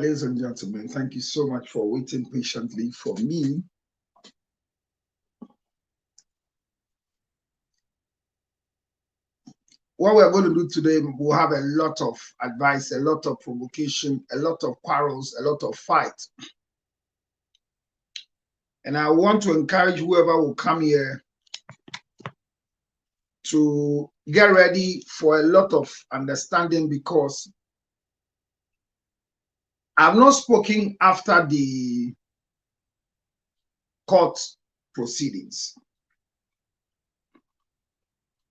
ladies and gentlemen, thank you so much for waiting patiently for me. What we're going to do today, we'll have a lot of advice, a lot of provocation, a lot of quarrels, a lot of fight. And I want to encourage whoever will come here to get ready for a lot of understanding, because I've not spoken after the court proceedings.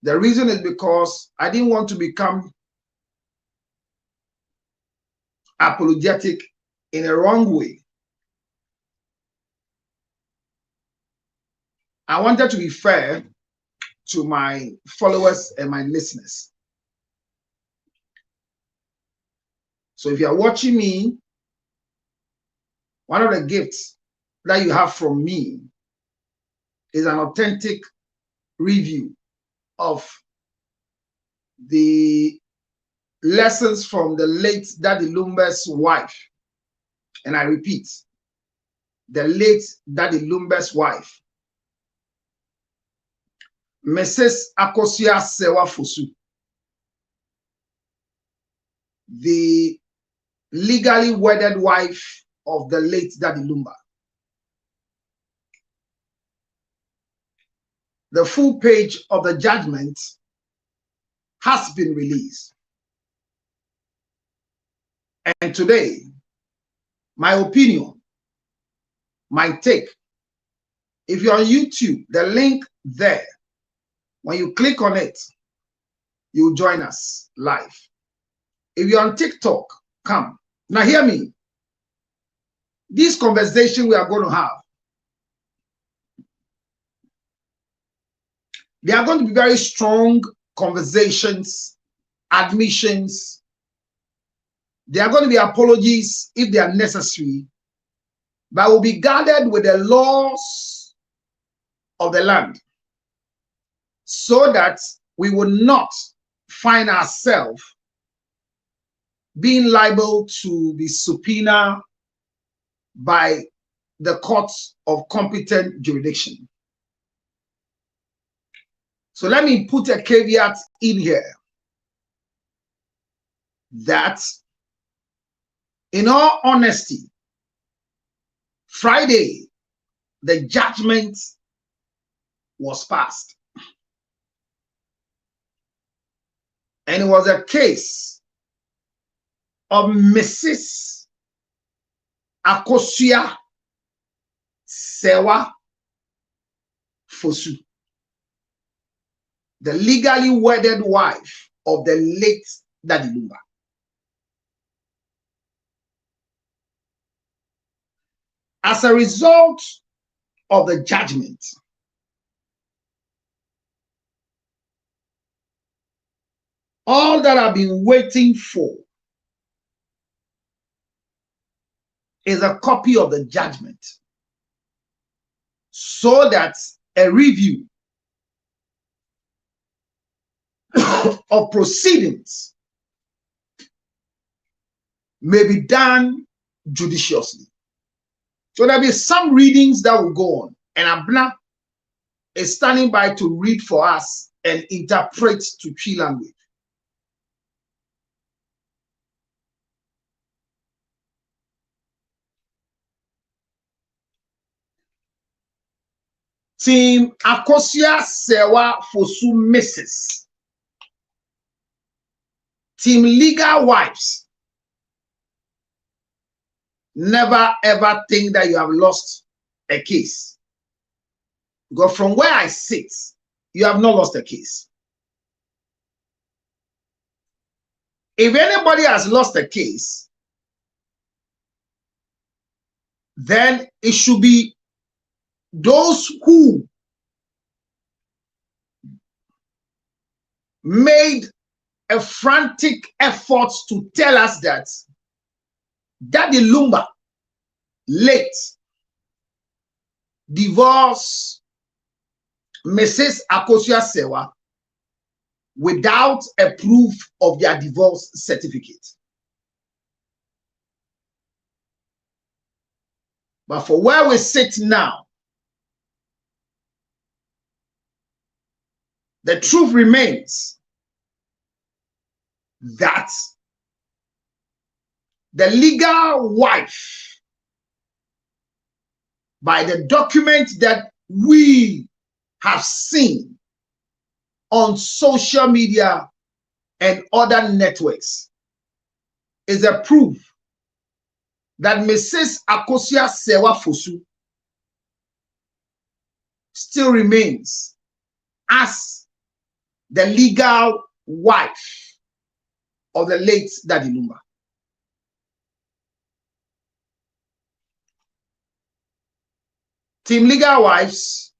The reason is because I didn't want to become apologetic in a wrong way. I wanted to be fair to my followers and my listeners. So if you are watching me, one of the gifts that you have from me is an authentic review of the lessons from the late Daddy Lumba's wife. And I repeat, the late Daddy Lumba's wife, Mrs. Akosia Sewa Fosu, the legally wedded wife of the late Daddy Lumba. The full page of the judgment has been released. And today, my opinion, my take, if you're on YouTube, the link there, when you click on it, you'll join us live. If you're on TikTok, come. Now hear me. This conversation we are going to have, they are going to be very strong conversations, admissions. There are going to be apologies if they are necessary, but will be guarded with the laws of the land, so that we will not find ourselves being liable to be subpoenaed by the courts of competent jurisdiction. So let me put a caveat in here that, in all honesty, Friday, the judgment was passed. And it was a case of Mrs. Akosia Sewa Fosu, the legally wedded wife of the late Daddy Lumba. As a result of the judgment, all that I've been waiting for is a copy of the judgment, so that a review of proceedings may be done judiciously. So there'll be some readings that will go on, and Abna is standing by to read for us and interpret to Twi language. Team Akosia Sewa Fosu Mrs. Team Legal Wives, never ever think that you have lost a case. Because from where I sit, you have not lost a case. If anybody has lost a case, then it should be those who made a frantic effort to tell us that Daddy Lumba late divorced Mrs. Akosia Sewa without a proof of their divorce certificate. But for where we sit now, the truth remains that the legal wife, by the document that we have seen on social media and other networks, is a proof that Mrs. Akosia Sewa Fosu still remains as the legal wife of the late Daddy Lumba. Team Legal Wives,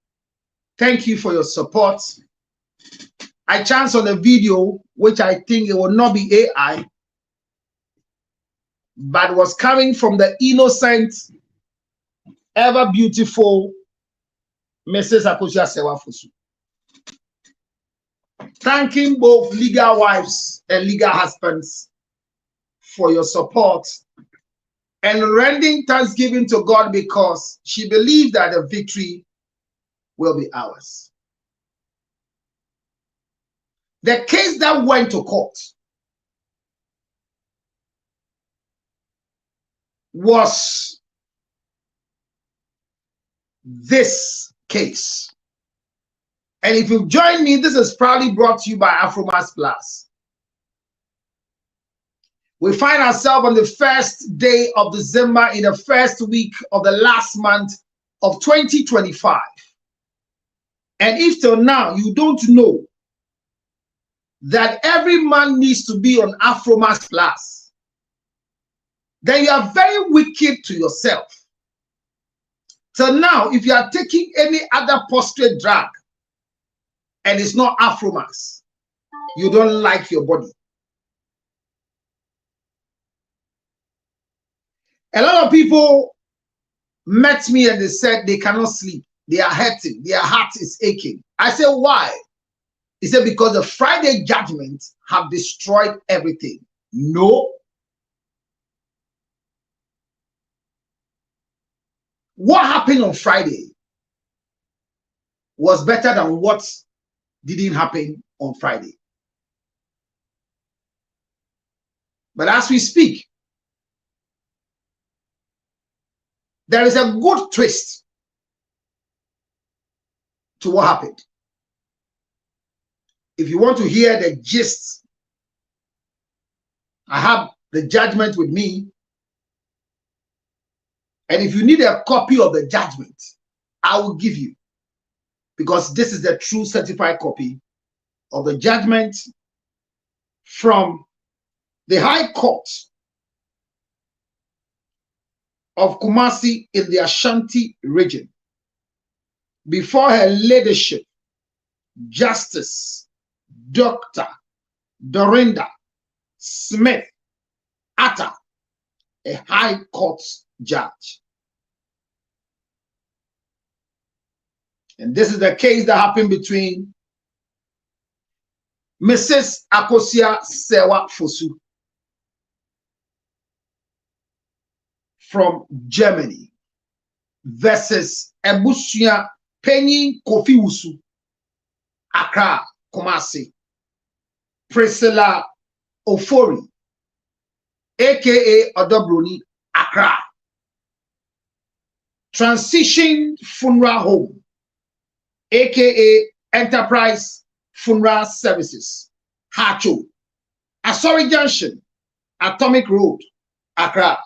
thank you for your support. I chanced on a video, which I think it will not be AI, but was coming from the innocent, ever beautiful Mrs. Akosia Sewa Fosu. Thanking both legal wives and legal husbands for your support and rendering thanksgiving to God because she believed that the victory will be ours. The case that went to court was this case. And if you've joined me, this is proudly brought to you by Afromax Plus. We find ourselves on the first day of December in the first week of the last month of 2025. And if till now you don't know that every man needs to be on Afromax Plus, then you are very wicked to yourself. Till now, if you are taking any other prostate drug and it's not Afromax, you don't like your body. A lot of people met me and they said they cannot sleep. They are hurting. Their heart is aching. I said, why? He said, because the Friday judgment have destroyed everything. No. What happened on Friday was better than what didn't happen on Friday. But as we speak, there is a good twist to what happened. If you want to hear the gist, I have the judgment with me. And if you need a copy of the judgment, I will give you. Because this is the true certified copy of the judgment from the High Court of Kumasi in the Ashanti region. Before her leadership, Justice Dr. Dorinda Smith Atta, a High Court judge. And this is the case that happened between Mrs. Akosia Sewa Fosu from Germany versus Ebusia Penny Kofi Wusu, Accra, Kumasi, Priscilla Ofori, aka Odobroni, Accra, Transition Funeral Home, aka Enterprise Funeral Services, Hacho, Asori Junction, Atomic Road, Accra.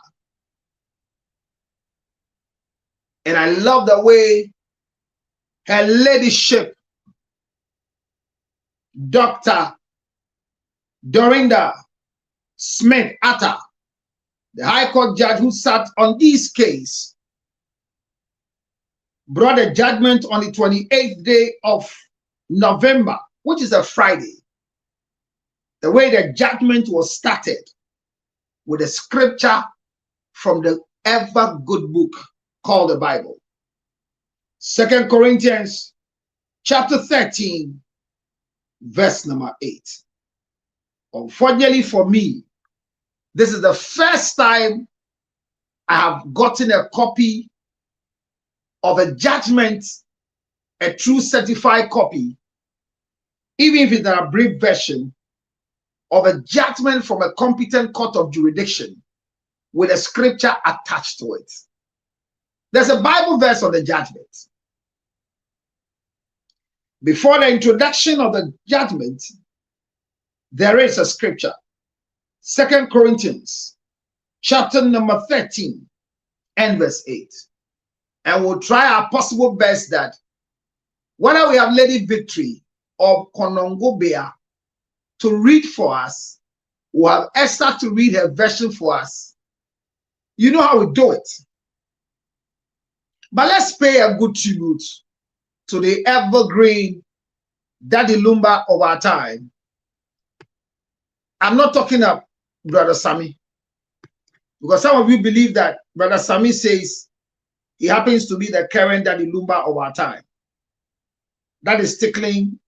And I love the way her ladyship, Dr. Dorinda Smith Atta, the High Court judge who sat on this case, brought a judgment on the 28th day of November, which is a Friday. The way the judgment was started with a scripture from the ever good book called the Bible. 2 Corinthians chapter 13, verse number 8. Unfortunately for me, this is the first time I have gotten a copy of a judgment, a true certified copy, even if it's an abridged version of a judgment from a competent court of jurisdiction with a scripture attached to it. There's a Bible verse on the judgment. Before the introduction of the judgment, there is a scripture. 2 Corinthians chapter number 13 and verse 8. And we'll try our possible best that whether we have Lady Victory or Konongobea to read for us, we'll have Esther to read her version for us. You know how we do it. But let's pay a good tribute to the evergreen Daddy Lumba of our time. I'm not talking of Brother Sammy, because some of you believe that Brother Sammy says he happens to be the current Daddy Lumba of our time. That is tickling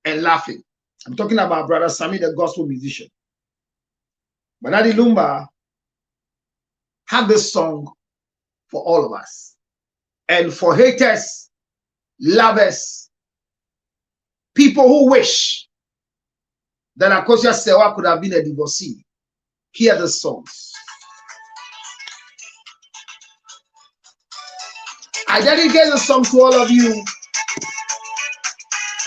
and laughing. I'm talking about Brother Sammy, the gospel musician. But Daddy Lumba had this song for all of us. And for haters, lovers, people who wish that Akosia Sewa could have been a divorcee, hear the song. I dedicate the song to all of you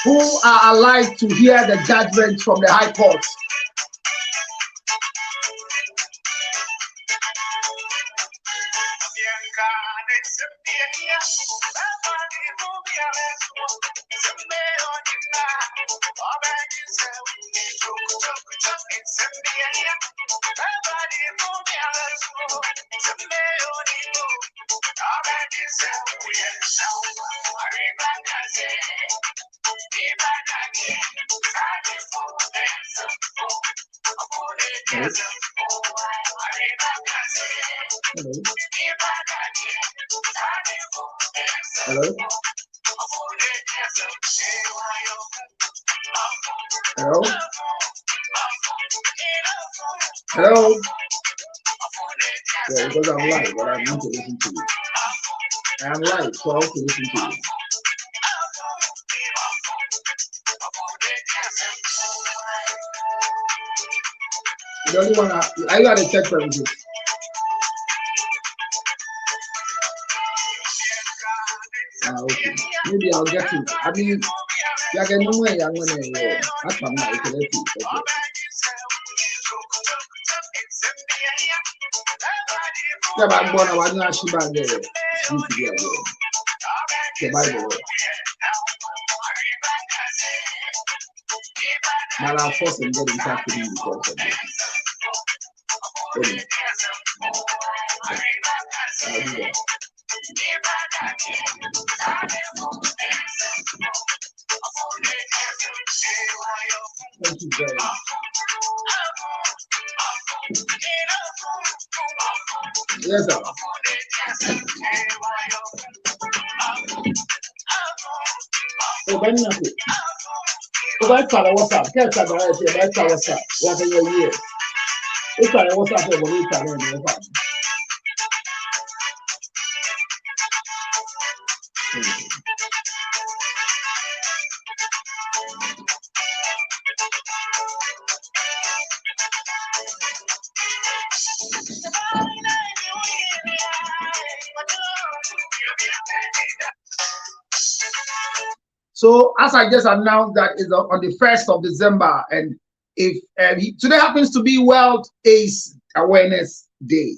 who are alive to hear the judgment from the High Court. Hello? Hello? Hello? Yeah, because I'm live, but I want to listen to you. I'm live, so I want to listen to you. You don't want to, are you at a check premises? Okay. Maybe I'll get it. I mean, like I know where I'm going to that's from my okay. Yeah, but I'm going to watch Shiba there. The Bible. But I'll force them to get in touch with you because of this. I'll do that. Thank you very much. Yes, sir. Oh, very nice. Oh, that's what's up. Catch up, that's what's up. What are your years? It's what's up for me. So, as I just announced, that is on the 1st of December, and if today happens to be World AIDS Awareness Day.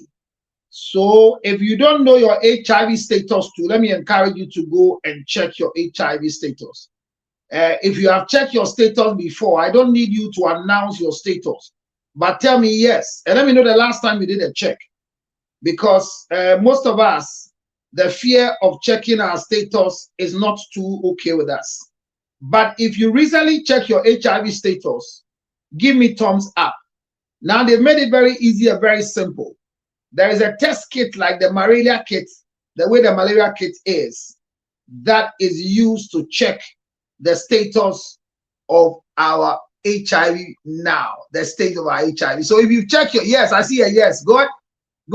So, if you don't know your HIV status too, let me encourage you to go and check your HIV status. If you have checked your status before, I don't need you to announce your status, but tell me yes, and let me know the last time you did a check, because most of us, the fear of checking our status is not too okay with us. But if you recently check your HIV status, give me thumbs up. Now they've made it very easy and very simple. There is a test kit like the malaria kit, the way the malaria kit is, that is used to check the status of our HIV now, the state of our HIV. So if you check your, yes, I see a yes, good.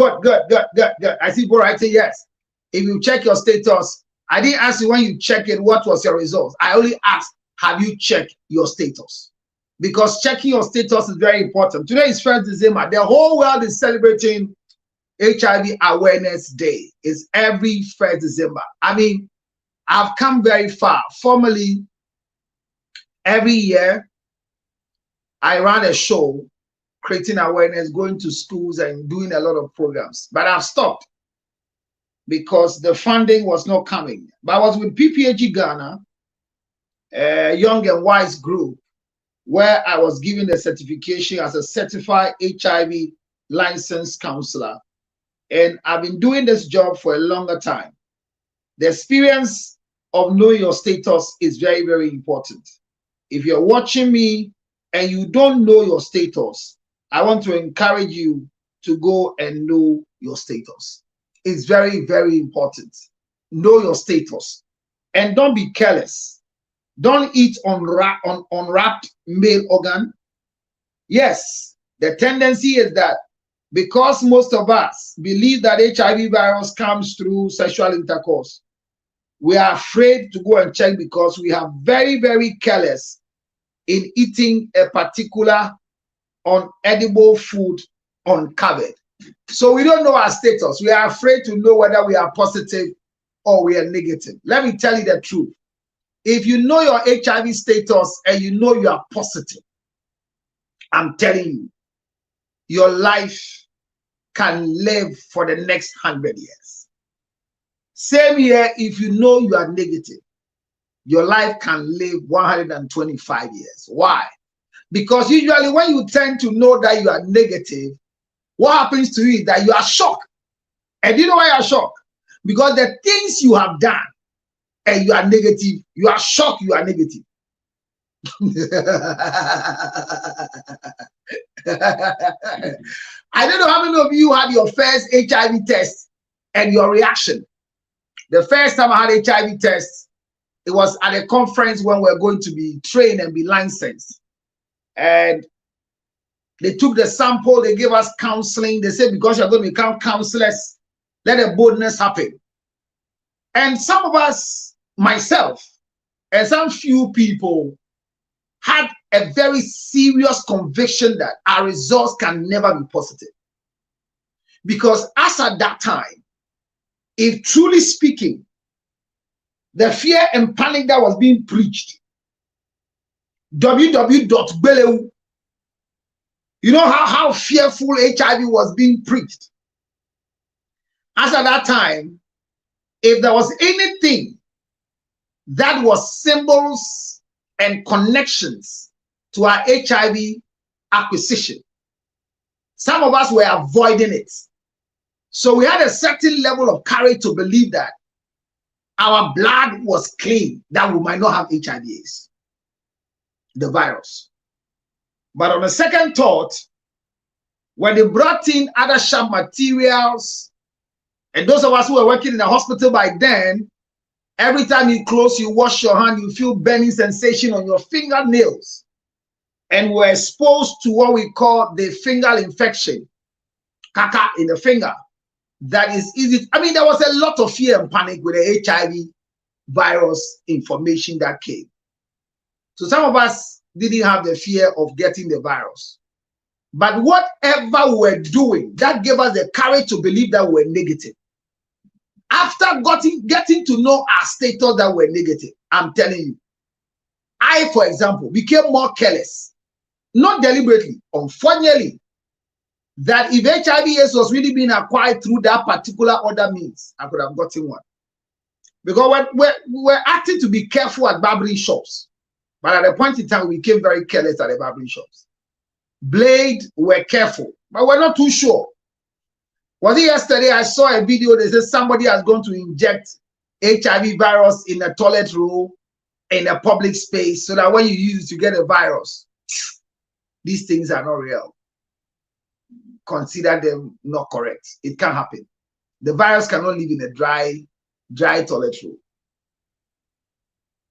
I see people writing yes. If you check your status, I didn't ask you when you check it, what was your results? I only asked, have you checked your status? Because checking your status is very important. Today is 1st December. The whole world is celebrating HIV Awareness Day. It's every 1st December. I mean, I've come very far. Formerly, every year, I ran a show creating awareness, going to schools and doing a lot of programs. But I've stopped because the funding was not coming. But I was with PPHG Ghana, a young and wise group, where I was given the certification as a certified HIV licensed counselor. And I've been doing this job for a longer time. The experience of knowing your status is very, very important. If you're watching me and you don't know your status, I want to encourage you to go and know your status. It's very, very important. Know your status. And don't be careless. Don't eat unwrapped male organ. Yes, the tendency is that because most of us believe that HIV virus comes through sexual intercourse, we are afraid to go and check because we are very, very careless in eating a particular unedible food uncovered. So we don't know our status. We are afraid to know whether we are positive or we are negative. Let me tell you the truth. If you know your HIV status and you know you are positive, I'm telling you, your life can live for the next 100 years. Same here, if you know you are negative, your life can live 125 years. Why? Because usually when you tend to know that you are negative, what happens to you is that you are shocked. And you know why you are shocked? Because the things you have done and you are negative, you are shocked you are negative. I don't know how many of you had your first HIV test and your reaction. The first time I had HIV test, it was at a conference when we were going to be trained and be licensed. And they took the sample, they gave us counseling. They said, because you're going to become counselors, let a boldness happen. And some of us, myself, and some few people had a very serious conviction that our results can never be positive. Because as at that time, if truly speaking, the fear and panic that was being preached, www.beleu, you know how fearful HIV was being preached. As at that time, if there was anything that was symbols and connections to our HIV acquisition, some of us were avoiding it. So we had a certain level of courage to believe that our blood was clean, that we might not have HIV/AIDS, the virus. But on the second thought, when they brought in other sharp materials, and those of us who were working in the hospital by then, every time you close, you wash your hand, you feel burning sensation on your fingernails. And we're exposed to what we call the fungal infection, caca in the finger. That is easy. I mean, there was a lot of fear and panic with the HIV virus information that came. So some of us didn't have the fear of getting the virus. But whatever we're doing, that gave us the courage to believe that we're negative. After getting to know our status that we're negative, I'm telling you, I, for example, became more careless, not deliberately, unfortunately, that if HIV/AIDS was really being acquired through that particular other means, I could have gotten one. Because we're acting to be careful at barbering shops. But at a point in time, we became very careless at the barbering shops. Blade, we're careful, but we're not too sure. Was it yesterday I saw a video that says somebody has gone to inject HIV virus in a toilet roll in a public space so that when you use it, you get a virus. These things are not real. Consider them not correct. It can't happen. The virus cannot live in a dry toilet roll.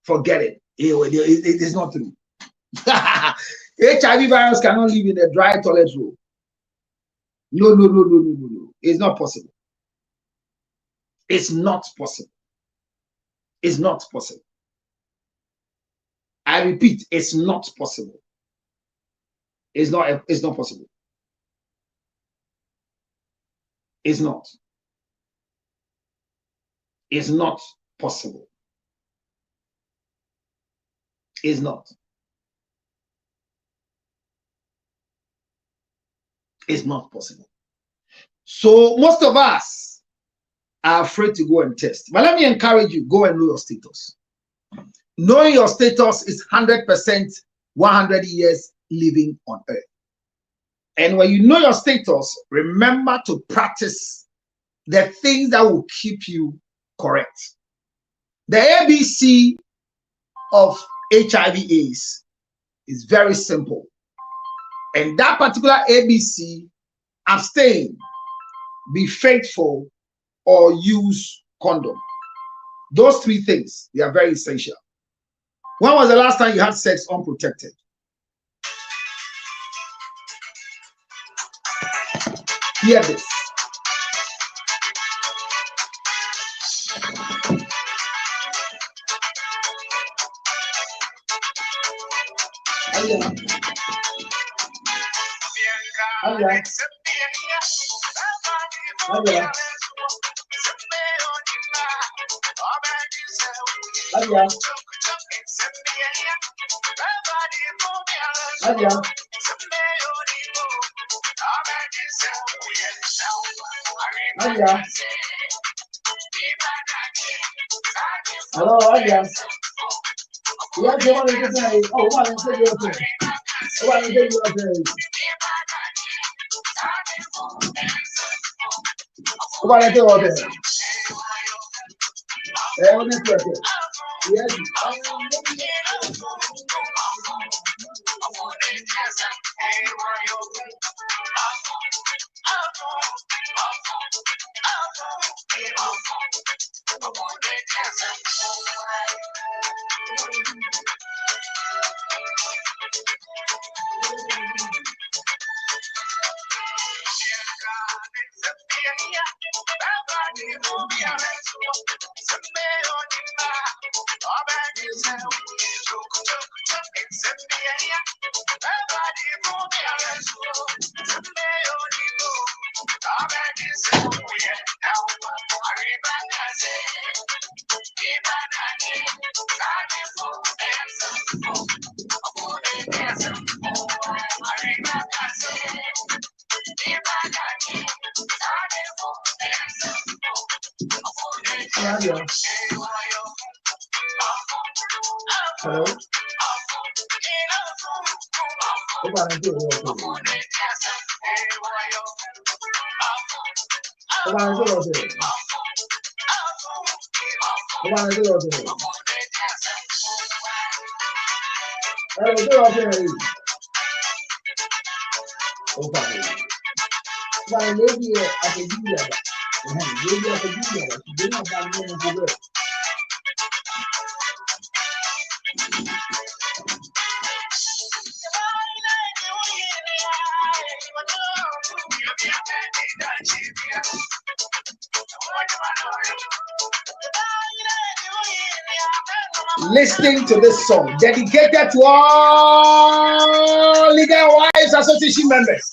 Forget it. It is not true. HIV virus cannot live in a dry toilet roll. No. It's not possible. It's not possible. It's not possible. I repeat, it's not possible. It's not possible. It's not. It's not possible. It's not. It's not possible. So most of us are afraid to go and test. But let me encourage you, go and know your status. Knowing your status is 100%, 100 years living on earth. And when you know your status, remember to practice the things that will keep you correct. The ABC of HIV/AIDS is very simple. And that particular ABC, abstain, be faithful, or use condom. Those three things, they are very essential. When was the last time you had sex unprotected? Hear this. Hello, yes. Yes, you want to say, oh, what is it you're saying? What is it you're saying? What is it you're saying? What is it? Yes. Hello? What is it? Listening to this song dedicated to all Legal Wives Association members.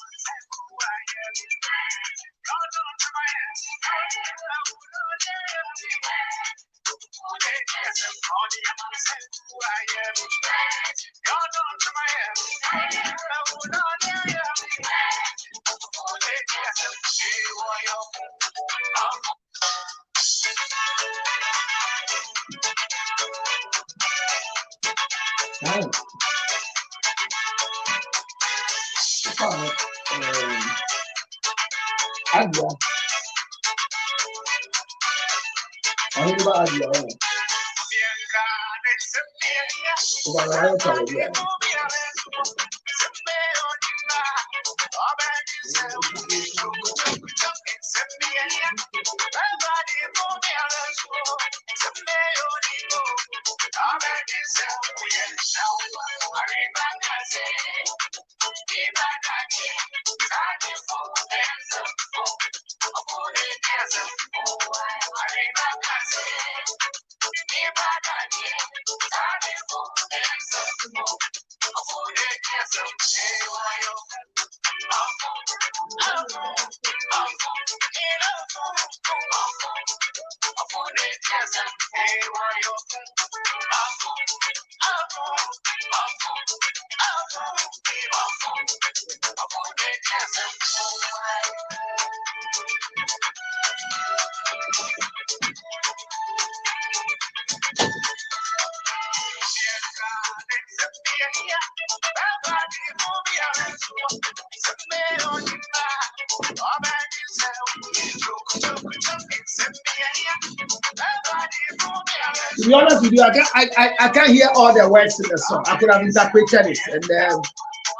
To be honest with you, I can't hear all the words in the song. I could have interpreted it, and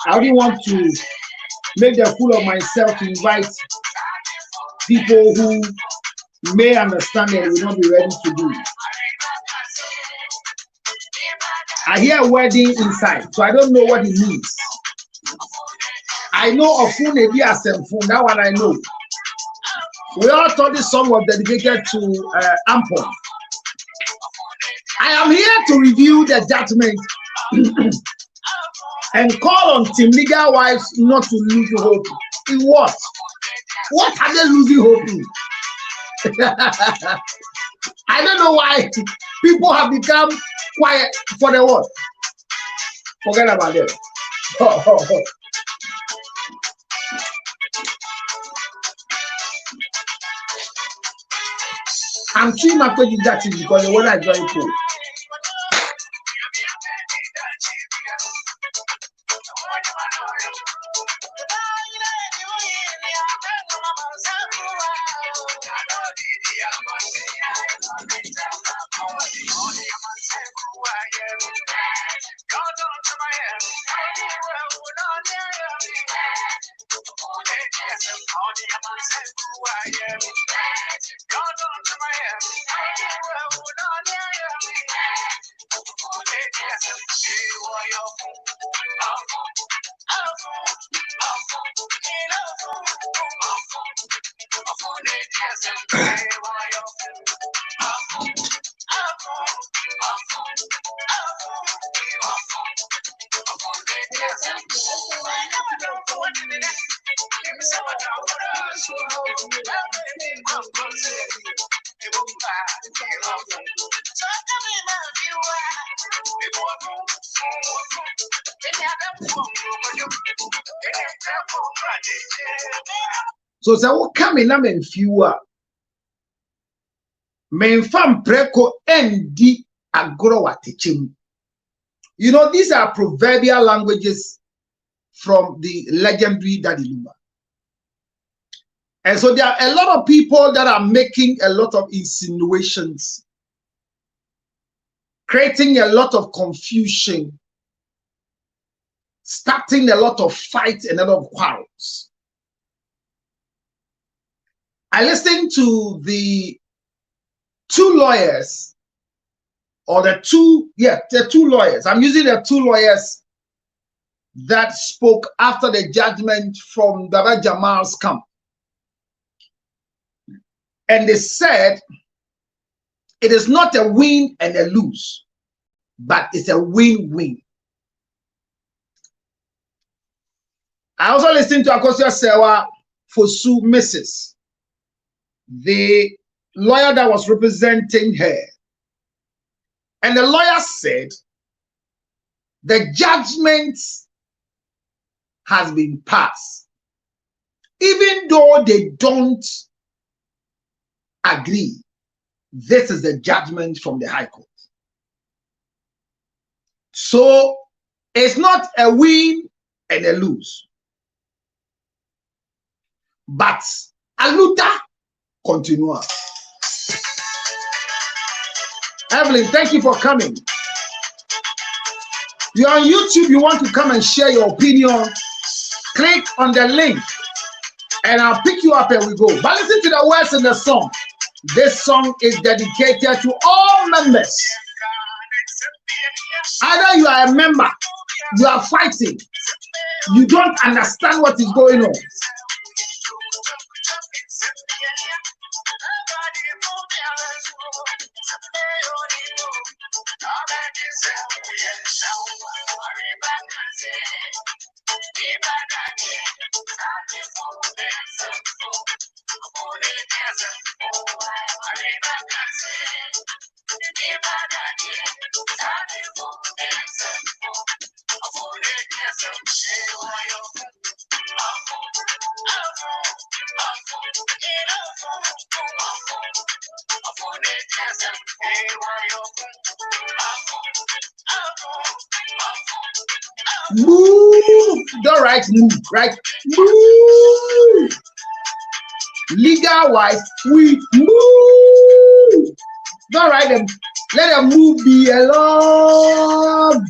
I didn't want to make the fool of myself to invite people who may understand and will not be ready to do it. I hear wedding inside, so I don't know what it means. I know of phone that one I know. We all thought this song was dedicated to Ampon. I am here to review the judgment and call on Team Legal Wives not to lose hope. In what? What are they losing hope in? I don't know why people have become quiet for the what. Forget about it. I'm treating my page that because the weather is very cold. So what coming up in fewer men fam preko endi agro teaching. You know, these are proverbial languages from the legendary Daddy Lumba. And so there are a lot of people that are making a lot of insinuations, creating a lot of confusion, starting a lot of fights and a lot of quarrels. I listened to the two lawyers, or the two lawyers. I'm using the two lawyers that spoke after the judgment from Baba Jamal's camp. And they said it is not a win and a lose, but it's a win-win. I also listened to Akosia Sewa Fosu Mrs., the lawyer that was representing her. And the lawyer said the judgment has been passed, even though they don't agree. This is the judgment from the High Court. So it's not a win and a lose, but a luta continua. Evelyn, thank you for coming. You're on YouTube, you want to come and share your opinion, click on the link and I'll pick you up and we go. But listen to the words in the song. This song is dedicated to all members. Either you are a member, you are fighting, you don't understand what is going on. Move. Don't write move, right? Move. Legal wise, we move. Don't write them. Let them move be along.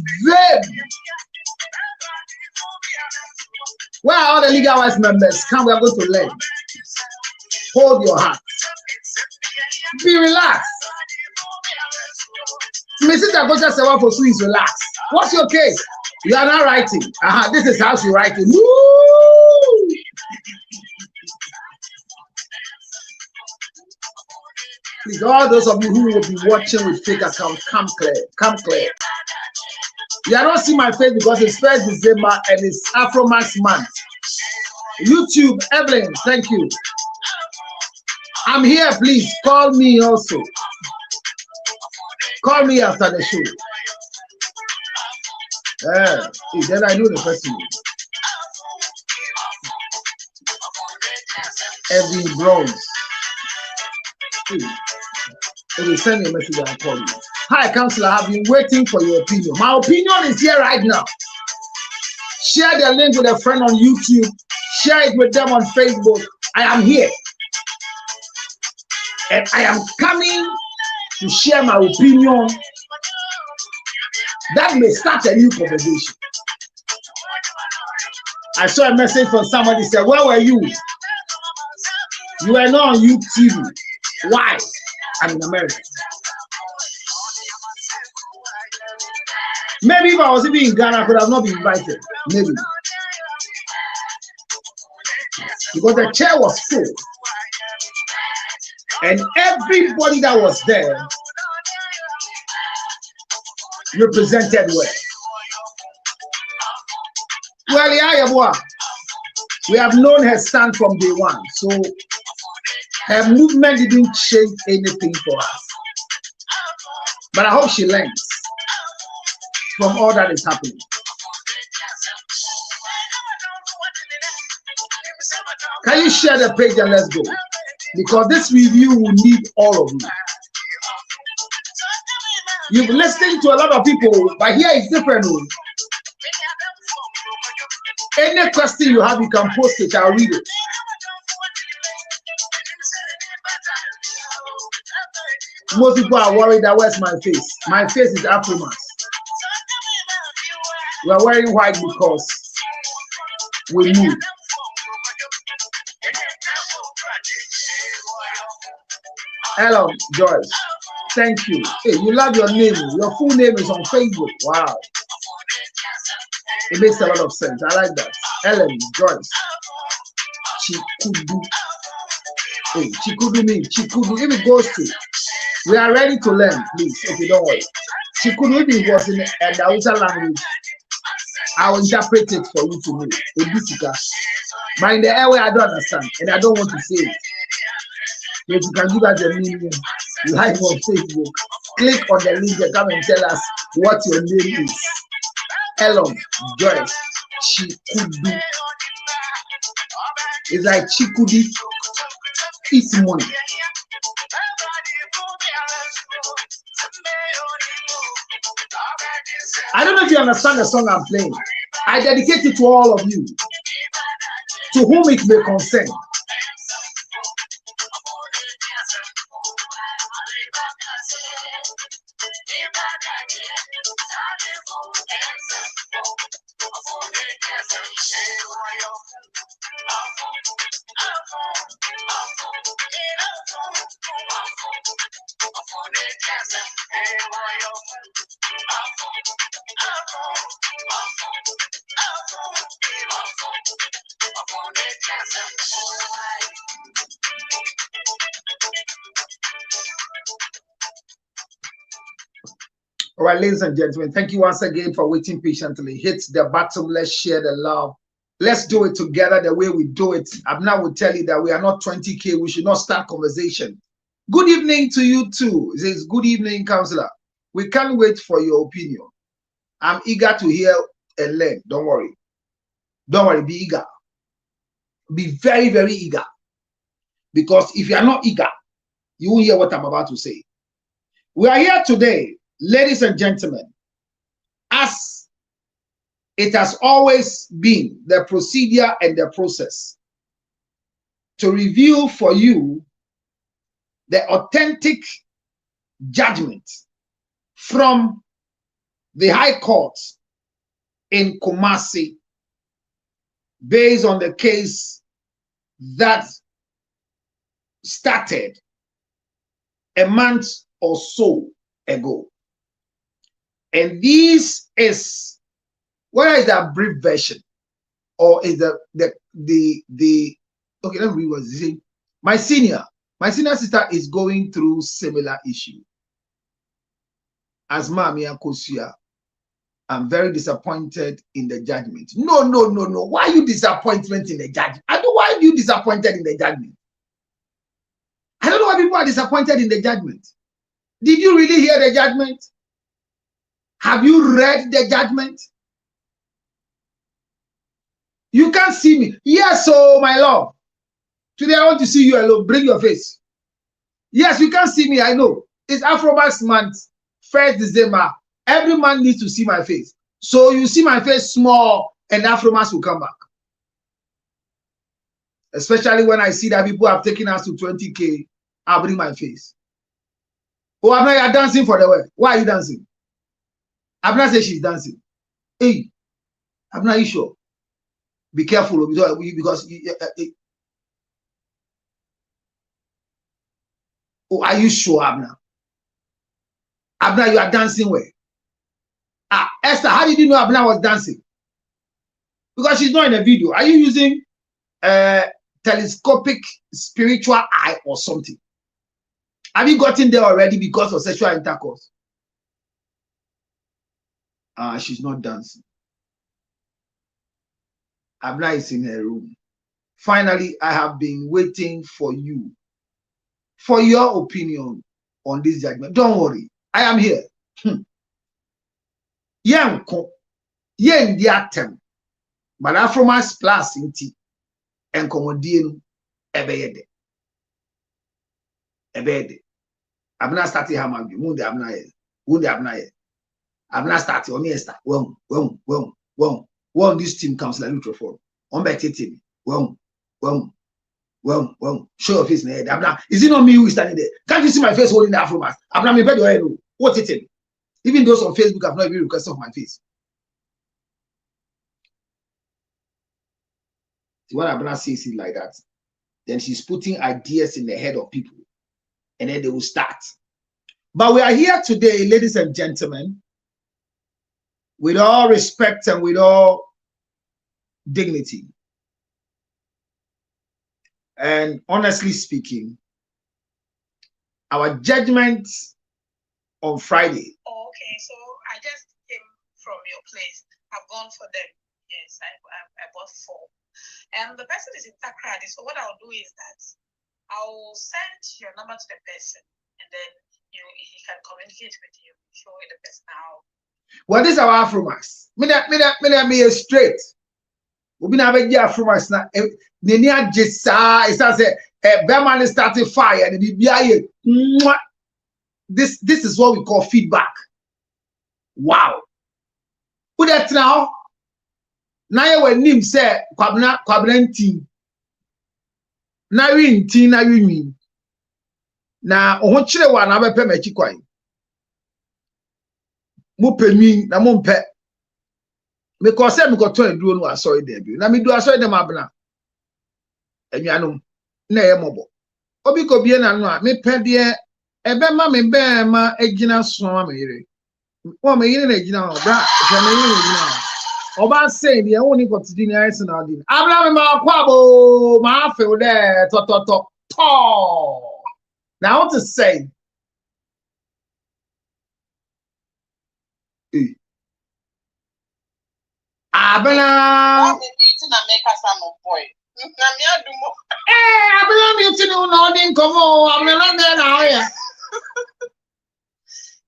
Where are all the legal wise members? Come, we are going to learn. Hold your heart. Be relaxed. Mr. Coach said, "What for so is relax." What's your case? You are not writing. This is how you write it. Woo! Please, all those of you who will be watching with fake accounts, come clear. Come clear. You are not seeing my face because it's 1st December and it's Afro Max month. YouTube, Evelyn, thank you. I'm here, please. Call me also. Call me after the show. Then I know the person. Every bronze. They send me a message and I'll call you. Hi, Counselor. I've been waiting for your opinion. My opinion is here right now. Share the link with a friend on YouTube. Share it with them on Facebook. I am here. And I am coming to share my opinion that may start a new conversation. I saw a message from somebody said, "Where were you? You were not on YouTube. Why? I'm in America." Maybe if I was even in Ghana, I could have not been invited. Maybe. Because the chair was full. And everybody that was there represented well. Well, yeah, we have known her stand from day one. So her movement didn't change anything for us. But I hope she learns from all that is happening. Can you share the page and let's go? Because this review will need all of you. You've listened to a lot of people, but here is different. Any question you have, you can post it. I'll read it. Most people are worried that where's my face? My face is Afro Max. We are wearing white because we move. Hello, Joyce. Thank you. Hey, you love your name. Your full name is on Facebook. Wow. It makes a lot of sense. I like that. Ellen, Joyce. Chikudu. Hey, Chikudu means Chikudu. If it goes to, we are ready to learn, please, if you don't worry. Chikudu, if it was in the Hausa language, I will interpret it for you to know. But in the airway, I don't understand, and I don't want to say it. If you can give us a meaning live on Facebook, click on the link and come and tell us what your name is. Elon, Joyce, Chikudu. It's like Chikudu eats money. I don't know if you understand the song I'm playing. I dedicate it to all of you, to whom it may concern. All right, ladies and gentlemen, thank you once again for waiting patiently. Hit the button. Let's share the love. Let's do it together the way we do it. Abna will tell you that we are not 20K. We should not start conversation. Good evening to you too. It says, good evening, counselor. We can't wait for your opinion. I'm eager to hear and learn. Don't worry. Don't worry. Be eager. Be very, very eager. Because if you are not eager, you will hear what I'm about to say. We are here today, ladies and gentlemen, as it has always been the procedure and the process to review for you the authentic judgment from the High Court in Kumasi based on the case that started a month or so ago. And this is, where is that brief version? Or is the okay, let me read what it's saying. My senior sister is going through similar issue. As Mami Akosia, I'm very disappointed in the judgment. No. Why are you disappointed in the judgment? Why are you disappointed in the judgment? I don't know why people are disappointed in the judgment. Did you really hear the judgment? Have you read the judgment? You can't see me. Yes, so my love. Today I want to see you alone. Bring your face. Yes, you can't see me. I know. It's Afromax month, 1st December. Every man needs to see my face. So you see my face small and Afromax will come back. Especially when I see that people have taken us to 20K, I'll bring my face. Oh, Abna, you're dancing for the world. Why are you dancing? Abna says she's dancing. Hey, Abna, you sure? Be careful because oh, are you sure, Abna? Abna, you are dancing where? Ah, Esther, how did you know Abna was dancing? Because she's not in a video. Are you using telescopic spiritual eye or something? Have you gotten there already because of sexual intercourse? She's not dancing. Abna is in her room. Finally, I have been waiting for you, for your opinion on this judgment. Don't worry, I am here. Yanko, yen di atem, but Afromax plus inti, and commodino ebede. Abna started hamagi, wound Abna. Abna started on Esther. When this team comes like Nutrofon, on by team, show your face in the head. Abna, is it not me who is standing there? Can't you see my face holding the Afromax? Abna, me bed your head. What's it? Even those on Facebook have not even requested of my face. When Abna says it like that, then she's putting ideas in the head of people, and then they will start. But we are here today, ladies and gentlemen, with all respect and with all dignity. And honestly speaking, our judgment on Friday. Oh, okay, so I just came from your place. I've gone for them. Yes, I bought 4. And the person is in Takrady. So what I'll do is that I'll send your number to the person, and then he can communicate with you, show you the person how. Well, this is our Afromax. Me straight. We been having Afromax now. Nenia Jessa, it says a Berman started fire and this is what we call feedback. Wow. Put that now. Now when Nim say Kwabna team. Now we in team, now we mean. Now on chile one have a pay me chikwai. Mo pe mi na mo mpe. Because say me go to do no asori dem bi. Na me do asori dem abna. Enuanom na ye mobo. Obi ko bie na no a me pe de ebe ma me be ma agina so ma me yire. Wo me yire na agina obra, je me yire agina. Oba say de won ni ko tidi ni ayese na odi. Abna me ma kwa bo, ma fe o de to. Now I want to say Abna boy. I'm not in Como. I'm not there now.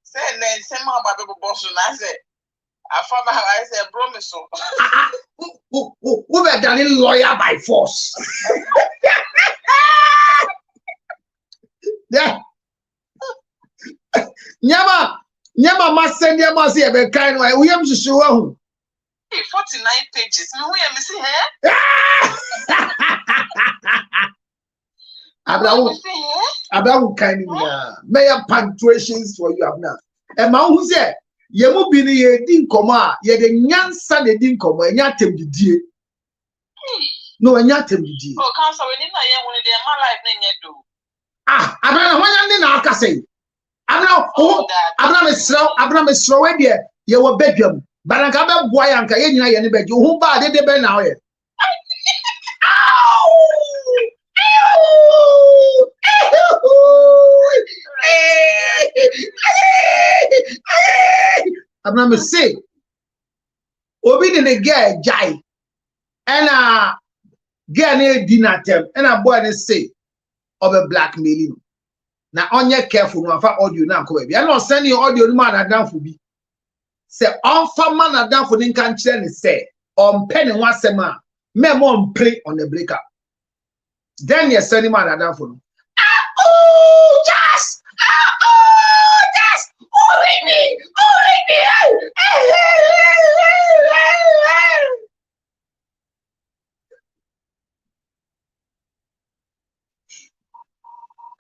Say, then, some about the boss, and I said, I found out I said, promise. Who were done lawyer by force? Yeah. Nyama must send your must have a kind way. We have to show 49 pages. No, we are missing here. About kind of mayor punctuations for you have now. And my who said, you will be the din coma, yet the young son they didn't come and yet him the dear. No, and yet him the dear. Oh, counsel, we didn't know when they're my life, then you do. I'm not one in our say. I'm not a slow idea. You were bedroom, but I can't be boy and Kayana any bed. You who bad it be now. I'm not say. Obi didn't get jai and get a dinner term and a boy and say of a blackmailing. Now, on your careful, no, for audio now, we are not sending audio man down for me. Say, on for man down for the country, say, on penny once a man, me on play on the breakup. Then you're sending man down for me. Oh, just, already.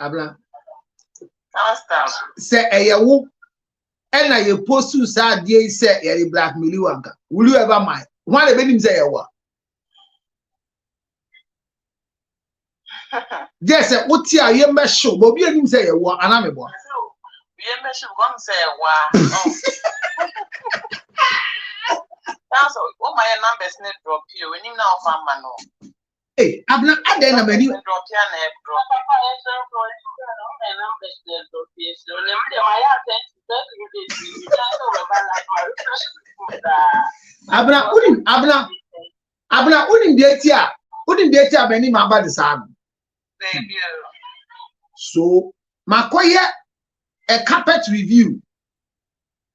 Abla. Say a whoop and I post to sad day say a black milliwanka. Will you ever mind? Why the baby say a what? Yes, what year you must show, but we didn't say a what and I'm a boy. We must one say a what. Oh, my numbers net drop you when you now found man. Hey, I'm not at the end of the new. Abna, wouldn't date here many about the sun. So, Makoya, a carpet review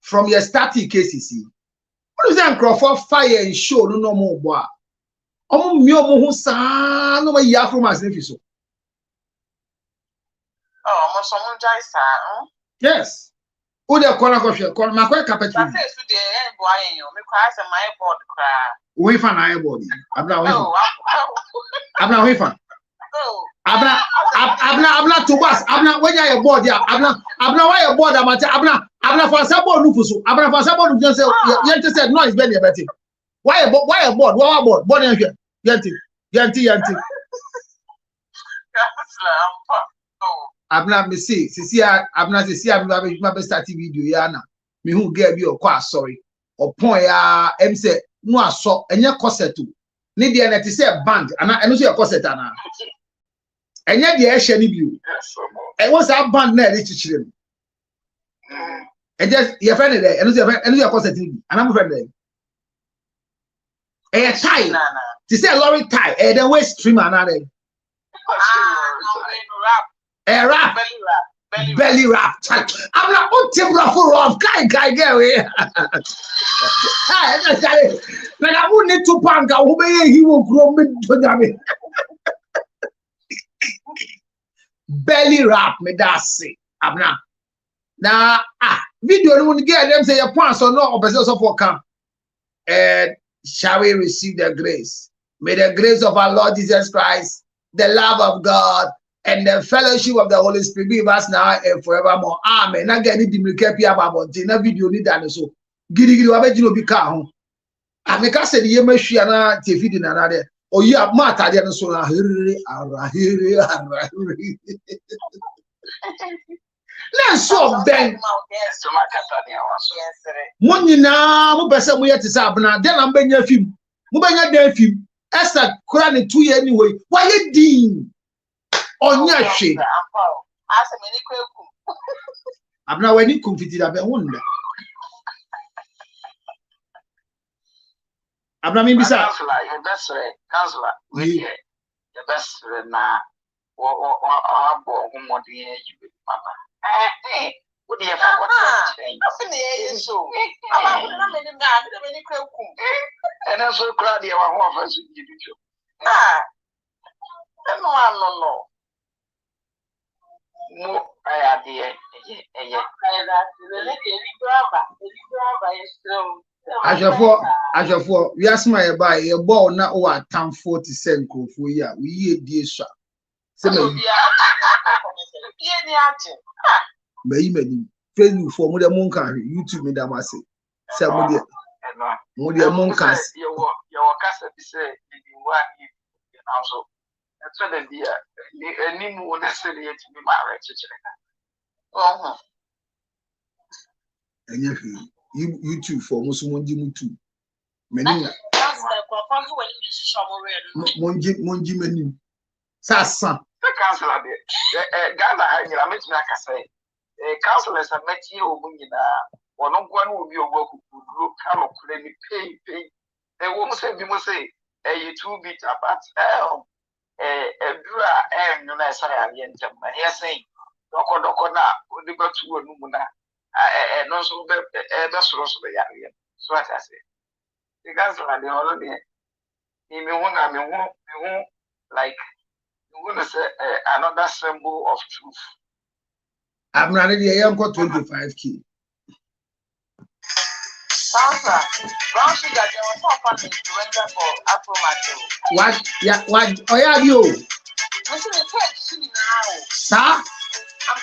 from your static cases. What is that Crawford fire and show no more boy? Oh, who sa no way ya from as if so. Oh, someone dies, Yes. Who the corner of your corner, my carpet review. That's it, the end boy, you make us a my board cry. We fan I body. Abna we fan. Abna to bus. Abna when you board ya. Abna why you board amateur. Abna for support nufusu. Abna for support just say you said no is very better. Why a board? Why a board? Board yanti. Abna me see abna see I'm my start video yana. Me who gave you a sorry. Or point ya say no aso enye corset too. Ni de na te say band ana eno so corset ana. Enye de e hye ni bio. E was that band na e chichire. E just your friend there eno so corset ni ana mo friend there. E tie. Te say lorry tie e then waist trim ana there. Rap. Belly wrap. I'm not on tip ruffle off. Guy, get away. Like I wouldn't need to punk. I will be he will grow me to damn. Belly wrap me that's it. I'm not. Now, video don't get them say your pants or not, or business of what come. And shall we receive the grace? May the grace of our Lord Jesus Christ, the love of God, and the fellowship of the Holy Spirit be with us now and forevermore. Amen. Now get it to about the video need that so. Giri wabe jino bika ho. Ameka said ye mehia na TV di na there. O yi amata there so na here. Let's so ben. Mo nyina mo pese mo yete sa abna den na mbenya film. Mo benya den film. Esther kura ne 2 year anyway. Why you din? Onya hwe. Abna wani kumfiti da be wonda. Abna mi bisa. Counselor, that's right. Counselor. best na abo humodi you mama what do you for what change so aba na me na me kra kum and also crowd you wa ho fa so give you no mo ayade Ashafo, we ask my buy a ball na o town 40 cent for ya. We ye die sha. Say me Facebook for mo de mon kan YouTube me da ma say. Say mo de mon kan. Your kasa be say you wa you also. That's what the dear any more necessarily to be married to YouTube for Musumonji Mutu. Many Monji menu. Sasa. The councillor there. Ghana, I met me, I say. Councillors have met you, or no one will be a work who look come up, pay. They won't say, you must say, you 2 bit about a dura and you know, say, I am here saying, Doko na, would be got to a numuna. And also that's also the area. So what I say. The guys are the holiday. In the one, I mean, like, you want to say another symbol of truth. I'm not ready. I am got 25K. Brown sugar, there was no funding to render for Afro. What? Yeah, what? Oh, yeah, you. Listen, now. Sir? I'm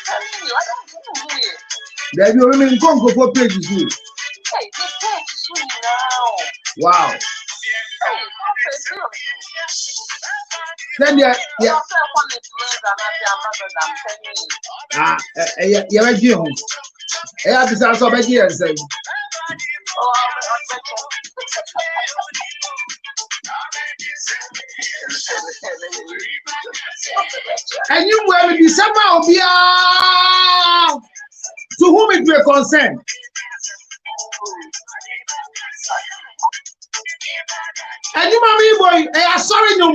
telling you, I don't know here. There you remain Congo for pages. Hey, the page is now. Wow. Hey, then yeah. Yeah, besides so many years. And you will be somehow be to whom it will concern. And you, mommy boy, sorry, no.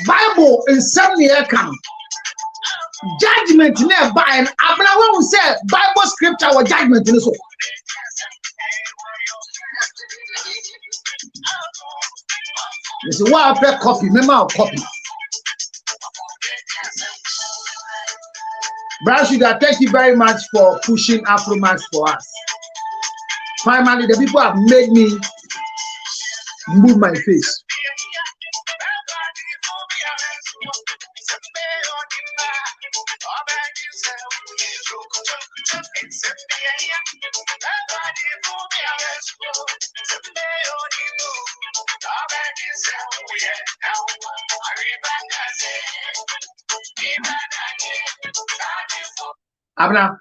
Bible in 70 account. Judgment nearby, and Abraham will say Bible scripture or judgment in this one. This is why I copy, remember copy. Brother Sugar, thank you very much for pushing Afromax for us. Finally, the people have made me move my face. Abna,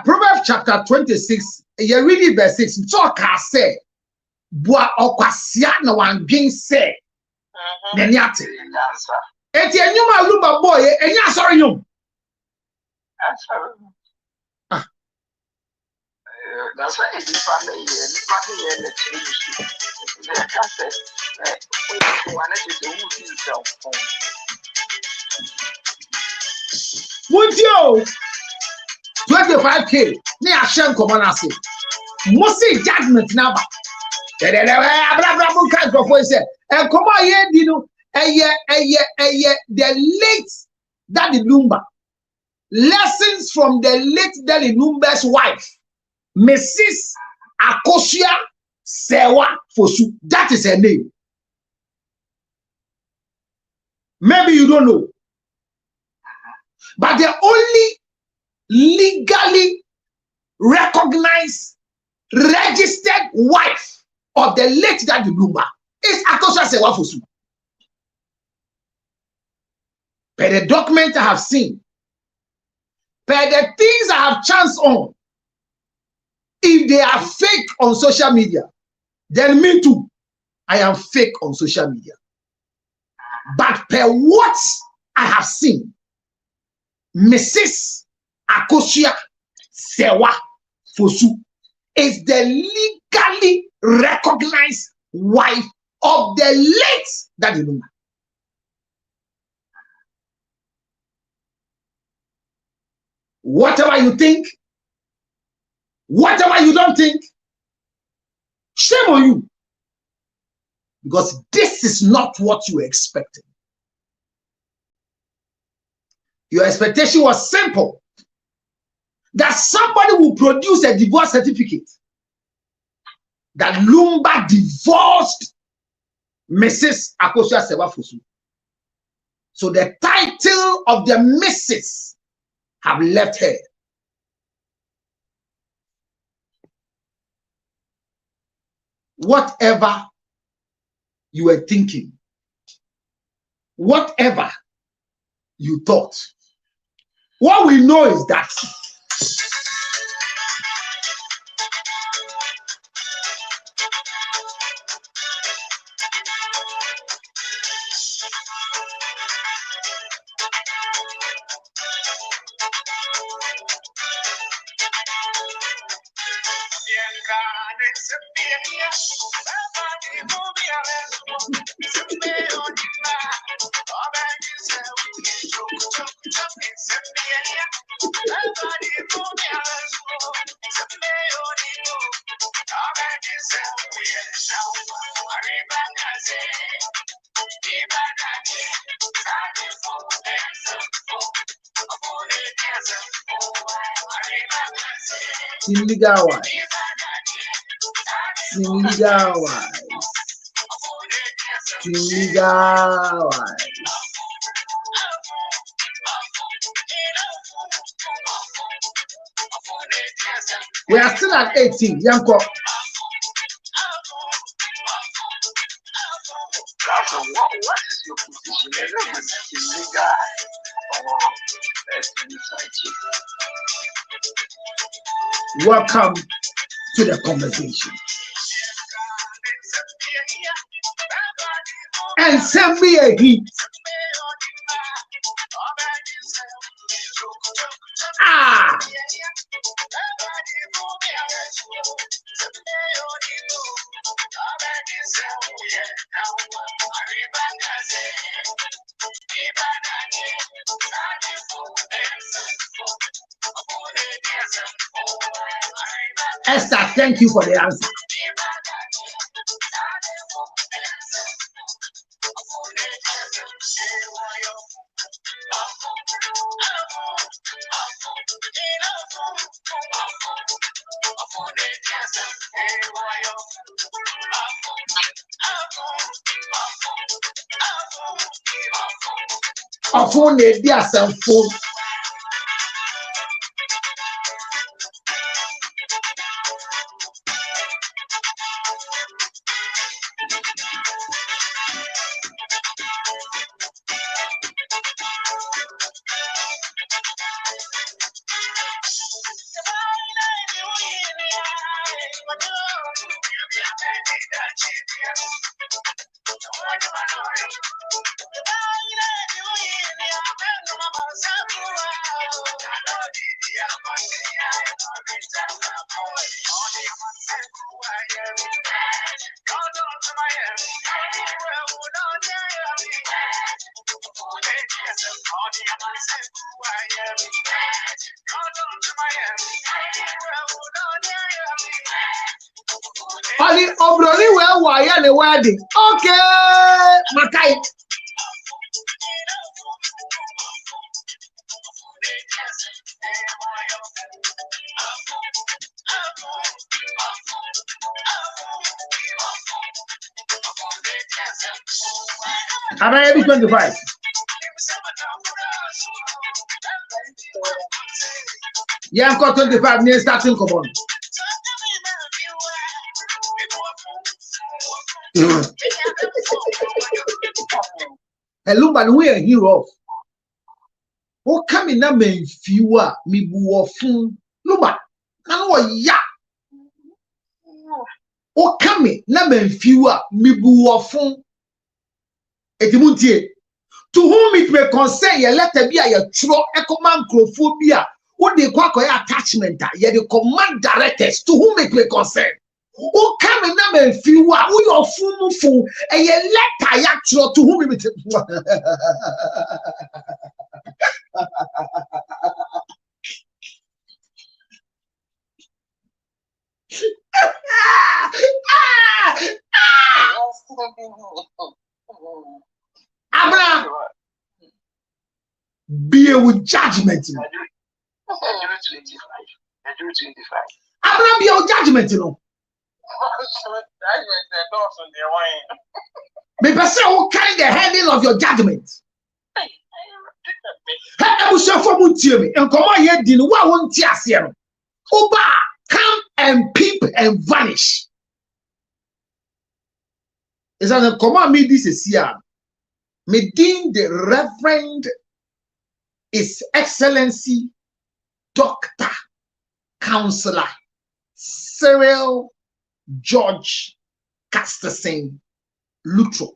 Proverbs chapter 26, you read verse 6. Talk as say, Boa okwasia na wangin say. Then yate. Eti enyuma Lumba boy, enya sorry you. That's why it's funny. Would you 25K? Me a shame come on say. Must judgment now. And come on here, you know, the late Daddy Lumba. Lessons from the late Daddy Lumba's wife, Mrs. Akosia Sewa Fosu. That is her name. Maybe you don't know. But the only legally recognized, registered wife of the late Daddy Lumba is Akosia Sewa Fosu. But the document I have seen, but the things I have chanced on, if they are fake on social media, then me too, I am fake on social media. But per what I have seen, Mrs. Akosia Sewa Fosu is the legally recognized wife of the late Daddy Lumba. Whatever you think, whatever you don't think, shame on you. Because this is not what you were expecting. Your expectation was simple. That somebody will produce a divorce certificate. That Lumba divorced Mrs. Akosua Sewafosu. So the title of the Mrs. have left her. Whatever you were thinking, whatever you thought, what we know is that illegal wife. Illegal wife. Illegal wife. We are still at 18. Yanko. What is your position? Illegal or Welcome to the conversation. And send me a heat. Ah! Esther, thank you for the answer. Often they be as a fool. Only Obroni well wire the wedding. Okay, Makai. Am I ready? 25. Yeah, I've got 25 minutes starting. Come on. Lumba, we are hero. Oh, come in a main fewer, me boo fun. Lumba, now ya. Oh, come in, na main fewer, me boo fun. Etimuntie. To whom it may concern, ye let be a tro ecoman crophobia. What they call attachment, ye the command directors, to whom it may concern. Who come in them and few who your full and you let Tayatro to whom it Abraham, be with judgment. Abraham, be your judgment, you know. Me person who carry the handle of your judgment. I was so for me and come on here, didn't want to Oba, come and peep and vanish. Is that come on me this is here? Me deem the Reverend His Excellency Dr. Counselor Cyril George Casterson Lutrot,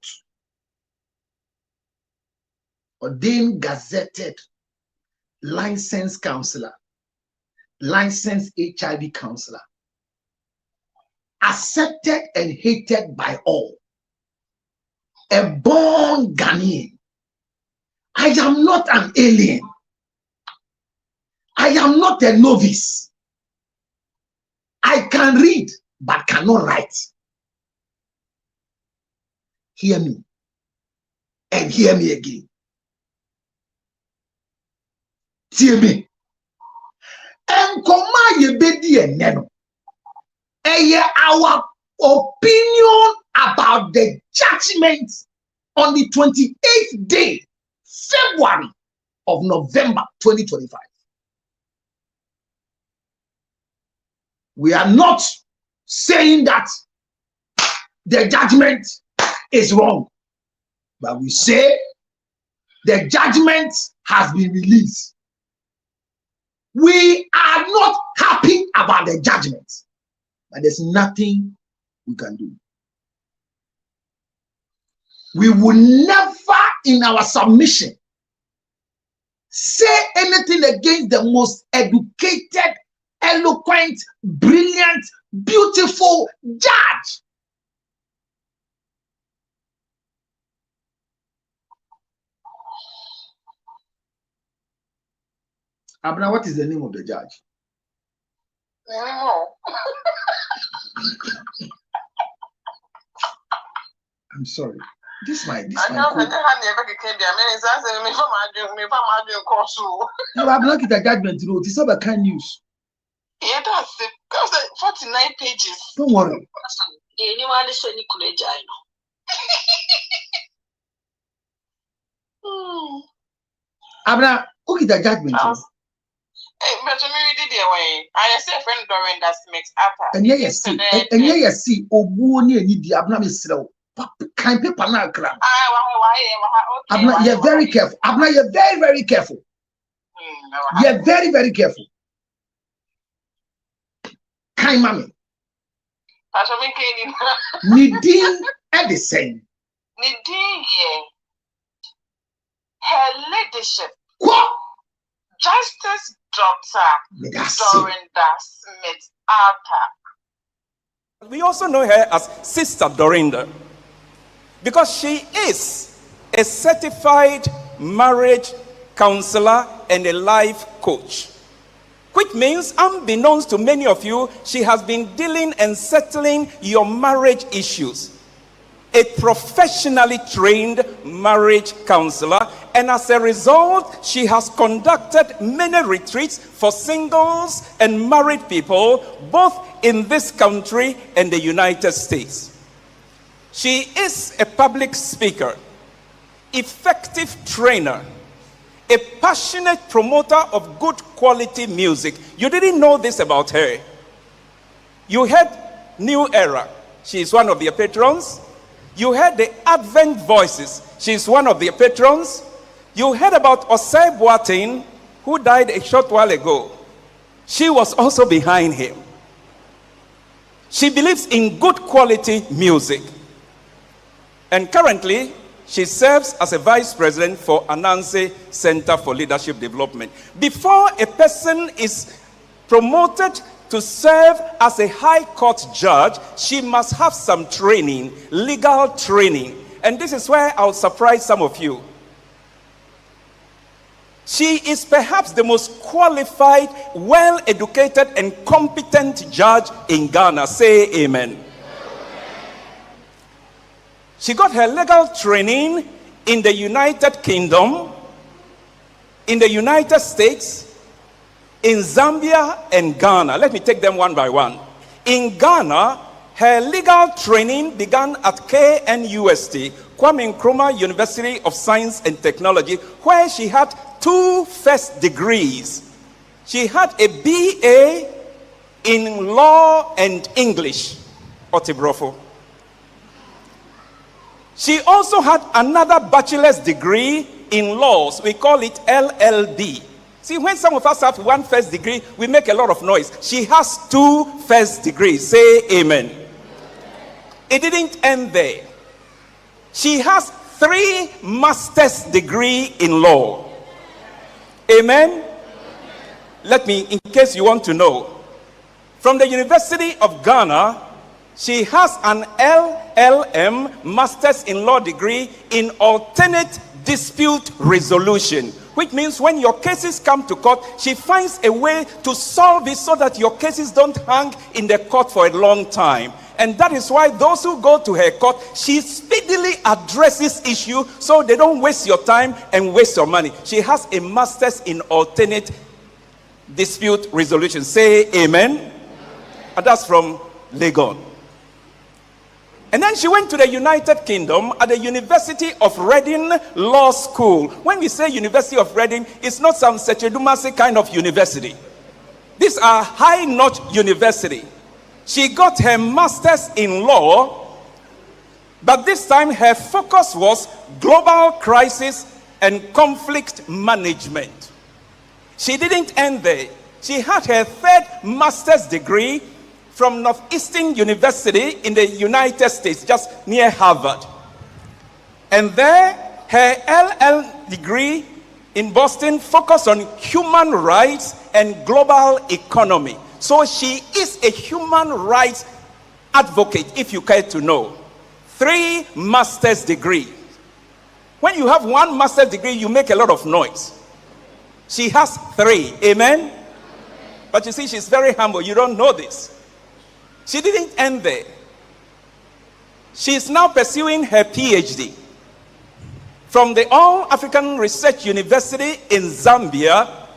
ordained gazetted licensed counselor, licensed HIV counselor, accepted and hated by all, a born Ghanaian. I am not an alien. I am not a novice. I can read but cannot write. Hear me and hear me again. Hear me. And come ye bedi and neno. Our opinion about the judgment on the 28th day, February of November 2025. We are not saying that the judgment is wrong, but we say the judgment has been released. We are not happy about the judgment, but there's nothing we can do. We will never in our submission say anything against the most educated, eloquent, brilliant, beautiful judge. Abna, what is the name of the judge? I'm sorry. This might no, I'm not at the judgment road. It's not a kind news. Yeah, that's it. 49 pages. Don't worry. Anyone is any college, I know. Abna, okay, the judgment. But you did the way. I say friend during that makes up. And yes, see, and yes, see, Obuoni and the Abna is slow. Kind paper now, crap. Abna, you're very careful. Abna, you're very, very careful. You're very, very careful. Kind mommy. Nidin Edison. Nidin, her ladyship. What? Justice Dr. Dorinda Smith Arthur. We also know her as Sister Dorinda because she is a certified marriage counselor and a life coach, which means, unbeknownst to many of you, she has been dealing and settling your marriage issues. A professionally trained marriage counselor, and as a result, she has conducted many retreats for singles and married people, both in this country and the United States. She is a public speaker, effective trainer, a passionate promoter of good quality music. You didn't know this about her. You heard New Era. She is one of their patrons. You heard the Advent Voices. She is one of their patrons. You heard about Osei Boateng, who died a short while ago. She was also behind him. She believes in good quality music. And currently, she serves as a vice president for Anansi Center for Leadership Development. Before a person is promoted to serve as a high court judge, she must have some training, legal training. And this is where I'll surprise some of you. She is perhaps the most qualified, well-educated, and competent judge in Ghana. Say amen. She got her legal training in the United Kingdom, in the United States, in Zambia, and Ghana. Let me take them one by one. In Ghana, her legal training began at KNUST, Kwame Nkrumah University of Science and Technology, where she had 2 first degrees. She had a BA in law and English, Otibrofo. She also had another bachelor's degree in laws. We call it LLD. See, when some of us have 1 first degree, we make a lot of noise. She has 2 first degrees. Say amen. It didn't end there. She has 3 master's degree in law. Amen. Let me, in case you want to know, from the University of Ghana, she has an LLM, Masters in Law degree in alternate dispute resolution, which means when your cases come to court, she finds a way to solve it so that your cases don't hang in the court for a long time. And that is why those who go to her court, she speedily addresses issues so they don't waste your time and waste your money. She has a master's in alternate dispute resolution. Say amen. And that's from Legon. And then she went to the United Kingdom at the University of Reading Law School. When we say University of Reading, it's not some Sechedumasi kind of university. These are high-notch university. She got her master's in law, but this time her focus was global crisis and conflict management. She didn't end there. She had her 3rd master's degree from Northeastern University in the United States, just near Harvard. And there, her LL degree in Boston focused on human rights and global economy. So she is a human rights advocate, if you care to know. 3 master's degrees. When you have 1 master's degree, you make a lot of noise. She has 3. Amen? But you see, she's very humble. You don't know this. She didn't end there. She is now pursuing her PhD from the All African Research University in Zambia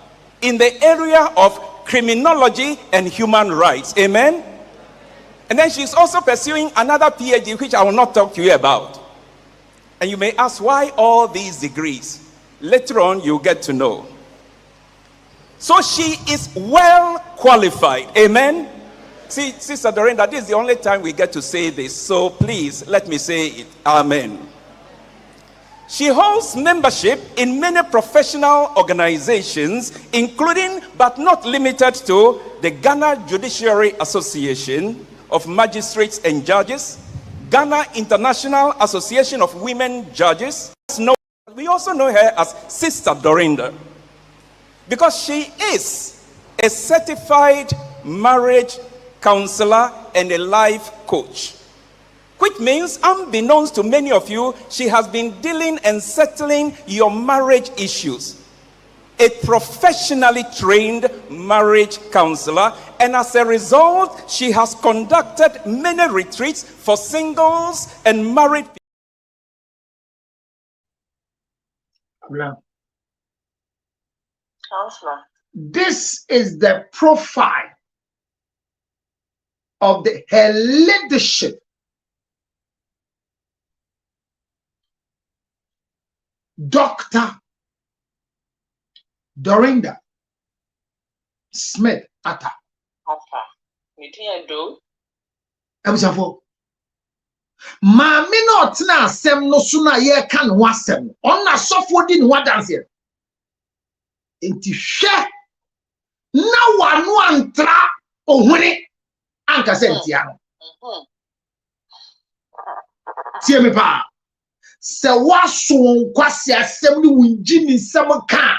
in the area of criminology and human rights. Amen? And then she's also pursuing another PhD, which I will not talk to you about. And you may ask, why all these degrees? Later on, you'll get to know. So she is well qualified. Amen? See, Sister Dorinda, this is the only time we get to say this. So please, let me say it. Amen. She holds membership in many professional organizations, including but not limited to the Ghana Judiciary Association of Magistrates and Judges, Ghana International Association of Women Judges. We also know her as Sister Dorinda because she is a certified marriage counselor and a life coach, which means, unbeknownst to many of you, she has been dealing and settling your marriage issues. A professionally trained marriage counselor, and as a result, she has conducted many retreats for singles and married people. Counselor. This is the profile of her leadership. Dr. Dorinda Smith Atta. Ebusafo. Maami no tena asem no so na ye ka no asem. Onna sofo di no dance here. Enti hwe na wanu antra ohune anka sentia no. Tie me pa. Se waso nkwase asem ni wunji ni nsem ka.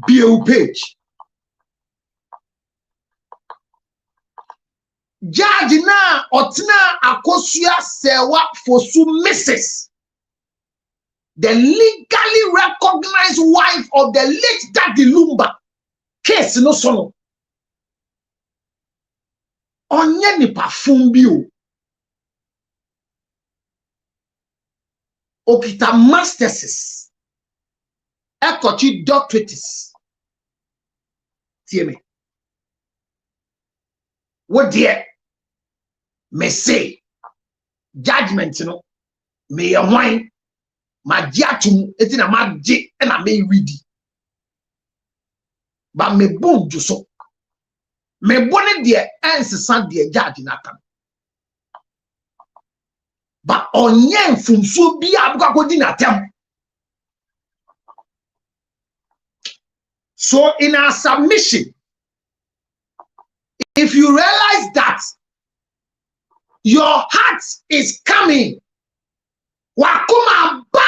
Bio page. judge na otna akosua sewa fosu Mrs. the legally recognized wife of the late Daddy Lumba. Case no sono. Onye ni parfum bio. Okita masterses. Ekochi doctorates. Tieme. What dear? Me say judgment no me a wine ma diatum etina ma di e na me ready ba me bon so me bone de ensesa de judge na kan ba onye mfumso bi abukakodi na tem. So in our submission, if you realize that your heart is coming, wakuma ba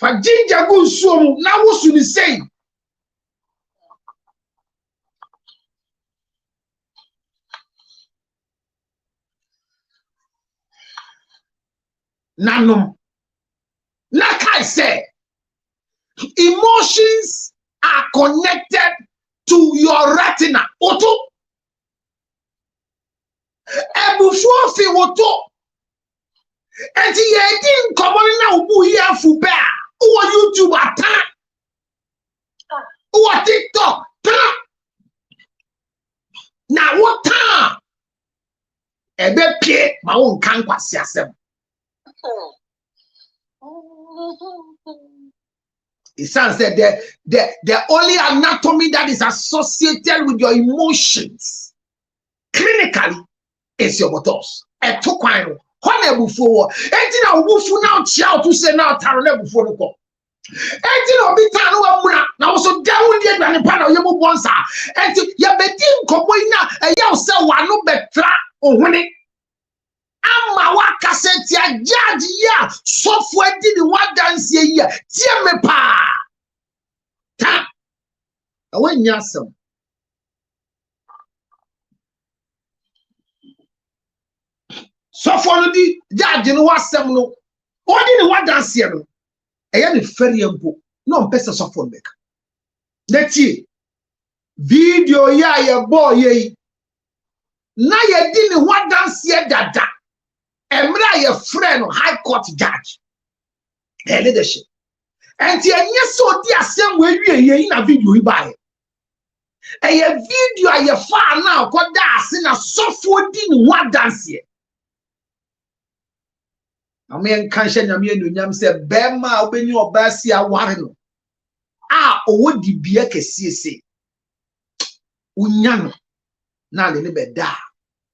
fa jinja gu suomu na wusu ni say nanom like I said, emotions are connected to your retina. Oto ebufuo fi woto enti ye di nkomoni na obu here fu ba o YouTube atan o TikTok tan na wota ebe pie ma won kan kwase asem. It sounds that the only anatomy that is associated with your emotions clinically is your bottles. A two quine, one before, and now woofu now child to say now tarana before the call. And you know, be tanu now so down the and pan of your bonsa, and you betin coboina, and you say one no betra or winning. Ama waka senti ya judge ya software di the one dance ya tie me pa ta awen nyasem software no di judge no wasem no odi the one dance ya no eya ne feri empo no mpesa software make neti video ya boy ye na ye di the one dance ya dada. Emra your friend high court judge leadership and yes so dear same way we in a video you buy a video you far now got that in a software din one dance here I mean can't share nyam say bema obeni obasi aware no owodi bia kesiese unya no na le ne beda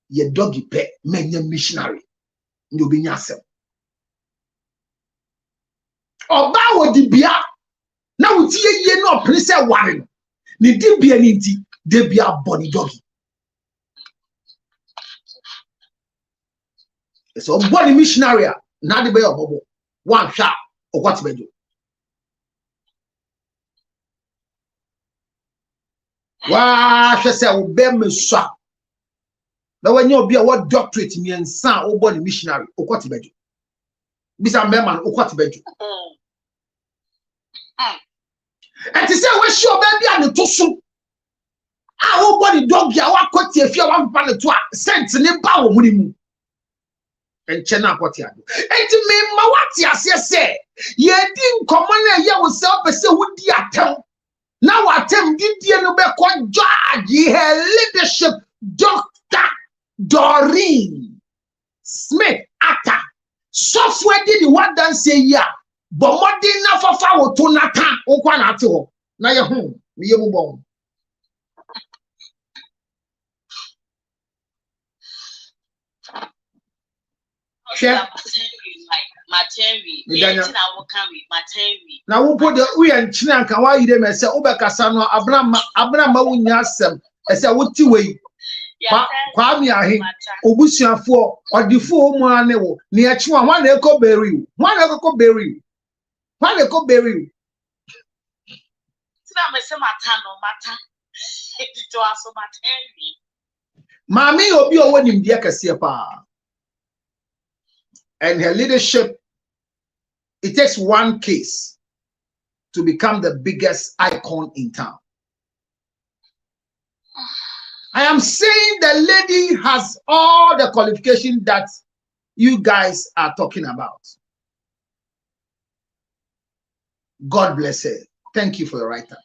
ye doggy pe menya missionary you be yourself. Oba wo di bia na wuti ye no prince ware ni di bia ni di de bia body doggy. So body missionary na de be obobo one sha okwati bejo. Wa hwe se wo be mesua. Na when you be a what doctorate me and son or body missionary or what bedu. Bisa man or what bedu. And to say we sure baby and to so our body dog ya wa kwati afia one pan to sent ne ba wo munimu. And chena kwati ado. Enti me ma wati ase say ye di nkomo na ye wo self be say wo di atem. Now atem di no be ko judge her leadership doctor Doreen Smith Atta software did the one dance say yeah but more than enough of our to nata okwa na ate ho na ye ho me ye bobon na wo po de we enchine anka wa yire me say obekasa no abrama wunya asem ese woti wei kwa mi ahe obusuafo odifo mu ane wo ne echi wa na eko beri tina me se mata no mata Mami obi owo nimdia kese pa. And her leadership, it takes one case to become the biggest icon in town. I am saying the lady has all the qualifications that you guys are talking about. God bless her. Thank you for your writer.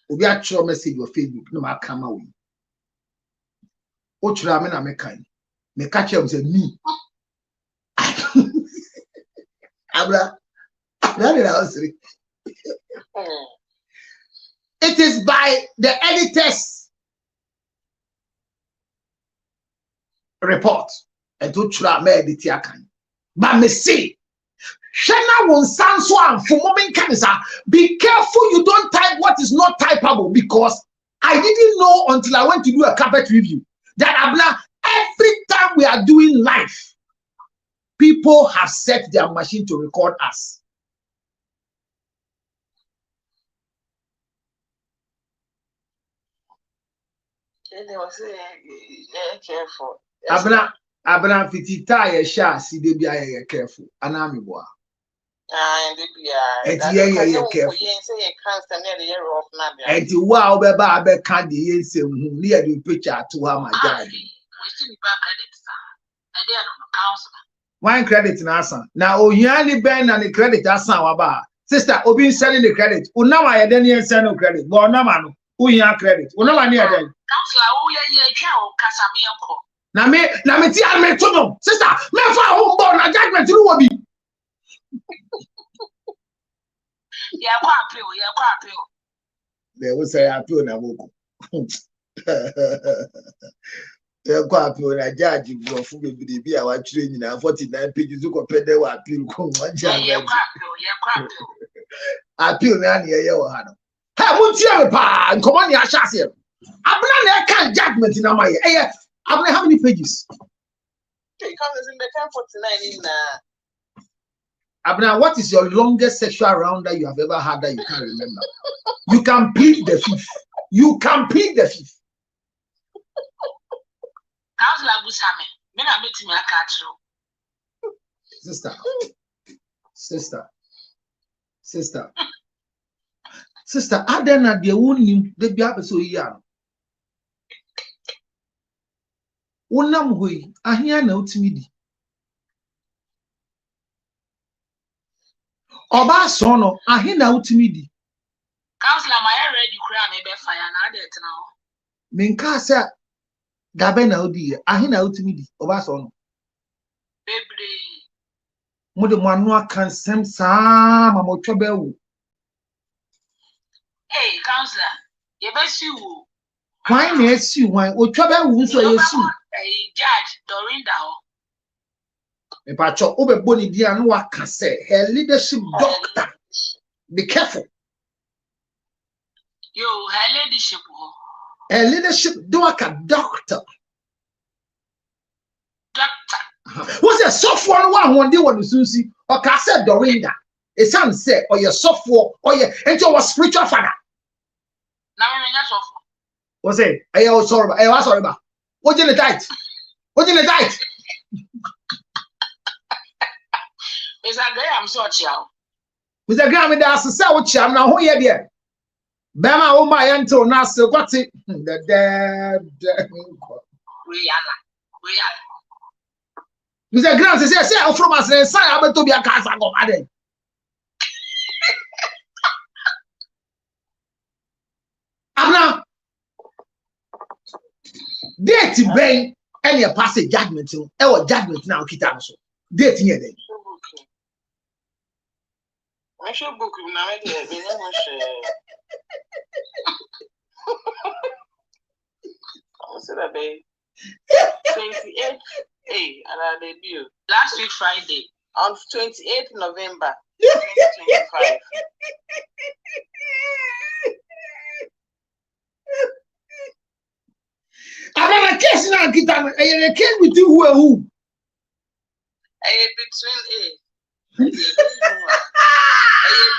Obi actual message your Facebook no ma come away. O chura me na me kan. Me catch him say me. Abra. That is it is by the editor's report. And to chura me edit yakan. But me see. Shana won sound so and for moment cancer. Be careful you don't type what is not typable, because I didn't know until I went to do a carpet review that Abla, every time we are doing live, people have set their machine to record us. They were saying, careful. Abna fitita ye sha si de bia ye careful. Anami boa. And careful. And wow, beba be candy yen se near the picture to her my dad. One credit in Asa. Now, Oyani Ben and the credit Asa Waba. Sister, Obi selling the credit. Unawa ya deni yen send no credit. But Namano, Uya credit. Unawa near then. Na me ti alme to sister, me fa home born na judgment you will be. Yeah, appeal. They will say appeal na moko. They go appeal na judge go fu be bi a wa twire nyina 49 pages ko pede wa appeal ko one judge. Yeah, appeal na na ye wo ha no. Ha mu tie me pa, nkomo ne a sha ase. Abna na kan judgment na my Abna, how many pages? It comes in the 1049 in Abna, what is your longest sexual round that you have ever had that you can't remember? You can plead the fifth. You can plead the fifth. Sister, Adena, the only the be so young. Unam hui, ahia na utimidi. Oba sono, ahia na utimidi. Counselor, my hair ready cry me be fire na det now. Minka sa gabe na odi, ahia na utimidi. Oba sono. Baby. Mode mwanu aka nsem saa ma mo twobe wo. Hey, counselor, you be sue. Why na esi why? O twobe wo nso yesu. Hey, Judge Dorinda. Me pacho obebo ni dia no waka say her leadership doctor. Be careful. Yo, her leadership. Her leadership doctor. Doctor. What's a software one day when you see or can say Dorinda? A son say or your software or your and your spiritual father. Now I'm not software. What's it? I was sorry about. What did it tight? What did it tight? It's a guy I'm so chill. With a gram that's a sour cham now. Who you there? Bama, oh my until now. So what's it? The dead. We are. Mr. Grant says, say, from us, and say, I'm going to be a casa go added. Abna, date brain any a passage judgment to our judgment now, Kitano. Date near them. I should book him now. What's that, babe? 28. Hey, and I debut last week Friday on 28th November 2025. I got a case now, Kitano. A case with you who?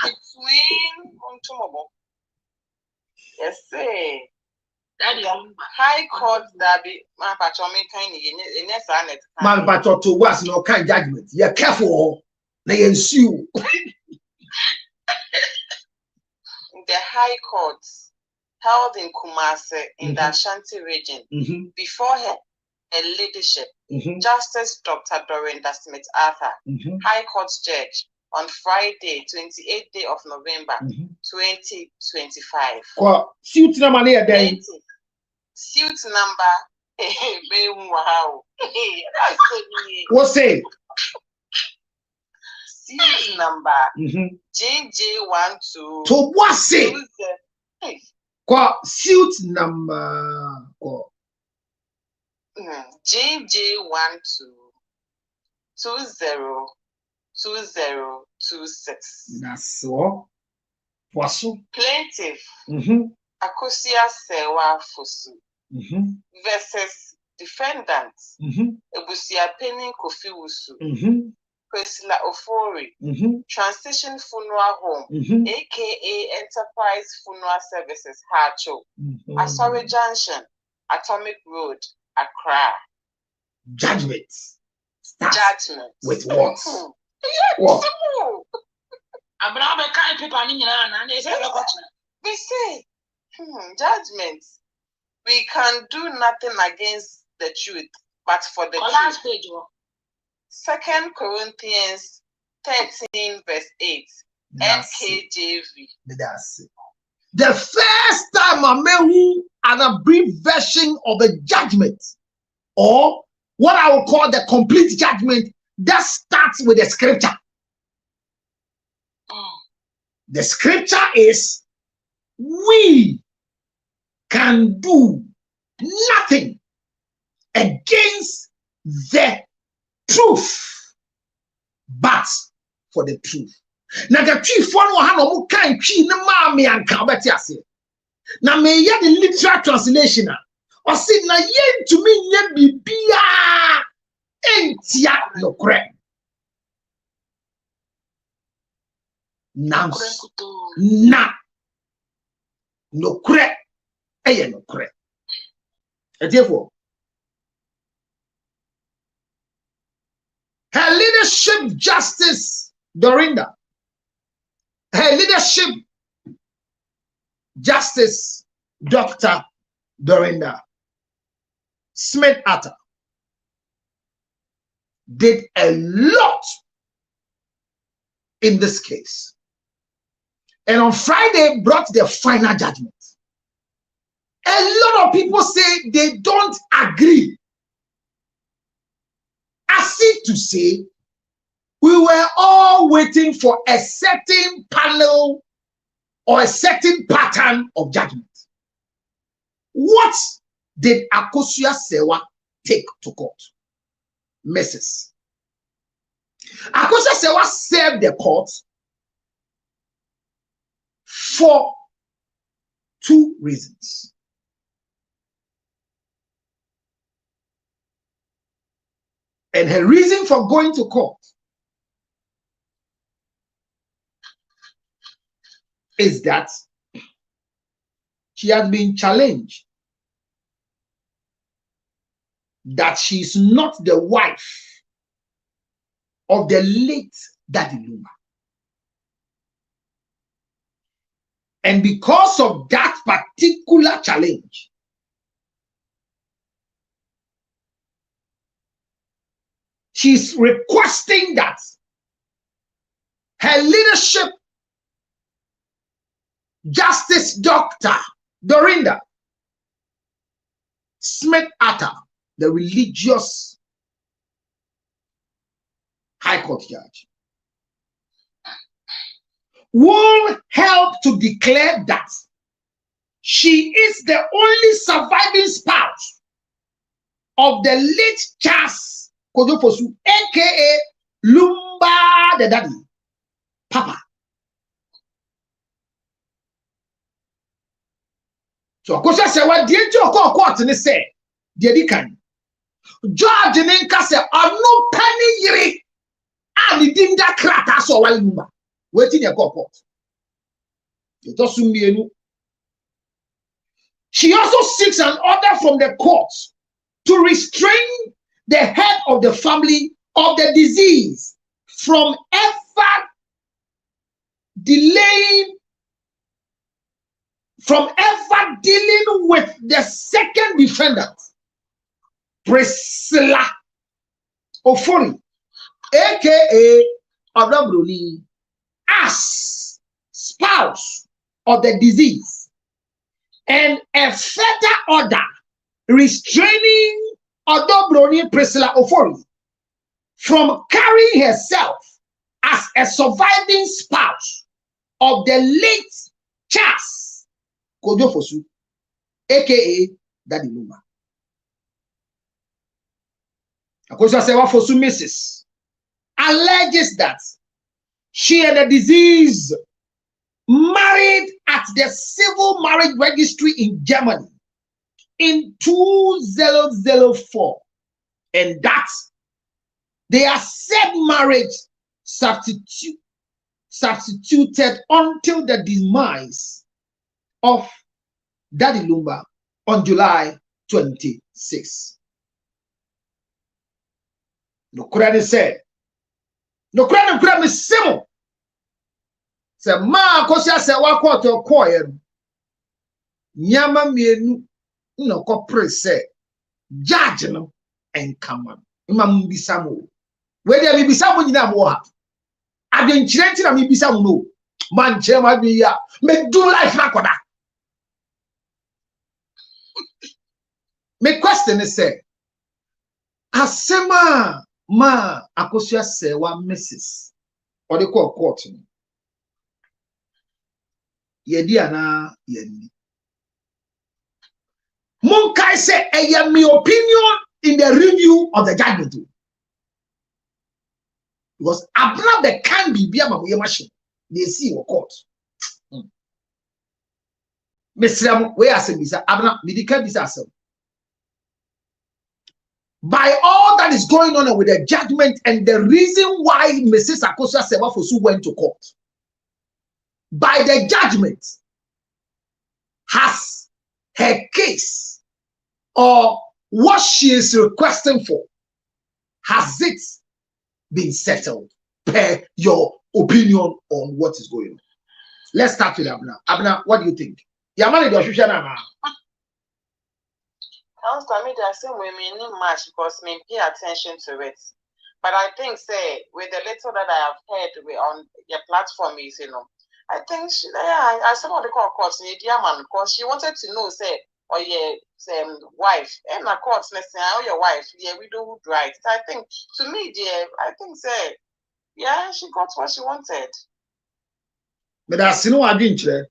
Between tomorrow. Yes, say. High Court that be my patron kind in yes, I Man, but to was no kind judgment. You're careful. They ensue. The High Court held in Kumasi in the Ashanti region before her leadership, Justice Dr. Dorinda Smith Arthur, High Court judge, on Friday, 28th day of November, 2025. Suit number near then. Suit number. Wow. What's it? Suit number JJ12. To what's it? Suit number JJ12202026. That's so. What's so? Plaintiff Akosia Sewa Fosu versus defendant Ebusia Penny Kofi Wusu Priscilla Ofori Transition Funeral Home aka Enterprise Funeral Services Hacho Asori Junction Atomic Road Accra. Judgment. Judgment. With what? What? We say judgment. We can do nothing against the truth, but for the truth. 2 Corinthians 13 verse 8. NKJV. That's it. The first time I met an abbreviated version of a judgment, or what I will call the complete judgment, that starts with the scripture. The scripture is, we can do nothing against the truth, but for the truth. Now the truth one no kind tree no mommy and kabetiase. Now me ya the literal translation or say na yen to me yen bibia entia no correct. Na no correct. No correct. And therefore, her leadership, Justice Dorinda, her leadership, Justice Dr. Dorinda Smith Arthur, did a lot in this case. And on Friday brought the final judgment. A lot of people say they don't agree. As if to say, we were all waiting for a certain panel or a certain pattern of judgment. What did Akosia Sewa take to court? Mrs. Akosia Sewa served the court for 2 reasons. And her reason for going to court is that she has been challenged that she is not the wife of the late Daddy Lumba. And because of that particular challenge, she's requesting that her leadership, Justice Dr. Dorinda Smith Arthur, the religious High Court judge, will help to declare that she is the only surviving spouse of the late Charles Kojofosu, aka Lumba the daddy, Papa. So Akosia Sewa die jo ko court ni say, die di kan. George ni nka say ono pani yiri a ni dinda krata so wa Lumba. Wetin e court. It also mienu. She also seeks an order from the court to restrain the head of the family of the disease from ever delaying, from ever dealing with the second defendant, Priscilla Ofori, aka Odabroni, as spouse of the disease, and a further order restraining Odabroni Priscilla Ofori from carrying herself as a surviving spouse of the late Charles Kojofosu, aka Daddy Lumba. Akosia Sewa Fosu Mrs. alleges that she and the disease married at the civil marriage registry in Germany in 2004, and that their said marriage substituted until the demise of Daddy Lumba on July 26. No credit said, no credit me simple. Say ma kosia se wa koto koye nyama mienu no ko prese judge no enkama ma mbisa mo we dey mi bisa mo nyina mo ha adenkyire nti na mi bisa mo no man kyere ma bi ya me do life na koda. Me question is say asema ma akosia se wa Mrs. or the court yedi ana yedi Munkai say I am my opinion in the review of the judgment, because abna the can be a machine they see your court. Mr. Where I say bisa abna medical bisa. By all that is going on with the judgment and the reason why Mrs. Akosia Sewafosu went to court, by the judgment, has her case or what she is requesting for, has it been settled per your opinion on what is going on? Let's start with Abna. Abna, what do you think? Yamani Doshushana. I mean, the same way meaning much because me pay attention to it. But I think, say, with the little that I have heard on your platform is, I think she, I said what they call courts in Diaman because she wanted to know, say, or your wife, and my courts, let's say, oh, your wife, yeah, we do right. I think, to me, dear, I think, say, yeah, she got what she wanted. But that's no adventure.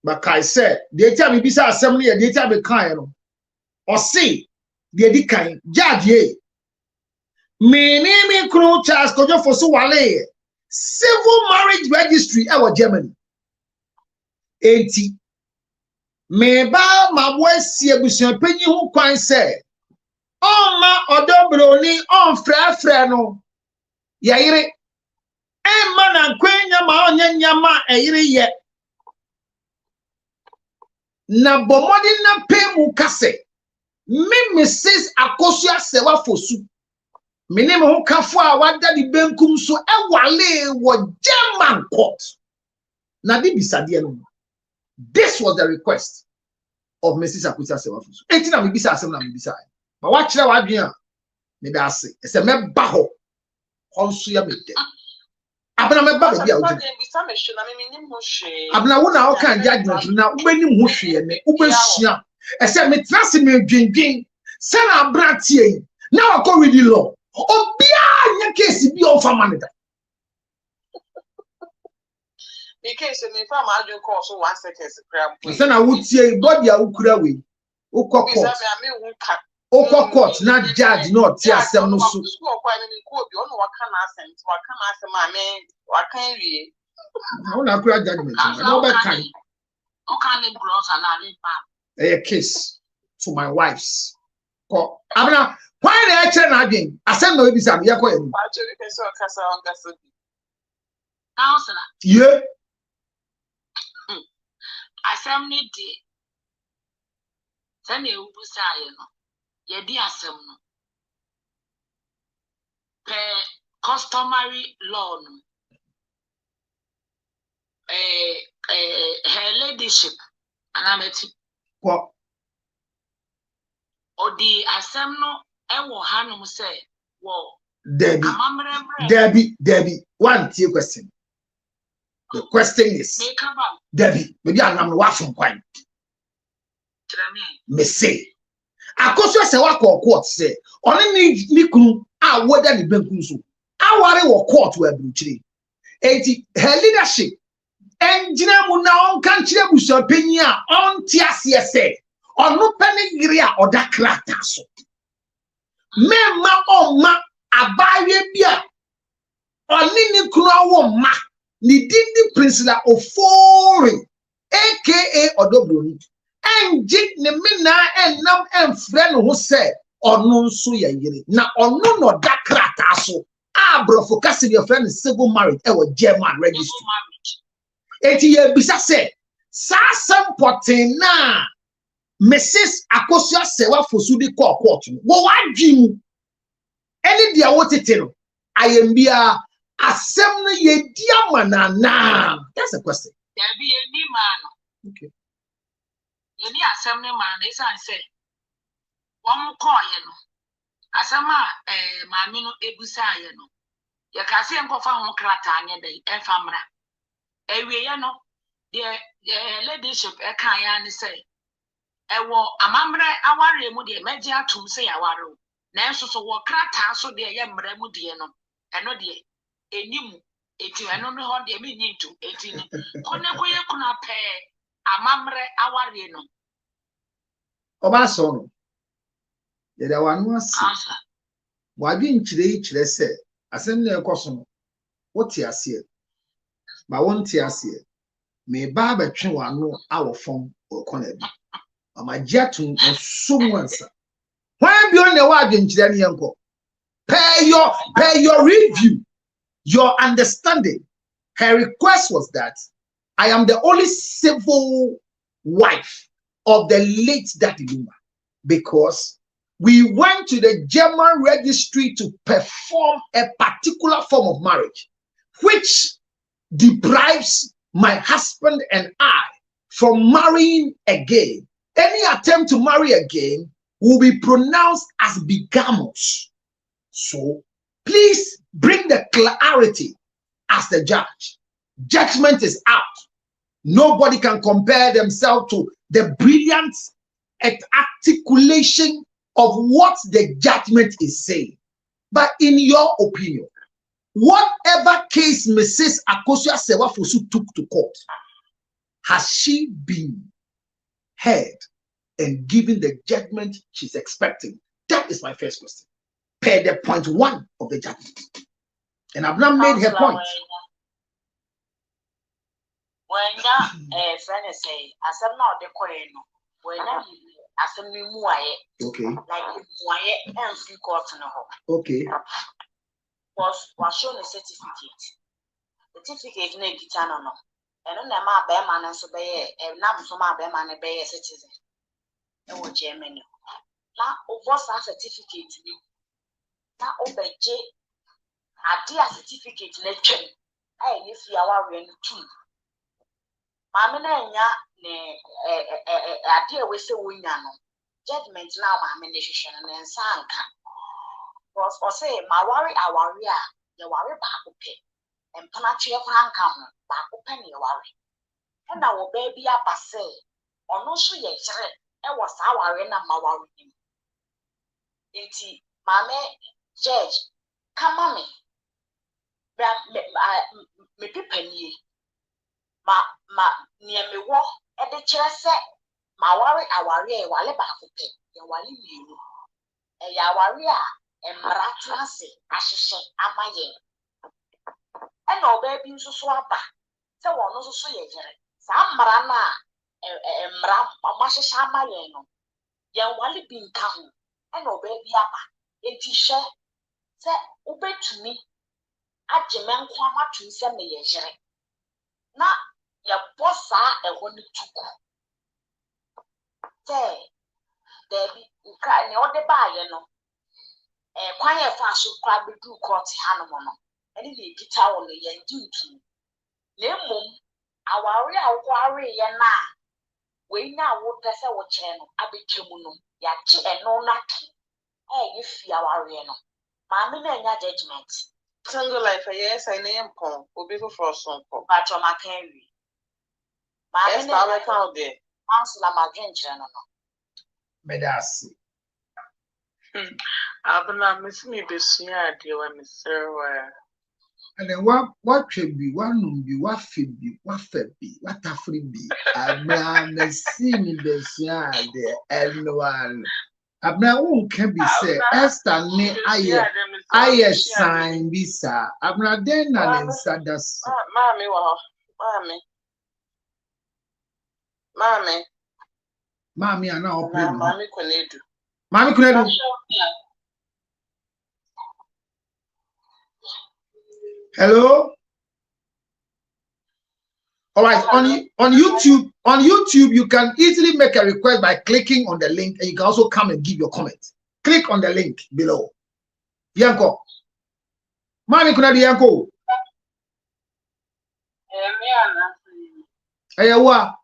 But I said, the time we be assembly, the time we kind, or see the kind judge ye. Me name Kro Charles Kojofosu Wale civil marriage registry our Germany. 80. Me ba ma boy si ebusun panyi hu kwan say on ma odobroni on frɛ no yayire e ma na kwenya ma onyanya ma eyire ye na bomodi na pemu kase me Mrs. Akosia Sewafosu me ne ho kafo a wada di benkum so e wale wo German court na di bisade no. This was the request of Mrs. Akosia Sewafosu. Enti na me bisa asem na me bisa. But what kire wa dwen a me da ase. E se me ba ho. Honso ya me de. Abna me ba bia o de. Abna wo na o kan judgment na ubeni ho hwe ne ubesua. I said, me trust me dwendwen say na abra tie na wa ko read the law obia nya case bi on family. Because me farm I do call so 1 second crab. Say na wo tie body a ukura we ukọ court na judge no tie asem no so school kwa me ko bi ono waka na asem waka wie na na kura judgment na be kan o kan le bros na le pa a case for my wives. Abna, why the actual nagging? I send no bisa me yakọ enu. Actually, person kasa on kasa bi. Counselor. Yeah. Assembly day. Send you Busayan. Ye dear some customary law. Her ladyship, and I'm at What? or the assembno, and will Hanum say, well, Debbie, one question. The question is, Debbie, maybe I'm not from point. Me say, I could say what court say, only need Niku, I would any Benkusu. I worry what court were brutally. Her leadership, and Jinamu now country was your opinion on TSA, or no penny or that class. Memma or ma, abaye bia, or nini kuna ma, ni dindi principal of foreign, aka Odobroni. And jit ne mina and nam and friend who said, or no so ya yiri. Na or no that krataso. Ah, bro, for casting your friend is civil marriage, German registry. Eti ye bisa said, sa potin na Mrs. Akosia sewa fosudi kwa court. Wo wadjimu. Any dia wotitino. Ayembia assembly ye diamana na. That's a question. There be any man. Okay. Any assembly man is I say. One more call, you know. Asama mamino ebusa, you know. You can see uncle found Kratanya day, and famra. Every you know, the ladyship a kayan say. Ewo amamre aware mu de meje atum se yaware nanso so wo krata so de ye mre mu de no eno de enimu eti eno no ho de me nyintu eti ni kone koye kuna pe amamre aware no Oba so no ye da wanu ase wadwi nkyire se asem na ekoso no wote ase ba wonte ase me ba ba twe wanu awofom okona bi amajiatu so once when be on the word in Chilenianko pay your review, your understanding. Her request was that I am the only civil wife of the late Daddy Lumba because we went to the German registry to perform a particular form of marriage which deprives my husband and I from marrying again. Any attempt to marry again will be pronounced as bigamous. So please bring the clarity as the judge. Judgment is out. Nobody can compare themselves to the brilliant articulation of what the judgment is saying. But in your opinion, whatever case Mrs. Akosia Sewafosu took to court, has she been heard and given the judgment she's expecting? That is my first question. Per the point one of the judgment. And I've not made her point. When ya friend say, as I'm not the coin, when as a new Okay. Like why and free court no. Okay. Was shown a certificate. The certificate na kitano no. And on the ma bear man and so be a nam so ma bear man a bear citizen. No Germany. Now, over certificate, now over J. A dear certificate in a chain. If you are wearing two. Mamma, a dear we say we know. Judgment now, my ministration and sanka. Was or say, my worry, our warrior, the worry back pay. And Panachi of Rankam, back open your worry. And our baby up a say, or no, so yet. It was our arena, my worry. Inti, mamma, judge, come on me pipenny. Ma, near me walk at the chair set. My worry, our rear, while about to pay, and while you a yawaria, and Maratrasi, as you say, am I yen? And no baby so swap back. So one also so ye, some marana. Mram, Masha Shamayeno, young Wally being come, and obey the upper, a t-shirt, say, obey to me, at Jeman Kwama to send me a jerry. Now, your boss are a one to go. Say, Debbie, and all the buy, quiet fast crab do court Hanamono, and if you get out on the young duty. Lemon, our real quarry, and now. We now would pass our channel, Abikimuno, Yachi and no lucky. Hey, you fear our reno. Mammy, no judgment. Single life, yes, I name Pong, will be for some pop. But your Mackenzie. Yes, Mammy, I count there. Council of my channel. Medasi. I've not missing me this year, dear, Mr. And then what should be one be what fit be what fed be what afri be Abraham see me this year the N1 Abraham can be said Esther ne aye sign be sir Abraham then and inside that's Mommy are now playing Mommy Kunedu Hello. All right. On YouTube, you can easily make a request by clicking on the link, and you can also come and give your comment. Click on the link below. Yanko. Mami kuna di Yanko. Hey, what?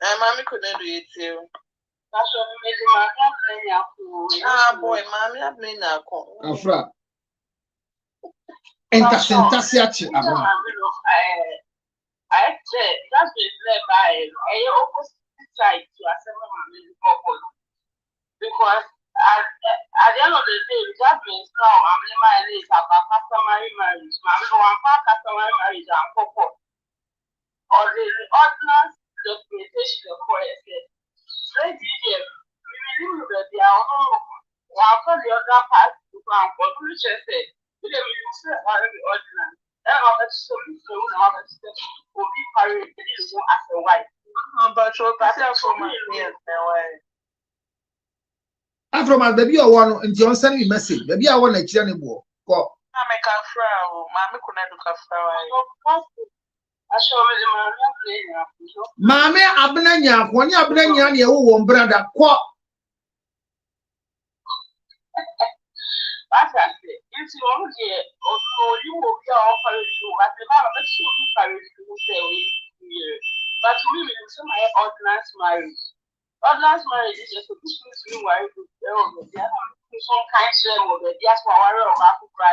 Mami kuna do it too. Boy, Mami, I've been now. Afra. Entasiachi abona. I said that's been led by a opposite side to a seven because at the end of the day, that means now I'm in my list about customary marriage. I'm one customary marriage and couple. Or the ordinance documentation of forest. They did it. We knew that they are all one for the other part to come for which I said. We didn't use the ordinance. And I'm not so will be married as a wife. But you're better for my ears, Afro baby or one and John send me message. Baby I want to cheer any more. Go. I make a frown. Mammy couldn't look a frown. Mame abnanya kwani abnanya ne wo brother kwa If you want to get you will be all for you, but the man of you carry to say, but we will say my ordinance marriage. Ordinance marriage is just a business you are to tell me. Some kind of the diaspora of Africa.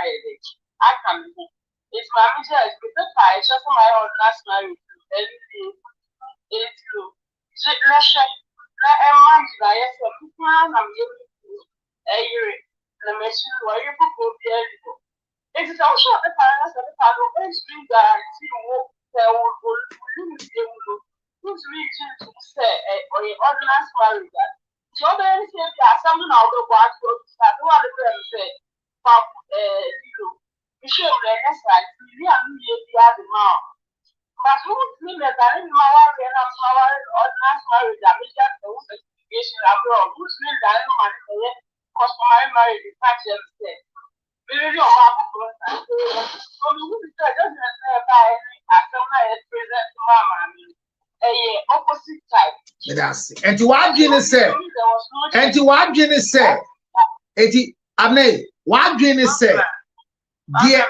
I can be. It's my mission is because I just my ordinance marriage. Everything is you. Let's check. Let a man die for the plan I'm giving you a year. The machine where you could be able. It is also the parents of the panel stream guarantee will limit who's reaching to say or an ordinance marriage. So then say that someone out of what I don't want to say, Pop, you should let us like we are the other mouth. But who mean that I didn't know and our ordinance marriage, I mean that the investigation abroad, who's mean that I don't want to say. Customary marriage is actually said. Really, or I opposite type. That's it. And to what Guinness said, and to what Guinness said, Eti Abne, what Guinness said, dear,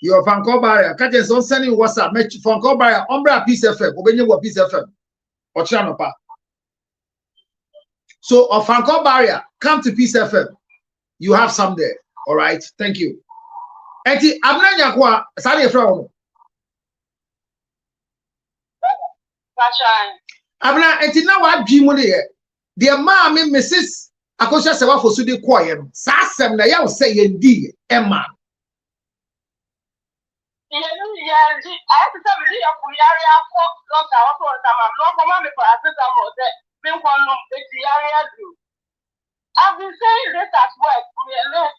your Fanco barrier, catch us on sending WhatsApp, match Fanco barrier, Umbra Peace FM, Obey what Peace FM, or Channel Pa. So, of Fanco barrier, come to Peace FM. You have some there. All right. Thank you. Eti Abna Yakwa, Sally Frown. Abna, eti now what dream here? Dear mammy, Mrs. Akosha Sawa for Sudi Koyam, Sassam, na yaw say indeed, Emma. I have to tell you, Kuyaria, Fox, also, I'm not for I've been saying this at work.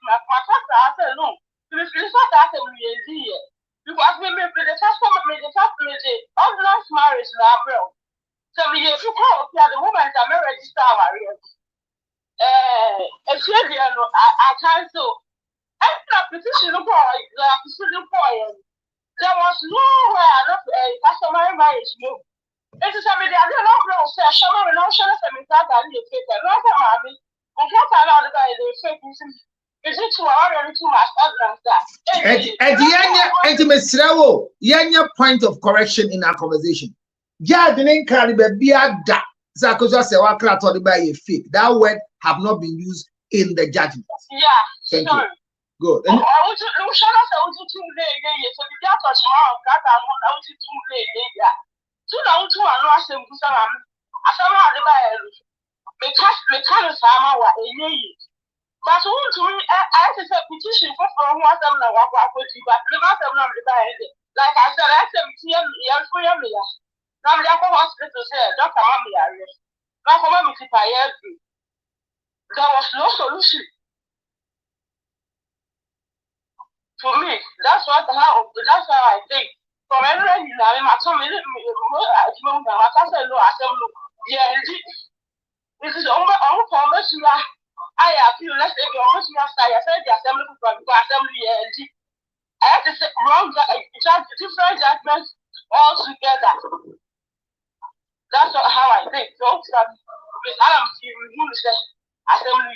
My contractor has said no. The result that we are here. Because we may be the first ordinance marriage in April. So we have to call the women that may register our areas. I can't so. After petition for there was nowhere enough customary marriage move. This is something I don't know. Say, show me no show us me that I need to take. No, mommy. I can't allow the guy to fake this. Is it too already too much evidence that? Yenya point of correction in our conversation. Yeah, the name carry be a da. Zakoja say wa kra to by a fake. That word have not been used in the judgment. Yeah. Thank you. Good. I want to show us how to too late. So the cat touch my cat I want to too late. Yeah. So now to another same Kusam. I saw how the buy me can't sama wa any. But who to me, I said petition for what I'm not what but not the buy. Like I said, I said, young for your meal. Now the hospital said, Dr. Mammy, now for me to pay every. There was no solution. For me, that's how I think. For everyone, you know, my family, I said, no, I said, yeah, this is all promise you are. I feel let's say you almost must I said the assembly from assembly. I have to say wrong, different judgments all together. That's how I think. So, I'm saying, assembly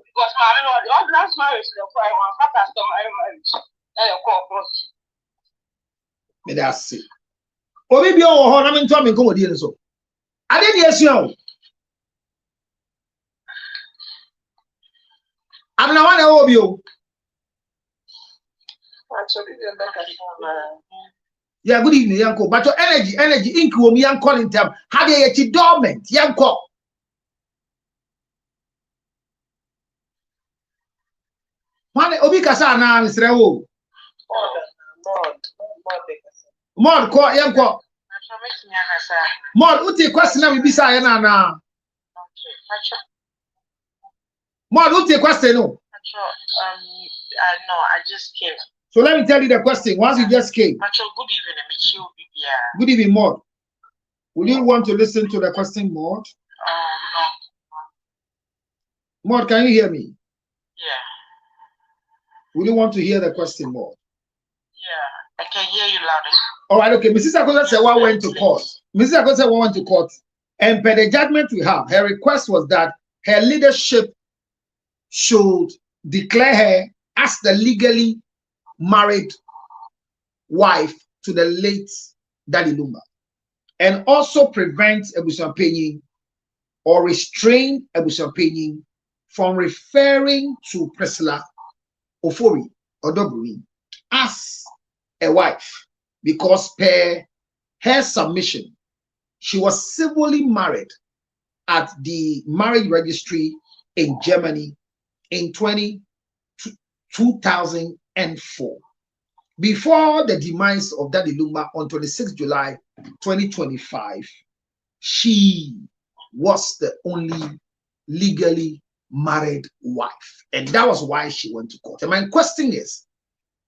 because the ordinance marriage, the cry one factor, some marriage, and a corporate. May that see. Obi bi o ho na me nto me nko wodi ni so. Ade ni esua o. Amna wana o bi o. Yeah, good evening, Yanko. But your energy, ink wo yan calling them. How dey yet dormant, Yanko. Wane obi kasa na nsere wo. Mod ko Yanko. Mod uti question na bibisa ya na. Mod uti question no. No, I just came. So let me tell you the question. Once you just came. Good evening, Good evening, Maud. Would you want to listen to the question, Maud? No. Maud, can you hear me? Yeah. Would you want to hear the question, Maud? Yeah, I can hear you loudly. All right, okay. Mrs. Akosa said one went to court. Mrs. Akosa said one went to court. And per the judgment we have, her request was that her leadership should declare her as the legally married wife to the late Daddy Lumba, and also prevent Ebusampenyi or restrain Ebusampenyi from referring to Priscilla Ofori or Dobruni as a wife, because per her submission, she was civilly married at the marriage registry in Germany in 2004. Before the demise of Daddy Lumba on 26 July 2025, she was the only legally married wife. And that was why she went to court. And my question is,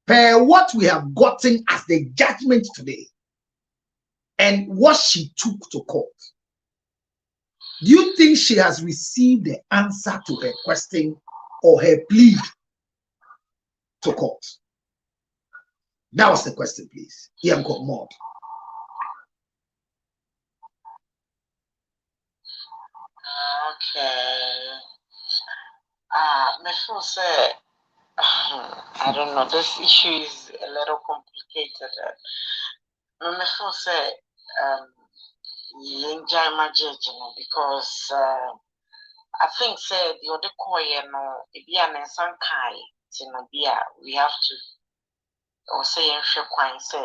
per what we have gotten as the judgment today and what she took to court, do you think she has received the answer to her question or her plea to court? That was the question, please. Here got more. Okay. My phone said, I don't know. This issue is a little complicated. My phone said, enjoy my judgment because I think said the other coin no it be an ensan kai we have to or say and share coin say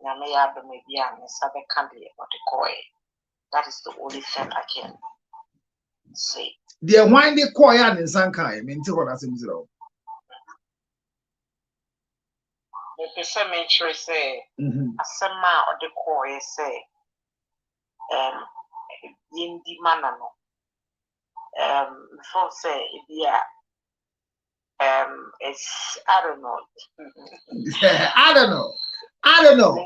may have maybe an sabe candy or the coin. That is the only thing I can say. The wine they coin and ensan kai mean to what I say zero. The person make sure say a sema or the coin say in the manner before say yeah it's I don't know. I don't know.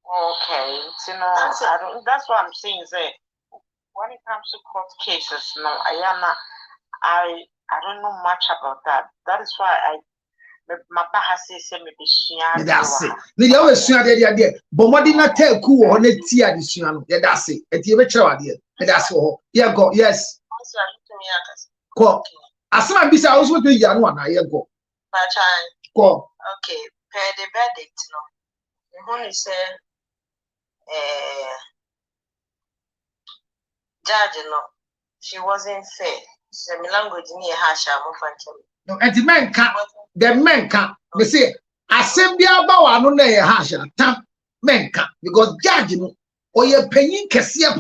Okay, so no, I don't. That's what I'm saying. Say, when it comes to court cases, no, I don't know much about that. That is why my bahasi say me be shia. That's it. Me dey always shia there. But what did not tell ku on a tia the shia no. Yeah, that's it. Et you be chawa there. That's all. Yeah, go. Yes. Go. Asama bisa I was with you no na yeah go. Go. Okay, per the verdict, no. Who is judge, no, she wasn't fair. So my language near Hasha, no, and the men can. They say, assembly about one on the Hasha, tam men can because judge, no, or your penny cassia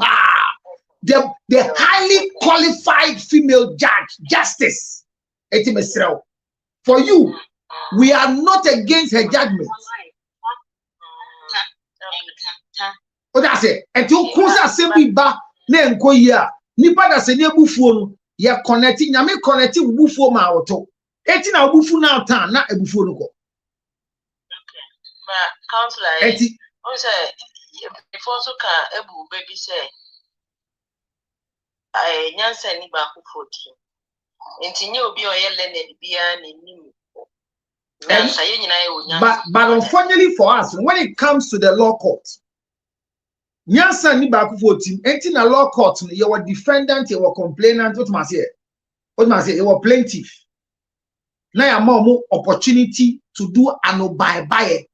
the highly qualified female justice. For you, we are not against her judgment. Oh, that's it. And you cause assembly back, then go here. Nipa da se ne bufuo no ye connect nyame connect bufuo ma woto eti na bufu na tan na ebufuo no ko. Okay, but counselor eti o say before so can ebu baby say nyansa ni ba ku 14 enti nye obi o ye learned bia na nim nyansa ye nyina ye o nyansa. But unfortunately for us, when it comes to the law court, nyansa ni ba ku 14 enti na law court no ye were defendant, ye were complainant, what must say ye were plaintiff. Na ya mo opportunity to do an obai.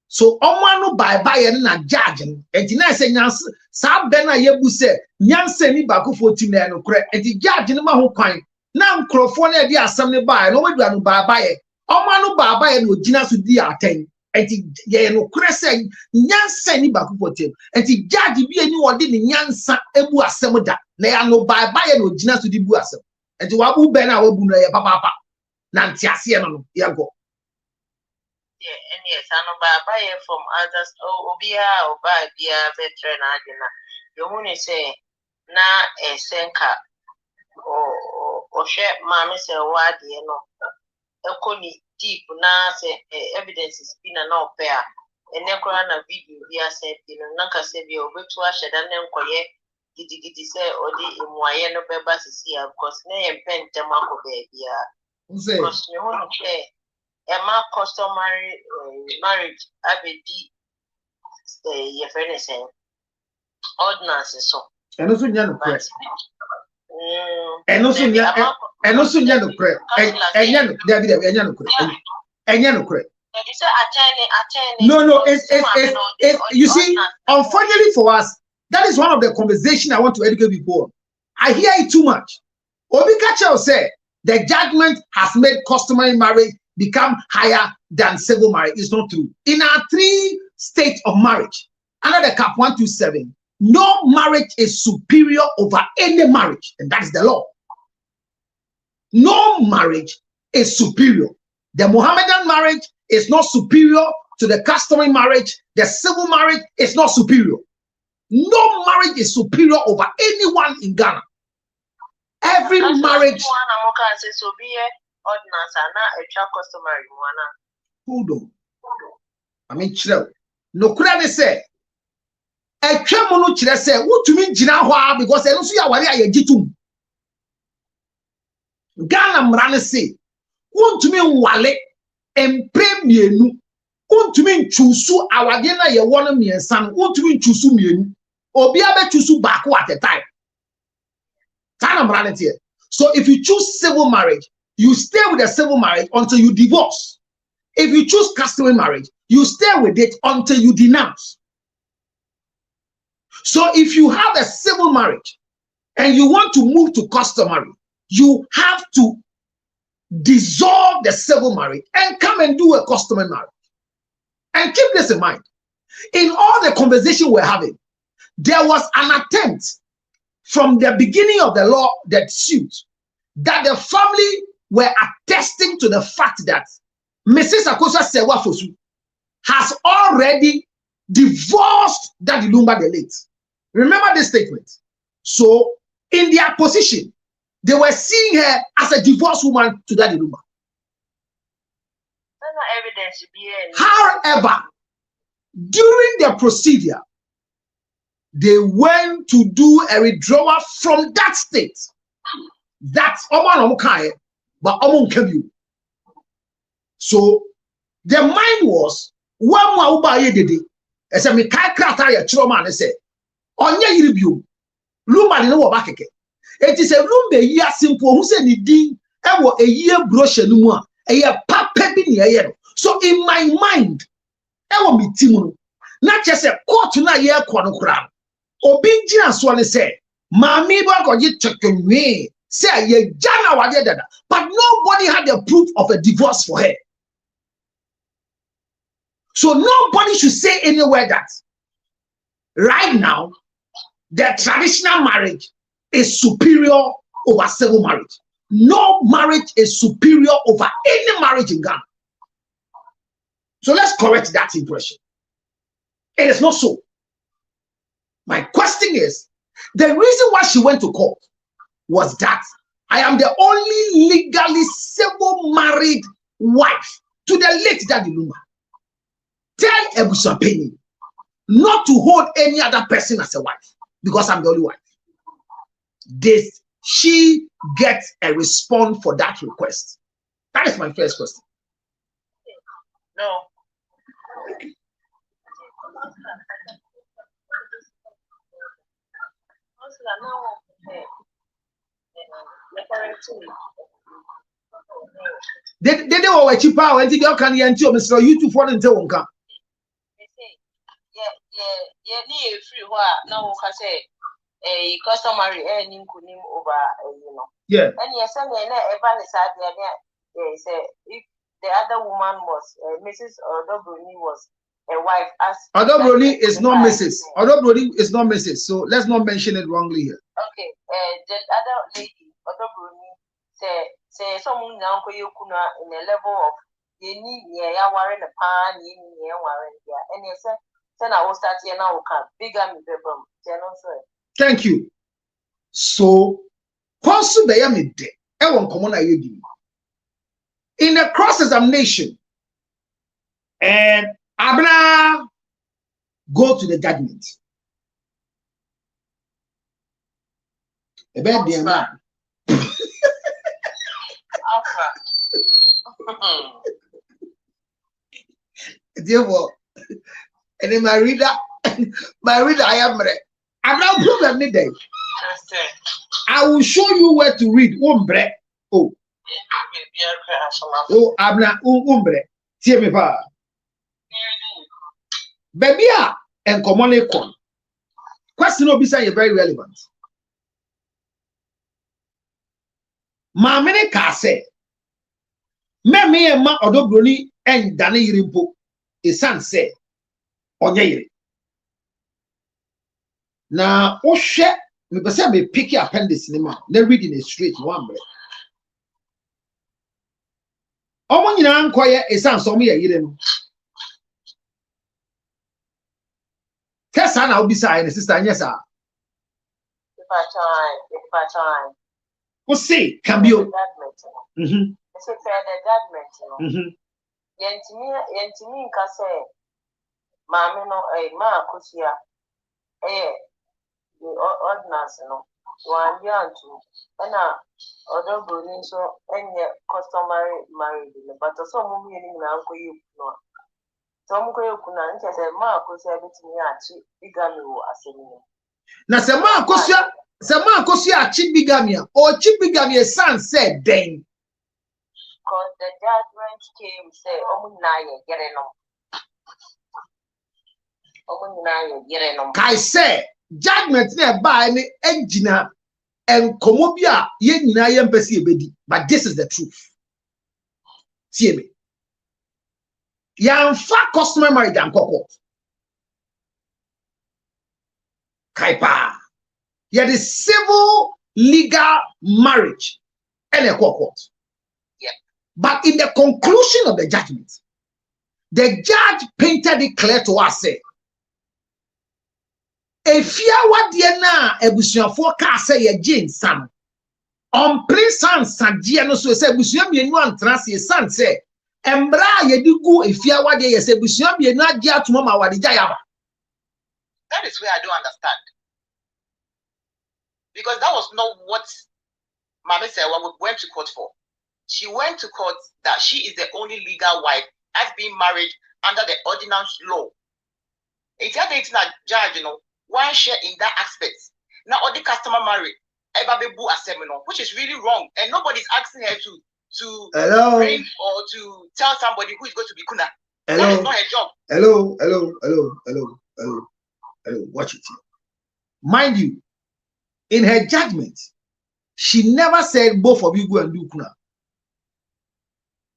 So omanu bye na judge enti na say nyansa sa be na ye bu say nyansa ni ba ku 14 na no kre enti judge ni ma ho kwan na nkrofo na di asem ne bye no we do an bye omanu bye no gina so di aten enti ye no kre say nyansa ni ba ku 14 enti judge bi eni wodi ni nyansa ebu asem da na ya no bye no gina so di bu asem enti wa bu be na wa bu no ye papa na ntiase no ye go. Yeah, and yes, I know by from others. Oh, Obia or by Bia veteran Agina. You want to say, na a senka or share mammy say, what you know, a conny deep na say evidence is been an au pair. And then a video we are saying, Nanka say, be over to us, and then quiet. Giddy say, or the Moyano Bebas is here, because name pen Tamako baby. Because you want to say. A customary marriage abedi your friend is saying ordinance so And also nyano kre and also nyano kre and nyano kre no it's you see, unfortunately for us, that is one of the conversation I want to educate people on. I hear it too much. Obi Kacha say the judgment has made customary marriage become higher than civil marriage. It's not true. In our 3 states of marriage, under the cap 127, no marriage is superior over any marriage, and that is the law. No marriage is superior. The Mohammedan marriage is not superior to the customary marriage. The civil marriage is not superior. No marriage is superior over anyone in Ghana. Every marriage. Ordinance and not a child customary one. Hold on. I mean, chill. No, could I say? A Chamono Chile say, what to mean Jina because I don't see what I get to Ghana Mrane say, what to mean Wale and Premier Nu, what to mean Chusu, our dinner, your one me and son, what to mean Chusu me, or be able to Chusu back at the time. Ghana Mrane here. So if you choose civil marriage, you stay with the civil marriage until you divorce. If you choose customary marriage, you stay with it until you denounce. So if you have a civil marriage and you want to move to customary, you have to dissolve the civil marriage and come and do a customary marriage. And keep this in mind. In all the conversation we're having, there was an attempt from the beginning of the law that suit that the family were attesting to the fact that Mrs. Akosa Sewa Fosu has already divorced Daddy Lumba the late. Remember this statement. So, in their position, they were seeing her as a divorced woman to Daddy Lumba. Evidence. However, During the procedure, they went to do a withdrawal from that state. That's but so the mind was one more by ye as a mechanical man said, on ye review, Lumba didn't know back again. It is a Lumba year simple who said the ding, and what a year brochure no more, a year papa bin. So in my mind, I will be Timono, not just a quarter na year quanokram. Obinjina Swan said, Mammy got you check me, say ye jana wadeda, but nobody had the proof of a divorce for her. So nobody should say anywhere that right now the traditional marriage is superior over civil marriage. No marriage is superior over any marriage in Ghana. So let's correct that impression. It is not so. My question is, the reason why she went to court was that I am the only legally civil married wife to the late Daddy Lumba. Tell Ebusa Penny not to hold any other person as a wife because I'm the only wife. Did she get a response for that request? That is my first question. No. They don't want cheaper and think you can enter Mr. YouTube for the Tonka. Yeah, near free now can say a customary earning could name over, Yeah. And yes, and Evan is out there. Say if the other woman was Mrs. Odobroni was a wife, as Odobroni is not Mrs. Odobroni is not Mrs. So let's not mention it wrongly here. Okay, the other lady, Odobroni, say someone now you kuna in a level of you need ya wearing a pan, you need wearing and you said. Thank you. So, in a cross-examination, and Abna go to the judgment. Therefore, and then my reader, I am ready. I'm not problem today. I will show you where to read. Umbre. Oh, Abna umbre. Tie me pa. Baby, and common econ. Question will be say very relevant. Mamene ka say. Me and ma Odobroni and Dani Rimpo. His son said. Onye na ohwe me pese me pick your appendix ni ma na reading it straight one break omo nyina nkoye esan so mo ye yire no tesa na obisa ai sister anyesa if I try o see cambio it's a fair judgment yentimi nka say Mammy no ma kusia the ordinance no 1 year to and Odobroni so any customary marriage but some meaning now for you no some go kuna and say ma kusia betimi achi bigami wo asemi na se ma kusia achi bigami or chi bigami son said then because the judgment came say omu na ye gere no I say judgment na ba ni engina enkomo bi a ye nyina ye mpese ebedi but this is the truth. See me. Yamfa customer marriage and court. Kaipa. Yeah, the civil legal marriage and a court. Yeah. But in the conclusion of the judgment, the judge painted it clear to us say efia wadie na ebusuafo ka say ye gin san on prince san sadie no so say ebusua mienu antra say san say embra yedigu efia wade yese busua bi na agi atoma ma wade jayaba. That is where I don't understand. Because that was not what Mama Sewa went to court for. She went to court that she is the only legal wife as being married under the ordinance law. It's a judge, one share in that aspect. Now all the customer married, which is really wrong, and nobody's asking her to bring or to tell somebody who is going to be kuna. That is not her job. Hello. Watch it here. Mind you, in her judgment, she never said both of you go and do kuna.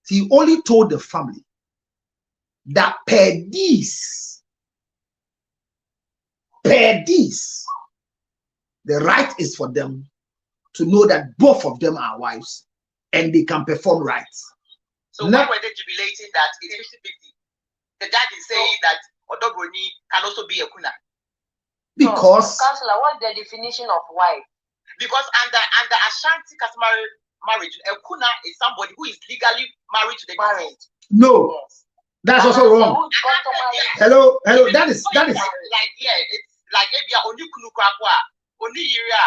She only told the family that per this, the right is for them to know that both of them are wives and they can perform rights. So why were they jubilating that it's 50-50? The judge is saying that Odobroni can also be a kuna. Because Councillor, what's the definition of wife? Because under Ashanti customary marriage, a kuna is somebody who is legally married to the deceased. No, yes. That's also wrong. Hello. That is like it's like if you are only kunu kwakwa, only area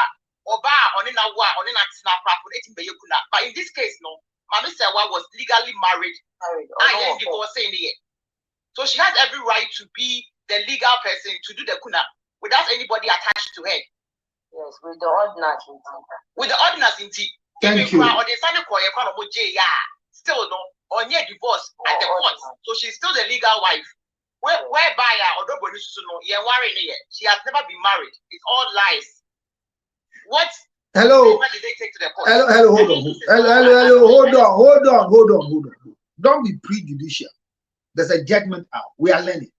oba only na wa only na tina kwakwa etim be kuna. But in this case, no, Mama Sewa was legally married. I divorced in here, so she has every right to be the legal person to do the kuna without anybody attached to her. Yes, with the ordinance. With the ordinance in tea. Thank you. Or the still no on your divorce at the court. So she's still the legal wife. Whereby she has never been married. It's all lies. What? Hello. Did they take to the court? Hello, hold on. Don't be prejudicial. There's a judgment out. We are learning.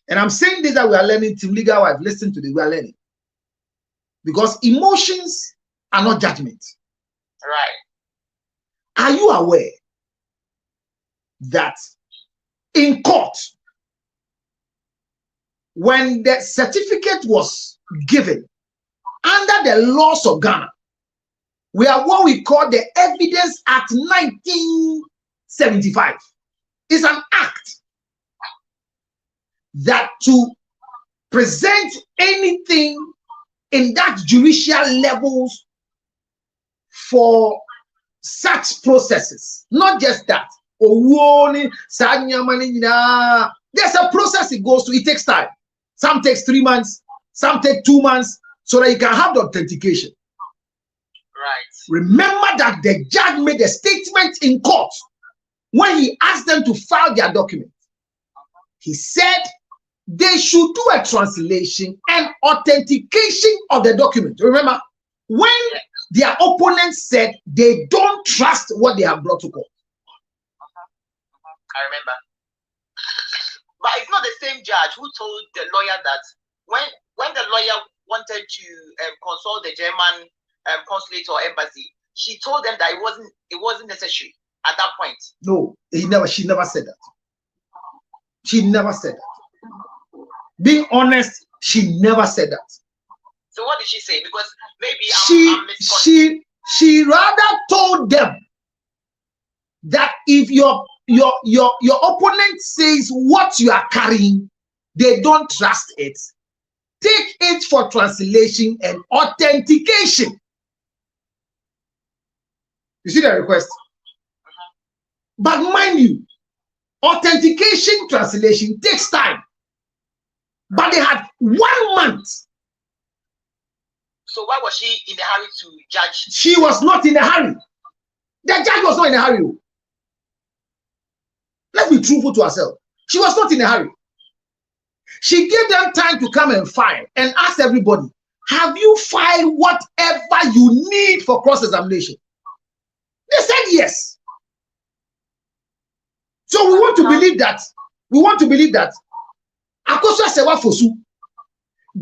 And I'm saying this that we are learning to legal wife. Listen to this, we are learning. Because emotions are not judgment. Right. Are you aware that in court, when the certificate was given under the laws of Ghana, we have what we call the Evidence Act 1975. It's an act that to present anything in that judicial levels for such processes, not just that. There's a process it goes to. It takes time. Some takes 3 months, some take 2 months, so that you can have the authentication. Right. Remember that the judge made a statement in court when he asked them to file their document. He said they should do a translation and authentication of the document. Remember, when their opponents said they don't trust what they have brought to court. I remember. But it's not the same judge who told the lawyer that when the lawyer wanted to consult the German consulate or embassy, she told them that it wasn't necessary at that point. No, she never said that. She never said that. Being honest, she never said that. So what did she say? Because maybe she rather told them that if your opponent says what you are carrying, they don't trust it, take it for translation and authentication. You see the request? But mind you, authentication translation takes time. But they had 1 month. So why was she in a hurry to judge? She was not in a hurry. The judge was not in a hurry. Let's be truthful to ourselves. She was not in a hurry. She gave them time to come and file and ask everybody, have you filed whatever you need for cross-examination? They said yes. So we want to believe that. Akoso Sewa Fosu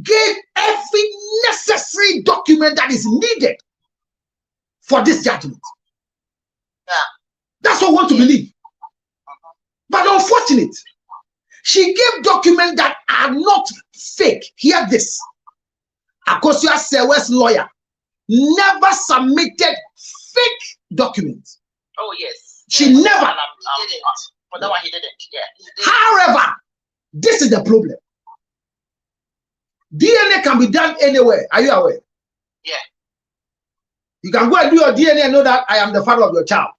gave every necessary document that is needed for this judgment. Yeah. That's what we want to believe. But unfortunately, she gave documents that are not fake. Hear this. Akoso Sewa's lawyer never submitted fake documents. Oh, yes. She never. He didn't. For that one, he didn't. Yeah. He didn't. However, this is the problem. DNA can be done anywhere. Are you aware? Yeah. You can go and do your DNA and know that I am the father of your child.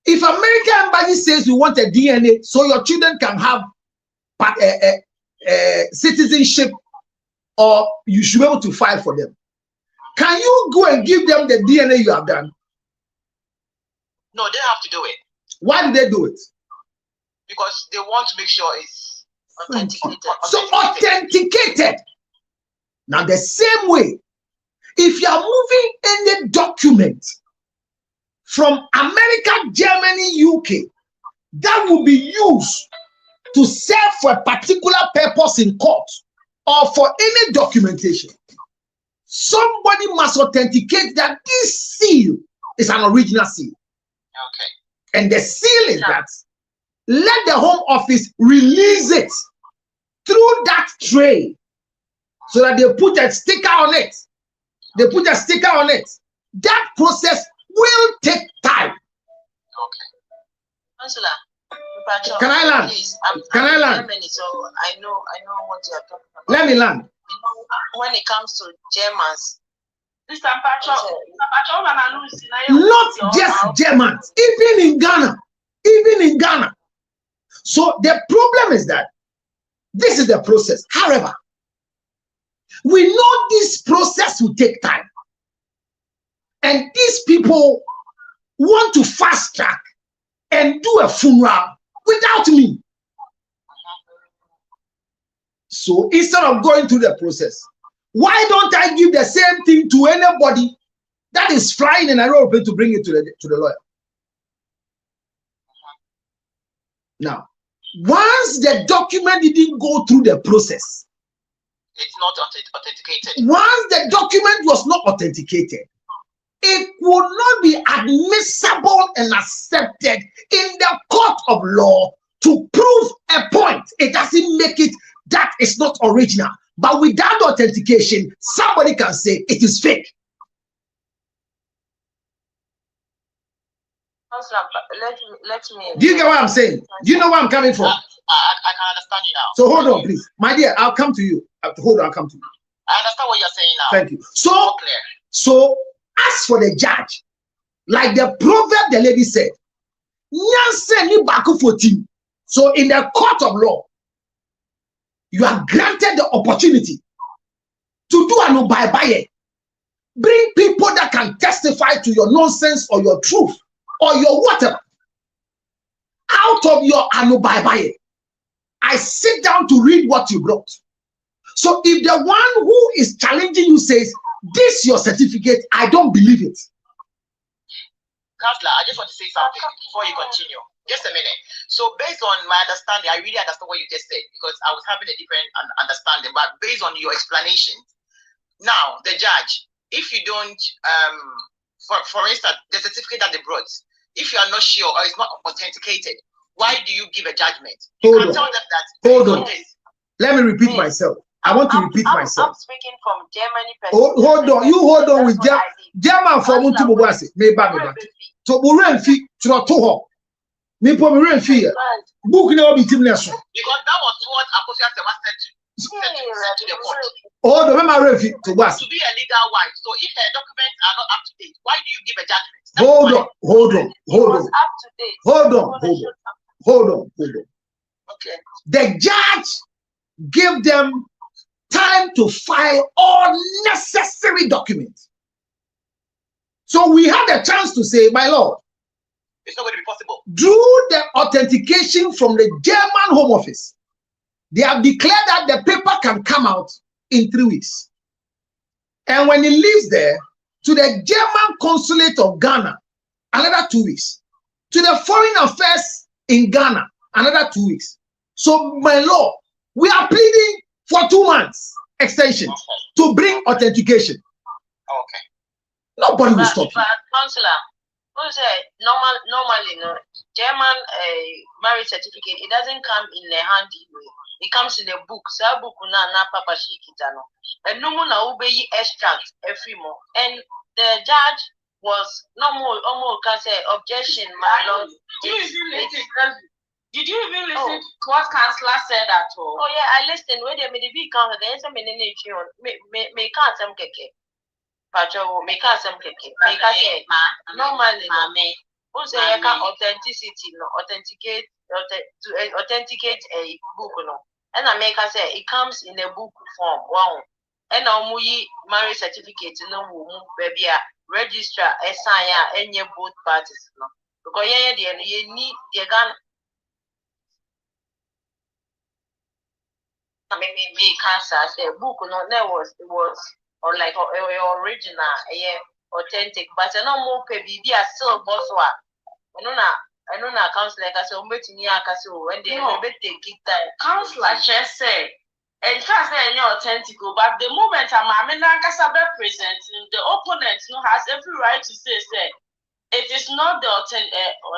If American embassy says you want a DNA so your children can have citizenship, or you should be able to file for them, can you go and give them the DNA you have done? No, they have to do it. Why do they do it? Because they want to make sure it's authenticated. So authenticated. Now the same way, if you are moving any document from America, Germany, UK, that will be used to serve for a particular purpose in court or for any documentation, somebody must authenticate that this seal is an original seal. Okay. And the seal is that let the Home Office release it through that tray so that they put a sticker on it. They put a sticker on it. That process will take time. Okay. Councillor, can I land? Can I land? So I know what you are talking about. Let me land. You know, when it comes to Germans, not just Germans, even in Ghana. So the problem is that this is the process. However, we know this process will take time, and these people want to fast track and do a funeral without me. So instead of going through the process, why don't I give the same thing to anybody that is flying in Nairobi to bring it to the lawyer? Now, once the document didn't go through the process, it's not authenticated. Once the document was not authenticated, it would not be admissible and accepted in the court of law to prove a point. It doesn't make it that it's not original. But without authentication, somebody can say it is fake. Let me. Do you get what I'm saying? Do you know where I'm coming from? I can understand you now. So hold on, please. My dear, I'll come to you. Hold on, I'll come to you. I understand what you're saying now. Thank you. So as for the judge, like the proverb the lady said, so in the court of law, you are granted the opportunity to do an ubai-baye. Bring people that can testify to your nonsense or your truth or your whatever. Out of your anubai-baye, I sit down to read what you brought. So if the one who is challenging you says, this your certificate, I don't believe it. Counselor, I just want to say something before you continue. Just a minute. So based on my understanding, I really understand what you just said because I was having a different understanding. But based on your explanation, now the judge, if you don't, for instance, the certificate that they brought, if you are not sure or it's not authenticated, why do you give a judgment? You can tell them that. Hold on. Let me repeat myself. I want to repeat myself. I'm speaking from Germany. Hold on. You hold on with German for Muntubwasi. Maybe. So we run fee to a toho. Me po me run fee. Book no be team nation. Because that was what Apostle said to the court. Oh, the member run fee to was. To be a legal wife. So if the documents are not up to date, why do you give a judgment? Hold on. Okay. The judge gave them time to file all necessary documents. So we had a chance to say, my Lord, it's not going to be possible. Through the authentication from the German Home Office, they have declared that the paper can come out in 3 weeks. And when it leaves there, to the German consulate of Ghana, another 2 weeks. To the foreign affairs in Ghana, another 2 weeks. So, my Lord, we are pleading for 2 months extension to bring authentication. Okay. Nobody will stop you. But Councillor, who said normally no German marriage certificate, it doesn't come in a handy way. It comes in a book. So a book na papa shikitano. And no one will be extract every month. And the judge was no more almost can say objection, my lord. Did you even listen to what Councillor said at all? Oh yeah, I listened. When they made the big council, there's a minute me can't some keke. Pacho, me can't some keke. Me can't say normally. Who say I can authenticity, no authenticate to authenticate a book, no. And I make her say it comes in a book form. Wow. And now we marriage certificate, no baby register a sign any both parties, no. Because you need the gun. Me cancer say book no was or like original authentic but no more baby still boss I know na counselor ka say umbetini aka say when they take it time counselor just say and trust say any authentic but the moment I'm na kasa be presenting the opponent no has every right to say it is not the authentic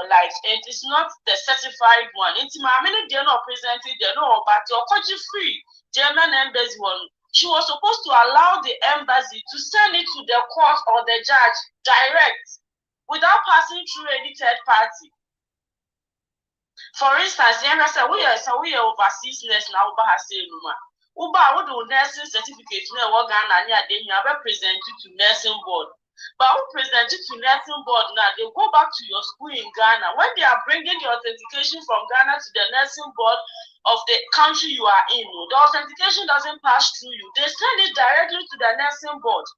like it is not the certified one. Into my minute they're not presenting, they're not but your country free German embassy one. She was supposed to allow the embassy to send it to the court or the judge direct without passing through any third party. For instance, the embassy we are overseas nurse now Uba has said Uba would do nursing certificate no Ghana then you have present it to nursing board. But who present it to nursing board now? They go back to your school in Ghana. When they are bringing the authentication from Ghana to the nursing board of the country you are in, the authentication doesn't pass through you. They send it directly to the nursing board.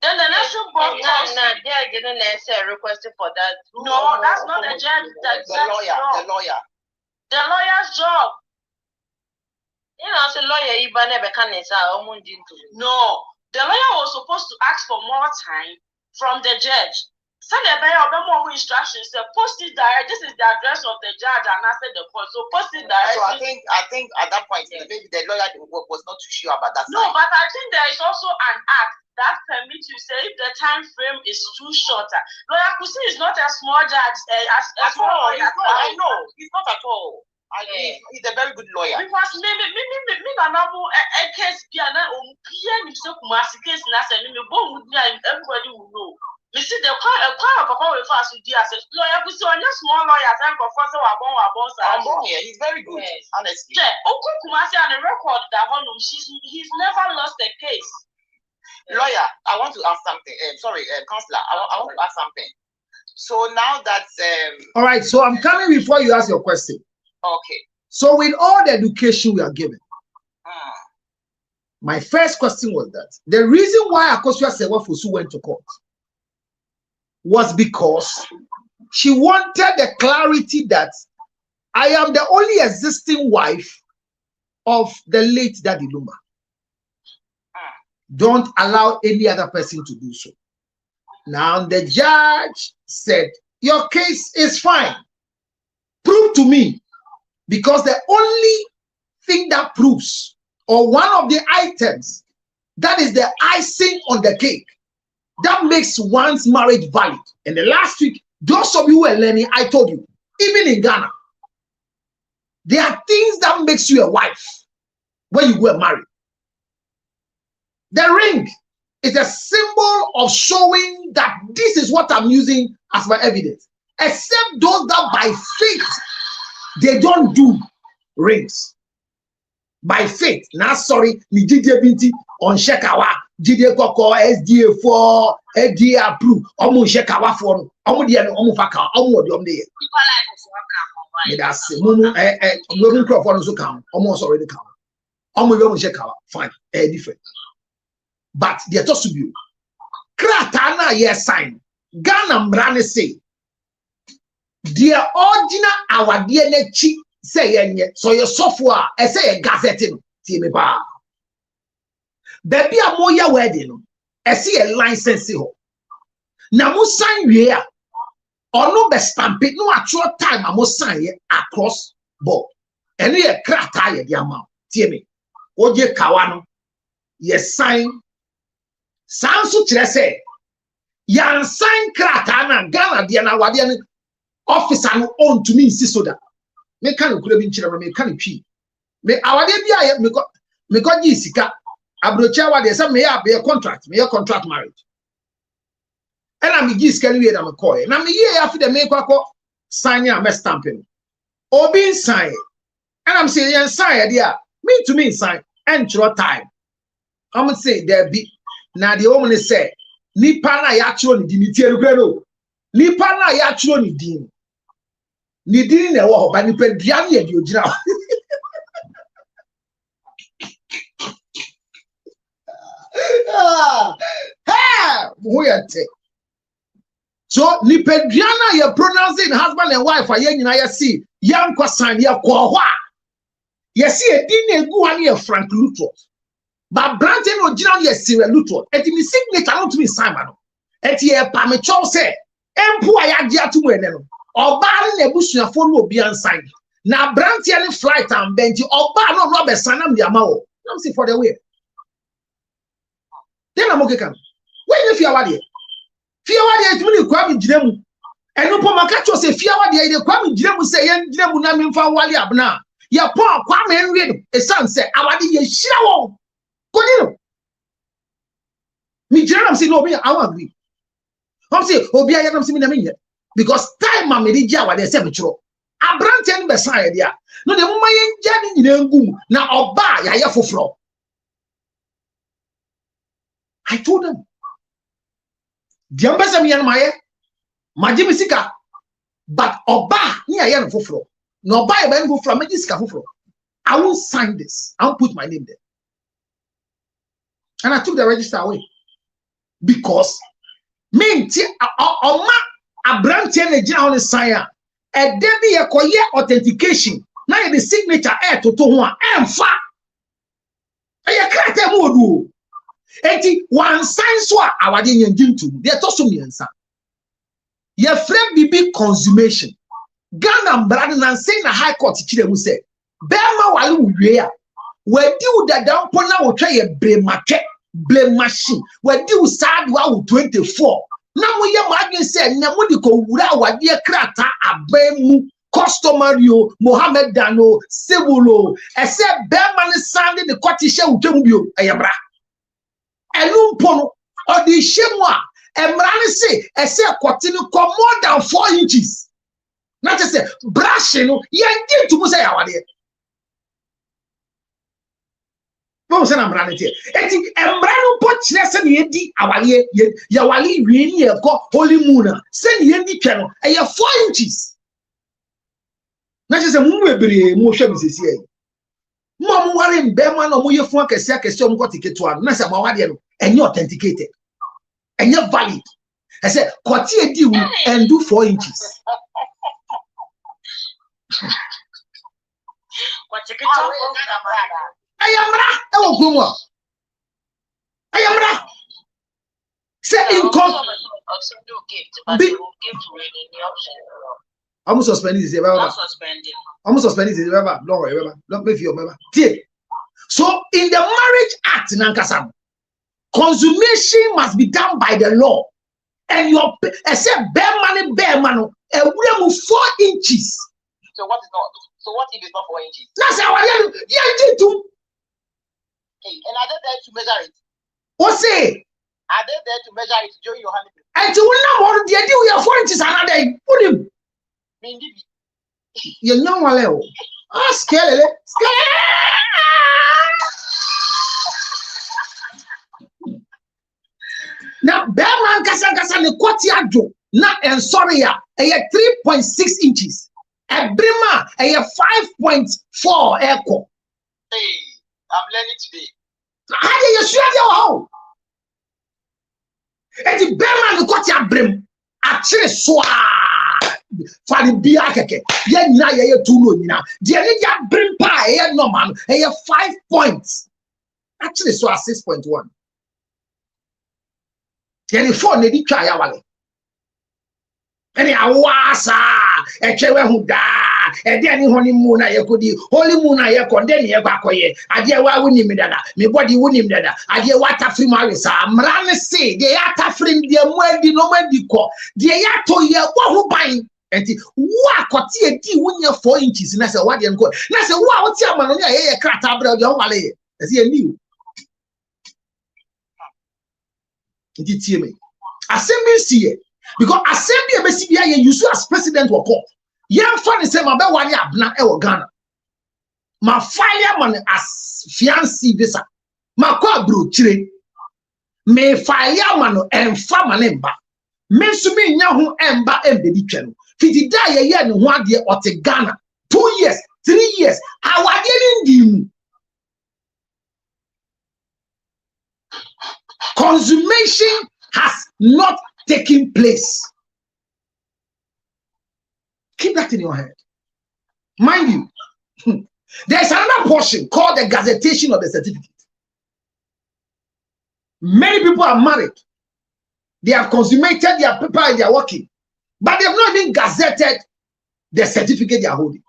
Then the nursing board they are getting a request for that. No, that's not the judge. The lawyer. The lawyer's job. You know, as a lawyer, you never can no. The lawyer was supposed to ask for more time from the judge. Send a more instructions. Post it direct. This is the address of the judge and answer the court. So post it direct. So I think at that point, maybe the lawyer was not too sure about that. No, but I think there is also an act that permits you say if the time frame is too shorter. Lawyer Kusi is not a small judge. At all. I know. He's not at all. He's a very good lawyer. Because me a case be an case everybody will know. You see the papa will fast with you as a lawyer who saw a small lawyer and professor he's very good, honestly. Kumasi on the record that he's never lost a case. Lawyer, I want to ask something. Counselor, I want to ask something. So now that all right, so I'm coming before you ask your question. Okay. So with all the education we are given, my first question was that the reason why Akosua Sewafosu went to court was because she wanted the clarity that I am the only existing wife of the late Daddy Lumba. Don't allow any other person to do so. Now the judge said, your case is fine. Prove to me. Because the only thing that proves, or one of the items, that is the icing on the cake, that makes one's marriage valid. And the last week, those of you who are learning, I told you, even in Ghana, there are things that makes you a wife when you go and marry. The ring is a symbol of showing that this is what I'm using as my evidence. Except those that by faith, they don't do rings. By faith. Now, sorry, ni Jide Binti on Shekawa, Jide Koko, SDA 4, SDA approved, Omu Shekawa 4, Omu Diano, Omu Faka, Omu Diomde. That's Mumu, Logan Crawford also count, almost already count. Omu Shekawa, fine, different. But they're just to be. Kratana, yes, sign. Ghana Mbrane say. The original our DNA chi say so your software say a gazette me ba baby a moya wedding see a license ho na mo sign we a ono be stamp it no actual time a mo sign across board and ye krata ye dia ma tie me oje kawa no ye sign sanso kire say yan sign krata na Ghana dia na wade officer no own to me insist so that me can could be children me can pee me awade bia me ko gi sika abrocha wade say me ya be contract marriage and I'm gis can we am call and I'm here after the make sign am stamping obi sign and I'm saying yan sign there me to me sign and throw time I'm say there be now the woman say nipa na ya chiro ni di tie no nipa na ya chiro ni din na wo ba nipa dua na di ogira so nipedriana you pronouncing husband and wife aye nyina ya see yam kwasan ya kwa ho a ye see edin na egu ha na Frank Luther ba branch no gina na see Luther eti mi signature no to me sign ma no eti e pa me chow say empu aya gi atu ene no oba na ebusuafo no obi ansign na branch ya ni flight and bench oba no no be sanam dia ma wo am see for the way then I'm okay. When you fear what it's really quite jinem. And no pomaka cho say fear what the kwam jinem say yen jinem na me fa wale abna. Ya pon kwam en read e san say awade ye hira won. Kodino. Me jinem say no me I won't agree. I'm say obi ayam say me na me because time ma me di awade say me chiro. Abrante ni be san ye dia. No de mama yen ja ni nyina ngum na oba ya ye foforo. I told them, Diambasa mi yanmaye, majimi sika, but oba ni ayan fufro. No oba even go from majisika fufro. I won't sign this. I won't put my name there. And I took the register away because me oma abranti ene jina on sign e debi ye koye authentication. Na ye the signature to ho a emfa. E ye krate mo odu. Eti one sign so awade nyangim to dey to so miensa ye frame bibi consummation Ghana brad na say na high court kire mu say be ma wale wuwe a wadi u dada mpo na wo twa ye blame machine wadi u sad wa 24 na mo ye ma adwen say na mo di ko wura awade krata abamu customary Mohammed Dano Sebulo ese be ma ne sande the court she wutwam bio eyebra Elumpono or the shemwa emrani say ese continue come more than 4 inches. Not to say brushing yangi to say awade. No say na emrani te. Eti emrani po chire se ne yedi awale ya wali wi ni e ko holy moon se ne yedi twa no e 4 inches. Not to say mu ebere mu hwe bisesi ai. Mo ware mbema no mo yefu akese o mo ticket to na say ma wade no enye authenticated enye valid I say kwati edi wu and do 4 inches Kwati kito ayamra e wo gbomo ayamra say income I'm suspended this ever. I'm suspended this ever. Don't make you remember. So in the Marriage Act nankasam consummation must be done by the law. And your except bare money, a woman 4 inches. So what is not? So what if it's not 4 inches? That's how I am. Yeah, too. Hey, and are they there to measure it? What say? Are they there to measure it during your hand? And to win more the idea we have 4 inches another. Put him. You know what level? Ah, scale. Now, Bearman Kasa ne Kotiado, not and sorry, a 3.6 inches. A Brima, a 5.4 echo. Hey, I'm learning today. How do you swear your home? And the Bearman Kotia Brim, actually, so Fadi Biakeke, Yana, ye tuno, the Anidia Brim pie, no man, a 5 points. Actually, so 6.1. 24 ne di twa ya wale ene awasa echewe hu da e de ani honi mu na yekodi holy mu na yekonde ne yekwakoye ade wa wuni mi dada me body wuni mi dada ade wa ta free marisa amra ne se de ya ta free de mu adi no madi ko de ya to ye wo hu ban enti wa akoti edi wunya 4 inches na se wa de nko na se wa oti amano ne ye krata abra de ho wale ye ese ye ni enti tie me Assembly see because assembly basically you use as president or call. Young fan is say my be wani abna e wo Ghana. My fire man as fiancé visa. My kwa bro chire. Me fire man emfa man emba. Me so me nya ho emba embedi twano. Fiti da ye ne ho ade o te Ghana. 2 years, 3 years. Awade ni ndim. Consummation has not taken place. Keep that in your head. Mind you, there's another portion called the gazettation of the certificate. Many people are married. They have consummated their paper and they are working. But they have not even gazetted the certificate they are holding.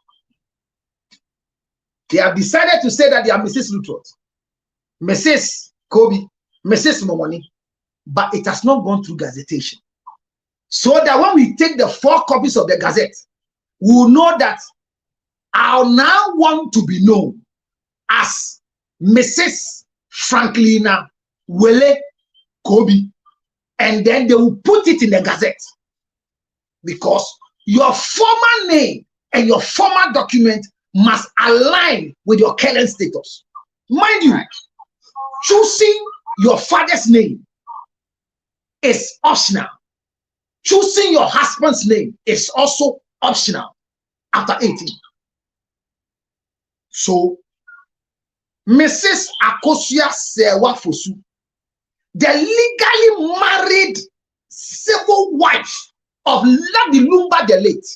They have decided to say that they are Mrs. Lutrot, Mrs. Kobe, Mrs. Momoni. But it has not gone through gazettation. So that when we take the 4 copies of the gazette, we will know that I now want to be known as Mrs. Franklina Wele Kobe. And then they will put it in the gazette. Because your former name and your former document must align with your current status. Mind you, choosing your father's name is optional. Choosing your husband's name is also optional after 18. So, Mrs. Akosia Sewa Fosu, the legally married civil wife of Lady Lumba the late,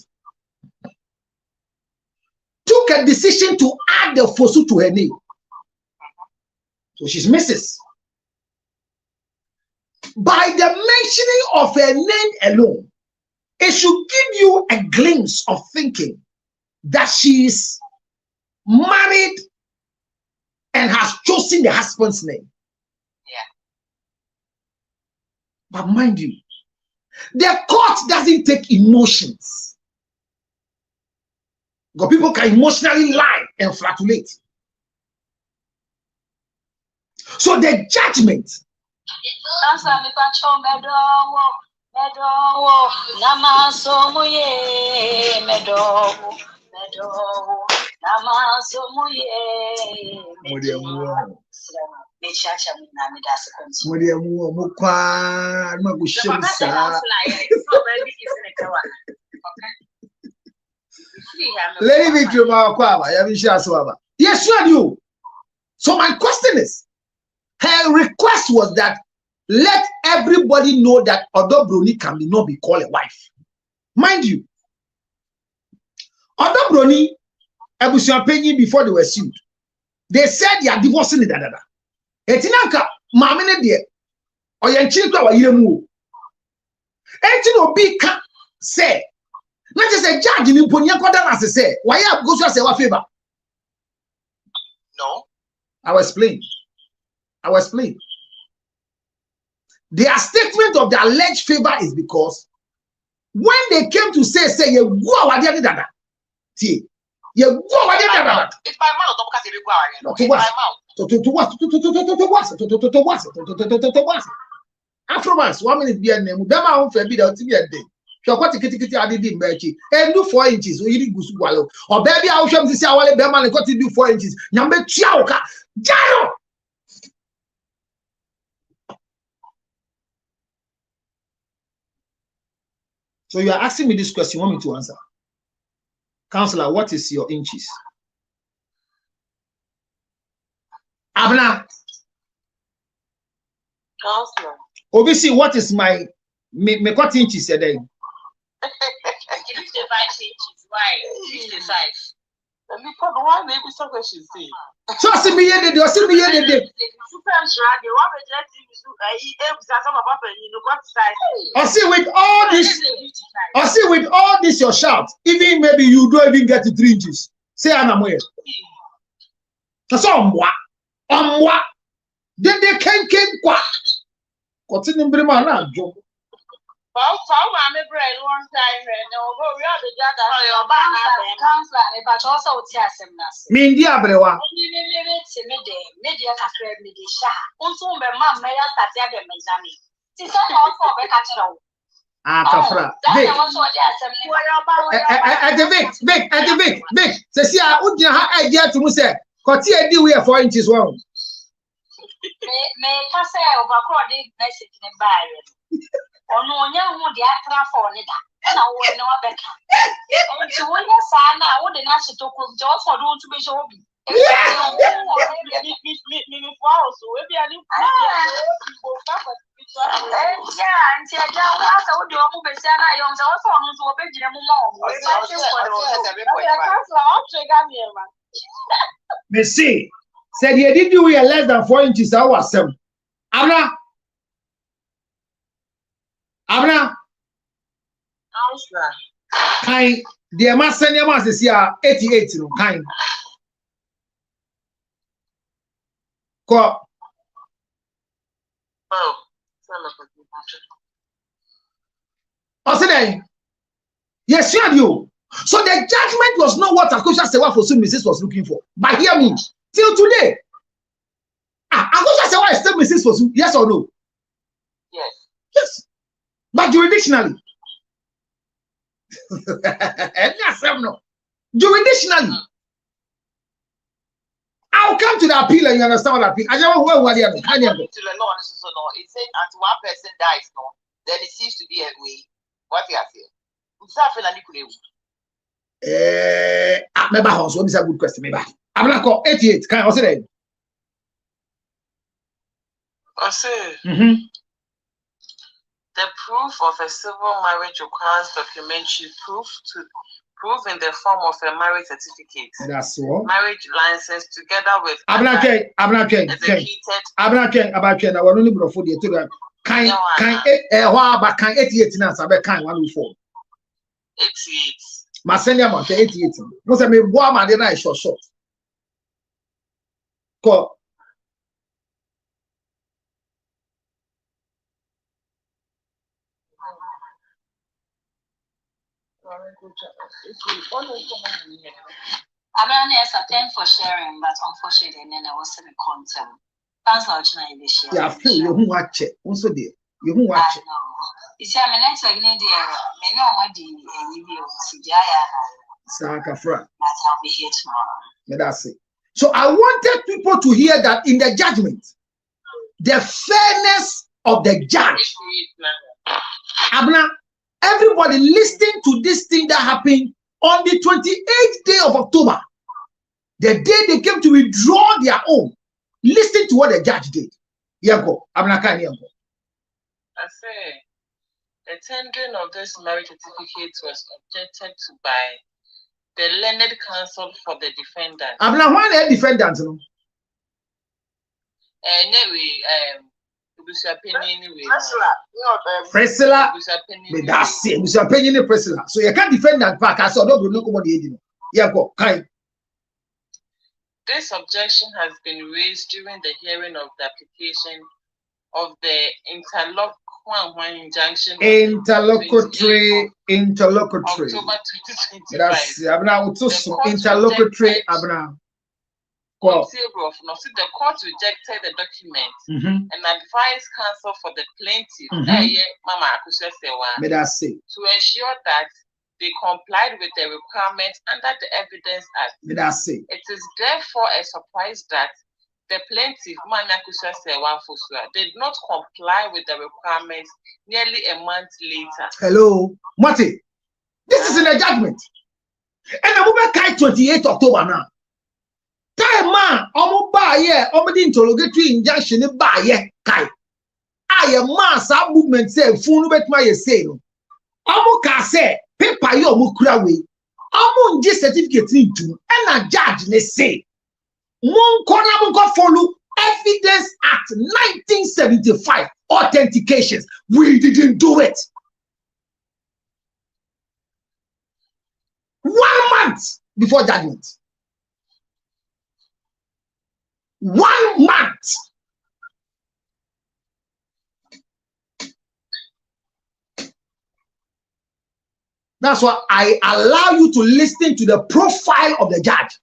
took a decision to add the Fosu to her name. So she's Mrs. By the mentioning of her name alone, it should give you a glimpse of thinking that she is married and has chosen the husband's name. Yeah. But mind you, the court doesn't take emotions. Because people can emotionally lie and flatulate. So the judgment yes, you. So my question is, her request was that let everybody know that Odo Broni can not be called a wife. Mind you, Odo Broni, Ebusian Penny before they were sued, they said they are divorcing the dada. Etinanka, mamene de, or yanchinka wa yemu. Etino be say, not just a judge in Imponia Kodan as I say, why have go to say what favor? No. I will explain. Their statement of the alleged favor is because when they came to say you go away dada. See, you go away dada. It's my mouth, because you go away. To what? Afterwards, 1 minute be a name. Bema on fair be the ultimate day. You're quite a kitty added in Berchi. And do 4 inches, or you go swallow. Or baby, I'll show you see how Bema got to do 4 inches. Number Chiaoka. Jaro! So you are asking me this question, you want me to answer? Counselor, what is your inches? Abna. Counselor. Obviously, what is my what inches a day? 55 inches. Why? 55. Why maybe so she say? So I see me here, they see me here, they. I see with all this your shout, even maybe you don't even get to 3 inches. Say I'm where. That's all moi. Then they came qua. Continue bring my land, Joe. Me India brewa. Kafra. Vic. Say, see, I would have idea to say, Cotia do we are 4 inches long. May pass over recording message in by. Or no, young would the actor for it. And I will know better. And to win your son, I wouldn't ask you to cook jobs for don't to be so big. Me see, said you did do we are less than 4 inches. I was 7. Abna. Kind, the master is here 88. No kind. Ko. Yes, you. So the judgment was not what Akosha Sewa for some Mrs. was looking for. But hear me, till today. Akosha Sewa is still Mrs. for some, yes or no? Yes. Yes. But jurisdictionally. No. Jurisdictionally. I'll come to the appeal and you understand what appeal. I don't know where to the law. It says until one person dies, no, then it seems to be a way. What you are saying? Maybe house. What is a good question? Maybe I'm not call 88. Can I say that? I say the proof of a civil marriage requires documentary proof in the form of a marriage certificate. That's all. Marriage license together with I'm not saying. I want only for the two. Can 88 now? Sabe can 104. 88. Ma send them on 88. No say me boy man dey na short. Ko. Thanks for sharing, but unfortunately, then I wasn't a content. Thanks for watching this share. Yeah, you who watch it. Also there. You who watch it. You see, I'm next week, me know what the video CGI. Sakafra. I'll be here tomorrow. That's it. So I wanted people to hear that in the judgment, the fairness of the judge. Abna, everybody listening to this thing that happened on the 28th day of October, the day they came to withdraw their own. Listen to what the judge did. Yanko, Abna kan Yanko. I say, the tendering of this marriage certificate was objected to by the learned counsel for the defendant. Abna, why the defendant? No? Anyway, Priscilla, that's it. Mr. Penny Priscilla. So you can't defend that back. I saw no problem. Yanko, kind. This objection has been raised during the hearing of the application of the interlocutory October 2025. That's interlocutory Abraham. The court rejected the document and advised counsel for the plaintiff, Mama Akusesewa, to ensure that they complied with the requirements under the Evidence Act. It is therefore a surprise that the plaintiff, Mama Akusesewa Fusua, did not comply with the requirements nearly a month later. Hello, Marty. This is in a judgment. And the woman kai 28 October now. Kai man, omo ba ye, omo di interrogatory injunction ba ye kai. Aye man sa movement say funu betma ye say no. Omo ka say paper yo omo kura we. Omo nje certificate into and a judge ne say. Mon follow Evidence Act 1975 authentications. We didn't do it. 1 month before judgment. 1 month. That's why I allow you to listen to the profile of the judge.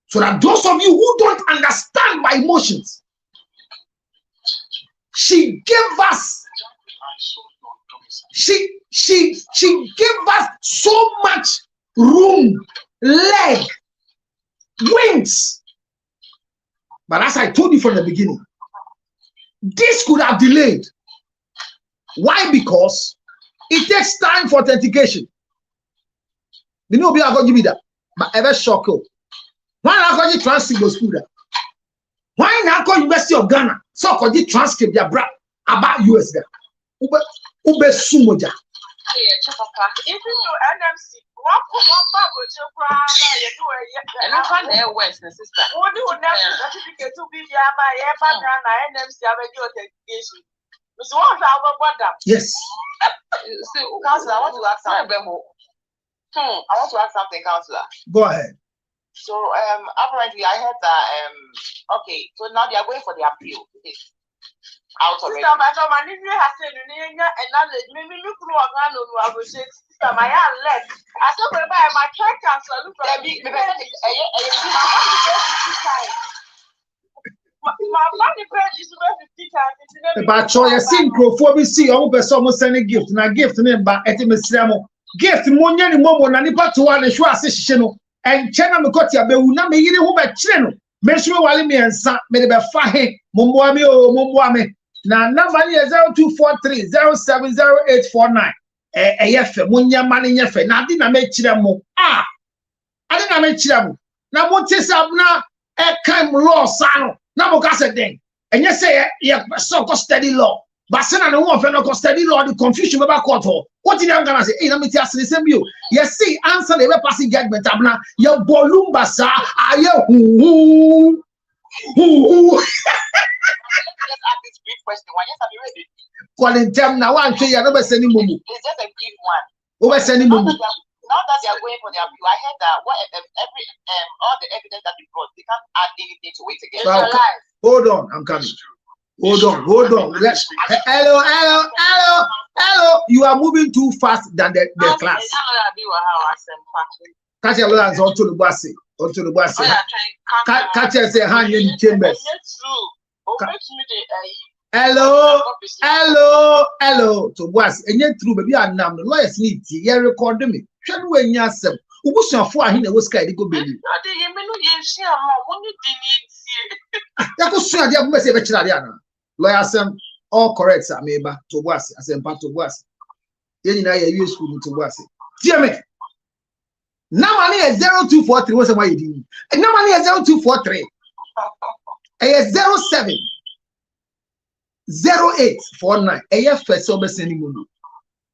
So that those of you who don't understand my emotions, She gave us. She gave us so much room, leg, wings. But as I told you from the beginning, this could have delayed. Why? Because it takes time for authentication. You know, we are going to give me that, but ever shock you. Why not going to transcript those school? Why not go University of Ghana? So could you transcript your brand about US there? Ube sumoja. Even NMC, what and I find their West, sister. What do you never certificate to be my NMC? I will do authentication. Yes. Counselor, I want to ask something. I want to ask something, Counselor. Go ahead. So apparently I heard that okay, so now they are going for the appeal. Out of it. But you see, microphone see almost person sending gift. Na gift name ba etimesremo. Gift monya ni momo na nipa to one show asehye no. Enchena me kotia be wu na me yiri ho be kire no. Me so wale me ensa me de be fa he momboa me o momboa me. Na number is 0243 070849. Eyefe monya mane nyefe na adi na me kire mo. Adi na me kire mo. Na mo tesa na kind law sano. Na mo ka se den. And you say, yeah, so custody law. But sen and one for no custody law, the confusion about court. What did I'm gonna say? Hey, let me tell you the same you. You see, answer the passing judgment. Abna, your Lumba sa, are you who? Let's ask this brief question. Why yes, I'm ready. Calling them now, I'm saying you're not sending mumu. It's just a brief one. Over sending mumu. Now that they are going for their appeal, I heard that all the evidence that they brought, they can't add anything to it again. Well, hold on, I'm coming. Hold on. Hello. You are moving too fast than the class. Catch your lawyers onto the bus. Catch your say hand in the chambers. Hello. To was and yet true, baby. I'm now the lawyers need to hear record me. Shall we in yourself? Who was your four? He was scared to go baby. That was sure the message of Chadiana. Lawyers, all correct, sir. Maybe to was as a part to was. Then you know you're useful to was. Dear me. Now money is 0243. What's the way you doing? And now money is 0243. A 07 0849. A first over sending money.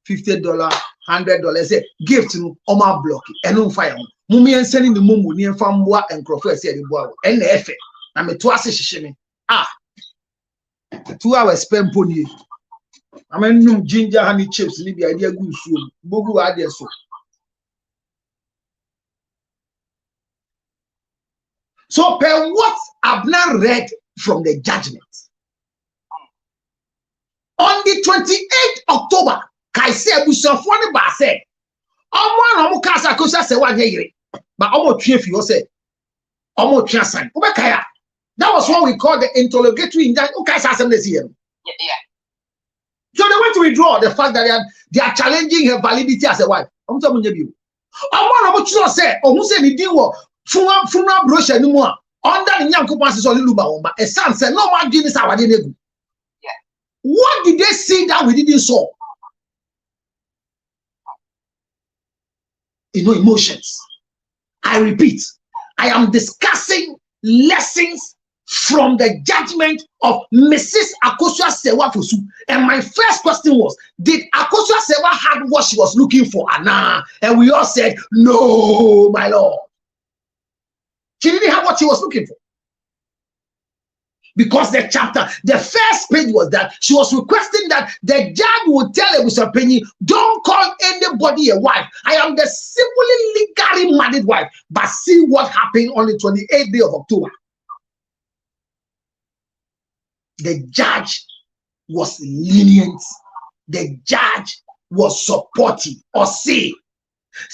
$50, $100. Say gift to my block and on fire. Mummy and sending the mumu near Famboa and Crawford said the boy and the effort. I'm a twice shimmy. 2 hours spent pony. I mean, no ginger honey chips, leave the idea good soon. Bogu idea so. So, per what I've now read from the judgment on the 28th October, Kaise Busafone ba said, Omo kasa kosa se wa nyere, but omo tue fi o say, omo tue sign. Obekaya. That was what we call the interrogatory indictment. Okay, so yeah. So they want to withdraw the fact that they are challenging her validity as a wife. I'm telling you. I'm say, or who say the deal funeral brochure anymore. Under the young couple is only Lumba, but a son said, no more Guinness. Yeah. What did they see that we didn't saw? Emotions. I repeat, I am discussing lessons from the judgment of Mrs. Akosua Sewa Fosu. And my first question was, did Akosua Sewa have what she was looking for? Nah. And we all said, no, my lord. She didn't have what she was looking for. Because the first page was that she was requesting that the judge would tell Ebusa Penny, don't call anybody a wife. I am the simply legally married wife. But see what happened on the 28th day of October. The judge was lenient. The judge was supportive. Or say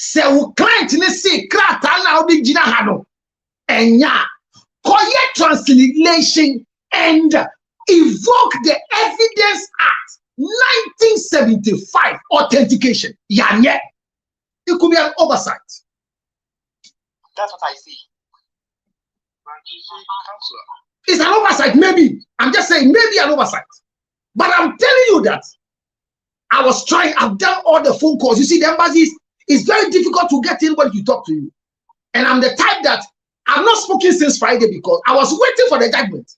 we client say krata na obi jina hano. Enya koye translation and evoke the Evidence Act 1975 authentication. Yeah. It could be an oversight. That's what I see. It's an oversight, maybe. I'm just saying, maybe an oversight. But I'm telling you that I was trying, I've done all the phone calls. You see, the embassies, it's very difficult to get anybody to talk to you. And I'm the type that I've not spoken since Friday because I was waiting for the judgment.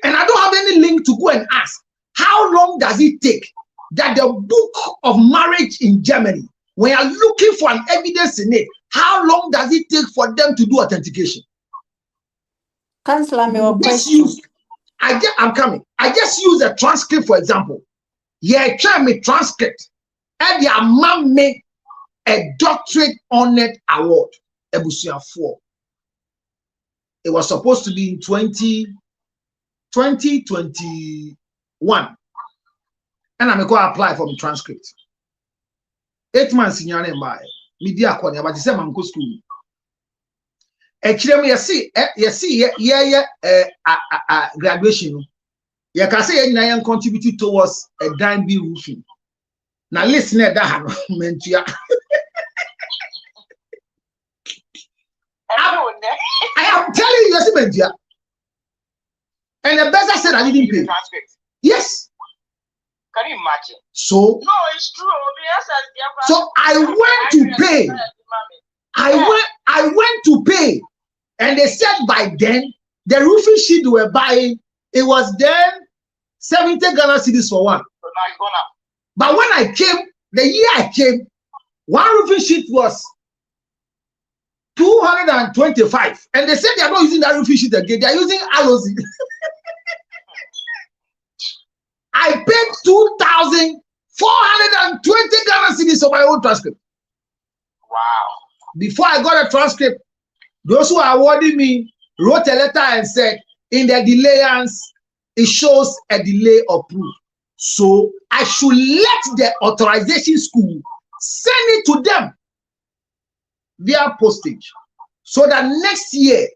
And I don't have any link to go and ask, how long does it take that the book of marriage in Germany, when you're looking for an evidence in it, how long does it take for them to do authentication? Counselor, my question. I'm coming. I just use a transcript, for example. Yeah, try me transcript. And your mom made a doctorate honored award. Ebusia 4. It was supposed to be in 2021. And I'm going to apply for the transcript. 8 months in your name by media corner, but it's a man school. Actually, you see, graduation. You can say you contributed towards a dime B roofing. Now listen to that. I am telling you, yes, and the best I said I didn't pay. Yes. Can you imagine? So no, it's true. So I went to pay. I went to pay, and they said by then the roofing sheet they were buying, it was then 70 Ghana cedis for one. So now it's gone up. But when I came, the year I came, one roofing sheet was 225, and they said they are not using that roofing sheet again. They are using aloe. I paid 2,420 Ghana cedis for my own transcript. Wow. Before I got a transcript, those who are awarding me wrote a letter and said, in the delayance, it shows a delay of proof. So I should let the authorization school send it to them via postage so that next year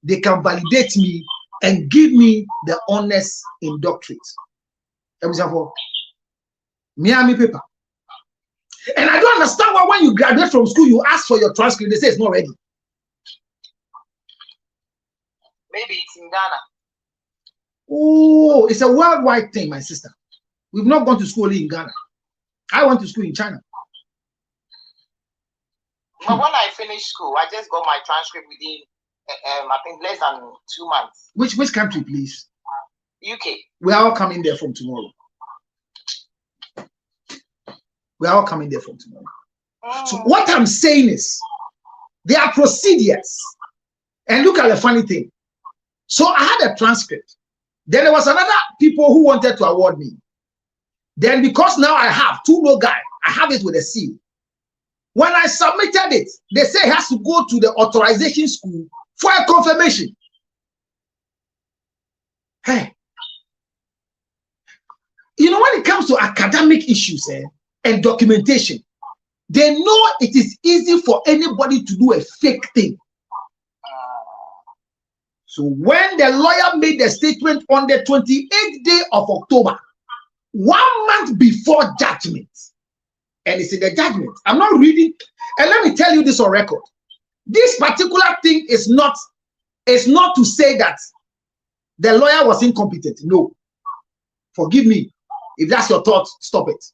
they can validate me and give me the honors in doctorate. Example, Miami paper. And I don't understand why when you graduate from school, you ask for your transcript, they say it's not ready. Maybe it's in Ghana. Oh, it's a worldwide thing, my sister. We've not gone to school only in Ghana. I went to school in China. But when I finished school, I just got my transcript within, I think, less than 2 months. Which country, please? UK. We are all coming there from tomorrow. We are all coming there from tomorrow. So what I'm saying is, there are procedures. And look at the funny thing. So I had a transcript. Then there was another people who wanted to award me. Then because now I have two no guy, I have it with a seal. When I submitted it, they say it has to go to the authorization school for a confirmation. Hey, you know, when it comes to academic issues and documentation, they know it is easy for anybody to do a fake thing. So when the lawyer made the statement on the 28th day of October, 1 month before judgment, and it's in the judgment, I'm not reading, and let me tell you this on record. This particular thing is not to say that the lawyer was incompetent. No. Forgive me. If that's your thought, stop it.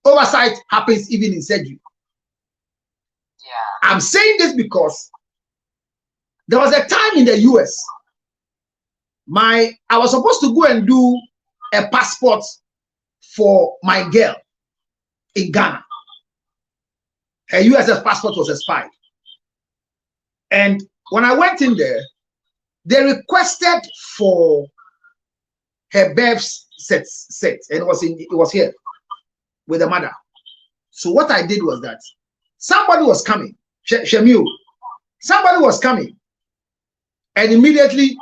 Oversight happens even in surgery. Yeah. I'm saying this because there was a time in the US, I was supposed to go and do a passport for my girl in Ghana. Her USS passport was expired. And when I went in there, they requested for her birth set, and it was here with the mother. So what I did was that somebody was coming, Shemiu, somebody was coming, and immediately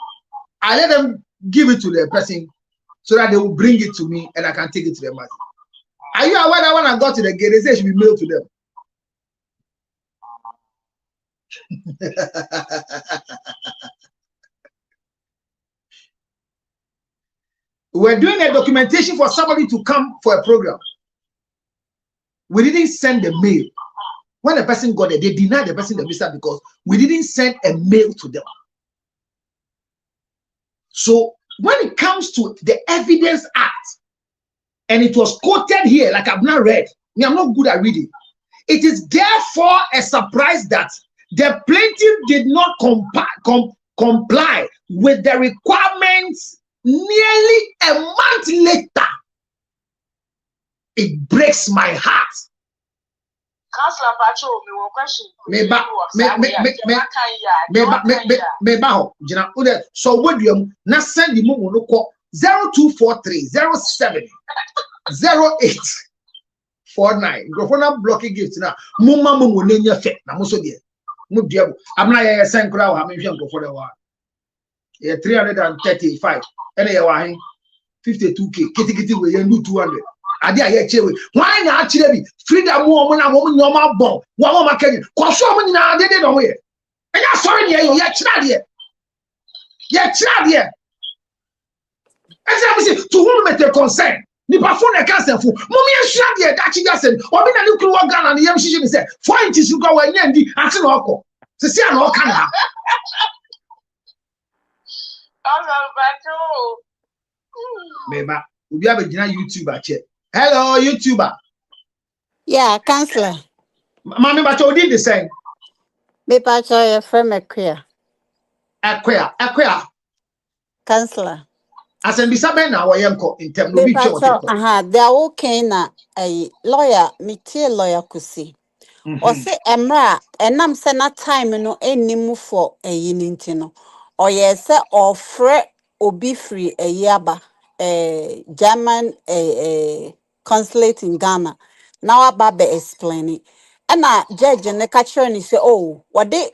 I let them give it to the person so that they will bring it to me and I can take it to the embassy. Are you aware that when I got to the gate, they say it should be mailed to them? We're doing a documentation for somebody to come for a program. We didn't send a mail. When the person got it, they denied the person the visa because we didn't send a mail to them. So when it comes to the Evidence Act, and it was quoted here, like I've not read, I'm not good at reading. It is therefore a surprise that the plaintiff did not comply with the requirements nearly a month later. It breaks my heart. Councillor Pacho, me one question. So what do you now send the momo call 0243 07 0849? Go blocking gifts now. Mumma mumu nenya fe na muso die. Mudiabo. I'm not a sign crowd. I'm go for the one. 335. And they are 52k. Kitty we do 200. Adia ye chewe. Why na actually freedom woman and woman normal bomb. One woman can consume na dey no way. And you sorry here you chira there. You chira there. And say to whom it concern. Nipa phone e cancel fu. Mommy chira there that you say. Obi na ni kuru Ghana na yam shishi say 4 inches you go when ndi ati na okọ. Se se na oka na. Meba, we have a YouTuber check. Hello, YouTuber. Yeah, Councillor. Mami, but you did the same. Me pacho your friend Equia. Equia. Councillor. As in Bisabe na wayenko in terms of picture. They are okay na a lawyer, metie lawyer kusi. Or say emra enam se na time no enimu for a yinintino. Or yes, or fre obi free a yaba German consulate in Ghana. Now Baba explaining. And judge and the catcher and say, oh, what they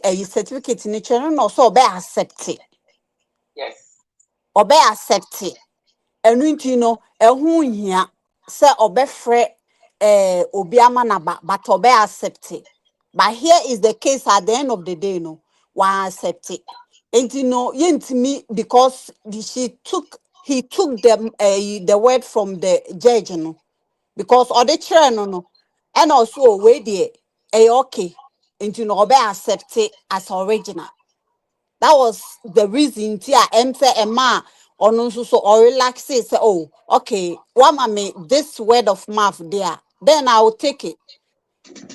a certificate in each no so be accept it. Yes. Or be accept it. And you know, a who here say or be fre obiama na but or be accept it. But here is the case at the end of the day, no, why accept it. And you know, me because he took the word from the judge, no, because or the chair, no, and also wait there, okay, and you know, be accepted as original. That was the reason I enter a man or no so or relax it, say, oh, okay, what me this word of mouth there, then I will take it.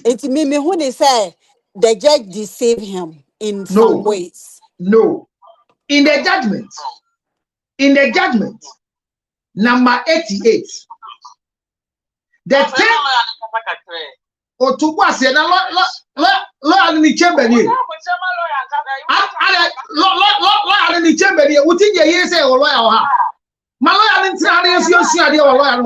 It's me who they say the judge deceived him in some ways. No. In the judgment, number 88. The thing or to was a law in the chamber. Law in the chamber. What did you say? Or lawyer? My lawyer didn't say lawyer,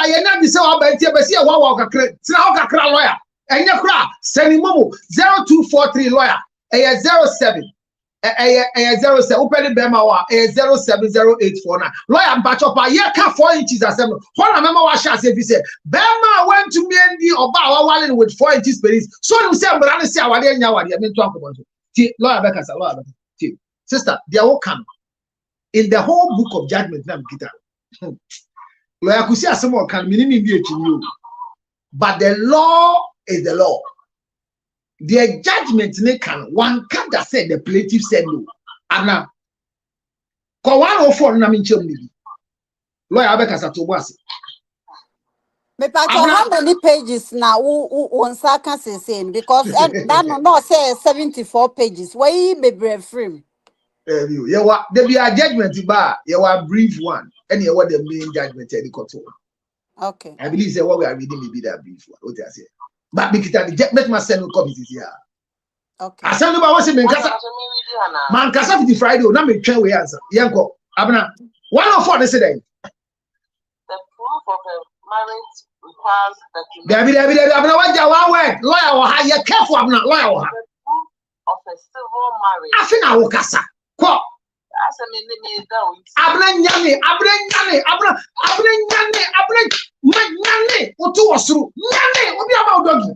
you're not the same about your Bessia Waka Craig, Snowka lawyer, and your crowd, sending Momo 0243 lawyer, a 07. A 07 open Bema 070849. Lawyer Bachopa, yeah, 4 inches as well. One remember what Shas if he said Bema went to me and the Oba walling with 4 inches space. So you say, but I say, I mean, talk about it. Lawyer Becca's a lawyer. Sister, they are all come in the whole book of judgment. Lawyer could say someone can mean you, but the law is the law. The judgment can one can't say the plaintiff said no. And now, Kawan na minchum lawyer Abeka Satobasi. How many pages now? One second saying because that no say 74 pages. Why be brave frame? There be a judgment bar. You are brief one, and you what the main judgment in the court. Okay. I believe say what we are reading may be that brief one. What I say. But because the judgment must send copies here. Okay. I send about what's in Man Casa for the Friday, now me train we answer. Yanko, Abna 104 they say then. The proof of a marriage requires that David, Abna, what you want? Lawyer or how you careful, Abna, lawyer or the proof of a civil marriage. I think I will casa. Quote. That's a minute down. Abna Nyane, what two was through? Nyane, what be about doggy?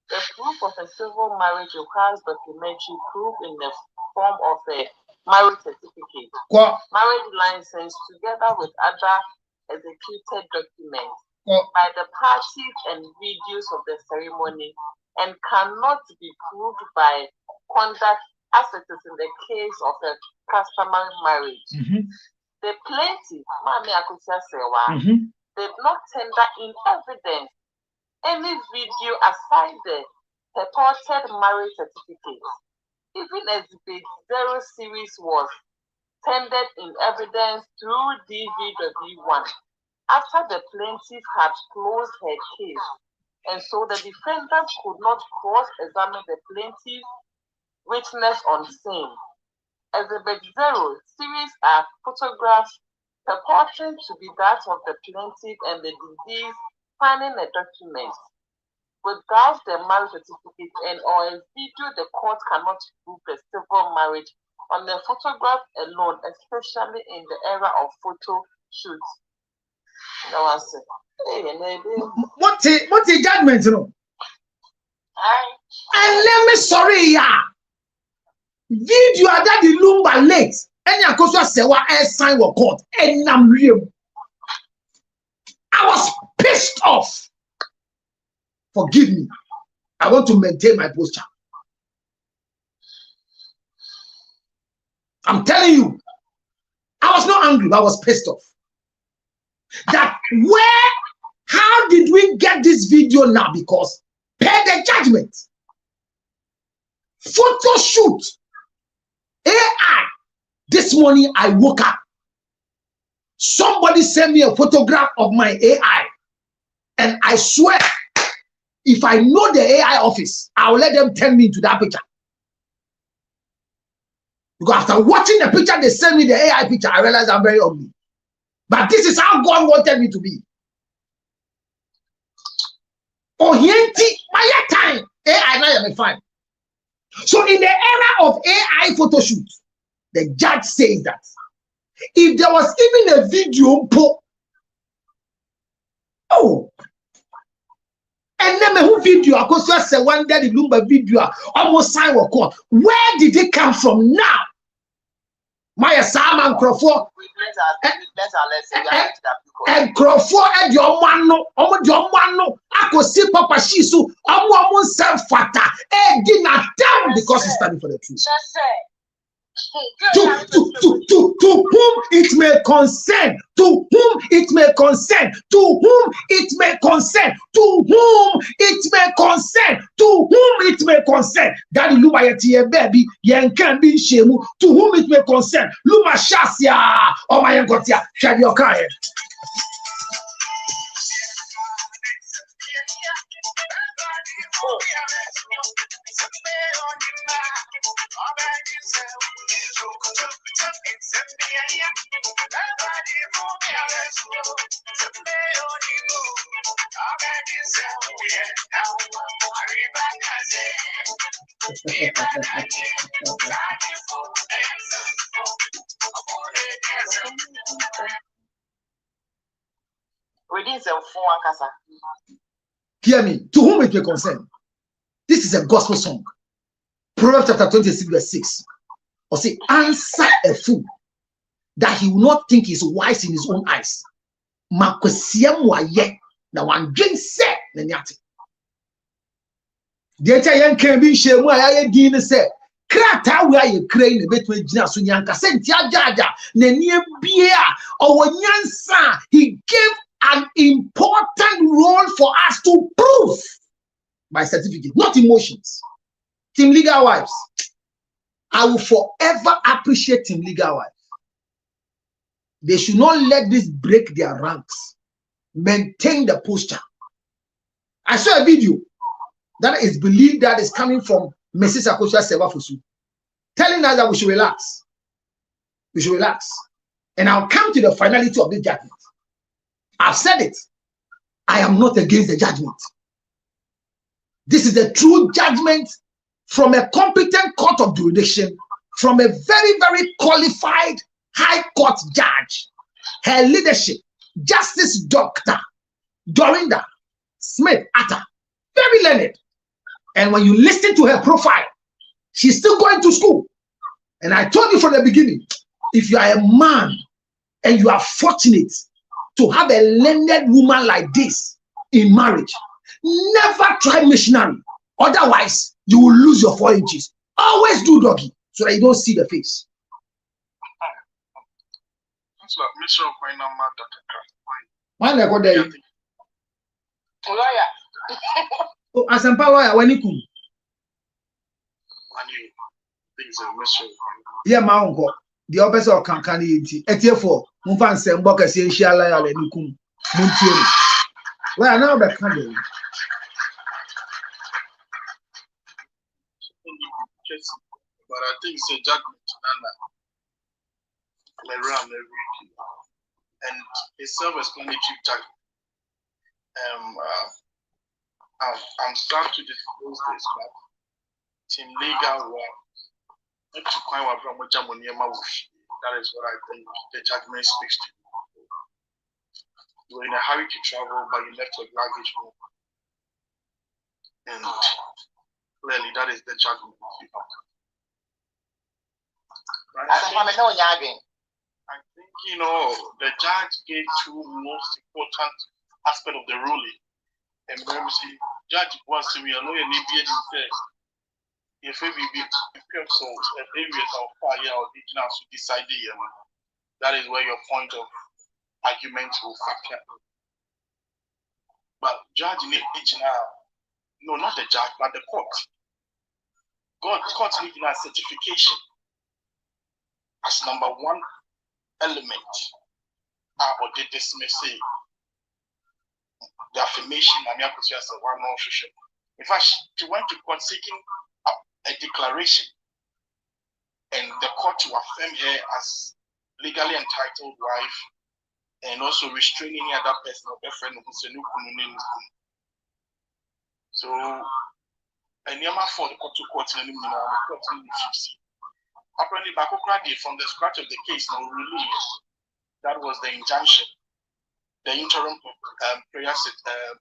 The proof of a civil marriage requires documentary proof in the form of a marriage certificate, marriage license, together with other executed documents by the parties and videos of the ceremony, and cannot be proved by conduct as it is in the case of a customary marriage. The plaintiff, Mami Akutia Sewa, did not tender in evidence any video aside the purported marriage certificate. Even Exhibit 0 series was tendered in evidence through DVW1 after the plaintiff had closed her case, and so the defendant could not cross-examine the plaintiff witness on scene. Exhibit 0 series are photographs purporting to be that of the plaintiff and the deceased signing a document. Without the marriage certificate and or a video, the court cannot prove the civil marriage on the photograph alone, especially in the era of photo shoots. What's the judgment, you know? And let me sorry, yeah. Video that the Lumba late, and ya go say what sign wa court, and I was pissed off. Forgive me. I want to maintain my posture. I'm telling you, I was not angry, but I was pissed off. That how did we get this video now? Because per the judgment, photo shoot, AI. This morning I woke up. Somebody sent me a photograph of my AI, and I swear, if I know the AI office, I'll let them turn me into that picture. Because after watching the picture, they sent me the AI picture, I realized I'm very ugly. But this is how God wanted me to be. Oh, my time, AI now am fine. So in the era of AI photo shoot, the judge says that if there was even a video, and then who video, I could say one day the Lumba video almost signed a court. Where did it come from now? My Sam and Crawford and Crawford and your man, I could see Papa Shisu, almost self fata, and did not tell because he's standing for the truth. To whom it may concern, to whom it may concern, to whom it may concern, to whom it may concern, to whom it may concern. Daddy Lumba yeti baby, yen can be shemu, to whom it may concern. Lumba shasia, oh my gotia, shall your car. Hear me, to whom it may concern. This is a gospel song. Proverbs chapter 26, verse 6. Or say, answer a fool that he will not think he's wise in his own eyes. Na one drink set Nanyati. The Italian can be shame why I didn't say. Krata where you crane a bit with Jinasunyanka sent Jaja, Nania Bia, or Nyansa. He gave an important role for us to prove by certificate, not emotions. Team Legal Wives, I will forever appreciate Team Legal Wives. They should not let this break their ranks. Maintain the posture. I saw a video that is believed that is coming from Mrs. Akosha Sebafusu, telling us that we should relax. We should relax. And I'll come to the finality of this judgment. I've said it. I am not against the judgment. This is a true judgment from a competent court of jurisdiction, from a very, very qualified high court judge. Her leadership, Justice Dr. Dorinda Smith Atta, very learned, And when you listen to her profile, she's still going to school. And I told you from the beginning, if you are a man and you are fortunate to have a learned woman like this in marriage, never try missionary. Otherwise, you will lose your 4 inches. Always do doggy so that you don't see the face. Why they go there? Oh, as a lawyer, when you come. Yeah, my uncle. The opposite of Kankani. Etiefo, Mufan Semboka, Siala, and Nukum. Muntier. Well, now the candle. But I think it's a judgment around every week. And it's self-explanatory judgment. I'm starting to disclose this, but in legal work, that is what I think the judgment speaks to. You were in a hurry to travel, but you left your luggage home. And clearly, that is the judgment. Right? I think, the judge gave two most important aspects of the ruling. And when we see, judge wants to be a lawyer, maybe if we be souls, if areas of fire or digital to decide that is where your point of argument will factor. But judge no, not the judge, but the court. Court needs a certification as number one element. Or they dismiss the affirmation. In fact, she went to court seeking a declaration, and the court to affirm her as legally entitled wife, and also restraining any other person or boyfriend who's a new name. So, and Yama for the court to apparently, Bakokradi from the scratch of the case now released. That was the injunction, the interim prayer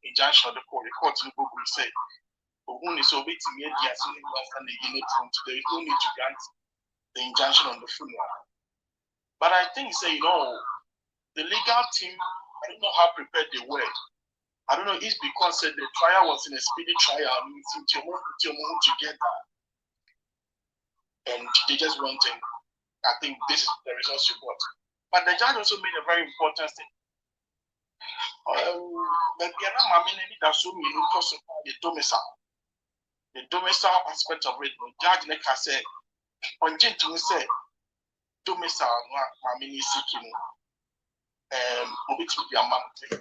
injunction of the court. The court will say, "Who is obeying me? There is no need to grant the injunction on the funeral." But I think, the legal team, I don't know how prepared they were. I don't know, it's because the trial was in a speedy trial, together. And they just went in. I think this is the results you got. But the judge also made a very important thing. The domicile aspect of it, the judge Neka said, on Jintu said, domicile,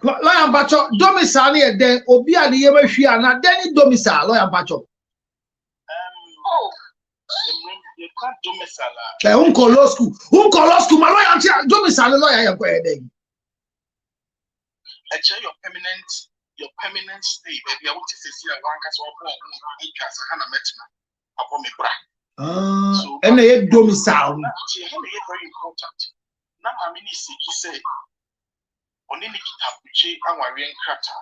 lawyer Bacho, domicile, then Obia the Yemashia, and then domicile, lawyer Bacho. You can't domicile. Uncle law school, my lawyer, domicile, lawyer, you're going to actually your permanent stay, baby. I want to see a one cast or so, and they domicile. Very important. Now, my minister said, only Nikita and Warian Crata.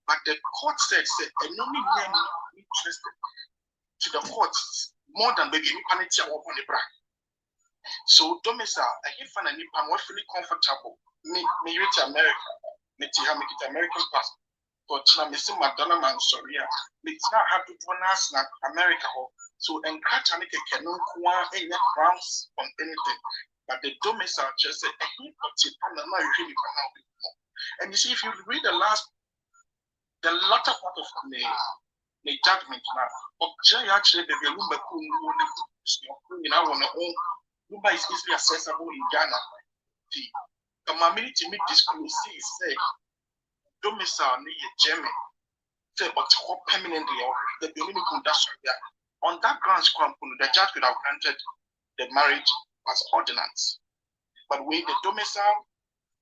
But the court said, and only men interested to the courts more than baby humanity or on the bra. So, domicile, I hear from a Nipan, was really comfortable. Me reach America, me to have it American passport. But now, Mr. Madonna man, sorry, it's not happy to us now, America. So, and Crata make a canon, any grounds on anything. But the domicile just said, and you see, if you read the latter part of the judgment now, actually, the Lumba Lumba is easily accessible in Ghana. The mammy to make disclose say, domicile near German, say, but permanently, or the Dominican conduction there. On that grounds, the judge could have granted the marriage as ordinance. But when the domicile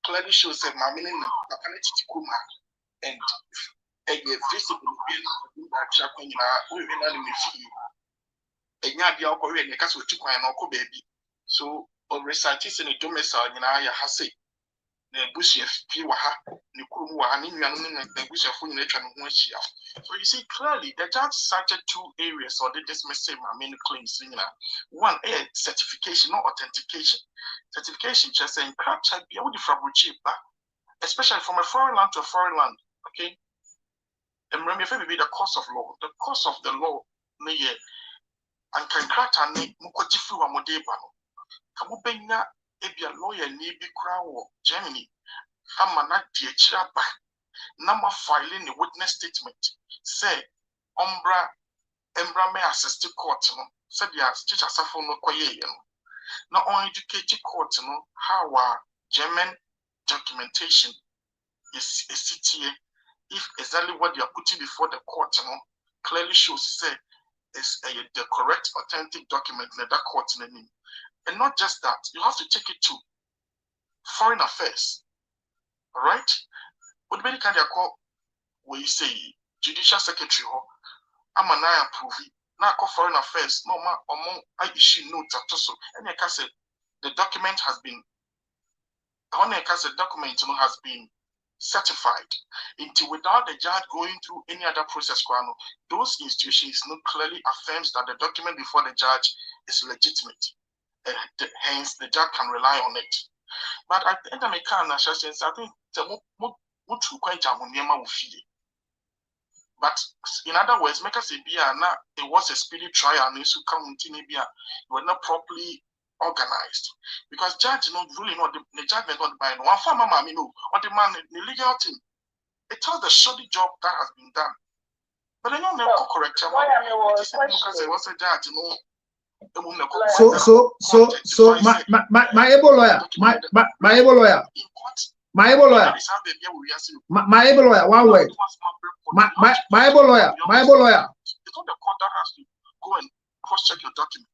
clearly shows that my meaning and a visible being so or recitation in domicile in Aya Hase. the bush Piwaha, Nikuru, and in the bush of So you see clearly the judge cited 2 areas or they dismiss him main claims. One, certification, not authentication. Certification just saying crap check be able to especially from a foreign land to a foreign land. Okay. And remember the course of law. The course of the law and can crack and mukojifu wa modebano. Kamubenya ebia lawyer ni bi kura Germany. Amana diechira ba. Nama filing a witness statement. Say embra me assist court no. Said ya teacher safo no kwaye no. Na on educated court no how German documentation is CTA. If exactly what they are putting before the court clearly shows is the correct authentic document in that court name. And not just that, you have to take it to foreign affairs. All right? What many kind of call where you say judicial secretary I'm an I approve it. Now call foreign affairs, no ma among I issue notes at also. And I can say the document has been has been certified until without the judge going through any other process. Those institutions clearly affirms that the document before the judge is legitimate. Hence, the judge can rely on it. But at the end of the day, I think but in other words, make us say it was a speedy trial and you come you were not properly organized because judge really not the judgment not by one farmer or the man the legal team. It tells the shoddy job that has been done. But I don't know correct. So my able lawyer, my able lawyer. My able lawyer. My able lawyer, one word. My able lawyer. My able lawyer. It's not the court that has to go and cross-check your document.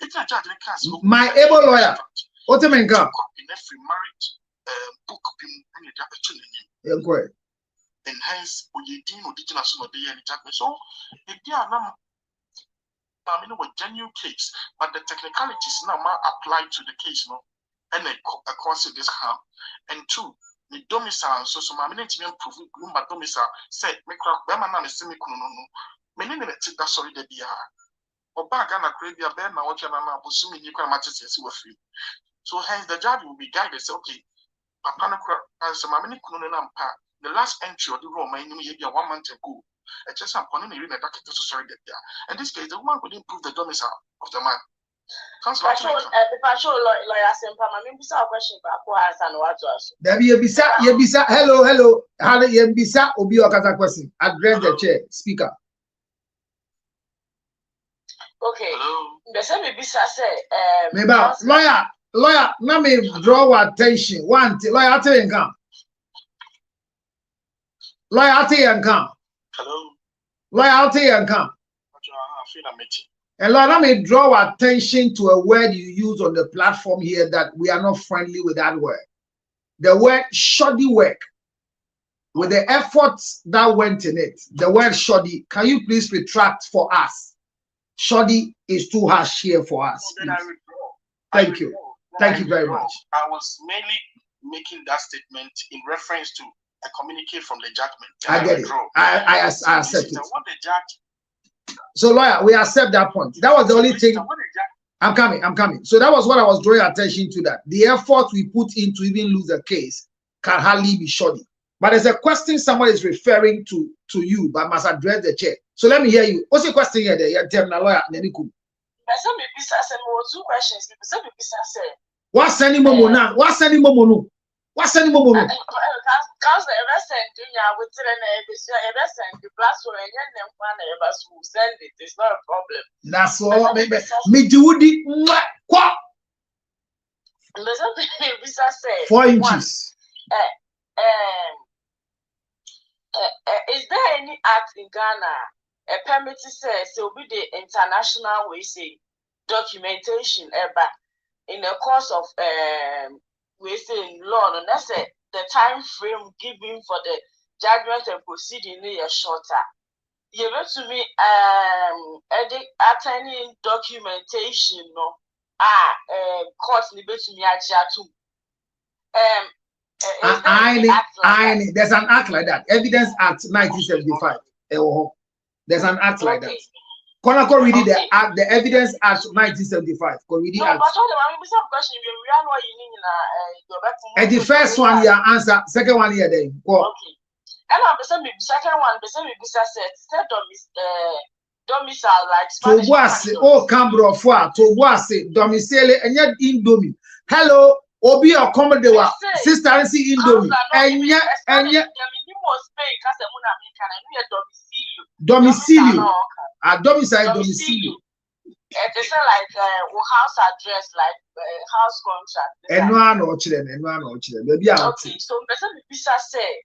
It's a judge that can. My able lawyer. What do you mean? In every marriage book, and hence, when you deem indigenous on the judgment, so if they are not, a genuine case, but the technicalities now apply to the case, and they cause this harm. And 2, the domicile, so I mean, to improve Lumba domicile, say, make up Bemana semicolon, many minutes that sorry they be or Bagana Crabia Bema, what you are assuming you can match as you were free. So hence the judge will be guided, say, okay, Papa, as a mammy the last entry of the room, I knew 1 month ago. I just am calling a doctor to sorry that there. In this case, the woman would improve the domicile of the man. Council, if I show lawyer simple, I mean, a question about and what to ask. There be a bisa. Hello. How do you bisa? Obi Okata question. Address the chair, speaker. Okay. The same bisa say. Maybe lawyer. Now me draw attention. One lawyer telling come. Lawyer telling come. Hello. Lawyer telling come. And Lord, let me draw attention to a word you use on the platform here that we are not friendly with that word. The word shoddy work. With the efforts that went in it, the word shoddy, can you please retract for us? Shoddy is too harsh here for us. Thank you. Thank you very much. I was mainly making that statement in reference to a communique from the judgment. I get it. I accept it. What the judge. So lawyer, we accept that point. That was the only thing. I'm coming. So that was what I was drawing attention to, that the effort we put in to even lose a case can hardly be shoddy. But there's a question someone is referring to you, but must address the chair. So let me hear you. What's your question here? You're terminal lawyer. Two questions. What's any momo now? What's any momo no? What's any momo no? Because the recent thing I would tell the platform and send it. It's not a problem. That's all. Me do the what? 4 inches. Is there any act in Ghana a permit says so be the international we say documentation ever in the course of we say law, and that's it. The time frame given for the judgment and proceeding is shorter. You know to me, attending documentation, no, court libet to me at too. There's an act like that. Evidence Act 1975. There's an act like that. Konako read the act, the Evidence Act 1975. And the first one you answer, second one here then. Okay. And I'm the second one, the same said domicile like Spanish. To was oh Cambro for to was domicile and yet Indomie. Hello, Obi or Commodore, sister and see Indomie. And yet domicilio. A domicile domicilio. It is like house address, like house contract. And one or children, maybe okay, so person bisa say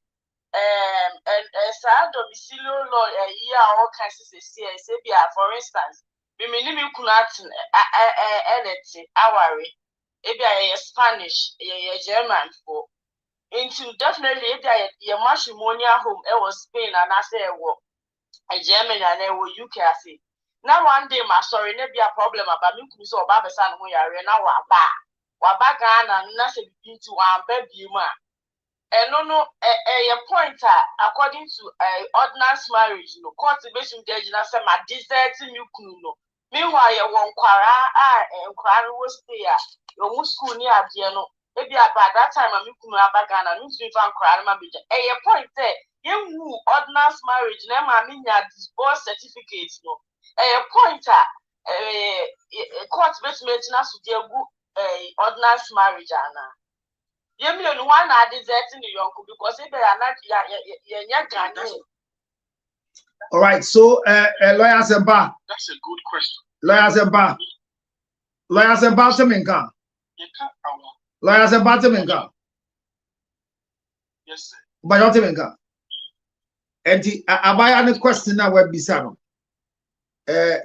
and sa domicilio law year all kinds of say for instance we may name kunat energy aware ebia Spanish German for into definitely ebia your matrimonial home was Spain and I say a Germany and UK say now one day my sorry ne be a problem about me kuso oba besa no yare na waba Ghana na se into one baby ma. And no, a point according to ordinance marriage, no cultivation judge na say my desert new kuno. Meanwhile, you won't quarrel was there. Your school near Diano. Maybe about that time I'm kuno abagana, means we found quarrel my bitch. A point there, you ordinance marriage, never mean ya divorce certificates, no. A point cultivation na to deal ordinance marriage, Anna. You mean one are deserting the young because they are not all right, so lawyers and bar. That's a good question. Lawyers and bar. Lawyers and Bartamenka. Lawyers and Bartamenka. Yes, sir. Bartamenka. And I buy any question now where Bisano.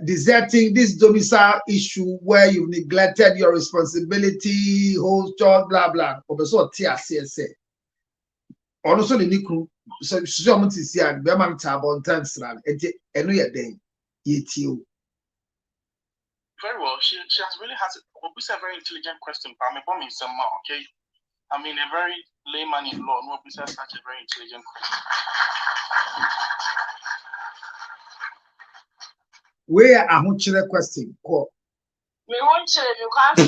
Deserting this domicile issue where you've neglected your responsibility, whole job, blah blah. Also, TRCSA. Also, the Niku, so someone is here, Berman Tabon Tansran, and we are there. Very well. She has really has a very intelligent question. I'm a bombing some more, okay? I mean, a very layman in law, no, such a very intelligent question. Where I want you question? Call. Me won't tell you can't.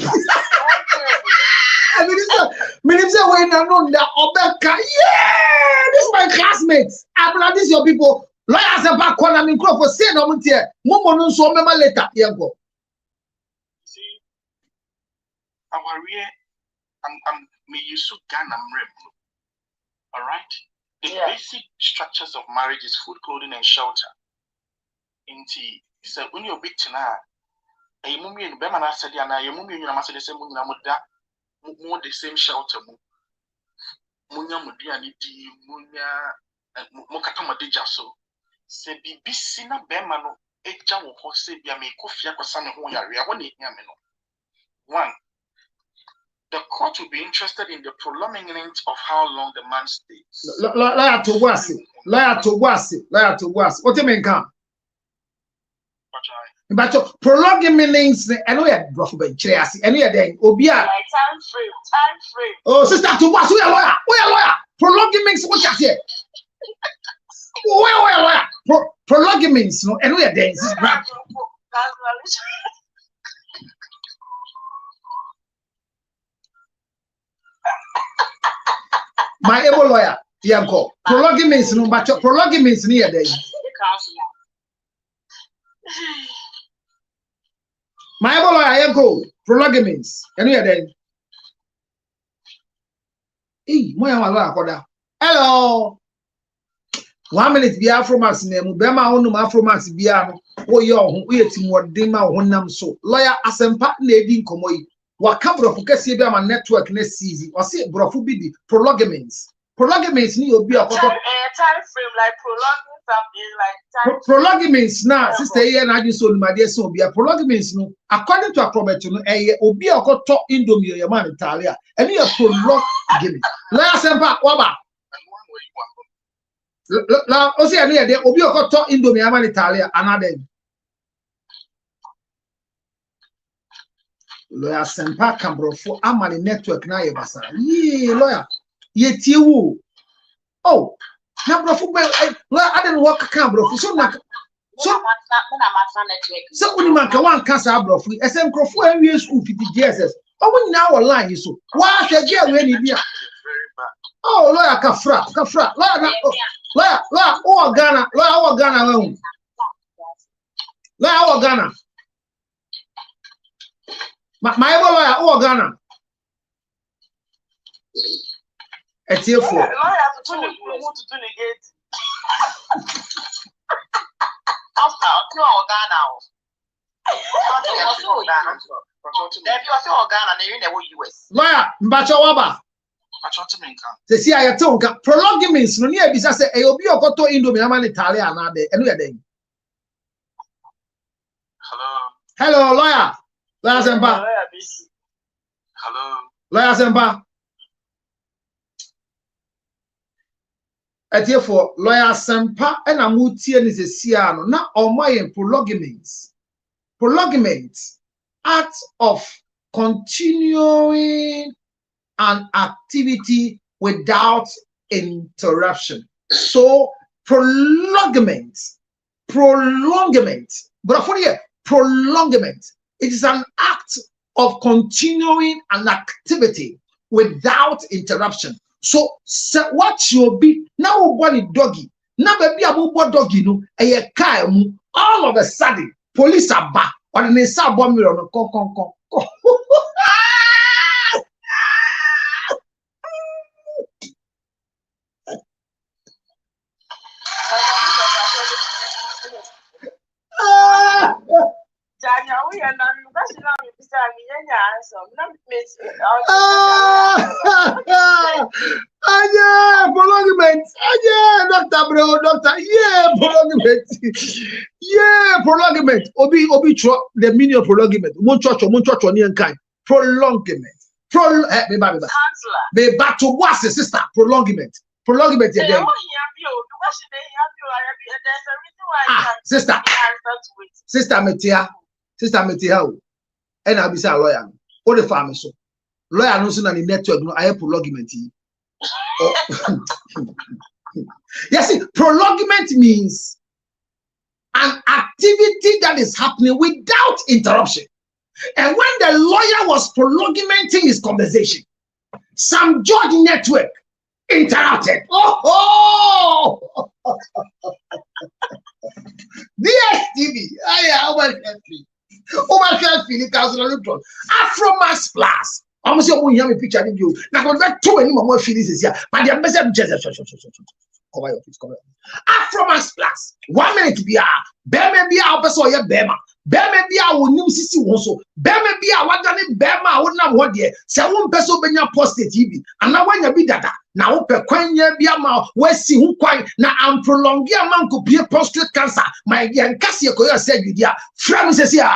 Minister, when I know that Obeka, yeah, this is my classmates. This is your people. Lawyers are back on. I mean, for say no one here. Momo so mema later. Here go. See, our real, I'm me use Ghana mrem. All right. The basic structures of marriage is food, clothing, and shelter. Indeed. So when you're big tonight, a mummy and Bemana said, and I am mummy and I said the same more the same shelter. Munya Mudiani, Munya Mokatama de Jasso. Se Bibisina Bemano, a jam of horse, be a make coffee for some who are one. The court will be interested in the prolonging length of how long the man stays. Liar to was. What do you mean, come? But prolonging meanings, and we are brought by Chelsea, and we are there. Obia, time frame. Oh, sister, to what? We are lawyer. Prolonging means what you say. We are lawyer. Prolonging means no, and we are there. My able lawyer, Yanko. Prolonging means no, but prolonging means near there. My able lawyer, Yanko. Prolonging means, and we are there. Hey, hello. 1 minute be Afro Max name, Bema on Afro Max Biano, or your waiting what Dima Honam so. Lawyer Asempa lady Komoi. What cover of Cassiba network next season, or say Brofubidi, prologaments. Prologaments need to be a time frame like prolonging something like time. Prologaments now, sister, and I just told my dear son, be a prologaments no. According to a probation, a obi a got top Indomie, your man Italia, and you are prolonging. Last Sempa, Waba. Now, also, I mean, obi a got top Indomie, your man Italia, another. Lawyer Sempa Cambro for Amani network now, Basa. Yee, lawyer. Yetiwu. Oh, now brofu I didn't work account brofu. So when man can one cancer brofu, SM crofu and we school 50 GSS. Oh, when now online you so. Why should you any be? Oh, lawyer Kafra. Lawyer, oh Ghana, lawyer Ghana. My lawyer, oh Ghana. It's here for. Lawyer to delegate. After Ghana. Lawyer, Mbacha Waba. See, I told prolongments. No near bisa say, "You'll be a koto Indomie Italia na de." Anyway, hello, lawyer. Lawyer Sempa. Hello. Lawyer Sempa. At here for lawyer Sempa and Amuti and is a Siano. Now, on my prolongments. Prolongments, act of continuing an activity without interruption. So prolongment. But for you, prolongment. It is an act of continuing an activity without interruption. So what you'll be now one doggy. Now baby about doggy no a car all of a sudden police are back on the sub bomb on con. Prolongment. Obi the meaning of prolongment. One church or near kind. Prolongment. Be back to what's the sister? Prolongment. Sister Metia. And I'll be a lawyer. What the farmer so? Lawyer no sooner in network no I prolongment. Yes, prolongment means an activity that is happening without interruption. And when the lawyer was prolongmenting his conversation, some judge network interrupted. DSTV. Over 50,000 electrons. Afromax Plus. I'm saying we have a picture of you. Now go back to any more feelings here. But the ambassador just cover your face, cover. Afromax Plus. 1 minute be a Bema be our person or Bema. Bema be our new sissy also. Bema be our what done it Bema would not what dear. Say one person be your posted TV. And now when you be that. Now per quanya be a mouth where see who quite now I'm prolonging a man could be a prostate cancer. My dear Cassia said you dear. Francis here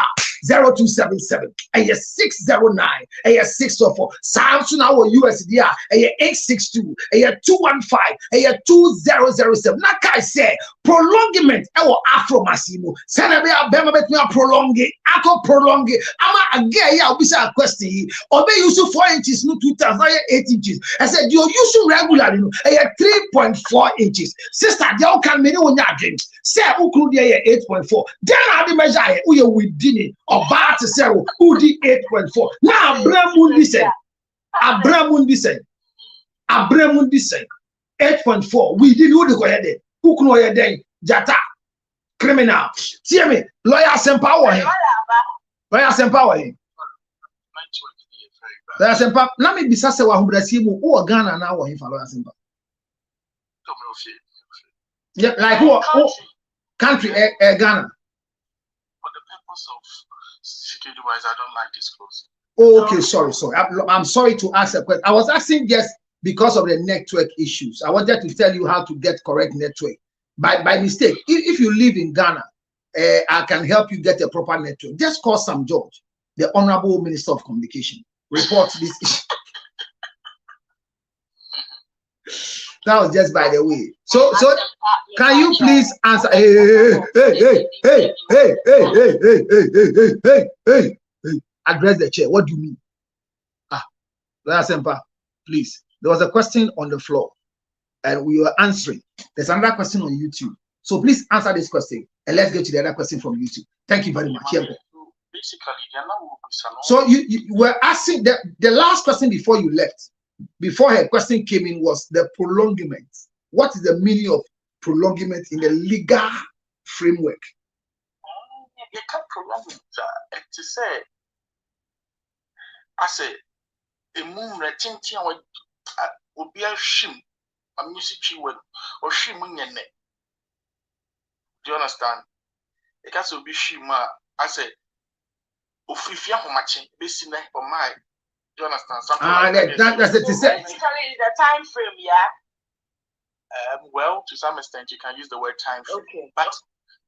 0277 and 609 and 604. Samsung our USD and 862 and 215 and 2007. Naka say prolongment our Afro Massimo. Senabe Bema bet me a prolong it. I could prolong it. I'm a gay. I'll be a question. Obey you so 4 inches, no 2 times, 8 inches. I said you're using regularly, 3.4 inches. Sister, you can mean when you drink. Say, who could 8.4? Then I the measure we are within it. Or bar to say, who did 8.4? Now, Abramundi said, 8.4. We did who go ahead. Who can wear then? Jata, criminal. See me, lawyer empower him. Lawyer empower him. There's a pap. Let me be sassy one who does him who Ghana now or him for lawyer simple. Yeah, like who country Ghana. For the purpose of security wise, I don't like disclosing. Okay, sorry. I'm sorry to ask a question. I was asking just because of the network issues. I wanted to tell you how to get correct network. By mistake, if you live in Ghana, I can help you get a proper network. Just call Sam George, the Honorable Minister of Communication. Report this issue. That was just by the way. So can you please answer? Hey. Address the chair. What do you mean? Lawyer Sempa, please. There was a question on the floor and we were answering. There's another question on YouTube. So please answer this question and let's get to the other question from YouTube. Thank you very much. Basically, they're not. So you were asking the last question before you left, before her question came in, was the prolongement. What is the meaning of prolongment in the legal framework? You can't prolong it. To say, I say, a moon retinting will be a shim, a music word, or shimming your neck. Do you understand? It has to be shima. I say, Ofifia Homachin, Bissine or my. Do you understand? Something that's it. So basically, the time frame, yeah. Well, to some extent, you can use the word time frame. Okay. But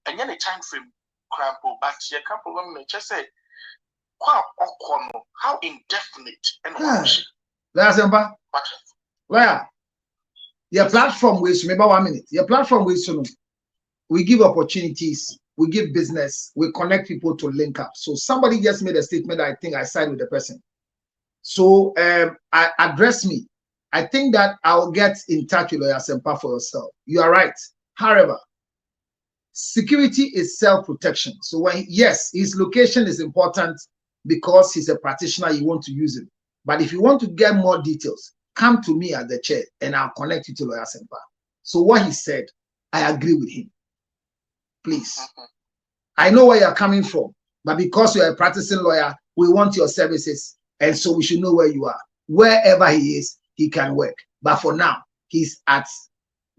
and then a time frame crampo, but you can't problem just say how indefinite and where your platform ways, remember 1 minute. Your platform ways, we give opportunities, we give business, we connect people to link up. So somebody just made a statement. I think I signed with the person. So I address me. I think that I'll get in touch with Lawyer Sempa for yourself. You are right. However, security is self-protection. So when, yes, his location is important because he's a practitioner, you want to use him. But if you want to get more details, come to me at the chair and I'll connect you to Lawyer Sempa. So what he said, I agree with him. Please. I know where you're coming from, but because you're a practicing lawyer, we want your services. And so we should know where you are. Wherever he is, he can work. But for now, he's at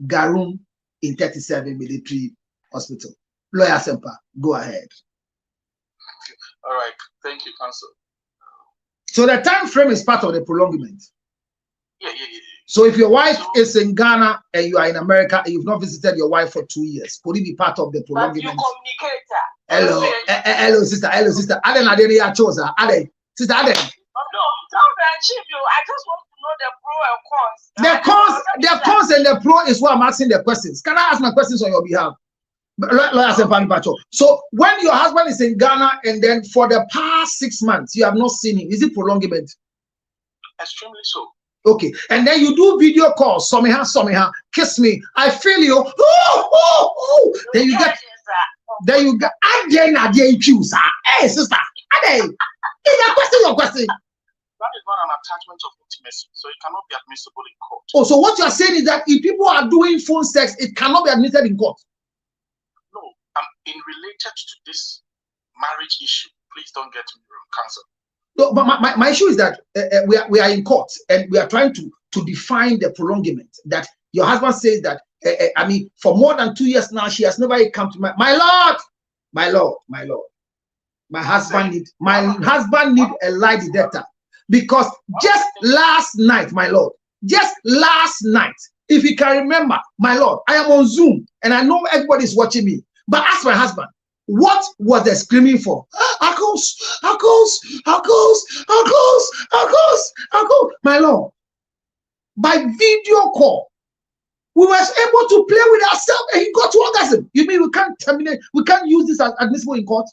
Garum in 37 Military Hospital. Lawyer Sempa, go ahead. All right. Thank you, Counsel. So the time frame is part of the prolongment. Yeah. So if your wife is in Ghana and you are in America and you've not visited your wife for 2 years, could it be part of the prolongment? But you communicate. Hello, sister. Aden Adenia Chosa. Aden, sister Aden. No, don't achieve you. I just want to know the pro and cons. The cons and the pro is what I'm asking the questions. Can I ask my questions on your behalf? So when your husband is in Ghana and then for the past 6 months you have not seen him, is it prolongment? Extremely so. Okay, and then you do video calls, somehow, kiss me, I feel you. Then you get again, hey sister, is that question your question? That is not an attachment of intimacy, so it cannot be admissible in court. Oh, so what you are saying is that if people are doing phone sex, it cannot be admitted in court? No, in related to this marriage issue, please don't get me wrong, Counsel. No, but my issue is that we are in court and we are trying to define the prolongment. That your husband says that I mean, for more than 2 years now, she has never come to my lord. My husband need a lie detector. Because just last night, my lord, if you can remember, my lord, I am on Zoom and I know everybody is watching me. But ask my husband, what was they screaming for? Uncles. My lord, by video call, we were able to play with ourselves and he got to orgasm. You mean we can't terminate? We can't use this as admissible in court?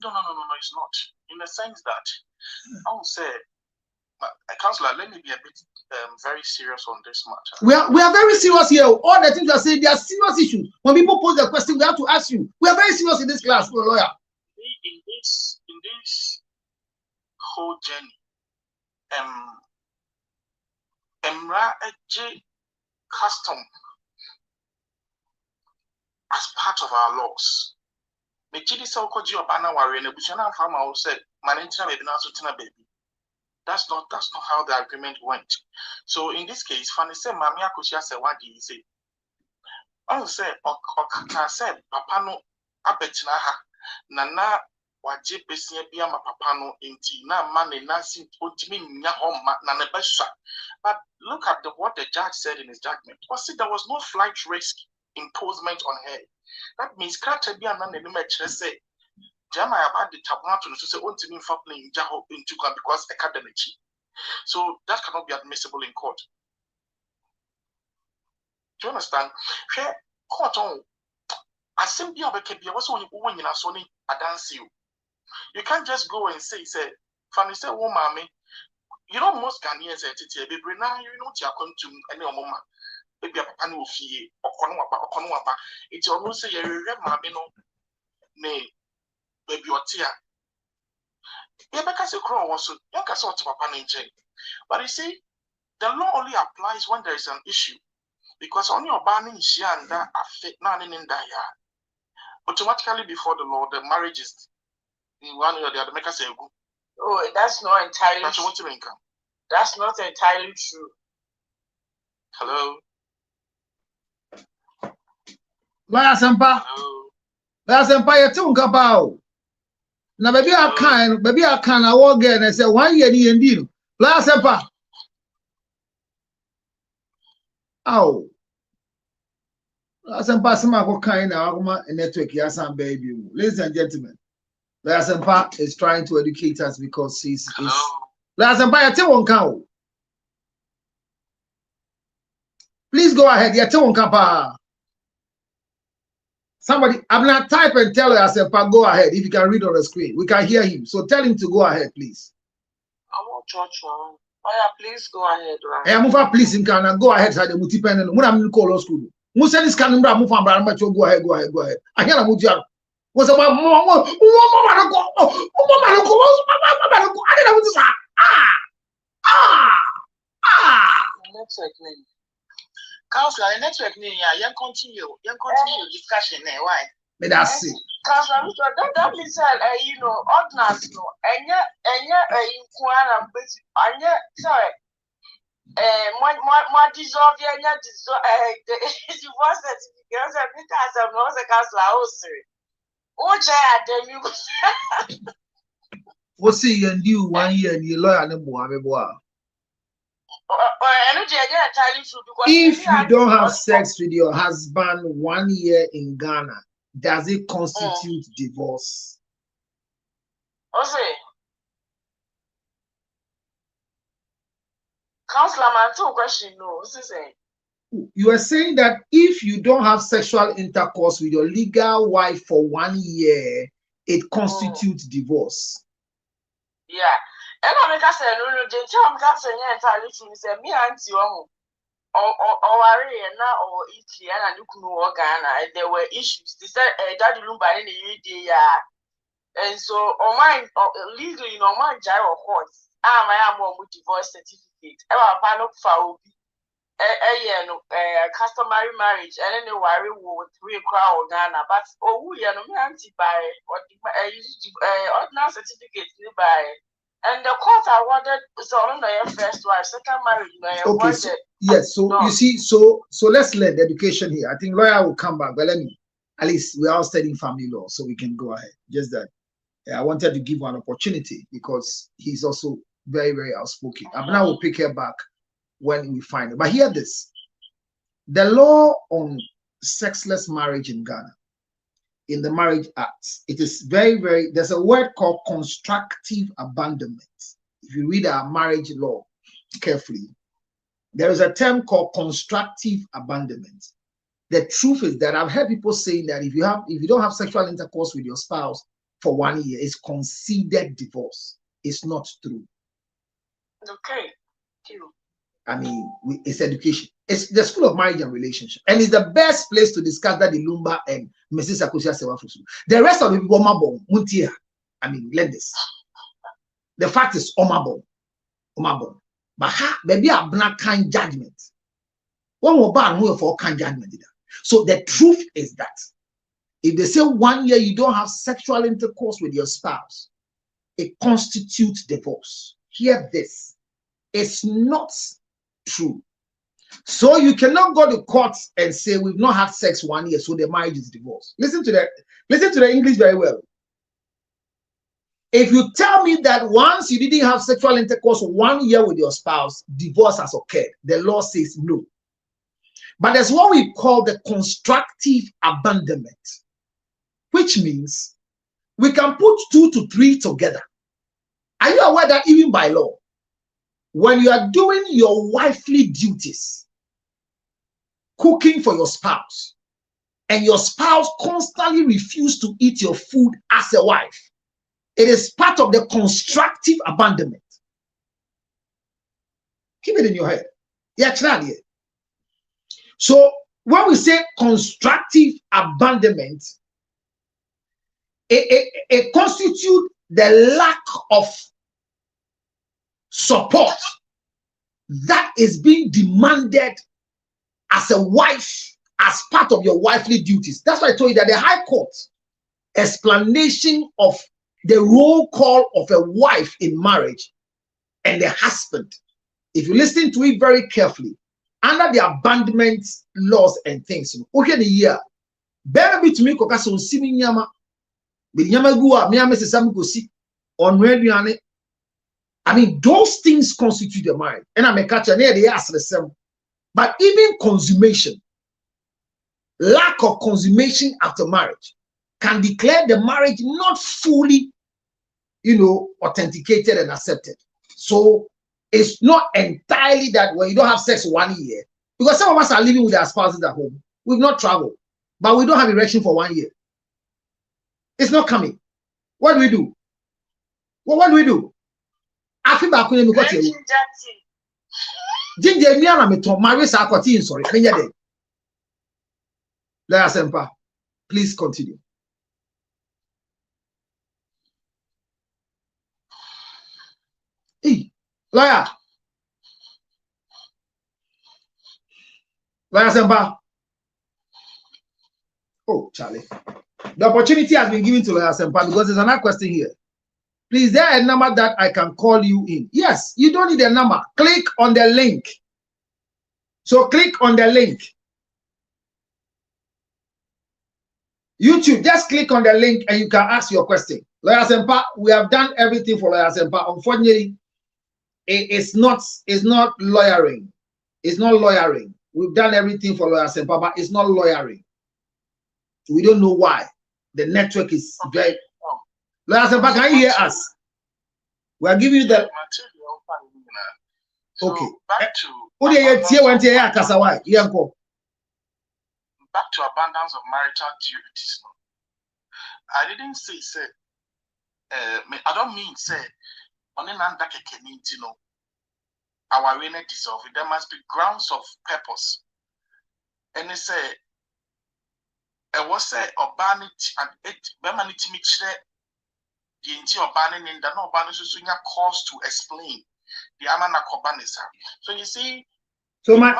No, it's not. In the sense that I would say, Counselor, let me be a bit very serious on this matter. We are very serious here. All the things you are saying, they are serious issues. When people pose the question, we have to ask you. We are very serious in this class, for a lawyer. In this whole journey, Emra Eje custom as part of our laws. That's not how the agreement went. So in this case, Fanny said, Mami Akosia said, what did he say? I will say, Okaka said, Papano Abetinaha, Nana, Waje Bessia Biama Papano, Inti, Na Mane, Nancy, Otimi, Yahoma, Nanabesha. But look at what the judge said in his judgment. There was no flight risk imposement on her. That means Kratabia Nanimech say, Jama about the tabernacle to say, Ontimi for playing Jaho into because academic. So that cannot be admissible in court. Do you understand? Court on assembly of a KBA was only when you are Sony Adansi. You can't just go and say, Fanny said, oh, mommy, you know, most Ghanaians at it, baby, now you know, you're going to any moment. Maybe a papa no fee or Konuaba. It's almost say, you remember, nay, baby, or tear. Yeah, because the crow was so young as what papa nature. But you see, the law only applies when there is an issue. Because only your banning she and that affect none in that yard. Automatically before the law, the marriage is in one or the other. Make us say, oh, that's not entirely that's true. what you income. That's not entirely true. Hello. Lawyer Sempa. Hello. Lawyer Sempa, you too nkapa. Na baby I can I walk again and say 1 year ni endi. Lawyer Sempa. Ow. Lawyer Sempa sima ko kan na akoma network ya san baby. Ladies and gentlemen, Lawyer Sempa is trying to educate us because he's Lawyer Sempa, you too nkapa. Please go ahead. You too nkapa. Somebody, I'm not type and tell her, I said, go ahead. If you can read on the screen, we can hear him. So tell him to go ahead, please. I want church one. Oh yeah, please go ahead. Hey, move on, please. Go ahead. Side the multi-pen. What I'm call school. Musa this can move on. Go ahead. I hear a mutia. Was about more. Network name. Counselor, the network name, yeah, continue discussion there. Why? May that see. Counselor, that means you know, ordinance, no, and inquire, and sorry, more dissolve, the divorce certificate, because I'm not a counselor, oh, then you. We'll see you and you 1 year and you lawyer and boy. If you don't have sex with your husband 1 year in Ghana, does it constitute divorce? Counselor, my two question, no. You are saying that if you don't have sexual intercourse with your legal wife for 1 year, it constitutes divorce. Yeah. And I'm going to say, no, I'm going to say, entirely true. Say, me and you, or now, or Italy, and you know, Ghana, there were issues. They said, Daddy Lumba in the UD, and so, on my legally, no man, gyro court, I am with divorce certificate. I have a for customary marriage, and then the worry with 3 crowd Ghana, but we are no anti by or ordinance certificate by. And the court awarded so on the first wife, second marriage. Okay, so, yes. So no. You see, so let's learn the education here. I think lawyer will come back, but let me. At least we are all studying family law, so we can go ahead. Just that I wanted to give one opportunity because he's also very, very outspoken. Abna will pick her back when we find it. But hear this: the law on sexless marriage in Ghana, in the Marriage Act, it is very, very, there's a word called constructive abandonment. If you read our marriage law carefully, there is a term called constructive abandonment. The truth is that I've heard people saying that if you don't have sexual intercourse with your spouse for 1 year, it's considered divorce. It's not true. Okay. I mean, it's education. It's the School of Marriage and Relationship, and it's the best place to discuss that in Lumba and Mrs. Akosia Sewafusu. The rest of the people, Muntia. I mean, let this. The fact is, Omabon. But maybe a black kind judgment. One more bad move for kind judgment. So the truth is that if they say 1 year you don't have sexual intercourse with your spouse, it constitutes divorce. Hear this. It's not true. So you cannot go to court and say we've not had sex 1 year, so the marriage is divorced. Listen to the English very well. If you tell me that once you didn't have sexual intercourse 1 year with your spouse, divorce has occurred, the law says no. But there's what we call the constructive abandonment, which means we can put 2 to 3 together. Are you aware that even by law, when you are doing your wifely duties, cooking for your spouse, and your spouse constantly refuses to eat your food as a wife, it is part of the constructive abandonment. Keep it in your head. Yeah, so when we say constructive abandonment, it constitutes the lack of support that is being demanded as a wife, as part of your wifely duties. That's why I told you that the High Court explanation of the roll call of a wife in marriage and the husband, if you listen to it very carefully, under the abandonment laws and things, okay, the year, better be to me, Kokaso, Siminyama, Binyamagua, Miamis, Samgosi, on radio. I mean, those things constitute the marriage. And I'm a catcher near the ass the same. But even consummation, lack of consummation after marriage, can declare the marriage not fully, authenticated and accepted. So it's not entirely that when you don't have sex 1 year, because some of us are living with our spouses at home. We've not traveled, but we don't have erection for 1 year. It's not coming. What do we do? Well, what do we do? I feel back when you got you. Ginger Miana Meton, Marisa Aquatine, sorry. Lawyer Sempa, please continue. Hey, lawyer. Lawyer Sempa. Oh, Charlie. The opportunity has been given to Lawyer Sempa because there's another question here. Please, is there a number that I can call you in? Yes, you don't need a number. Click on the link. So click on the link. YouTube, just click on the link and you can ask your question. Lawyer Sempa, we have done everything for Lawyer Sempa. Unfortunately, it's not lawyering. It's not lawyering. We've done everything for Lawyer Sempa, but it's not lawyering. We don't know why. The network is very... Lawyer Sempa, can you hear us? We are giving you the... Okay. Back to abundance of marital duties. I didn't say, I don't mean say, on an our winner dissolve. There must be grounds of purpose. And they say, I was say, urbanity and it, Bemanity mixture, the entire urbanity, and no urbanity cause to explain the Amana Kobanisa. So you see, so my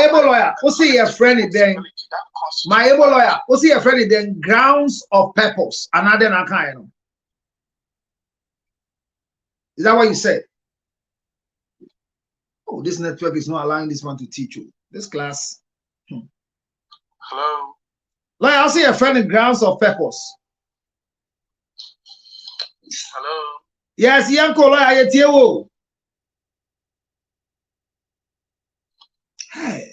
able lawyer, who see your friend then? My able lawyer, who see your friend then? Grounds of purpose. Another kind. Is that what you said? Oh, this network is not allowing this one to teach you. This class. Hello. Lawyer, I'll see your friend in grounds of purpose. Hello. Yes, Yanko lawyer, you. Hey.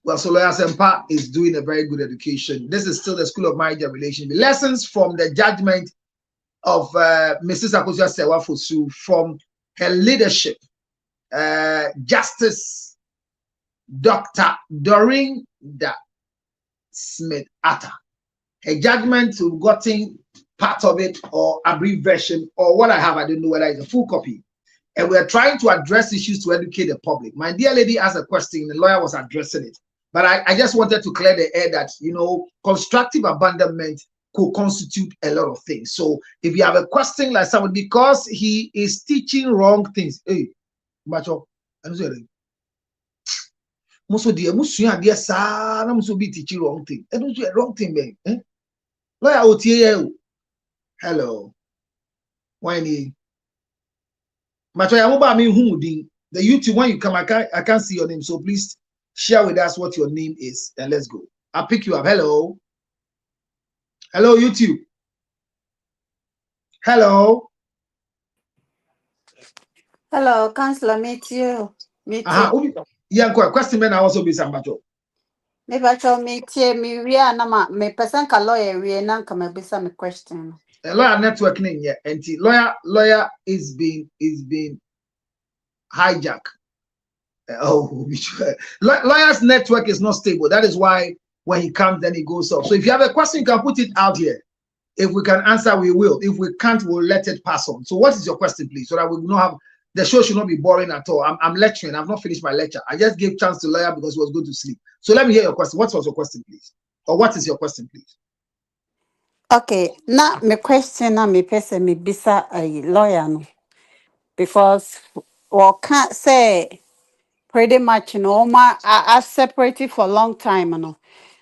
Well, so Lawyer Sempa is doing a very good education. This is still the School of Marriage and Relationship. Lessons from the judgment of Mrs. Akosua Sewafosu from her leadership. Justice Dr. Dorinda Smith Atta. Her judgment, we've gotten part of it or abbreviation or what I have, I don't know whether it's a full copy. And we're trying to address issues to educate the public. My dear lady asked a question, the lawyer was addressing it. But I just wanted to clear the air that, constructive abandonment could constitute a lot of things. So if you have a question like someone, because he is teaching wrong things, hey, macho, I'm sorry. Most of the dear son, I'm so be teaching wrong thing. I don't do a wrong thing, man. Lawyer OTA. Hello. Why Macho, I'm about me who the YouTube when you come, I can't see your name. So please share with us what your name is and let's go. I'll pick you up. Hello. Hello, YouTube. Hello. Hello, Councillor, meet you. Yeah, question man, I also be some macho. Maybe I shall meet you. Me na me person ka lawyer we na come be some question. A lawyer networking here, and lawyer is being hijacked. Lawyer's network is not stable. That is why when he comes, then he goes off. So if you have a question, you can put it out here. If we can answer, we will. If we can't, we'll let it pass on. So what is your question, please? So that we will not have, the show should not be boring at all. I'm lecturing. I've not finished my lecture. I just gave chance to lawyer because he was going to sleep. So let me hear your question. What was your question, please? Or what is your question, please? Okay, now my question, now me person me bisa a lawyer no, because well can't say pretty much no ma I separated for a long time no.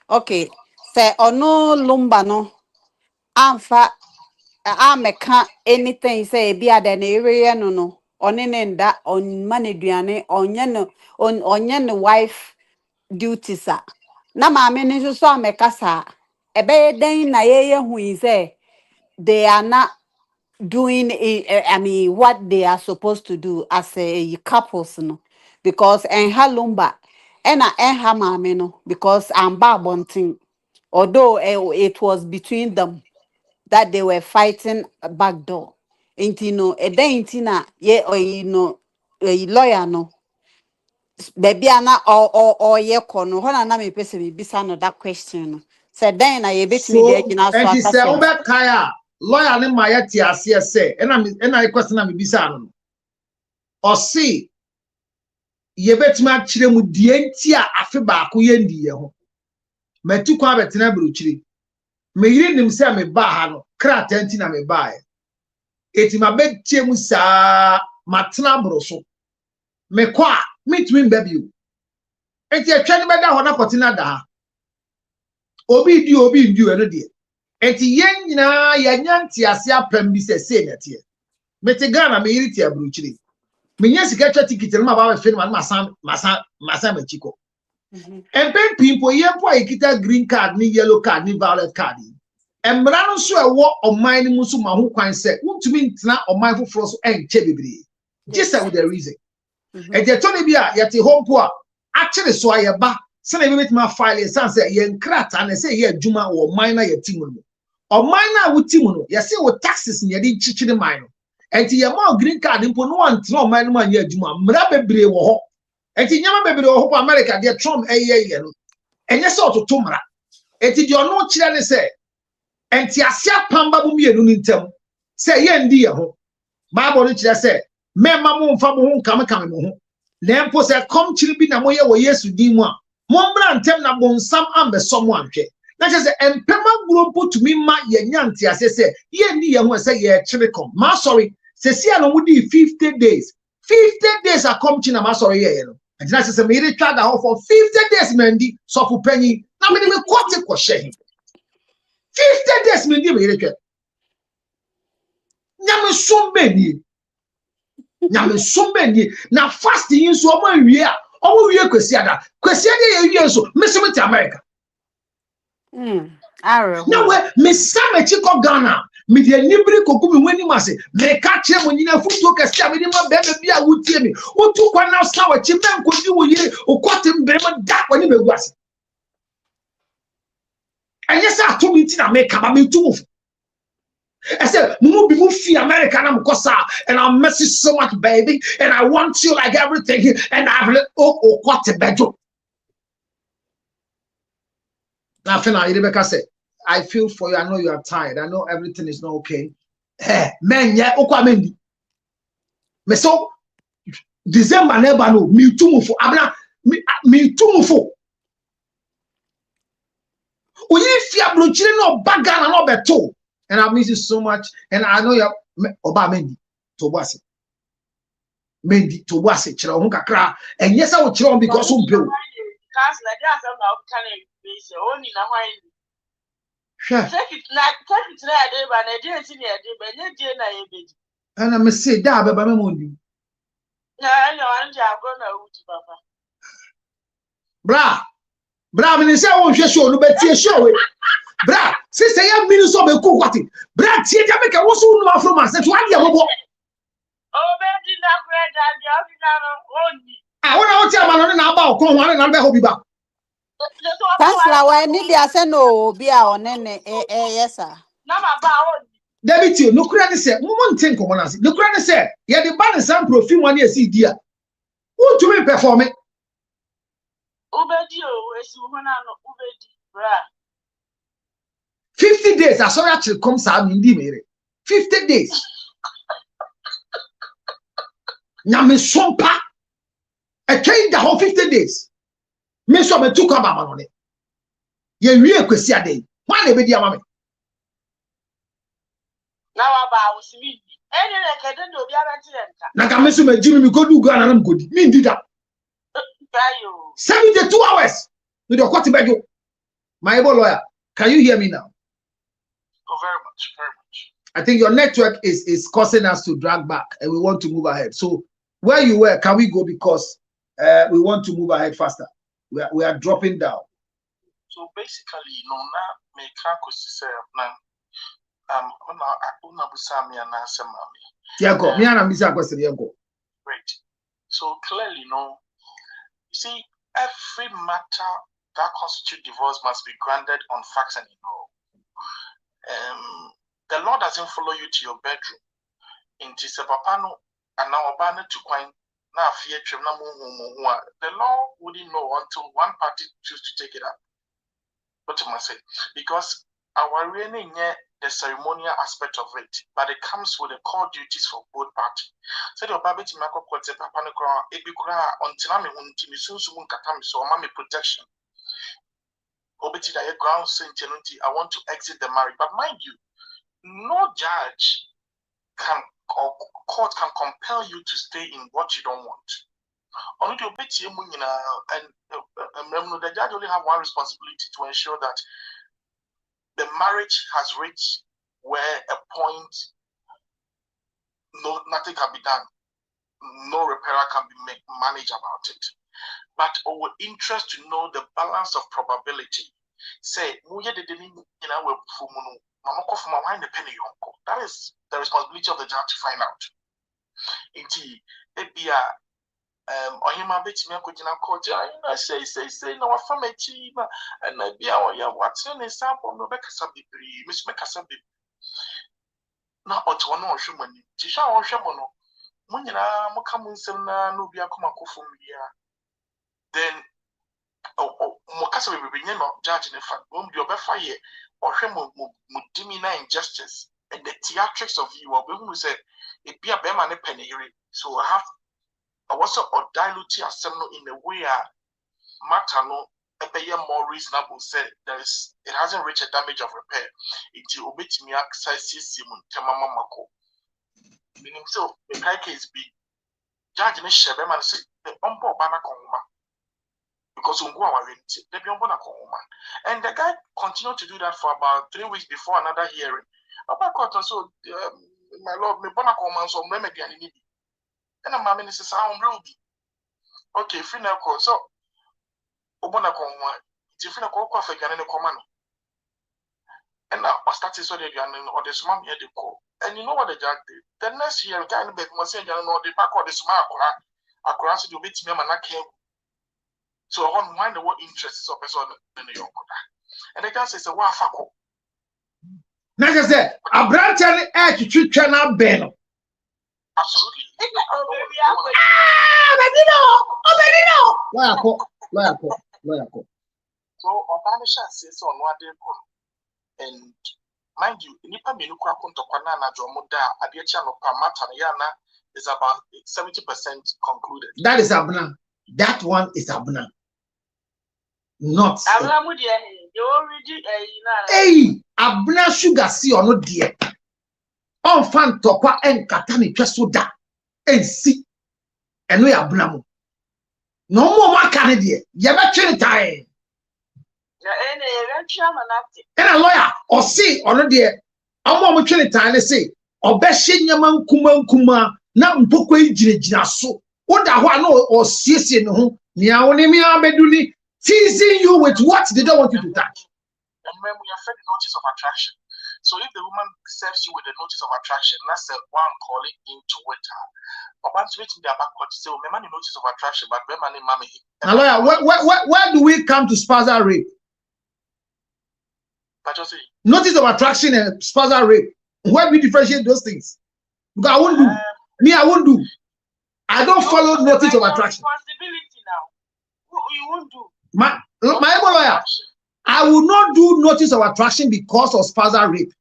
Okay, say ono Lumba no, amfa ameka anything say be at an area no on in that on money duane on no wife duties a na maame ni so ameka sa ebe den na ye hu say they are not doing I mean what they are supposed to do as a couples no because en halumba and ha maame no because I'm babonting although it was between them that they were fighting back door. Intino, a day intina, ye or a lawyer no. Baby, ana or ye kono, when I me person bisano that question. Said then I bit me there So, in our and he said, swat. Obe Kaya, lawyer ni maya tiasi say, and I question am bisa or see, ye bet ma chire mu die ntia afe baako ye ndiye ho. Metu kwa betina bruchiri. Me yiri nim se me ba ha no, kra tenti na me ba e. Eti ma betie mu sa matena broso. Me kwa mitwin baby. Eti atwa ni beda ho na potina da ha. Obi ndi eno de. Eti yen nyina ya nyanti ase apam bi se nete. Mete Ghana me yiri ti abruchiri. Me nya sika twa ticket no ma ba fe no ma masa machiko. Empen people yempo ikita green card ni yellow card ni violet card. Emmra no so ewo oman ni mu so ma ho kwan se untumi ntina oman foforo so enche bebre. Just with the reason. E je to ne bia yete hompo a akere so ayeba se na bibet ma file sense ye nkrata na se ye adwuma wo oman na yeti mu no. Oman na wuti mu no ye se wo taxes ni ye di chichiri man no. Enti ye ma green card mpo no antina oman no ma ye adwuma mra bebre wo ho. Enti nyama bebre wo ho po America de Trump eye no. Enye se ototo mra. Enti de ono kire ne se enti asia pamba bu mienu nintam se ye ndi ye ho Bible no kire se mema mo mfa mo ho nkam mo ho na empo se kom kire bi na mo ye wo Yesu din mu a mo mbra ntem na bonsam ambeso mo anhwe na kire se empema guro potumi ma ye nyanti ase se ye ndi ye ho se ye kire kom ma sorry se sia no mudi 50 days a kom chi na ma sorry ye no and na se me re twa da ho for 50 days mendi so fu panyi na me kwoti ko hye 50 days me ndi me re twa nyame sombeni na fasting so omo wie a omo wie kwesiada ye wie so mesemete America na we me samechi ko Ghana me de nibiri kogu me wani mase me ka kire mo nyina futu kesi a me de ma bebe bia wutie me otu kwa na sa wachi men kodi wo yire okwate mbrema da kwani beguase enye sa to mi ti na me ka ba me tu I said, "Mumu be movie America and I'll miss you so much, baby, and I want you like everything." And I've let what a bedroom. Now, Rebecca said, "I feel for you. I know you are tired. I know everything is not okay." Man, yeah, Okwamendi. Me so December never know me too for abna me too for. Oyi fi abrochire no bagana no beto. And I miss you so much. And I know you're Oba Mendi to was it. Mendi to was it, Chira Hunkakra. And yes, I would chill because some bill. And I must say, Dabba Bamundi. Bra, Minister won't show, but show it. Bra, sister, ya minutes of a cook what it. Bra, see, Jamaica was soon off from us. That's why you have a I want to tell my about come on and I'll be back. That's now why I need to say no, be our nene, yes, sir. David, you no credit said, Mumon think of one. No credit said, yeah, the band is some profile 1 year, see, dear. What do you perform it? Ubedio, is one Ubedi, bra. 50 days. I saw actually comes out in the 50 days. Nyame sompa. I came the whole 50 days. Me so me took up on it. Ye wie kwesi ade. Why na be dia mama? Now about me. Any like I don't be able Na ka me so me jimi me go do go na go di. Me ndi da. 72 hours. With your court beg you. My able lawyer, can you hear me now? Oh, very much, very much. I think your network is causing us to drag back and we want to move ahead. So where you were, can we go because we want to move ahead faster. We are dropping down. So basically, no na me can't say una busami and answer mommy. Tiago, me and Mr. question Tiago. Great. So clearly, no. You see, every matter that constitutes divorce must be grounded on facts and law. The law doesn't follow you to your bedroom. In Tisapapano and now Obana to coin now fear the law wouldn't know until one party choose to take it up. What I must say, because our really the ceremonial aspect of it, but it comes with the core duties for both parties. So the Babi Timako Kote Papanokra, Ebikura, until I'm in soon Katami, so mommy protection. Obeti that ground sentinelity, I want to exit the marriage. But mind you, no judge can or court can compel you to stay in what you don't want. Only the obeti and the judge only have one responsibility to ensure that the marriage has reached where a point nothing can be done, no repair can be managed about it. But our interest to know the balance of probability. Say, that is the responsibility of the judge to find out. Indeed, Ohima beti me akojina court I say no afama chi and I be our what's in sample no bekasa bibiri miss mekasa bibiri na oto no ohwemani tisha ohwemo no munyina muka munsem na no bia koma kofom bia then mukasa bibiri nye no judge ne fa mo bi obefa ye ohwemo mudimi na injustice and the theatrics of you obehu say e bia be ma ne peniyere so I have also or dilute assembly in a way matter no more reasonable say it hasn't reached a damage of repair until obetimi access simun temama mako meaning so the case be judge ne shebe man say the umbo bana konuma because ungo awarenti the umbo na konuma and the guy continued to do that for about 3 weeks before another hearing about court so my lord me bona konuma so remedy and need and I'm a minister sound ruby. Okay, free now call. So Obona Conwa, different call coffee and a command. And now I started so again or the smart here the call. And you know what the judge did? The next year, guy in the bed was saying, you know, the back of the smart across to beat me and I came. So I want to find the what interests of person in the York. And the guy says, a wafako. Like I said, a branch and air to treat channel bell. Absolutely. Lawyer. So Obanisha says on one day, and mind you, Nipa Minukra Kuntokwana na Jomoda, Adiacha no Pamata Yana is about 70% concluded. That is Abna. That one is Abna. Not. Hey, Abna sugar see or not dear. On fan tokwa en katani twesoda en si eno ya Abna mo. No more one can idea. You better train time. And a lawyer or see or dear. I'm more train time. Let's say or best yaman kuma na mpoko ijina so. What I want or see no near only me abeduni teasing you with what they don't want you to touch. And when we have fed the notice of attraction. So if the woman serves you with a notice of attraction, that's the one calling in to wait her. But once waiting their backcourt, say, oh, my notice of attraction, but when my name, mommy. Now, lawyer, where do we come to spousal rape? But you see, notice of attraction and spousal rape. Where we differentiate those things? Because I won't do. I won't do. I don't follow notice of attraction. Responsibility now. You won't do. My lawyer. I will not do notice of attraction because of spousal rape.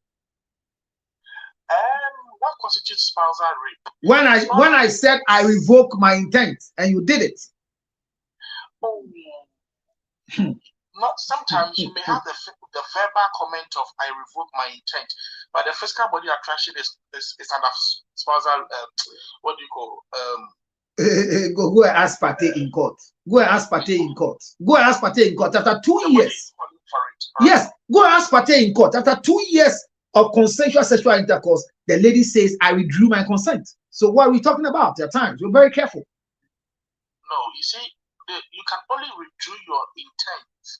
What constitutes spousal rape? When I said I revoke my intent and you did it. Oh, not sometimes you may have the verbal comment of I revoke my intent, but the physical body attraction is under spousal. What do you call? Go and ask Pate in court. Go and ask Pate in court. Go and ask Pate in court after 2 years. Yes, go and ask Pate in court after 2 years of consensual sexual intercourse. The lady says, "I withdrew my consent." So what are we talking about? At times, we're very careful. No, you see, you can only withdraw your intent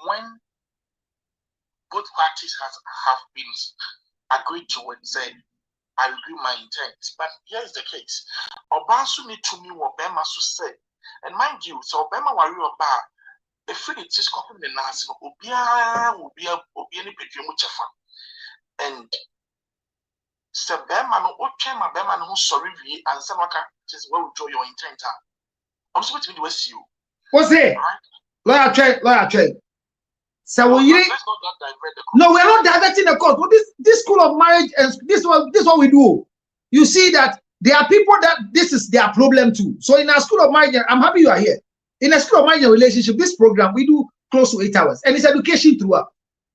when both parties have been agreed to and said, "I agree my intent." But here is the case: Obansu need to me what Bema say, and mind you, so Bema worry about if it is copying the Nasi, Obia will be any bedroom and say Bema no my Bema no sorry and some just well withdraw your intent. I'm supposed to be with you. What's it? Lawyer trade. So let's not divert the no, we're not diverting the court. Well, this school of marriage and this what we do. You see that there are people that this is their problem too. So in our school of marriage, I'm happy you are here. In a school of marriage and relationship, this program we do close to 8 hours, and it's education throughout.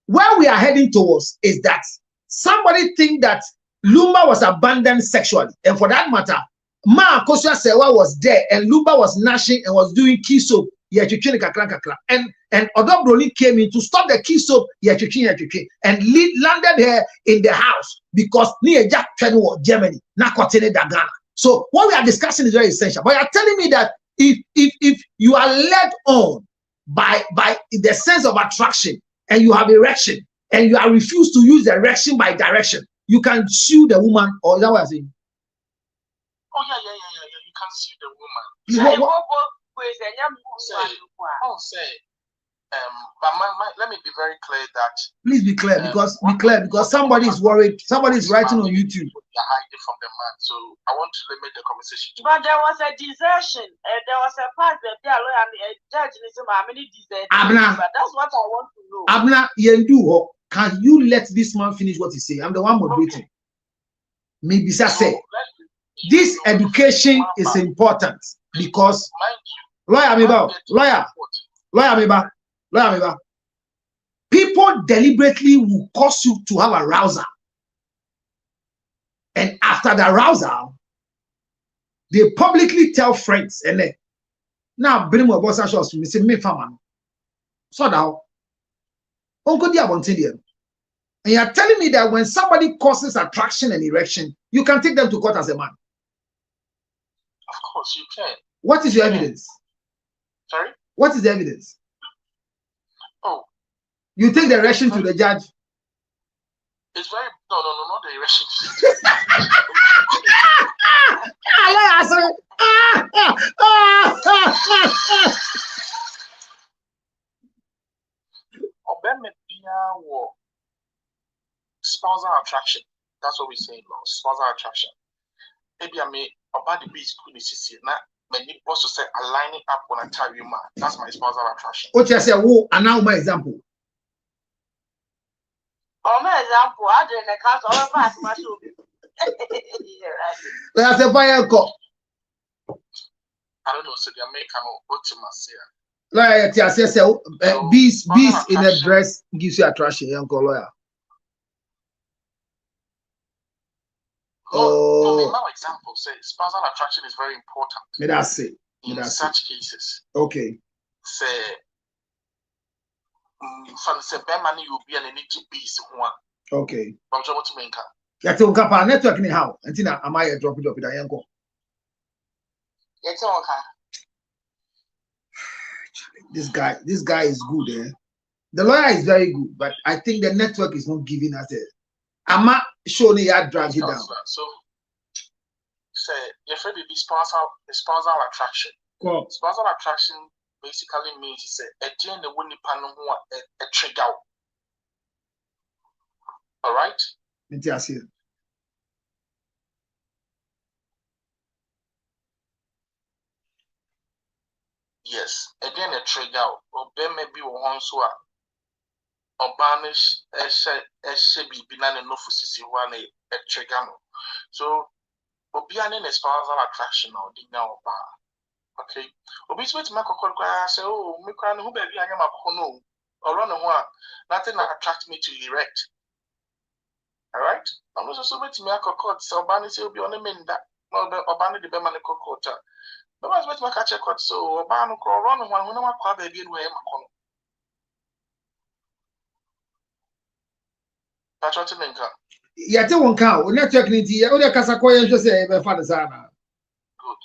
Where we are heading towards is that somebody think that Lumba was abandoned sexually, and for that matter, Ma Kosua Sewa was there, and Lumba was gnashing and was doing key soap. And Odobroni came in to stop the key soap and landed her in the house because near Jack Chenwo, Germany, Ghana. So what we are discussing is very essential. But you're telling me that if you are led on by the sense of attraction and you have erection and you are refused to use the erection by direction, you can sue the woman, or is that what I'm saying? Oh yeah. You can sue the woman. But let me be very clear that. Please be clear because somebody is worried. Somebody is writing on YouTube. They're hiding from the man, so I want to limit the conversation. But there was a desertion. There was a part that the lawyer and the judge deserted. Abna, but that's what I want to know. Abna, Yendu, can you let this man finish what he say? I'm the one moderating. Okay. Maybe say this education is important because lawyer, people deliberately will cause you to have arousal, and after the arousal, they publicly tell friends, and then now bring my boss shows me say me farmer. So now, Uncle Diabontidian, and you are telling me that when somebody causes attraction and erection, you can take them to court as a man. Of course, you can. What is your evidence? Sorry? What is the evidence? Oh. You take the erection to the judge? It's very... No, not the erection. Spousal attraction. That's what we say in law. Spousal attraction. Maybe I may about the beast could see now. Many also say aligning up on a time you man. That's my spousal attraction. What you say? Oh, and now my example. Oh, my example. I didn't cast all past my shoe. That's a fire call. I don't know. So the American ultimacy. Like I say, beast in a dress gives you attraction, young lawyer. Oh, now example say spousal attraction is very important. May I say in such cases. Okay. Say, from say money will be an energy beast one. Okay. From what to make. That's on Kapa network anyhow. Until am I drop it I am go. It's okay. This guy is good, eh? The lawyer is very good, but I think the network is not giving us it. I'm not sure you are dragged down. So, say, you're afraid of spousal attraction. Cool. Spousal attraction basically means it's a the winning panel a trigger. All right? Yes, again a trigger. Or there may be one so Obanish Eshebi Binan and Nofusisi one a Tregano. So Obianin is spousal attraction or dinner or bar. Okay. Obis with Makoko say, oh, Mikran who baby I am a hono or run a one. Nothing attract me to erect. All right. I'm also with me a cocotte, so Obani say be on a min that no Obani the Beman cocotta. But I was with my catch a cut so Obano crawl run one when I'm a baby in where I'm a corner. Patriotinka. Yate won ka o network ni ti o de kasa ko yen hwese e be fa de sana. Good.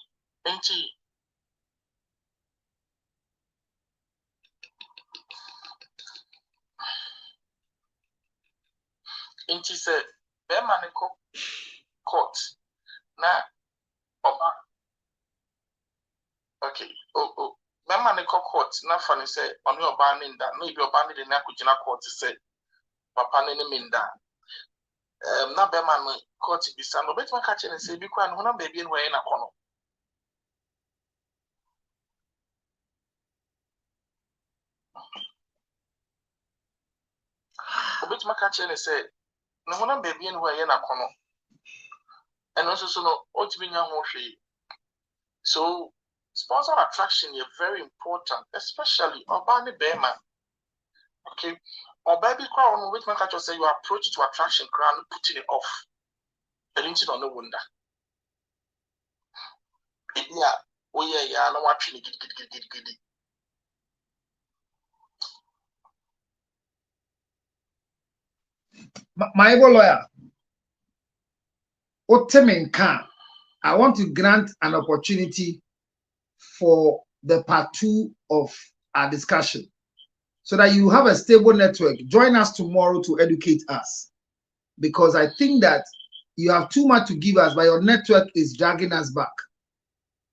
Inti said, Beman court. Na Oba. Okay. Oh. Beman court. Na funny say on your banning that no be Obani the Nakujina court say Papa nene minda. Na Beman court be some but my catch and say because when I'm baby in way in a corner. But my catch and say no when I'm baby in way in a corner. And also so no ultimately so sponsor attraction is very important, especially Obani Beman. Okay. Or baby crown which man catch say you approach to attraction crown putting it off. The lynch on no wonder. Yeah, oh yeah, no watching it giddy. My lawyer, Otemenka, I want to grant an opportunity for the part 2 of our discussion so that you have a stable network. Join us tomorrow to educate us, because I think that you have too much to give us, but your network is dragging us back.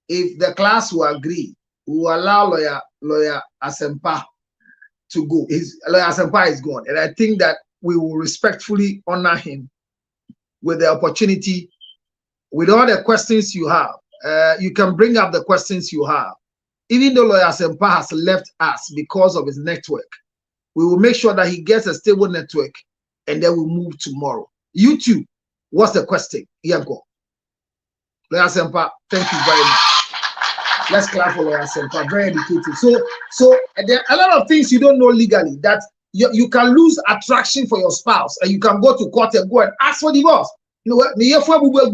If the class will agree, we will allow lawyer Asempa to go. Lawyer Asempa is gone, and I think that we will respectfully honor him with the opportunity. With all the questions you have, you can bring up the questions you have. Even though Lawyer Asempa has left us because of his network, we will make sure that he gets a stable network, and then we'll move tomorrow. You too, what's the question? Yanko. Lawyer Asempa, thank you very much. Let's clap for Lawyer Asempa, very educated. So there are a lot of things you don't know legally, that you can lose attraction for your spouse, and you can go to court and go and ask for divorce. You know what?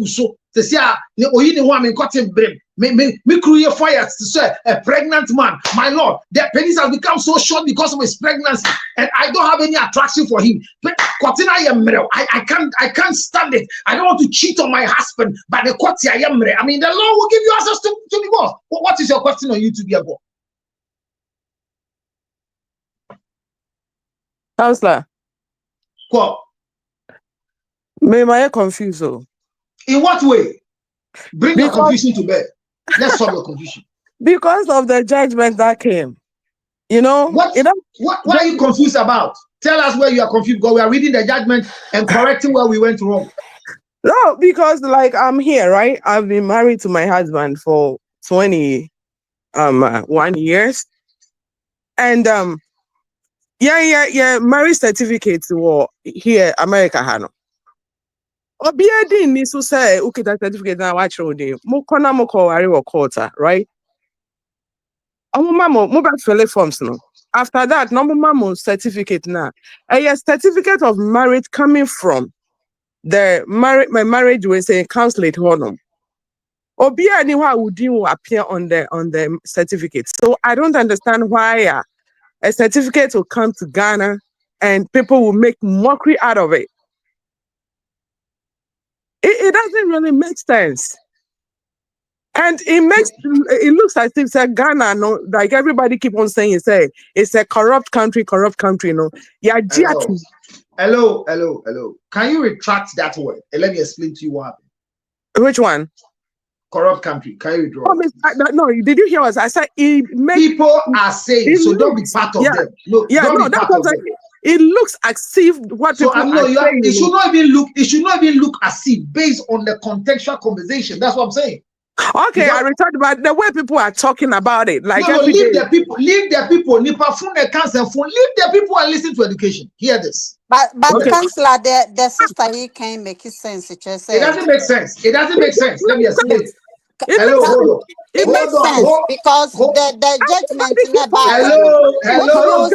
So they say, me create fire to say a pregnant man. My lord, the penis has become so short because of his pregnancy, and I don't have any attraction for him. I can't stand it. I don't want to cheat on my husband, but I mean, the law will give you access to divorce. What is your question on YouTube, Yago? Counselor, What? may I confuse you? In what way? Bring your confusion to bear. Let's solve the confusion. Because of the judgment that came. You know? What are you confused about? Tell us where you are confused, because we are reading the judgment and correcting where we went wrong. No, because like I'm here, right? I've been married to my husband for 21 years. And marriage certificates were here, America Hano. Obiadi nisu say okay, that certificate now watch all day. Mokona moko ari quarter, right? Mobile fill forms no. After that, number mamo certificate now. A certificate of marriage coming from my marriage will say consulate honor. Obiadi will appear on the certificate. So I don't understand why a certificate will come to Ghana and people will make mockery out of it. It doesn't really make sense. And it looks as if Ghana, no, like everybody keep on saying, it's a corrupt country, no. Yeah, Hello. Can you retract that word and let me explain to you what happened? Which one? Corrupt country. Can you withdraw? No, did you hear us? I said people are saying, so don't be part of them. No, don't be part of them. It looks as if what people are saying. It should not even look as if based on the contextual conversation. That's what I'm saying. Okay, I returned, but the way people are talking about it, like no, every leave day. the people, Nipa phone the cancer phone, leave the people and listen to education. Hear this. But Okay. Councillor, the sister here can make it sense. It just It doesn't make sense. It doesn't make sense. Let me explain. Hello, hold on. It Hold makes on. sense Hold, because hold. the judgment in the Hello, Bible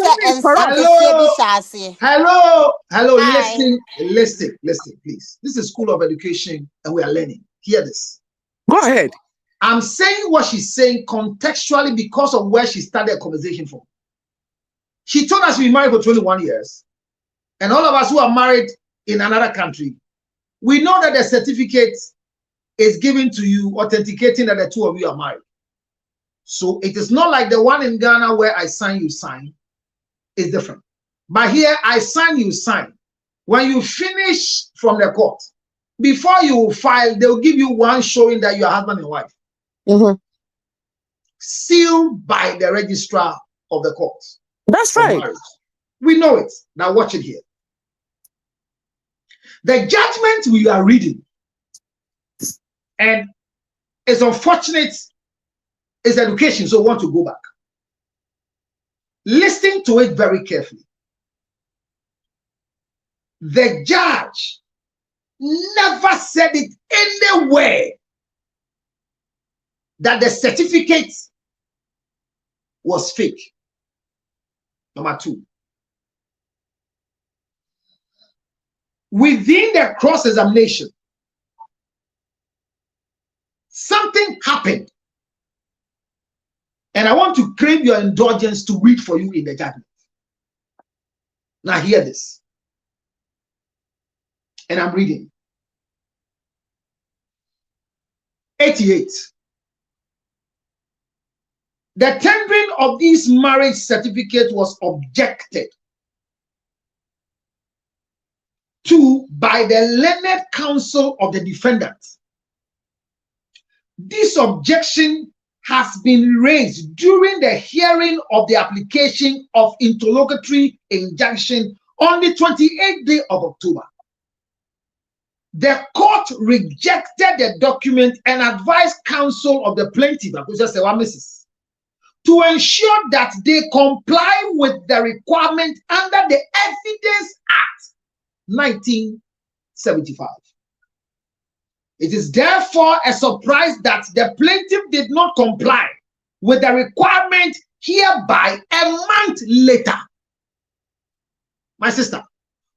hello. Hi. Listen, please. This is school of education and we are learning. Hear this. Go ahead. I'm saying what she's saying contextually because of where she started a conversation from. She told us we married for 21 years. And all of us who are married in another country, we know that the certificate is given to you authenticating that the two of you are married. So it is not like the one in Ghana where I sign, you sign. It's different. But here, I sign, you sign. When you finish from the court, before you file, they'll give you one showing that you are husband and wife. Sealed by the registrar of the court. That's right. Marriage. We know it. Now watch it here. The judgment we are reading, and it's unfortunate, is education, so we want to go back. Listen to it very carefully. The judge never said it anywhere that the certificate was fake. Number two. Within the cross-examination, something happened. And I want to crave your indulgence to read for you in the judgment. Now hear this. And I'm reading. 88. The tendering of these marriage certificates was objected to by the learned counsel of the defendant. This objection has been raised during the hearing of the application of interlocutory injunction on the 28th day of October. The court rejected the document and advised counsel of the plaintiff, to ensure that they comply with the requirement under the Evidence Act 1975. It is therefore a surprise that the plaintiff did not comply with the requirement hereby a month later. My sister,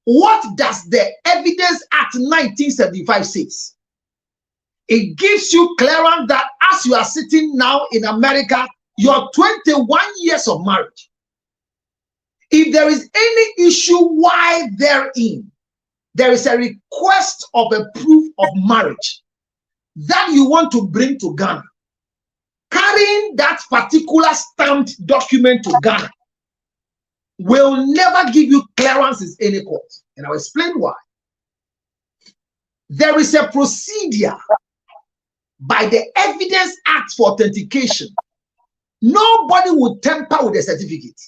what does the Evidence Act 1975 say? It gives you clearance that as you are sitting now in America, you're 21 years of marriage. If there is any issue why therein, there is a request of a proof of marriage that you want to bring to Ghana. Carrying that particular stamped document to Ghana will never give you clearance in any court. And I'll explain why. There is a procedure by the Evidence Act for authentication. Nobody will tamper with the certificate,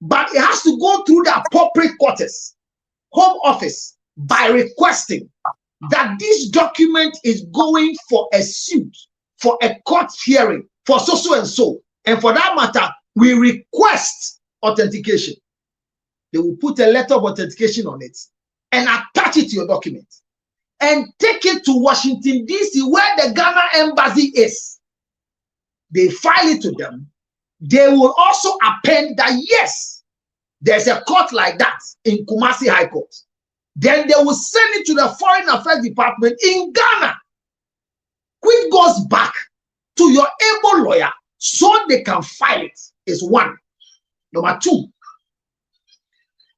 but it has to go through the appropriate quarters, Home Office, by requesting that this document is going for a suit, for a court hearing, for so and so. And for that matter, we request authentication. They will put a letter of authentication on it and attach it to your document and take it to Washington, D.C., where the Ghana embassy is. They file it to them. They will also append that, yes, there's a court like that in Kumasi High Court. Then they will send it to the Foreign Affairs Department in Ghana, which goes back to your able lawyer so they can file it, is one. Number two,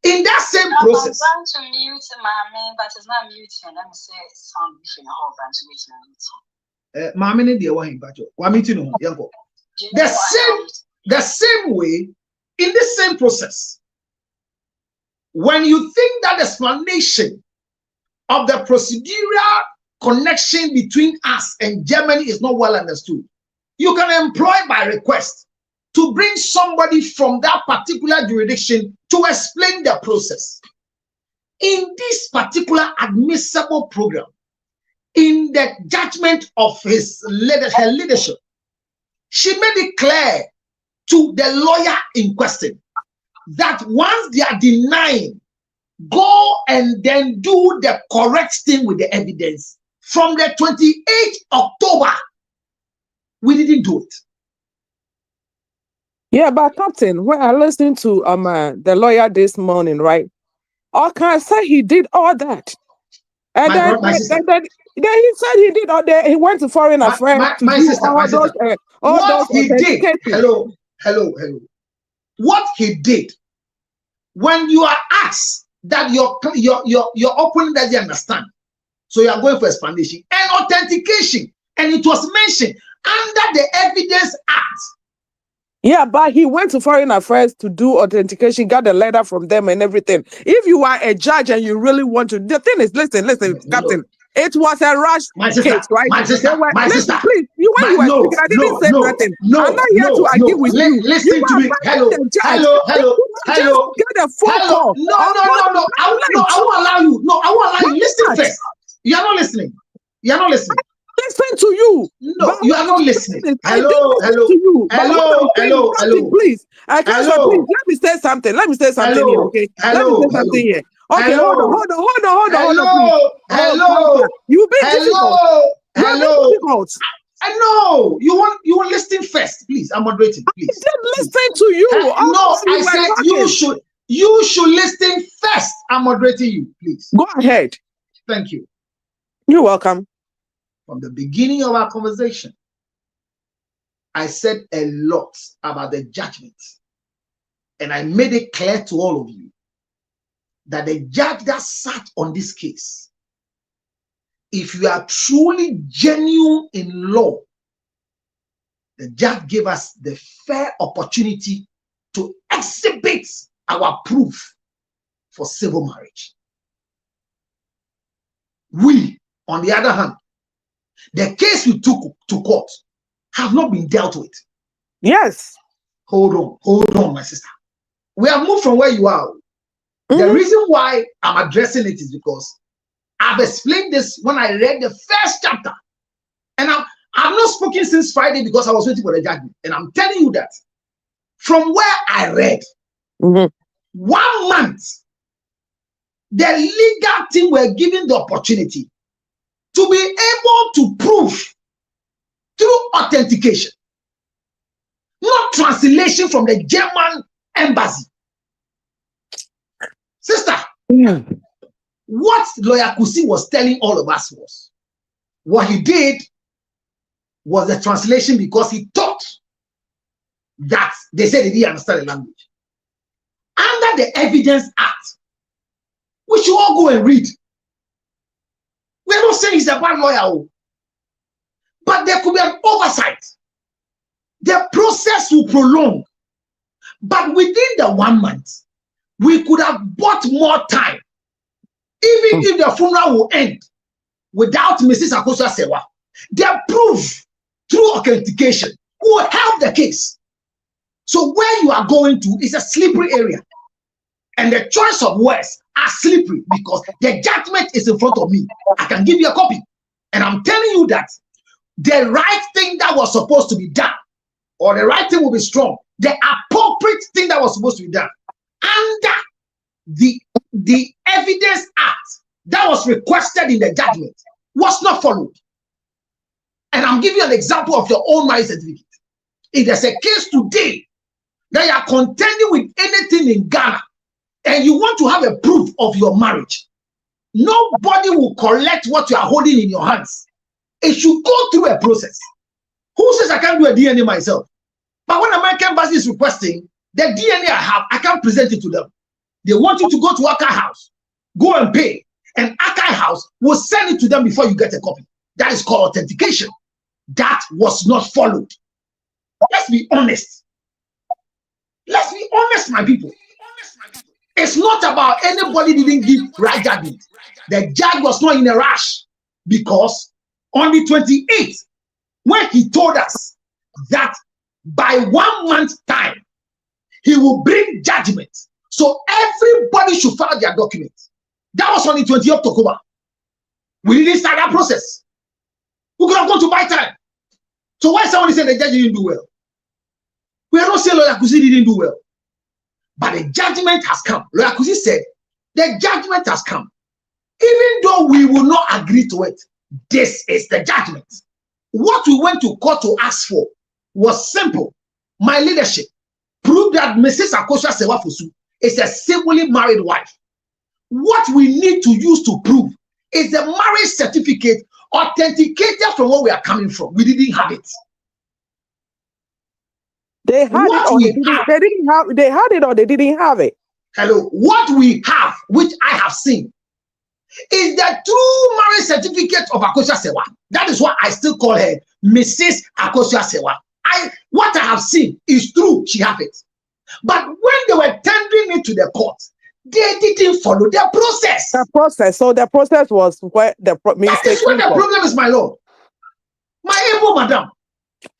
in that same process. I'm trying to mute Mami, but it's not muting. Let me say something in a whole bunch of The same way, in the same process, when you think that explanation of the procedural connection between us and Germany is not well understood, you can employ by request to bring somebody from that particular jurisdiction to explain the process. In this particular admissible program, in the judgment of her leadership, she made it clear to the lawyer in question that once they are denying, go and then do the correct thing with the evidence. From the 28th October, we didn't do it. Yeah, but Captain, when I listened to the lawyer this morning, right? Okay, say he did all that. And My sister. then he said he did all that. He went to foreign affairs to My do sister, all those he did. authentications. Hello. What he did, when you are asked that you're open, that you understand, so you are going for explanation and authentication, and it was mentioned under the Evidence Act. Yeah, but he went to foreign affairs to do authentication, got a letter from them and everything. If you are a judge and you really want to, the thing is, listen, Captain, it was a rush case, right? My sister, please, you were speaking, I didn't say nothing. I'm not here to argue with you. Listen to me. Hello. Just get a phone call. No. I won't allow you. No, I won't allow you. Listen first. You are not listening. Listen to you. No, you are not listening. Hello. Please, please, let me say something. Here, okay? Let me say something here. Okay, hold on. Hello. You be difficult. Difficult. I know you want listening first, please. I'm moderating, please. Just listen to you. No, I said you should listen first. I'm moderating you, please. Go ahead. Thank you. You're welcome. From the beginning of our conversation, I said a lot about the judgment, and I made it clear to all of you that the judge that sat on this case, if you are truly genuine in law, the judge gave us the fair opportunity to exhibit our proof for civil marriage. We, on the other hand, the case we took to court have not been dealt with. Yes. Hold on, my sister. We have moved from where you are. The reason why I'm addressing it is because I've explained this when I read the first chapter. And I've not spoken since Friday because I was waiting for the judgment. And I'm telling you that from where I read, 1 month, the legal team were given the opportunity to be able to prove through authentication, not translation from the German embassy. Sister, what lawyer Kusi was telling all of us was, what he did was the translation because he thought that they said he didn't understand the language. Under the Evidence Act, we should all go and read. We're not saying he's a bad lawyer, but there could be an oversight. The process will prolong. But within the 1 month, we could have bought more time. Even if the funeral will end without Mrs. Akosa Sewa, the proof through authentication will help the case. So where you are going to is a slippery area. And the choice of words are slippery because the judgment is in front of me. I can give you a copy. And I'm telling you that the right thing that was supposed to be done, or the right thing will be strong, the appropriate thing that was supposed to be done under the Evidence Act that was requested in the judgment was not followed. And I'm giving you an example of your own marriage certificate. If there's a case today that you are contending with anything in Ghana and you want to have a proof of your marriage, nobody will collect what you are holding in your hands. It should go through a process. Who says I can't do a DNA myself? But when American Embassy is requesting the DNA I have, I can't present it to them. They want you to go to Akai House, go and pay, and Akai House will send it to them before you get a copy. That is called authentication. That was not followed. Let's be honest. Let's be honest, my people. It's not about anybody didn't give right judgment. The judge was not in a rush because on the 28th, when he told us that by 1 month time, he will bring judgment. So everybody should file their documents. That was on the 20th of October. We didn't start that process. We could have gone to buy time. So why someone is saying the judge didn't do well? We are not saying Lawyer Kusi didn't do well. But the judgment has come. Lawyer Kusi said, the judgment has come. Even though we will not agree to it, this is the judgment. What we went to court to ask for was simple. My leadership proved that Mrs. Akosua Sewafosu is a civilly married wife. What we need to use to prove is the marriage certificate authenticated from where we are coming from. We didn't have it. They had What it or we they didn't, have- they didn't have. They had it or they didn't have it. Hello, what we have, which I have seen, is the true marriage certificate of Akosua Sewa. That is why I still call her Mrs. Akosua Sewa. What I have seen is true. She have it. But when they were tendering it to the court, they didn't follow the process. The process. So the process was where the That mistake is where came the from. problem is, my lord. My able madam.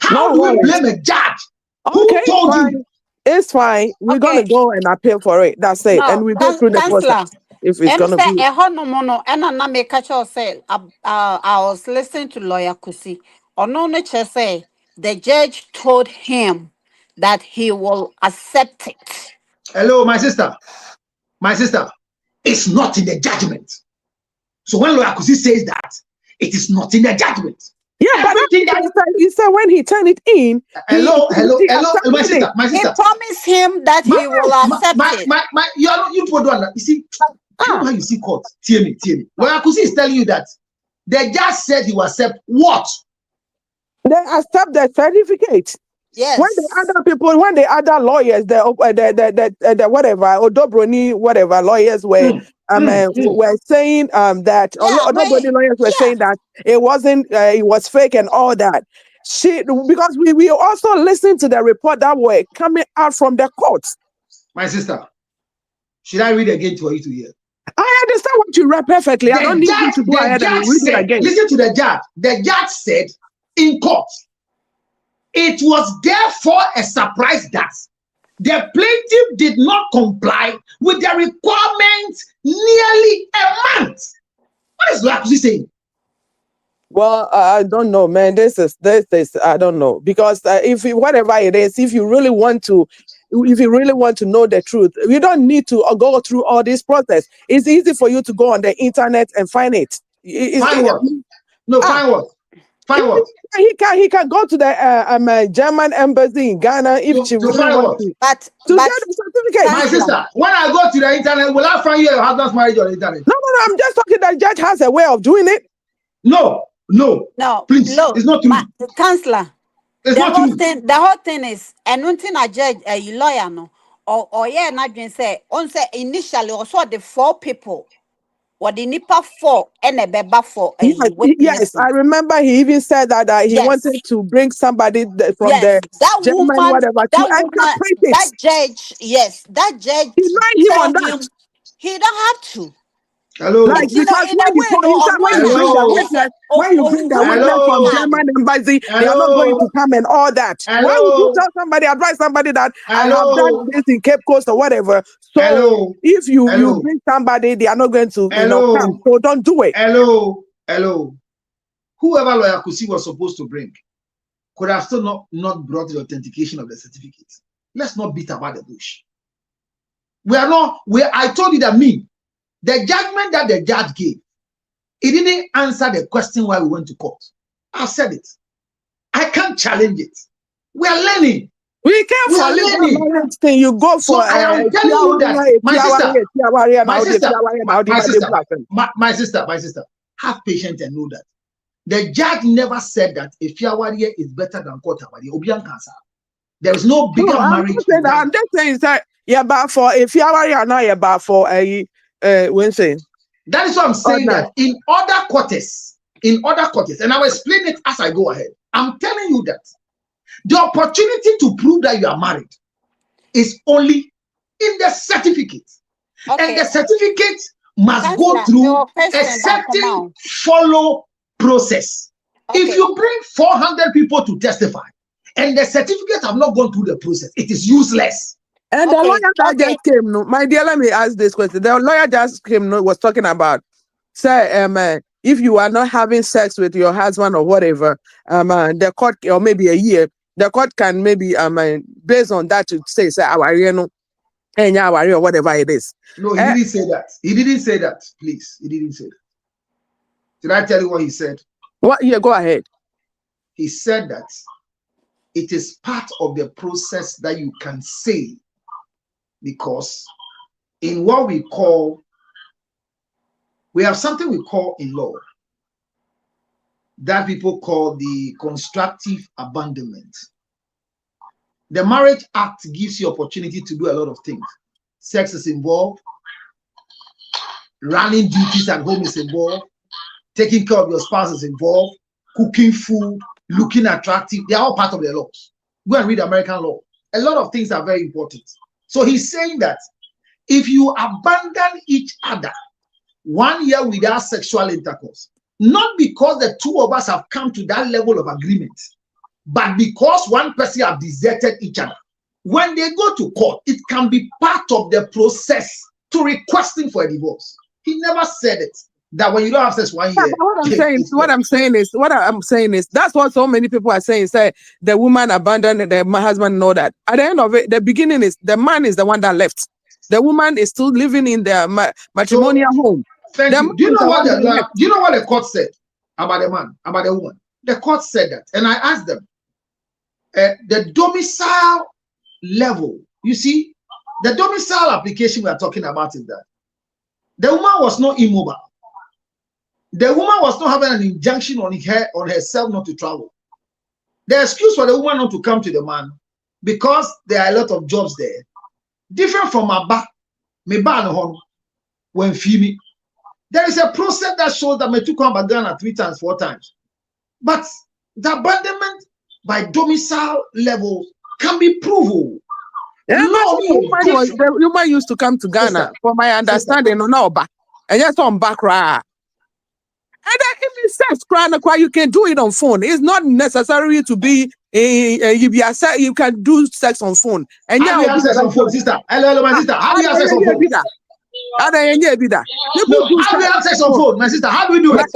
How No do we worries. blame a judge Okay, who told fine. you? It's fine. We're Okay. gonna go and appeal for it. That's it. No, And we go through the Councillor, process if it's and gonna say be. a honomono and a name catch or say I was listening to Lawyer Kusi. Or no nature say the judge told him that he will accept it. Hello, my sister. My sister, it's not in the judgment. So when Lawyer Kusi says that, it is not in the judgment. Yeah, but Everything he said when he turned it in. Hello, he my accepted sister, it. my He sister. promised him that he will accept it. You people don't understand. You see, you know how you see court. Tell me. Lawyer Kusi is telling you that the judge said he will accept what? They accept the certificate. Yes. When the other people, when the other lawyers, the whatever, Odobroni, whatever lawyers were were saying that Odobroni lawyers were saying that it wasn't, it was fake and all that. Because we also listened to the report that were coming out from the courts. My sister, should I read again for you to hear? I understand what you read perfectly. I don't need you to go ahead and read it again. Listen to the judge. The judge said in court, it was therefore a surprise that the plaintiff did not comply with the requirements nearly a month. What is Lawyer Kusi saying? Well, I don't know, man. This is I don't know, because whatever it is, if you really want to know the truth, you don't need to go through all this process. It's easy for you to go on the internet and find it. Find what? No, find what? Find what? He can go to the German embassy in Ghana if she really wants to. But get the certificate. My sister, when I go to the internet, will I find your husband's marriage on the internet? No. I'm just talking. The judge has a way of doing it. No, please, look, it's not true. Councillor, It's not true. the whole thing is, and one thing I judge a lawyer no, or yeah, not just say, on say initially also the 4 people, what the NIPA 4 and a beba 4. Yes, I remember he even said that he wanted to bring somebody from the that German, woman, whatever, to interpret it. that judge, that judge, he lied him on that. He don't have to. Hello. Like, because when you bring the witness from German embassy, they are not going to come and all that. Why would you tell somebody, advise somebody that I have done this in Cape Coast or whatever? So if you bring somebody, they are not going to come. So don't do it. Hello. Whoever Lawyer Kusi was supposed to bring could have still not brought the authentication of the certificate. Let's not beat about the bush. I told you that the judgment that the judge gave, it didn't answer the question why we went to court. I've said it. I can't challenge it. We are learning. We can't for legal thing. You go for. So I am telling you that, my sister, have patience and know that the judge never said that if Fiawarie is better than Kotawarie, Obian cancer. There is no bigger marriage. I'm just saying that but for if Fiawarie and I about for a. Wednesday. That is what I'm saying, that in other quarters, and I will explain it as I go ahead. I'm telling you that the opportunity to prove that you are married is only in the certificate. Okay. And the certificate must go through a certain follow process. Okay. If you bring 400 people to testify and the certificate have not gone through the process, it is useless. And the lawyer that just came, my dear, let me ask this question. The lawyer just came, was talking about, say, if you are not having sex with your husband or whatever, the court, or maybe a year, the court can maybe based on that to say or whatever it is. No, he didn't say that. He didn't say that. Please, he didn't say that. Did I tell you what he said? What? Yeah, go ahead. He said that it is part of the process that you can say, because in what we have something we call in law that people call the constructive abandonment. The Marriage Act gives you opportunity to do a lot of things. Sex is involved, running duties at home is involved, taking care of your spouse is involved, cooking food, looking attractive. They are all part of the laws. Go and read American law. A lot of things are very important. So he's saying that if you abandon each other 1 year without sexual intercourse, not because the two of us have come to that level of agreement, but because one person have deserted each other, when they go to court, it can be part of the process to requesting for a divorce. He never said it, that when you don't have sex 1 year. What I'm saying is that's what so many people are saying. Say the woman abandoned my husband and all that. At the end of it, the beginning is the man is the one that left. The woman is still living in their matrimonial home. Thank you. Do you know what the court said about the man, about the woman? The court said that, and I asked them, the domicile level. You see, the domicile application we are talking about is that the woman was not immobile. The woman was not having an injunction on herself not to travel. The excuse for the woman not to come to the man, because there are a lot of jobs there, different from me ba no home when Fimi. There is a process that shows that me took on Ghana 3 times, 4 times. But the abandonment by domicile level can be proven. Yeah, the woman used to come to Ghana, sister, for my understanding, and just on background. And then if it's sex, you can do it on phone. It's not necessary to be you can do sex on phone. And how do you have sex on phone, sister? Hello, my sister. How do you have sex on phone? How do you have sex on phone, my sister? How do we do it?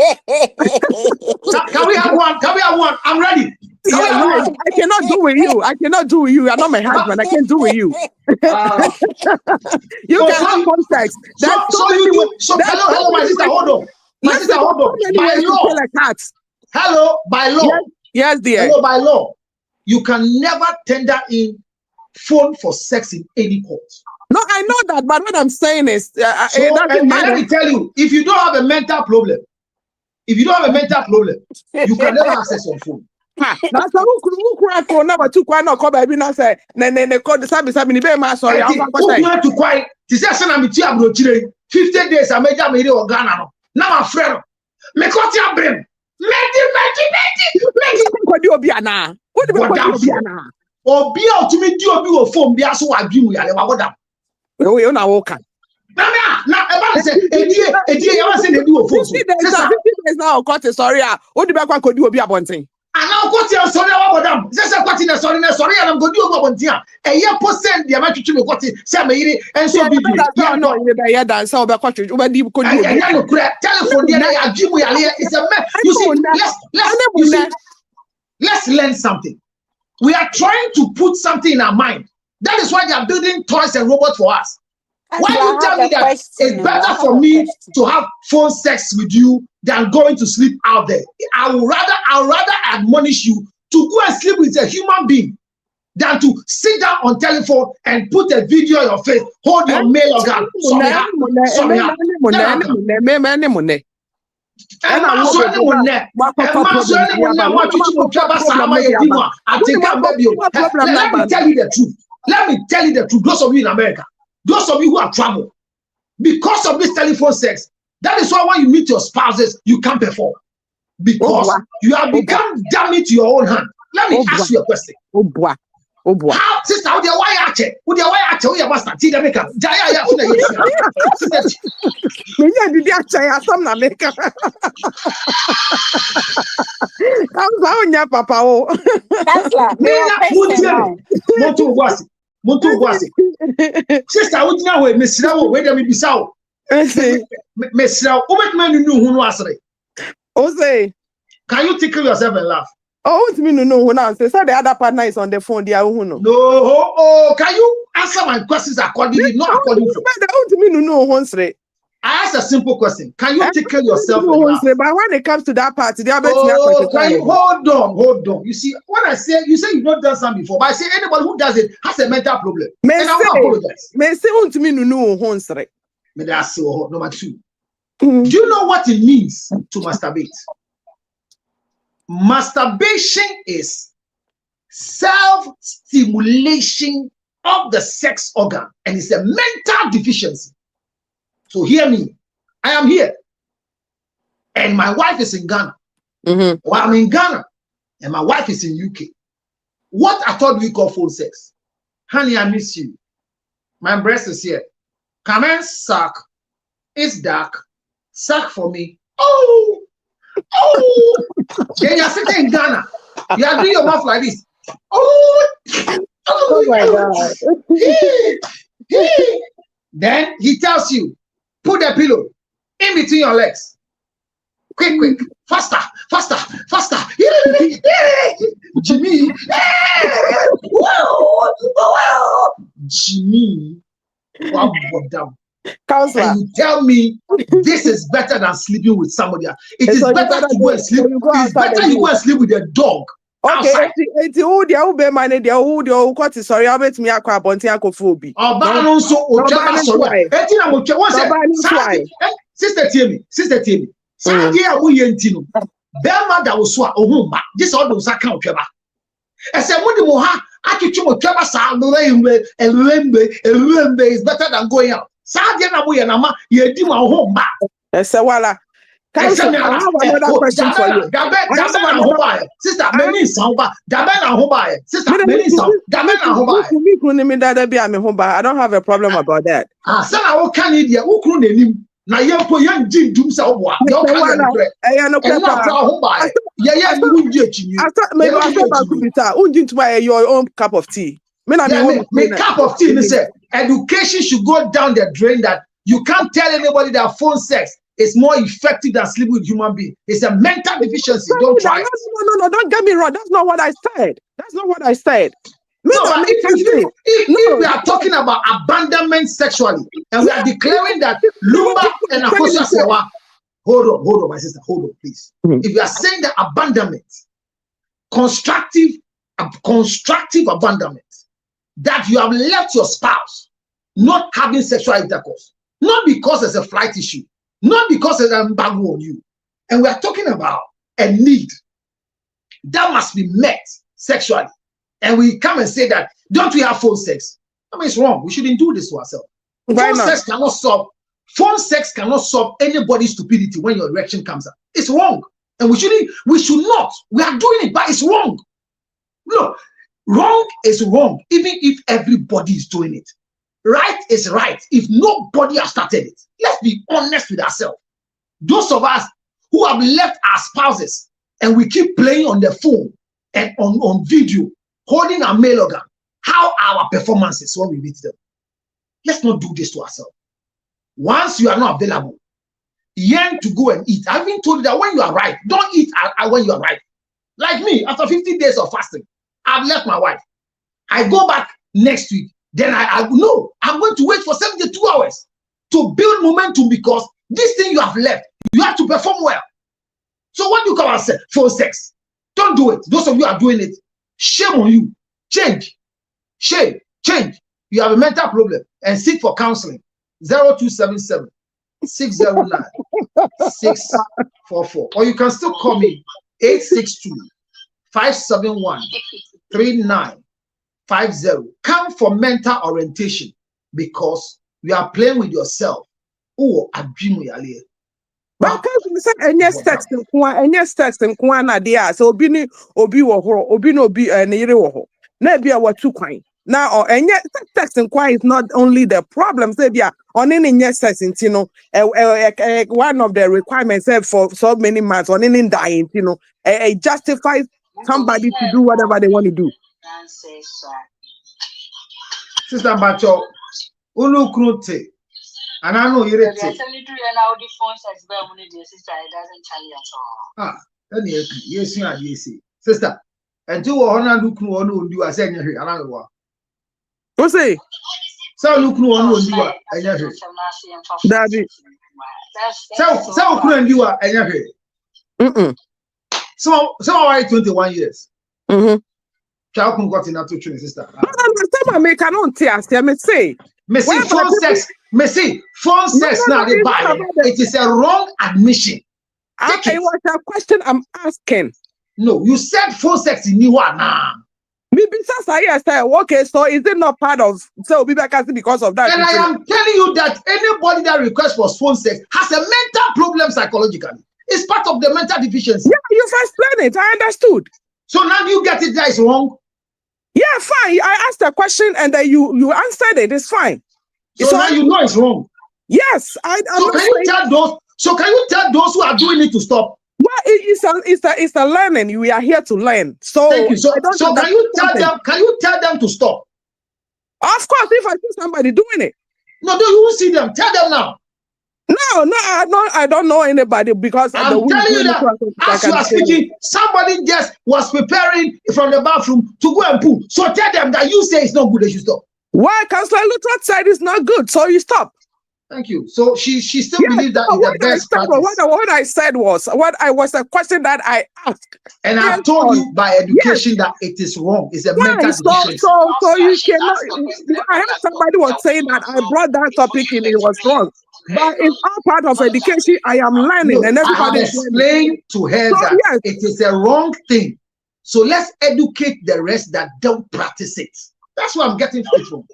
Can we have one? Can we have one? I'm ready. I cannot do with you. I cannot do with you. You're not my husband. I can't do with you. You can have phone sex. Hello, my sister. Hold on. My sister, hold on. By law. Hello, by law. Yes, dear. Hello, by law. You can never tender in phone for sex in any court. No, I know that, but what I'm saying is, let me tell you, if you don't have a mental problem, you can never access your phone. That's who cry for number 2 quite not come baby now say ne call the service ni be ma sorry I'm not going to quite ti say say na me ti abro chire 50 days I meja me o Ghana no na my friend me ko ti abrem me kwadi obi ana what do kwadi obi ana obi a otumi di obi wo phone bia so wadwim yale wa godam we na wo kan na eba say edie ya say na di wo phone so 50 days now court sorry o di be kwa kwadi obi abonten. And now go to sorry about them. Just a party sorry and I'm going to do about here. A year percent the amount to me what say and so be no you dance so be kwatch you be ko do telephone there I give we it's a man. You see let's learn something. We are trying to put something in our mind. That is why they are building toys and robots for us. Why you tell me that it's better for me to have phone sex with you than going to sleep out there? I'll rather admonish you to go and sleep with a human being than to sit down on telephone and put a video on your face, hold your male organ. Let me tell you the truth. Those of you in America, those of you who have traveled, because of this telephone sex, that is why when you meet your spouses, you can't perform. Because you have become dummy to your own hand. Let me ask you a question. How, sister, who the why ache? Who the why ache? Who your master? See the maker. Jaya, me did you say some na maker? Come on, ya papa. Oh, that's like Montu wasi. Sister, who did you Miss Rawo? Where do we be so? Miss Rawo, who met man you knew who was it? Ose. Can you tickle yourself and laugh? Oh, what do you mean no? Now say the other partner is on the phone. They are who no. No, can you answer my questions accordingly, not according to? What do you mean no? Honsre. I asked a simple question. Can you tickle yourself and laugh? But when it comes to that part, they are Oh, can you hold on? You see, when I say you say you've not done something before, but I say anybody who does it has a mental problem. And I will apologize. May say to me no honsre. May that's so number 2. Do you know what it means to masturbate? Masturbation is self-stimulation of the sex organ, and it's a mental deficiency. So hear me. I am here, and my wife is in Ghana. Or I'm in Ghana, and my wife is in UK. What I thought we call phone sex? Honey, I miss you. My breast is here. Come and suck. It's dark. Suck for me. Oh. Then you're sitting in Ghana. You are doing your mouth like this. Oh my God. Then he tells you, put the pillow in between your legs. Quick, faster. Jimmy. Jimmy. Counselor. And you tell me this is better than sleeping with somebody else. It is better to go and sleep. It's better you go and sleep with a dog. Okay, it's who the who be manage the who the got sorry. I bet me akwa bonti akofo Sister Timmy. Sadia uyentino. Belma da uswa ohumba. This all those account tweba. Ese mudi mo ha akichumo tweba sa rembe is better than going out. Sadia na mo na ma ye di mo ohumba. Ese wala. I have another question for you. Sister, many sound. Sister, I don't have a problem about that. Your own cup of tea. Cup of tea. Education should go down the drain. That you can't tell anybody that phone sex is more effective than sleeping with human being. It's a mental deficiency. Don't try it. No, don't get me wrong. That's not what I said. If we are talking about abandonment sexually, and we are declaring that Lumba and Akosha Sewa, hold on, my sister, hold on, please. If you are saying that abandonment, constructive abandonment, that you have left your spouse not having sexual intercourse, not because there's a flight issue, not because there's an embargo on you, and we are talking about a need that must be met sexually, and we come and say that, don't we have phone sex? I mean, it's wrong. We shouldn't do this to ourselves. Phone sex cannot solve anybody's stupidity when your erection comes up. It's wrong. And we should not. We are doing it, but it's wrong. No, wrong is wrong, even if everybody is doing it. Right is right if nobody has started it. Let's be honest with ourselves. Those of us who have left our spouses and we keep playing on the phone and on video, holding our male organ, how our performances when we meet them. Let's not do this to ourselves. Once you are not available, yearn to go and eat. I've been told you that when you are right, don't eat when you are right. Like me, after 50 days of fasting, I've left my wife. I go back next week. Then I'm going to wait for 72 hours to build momentum, because this thing you have left, you have to perform well. So what do you come and say? Phone sex. Don't do it. Those of you are doing it, shame on you. Change. Change. You have a mental problem and seek for counseling. 0277 609 644. Or you can still call me 862 571 3950. Come for mental orientation, because you are playing with yourself. Oh, I dream with you. But any text and Kwana dia, so obi wo obi no obi yire wo. Na bia wa tu kwan. Now or any text and Kwan is not only the problem, say bia on any sex intino, one of the requirements for so many months on any dying, it justifies somebody to do whatever they want to do. Sister Bacho, Ulu Krute, And I know you're There's it. only two and now the phone sex by one of your sister, it doesn't tell you at all. Ah, then yes, yes, sister. And two or one look no one do I say anything. I don't know. What's it? So look no one Oh, do my- anything. Daddy. So couldn't do anything. So I 21 years. Child couldn't got in that to sister. Some American don't tell us. Me say. Me see phone sex. Me see phone sex now. They buy it is a wrong admission. It was a question I'm asking. No, you said phone sex in Niwa now. Maybe okay, so is it not part of so be back because of that? And I am telling you that anybody that requests for phone sex has a mental problem psychologically. It's part of the mental deficiency. Yeah, you've explained it. I understood. So now you get it that is wrong. Yeah, fine. I asked a question and then you answered it. It's fine. So now you know it's wrong. Yes, I'm so can you tell those? So can you tell those who are doing it to stop? Well, it's a learning. We are here to learn. So thank you. So can you tell them? Can you tell them to stop? Of course, if I see somebody doing it. No, do you see them? Tell them now. No, I don't know anybody because I'm telling you that as you are speaking, somebody just was preparing from the bathroom to go and poo. So tell them that you say it's not good, they should stop. Why? Councillor Luttrell said it's not good, so you stop. Thank you. So she still believes that is the best practice. What I said was a question that I asked. And I've told you by education that it is wrong. It's a mental deficiency. So you cannot. I heard somebody was saying that I brought that topic in, it was wrong. But it's all part of education. I am learning, and everybody I have explained to her that it is a wrong thing. So let's educate the rest that don't practice it. That's what I'm getting it from. I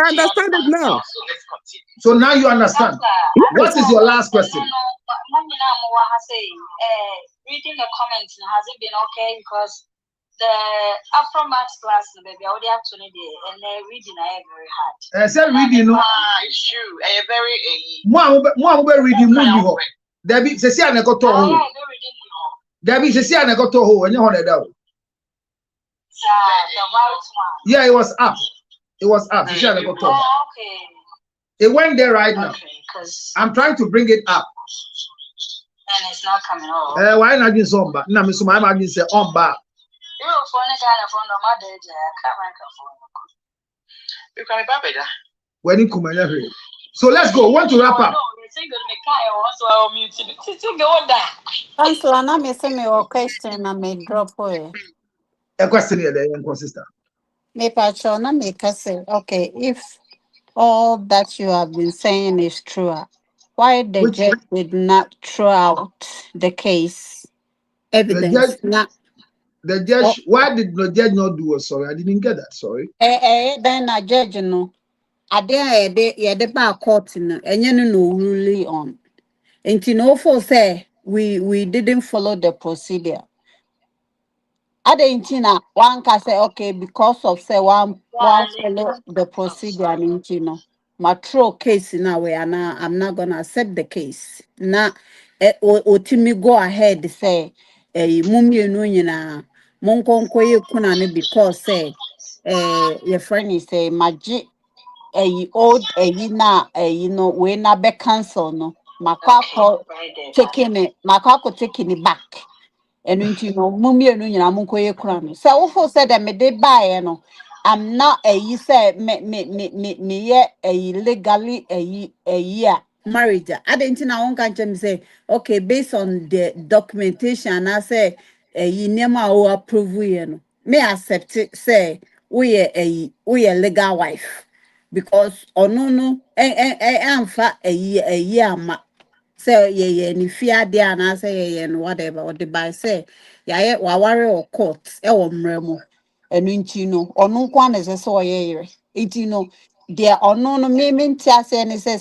understand it now. So now you understand. What is your last question? Reading the comments has it been okay because the Afro Max class, baby, I already actually did, and they reading I very hard. I said reading, no. It's true. I very more reading more. Debbie, say I got to hold. Debbie, say I got to hold, and you hold it down. Yeah, it was up. It was up. Okay. It went there right now. I'm trying to bring it up. And it's not coming over. Why not this on back? No, Miss my imagine say on back. You phone kind of phone my day, I can't phone. When you come in. So let's go. Want to wrap up? Councillor, now me say me a question and me drop away. A question here, the inconsistent. Me patron, na me say, okay, if all that you have been saying is true, why the judge did not throw out the case evidence? The judge, why did the judge not do it? Sorry, I didn't get that. Sorry. Then a judge, no. I dare the bar court and you know really on. And you know for say we didn't follow the procedure. I didn't know one can say okay because of say one follow the procedure and you know my true case in a way and I'm not gonna accept the case. Now Otimi go ahead say mummy no yina monkonko ye kuna because say your friend is say maji old na you know we na be cancel no makako taking it back. And you know, mummy and you know, Munko Crown. So, also said that me de buy, no, I'm not you say me yet legally a year marriage. I didn't know one can say, okay, based on the documentation, I say you never will approve you know. May accept it, say we a legal wife. Because no, I'm fat a year, say yeah ni fear there and I say yeah and whatever or the by say yeah wa worry or court e wo mremo enu nti no onu kwa na se so ye nti no there onu no me ntia say ni say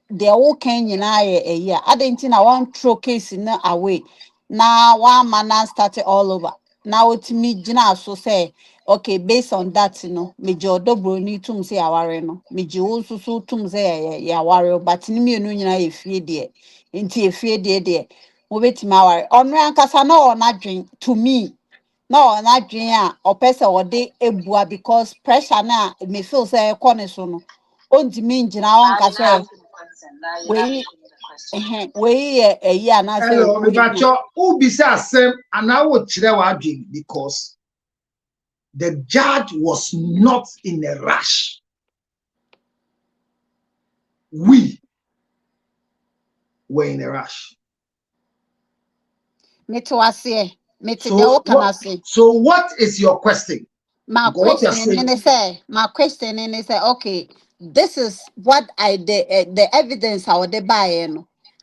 there wo kan nyina ye yeah adenti na one throw case na away na one man start all over now otimi gina so say okay based on that no me jodo broni tum say aware no me ji wo susu tum say ya aware but ni me enu nyina ye fie de nti efie de wo betima aware onu ankasa na o na dwen to me na o na dwen a opese wo de ebua because pressure na me feel say corner so no ontimi ngina on ka say question. Now you We have the question. we a year and I say Hello, me bacho. Who be say asem and I would chire wa dream because the judge was not in a rush. We were in a rush. So what is your question? my question is okay, this is what I the evidence I would buy.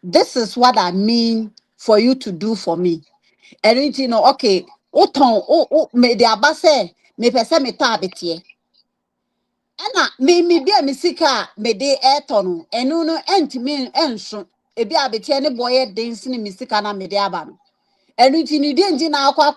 This is what I mean for you to do for me. And you know, okay, me the abase me pese me tabetie. Ena me bia me sika me de eto enu no entimi enso ebi abetie ne boye dance ne me sika na me de aba no. Enu ni de nji na akwa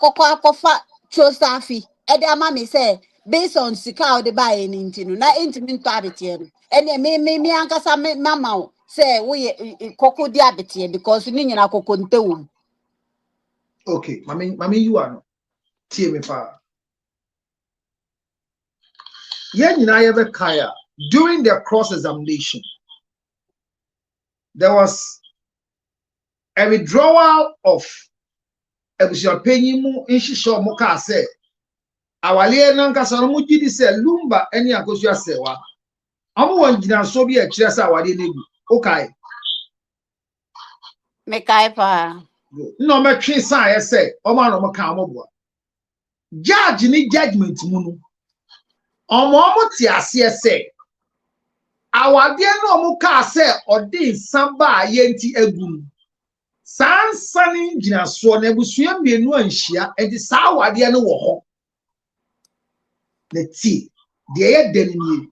chosafi e de ama me say based on sika o de buy ni ntinu na entimi nto abetie no. Ene me ankasa me mama o say wo ye koko di abetie because ni nyina koko ntewum. Okay, mami you are no. Tie me pa. During the cross-examination, there was a withdrawal of Ebushiapenyimu in Shisho Moka said, our Leonanka Samuji said, Lumba, any Akosia Sewa. I'm one Gina Sobia Chesa Wadi. Okay. Mekaipa. No, my tree sign, I say, Oman Omakamo. Judge ni judgment munu. Omo ti ase say awade no mu ka say odi samba yenti egum sansani gina so na ebusua mienu anhia edi sa awade no wo ho na ti de ye denini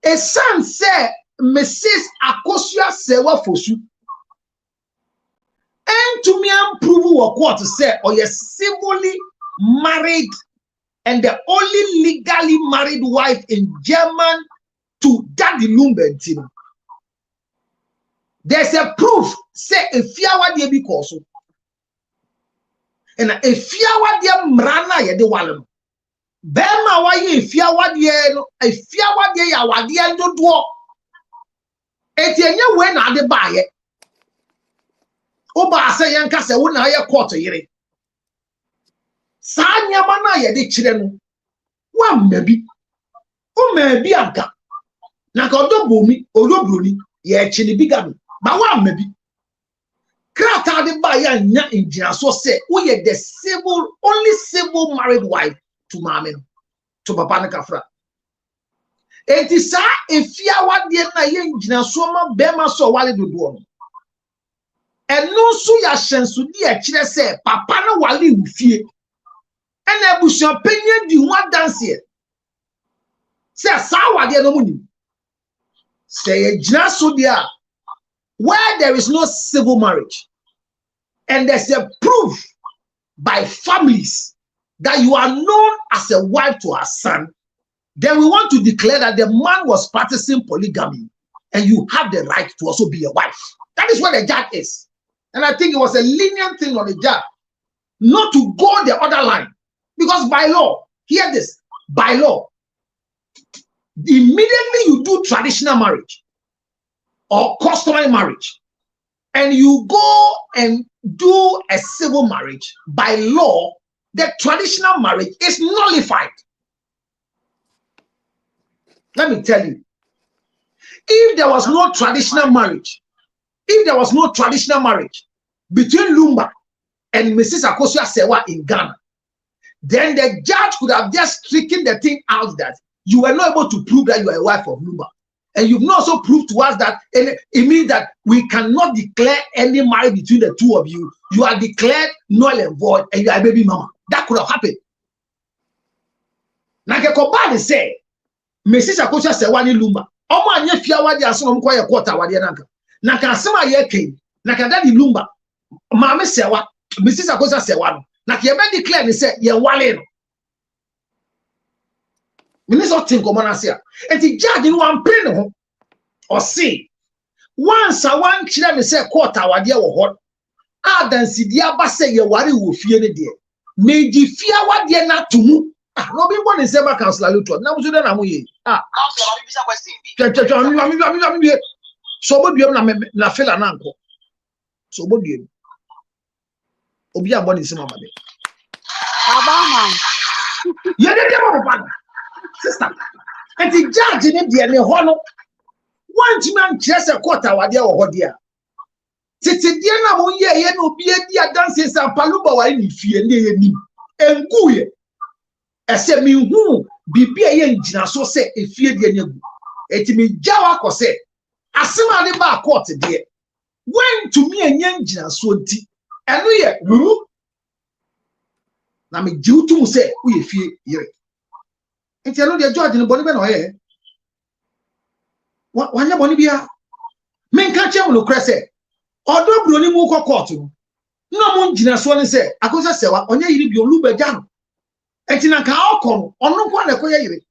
e san say Mrs. Akosua Sewa Fosu and to me prove what court say or you civilly married and the only legally married wife in German to Daddy Lumba. There's a proof, say, if you are the because and if you are the Mrana, ya the Wallam. Bema, why if you are the Yawadia do dwarf. Etienne when are the buyer? Oba say Yanka say, when I a quarter year. Sanya mana ya de chirenu wa maybe aga na ka odobomi odobroni ya chini bigami ba wa maybe krata de ba ya nya engineer so say we the only civil married wife to mama to papa na kafra enti sa efia wade na ye engineer so ma be ma so wale dodo no enu so ya hyensu di a kire say papa na wale ufie. And a bush opinion di one dance here. Say sawa de no money. Say just so there where there is no civil marriage and there's a proof by families that you are known as a wife to our son, then we want to declare that the man was practicing polygamy and you have the right to also be a wife. That is what the judge is. And I think it was a lenient thing on the judge not to go the other line. Because by law, hear this, by law, immediately you do traditional marriage or customary marriage, and you go and do a civil marriage, by law, the traditional marriage is nullified. Let me tell you, if there was no traditional marriage, between Lumba and Mrs. Akosua Sewa in Ghana, then the judge could have just stricken the thing out that you were not able to prove that you are a wife of Lumba. And you've not also proved to us that it means that we cannot declare any marriage between the two of you. You are declared null and void and you are a baby mama. That could have happened. Like a Kobani say, Mrs. Akosha Sewani Lumba. Omo anye fiawa di aso mko ye quarter wadi nanka. Naka asema ye ken. Naka daddy Lumba. Mama Sewa, Mrs. Akosha Sewani. Na ki ebe declare ni say ye wale no. Minister think come na say. Enti judge no wan pray no or say once a one kire me say court awade e wo ho. Adansi dia ba say ye ware wo fie ne de. Meji fie awade na tumu. Ah no be born in Seba council luto. Na muso na mo ye. Ah. Council, let me question. So oboduem na fela na anko. So oboduem. Obi abọ ni sima made. Abama. Ye dey papa. Sister. And the judge in the ne ho no. One man just a quarter wa dia wo ho dia. Tete dia na mo ye no bi edi adanse san Lumba wa ni fie ne ye nim. Enku ye. Ese mi hu bibi ye ngina so se efie dia nyagu. Eti mi jawa ko se asema de ba court de. When to me enya ngina so nti. Enu ye na me jiutu mu se wo ye fie yere. Enti enu de judge ni boni be no ye. Wanya boni bia. Men ka che mo no krese. Odo broni mu ko court no. No mo ngina so ni se akosa sewa onye yiri bi Lumba jano. Enti na ka okọ ono kwa na koye yire.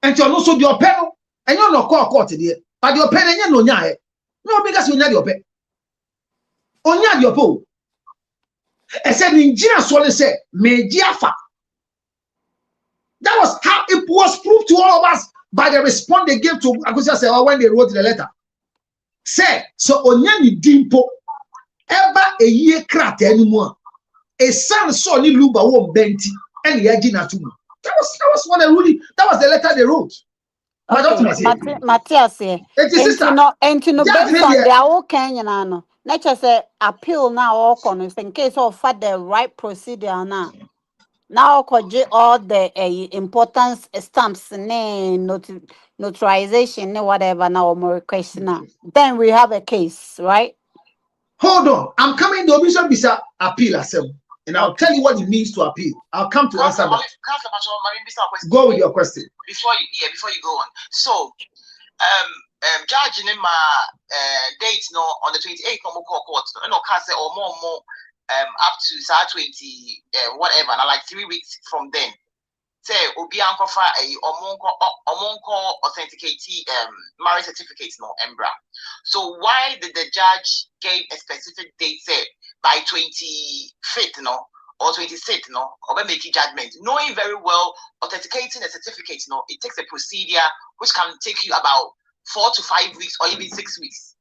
Enti ono so di ope no enyo no call court de. Ba di ope na enye no nya e. No obi ga se onya di ope. Onya di ope o. Ese ni ngina so ni se meji afa. That was how it was proved to all of us by the response they gave to Akosia Sewa when they wrote the letter. Say, so onya ni dimpo eba eye krata animu a esan so ni Lumba wo benti and yaji na tumu. That was what they really, that was the letter they wrote. Okay, Matthias here. Enti no based on their own Kenya no. Nature say appeal now all corners in case of the right procedure now. Now all the importance stamps notarization whatever now more request now. Then we have a case, right? Hold on. I'm coming to Bishop Bisa appeal ourselves. And I'll tell you what it means to appeal. I'll come to answer that. Go with your question. Before you go on. So judge in my date no on the 28th no court no case or more up to 20 whatever now like 3 weeks from then say obi ankofa omonko authenticate marriage certificate no embra. So why did the judge give a specific date say by 25th no or 26th no or make a judgment knowing very well authenticating a certificate no it takes a procedure which can take you about 4 to 5 weeks or even 6 weeks.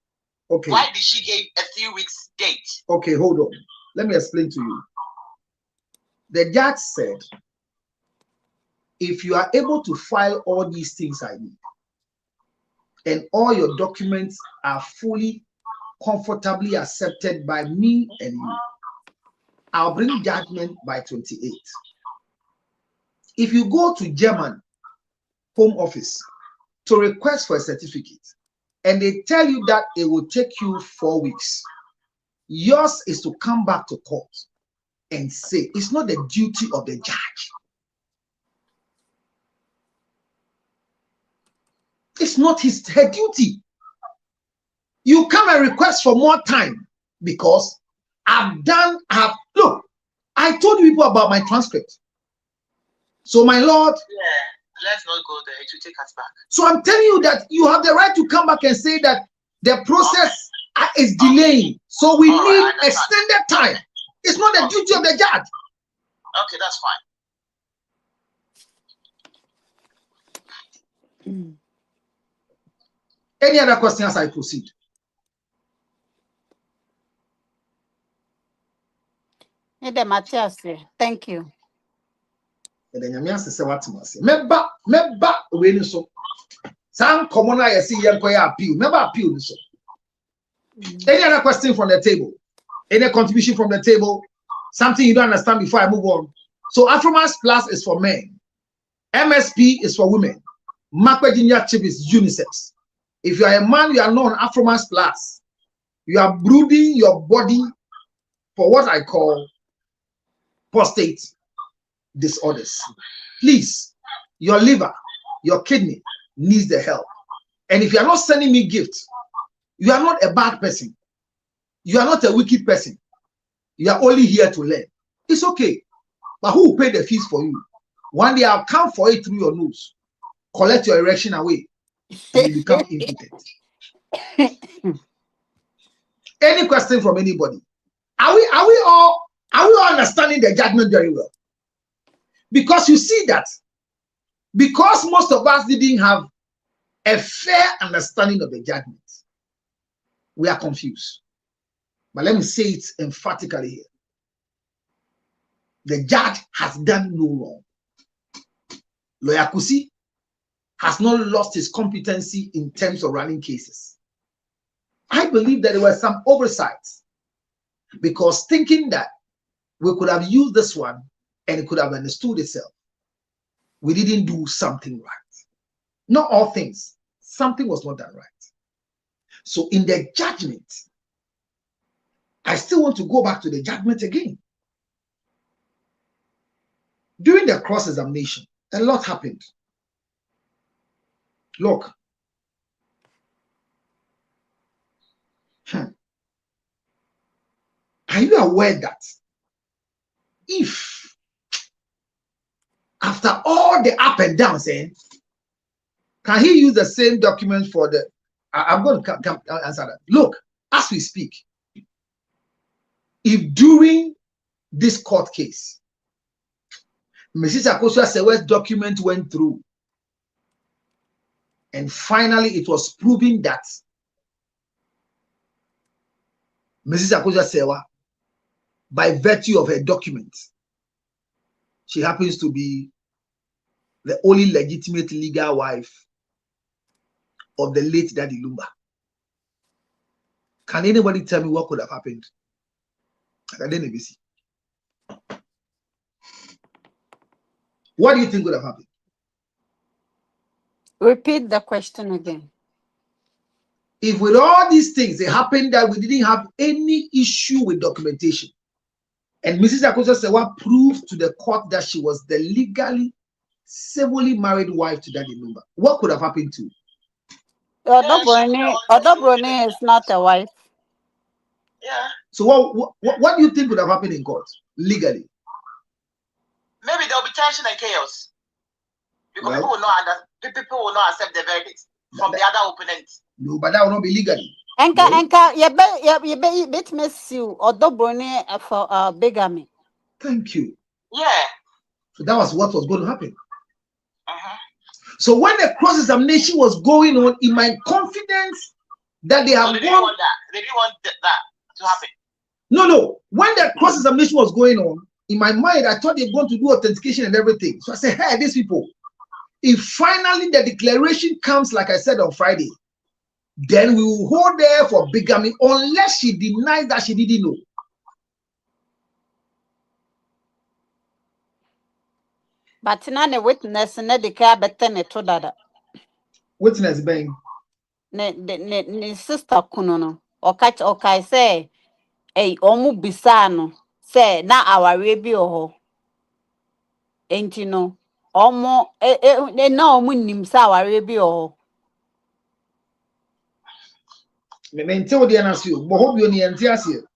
Okay. Why did she give a 3 weeks date? Okay, hold on. Let me explain to you. The judge said, if you are able to file all these things I need, and all your documents are fully, comfortably accepted by me and you, I'll bring judgment by 28. If you go to German Home Office to request for a certificate, and they tell you that it will take you 4 weeks, yours is to come back to court and say it's not the duty of the judge. It's not her duty. You come and request for more time because look, I told you people about my transcript. So my Lord, let's not go there. It will take us back. So I'm telling you that you have the right to come back and say that the process is delaying. So we need extended time. It's not the duty of the judge. Okay, that's fine. Any other questions as I proceed? Thank you. Meba we so some common I see appeal. Never appeal so. Any other question from the table? Any contribution from the table? Something you don't understand before I move on. So Afromax Plus is for men. MSP is for women. Makwejinya chip is unisex. If you are a man, you are not on Afromax Plus. You are brooding your body for what I call prostate disorders. Please, your liver, your kidney needs the help. And if you are not sending me gifts, you are not a bad person. You are not a wicked person. You are only here to learn. It's okay. But who will pay the fees for you? One day I'll come for it through your nose, collect your erection away, and you become impotent. Any question from anybody? Are we all understanding the judgment very well? Because you see that because most of us didn't have a fair understanding of the judgment, we are confused. But let me say it emphatically here. The judge has done no wrong. Lawyer Kusi has not lost his competency in terms of running cases. I believe that there were some oversights, because thinking that we could have used this one and it could have understood itself, we didn't do something right. Not all things. Something was not done right. So in the judgment, I still want to go back to the judgment again. During the cross-examination, a lot happened. Look. Are you aware that if after all the up and downs, can he use the same document for the... I'm going to come answer that. Look, as we speak, if during this court case, Mrs. Akosua Sewe's document went through, and finally it was proven that Mrs. Akosua Sewa, by virtue of her document, she happens to be the only legitimate legal wife of the late Daddy Lumba. Can anybody tell me what could have happened? What do you think would have happened? Repeat the question again. If with all these things, it happened that we didn't have any issue with documentation, and Mrs. Akosua Sewa proved to the court that she was the legally, civilly married wife to Daddy Lumba, what could have happened to? Odobrone is not a wife. Yeah. So what do you think would have happened in court legally? Maybe there will be tension and chaos because Well, people will not accept the verdict from the other opponent. No, but that will not be legally. Enka, you bet me sue Odobrone for bigamy. Thank you. Yeah. So that was what was going to happen. So when the cross-examination was going on, in my confidence that they have They didn't want that. They didn't want that to happen. No. When the cross-examination was going on, in my mind, I thought they were going to do authentication and everything. So I said, hey, these people, if finally the declaration comes, like I said on Friday, then we will hold her for bigamy unless she denies that she didn't know. But now the witness ne the car better ne to that. Witness being Ne sister kuno no. Okay say, hey, omu bisano say na aware bi oho. Enti no, omo na omu nim sa aware bi oho. me maintain the answer. But hope you need answer.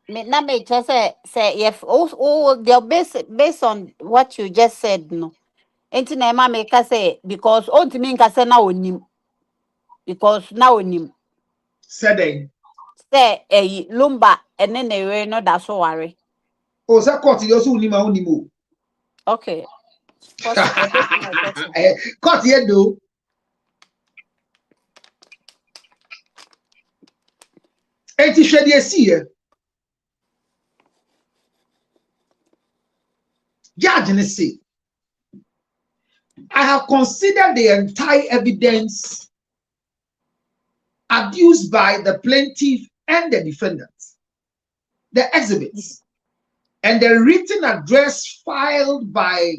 Me na me just say if they're based on what you just said no. Enti na ema me ka say because ontimi nka say na onim. Because na onim. Said Say Lumba and then they were not that so worry. oh, so court you also nima unimo. Okay. Court here though. Enti shedi esi Judge say, I have considered the entire evidence adduced by the plaintiff and the defendant, the exhibits, and the written address filed by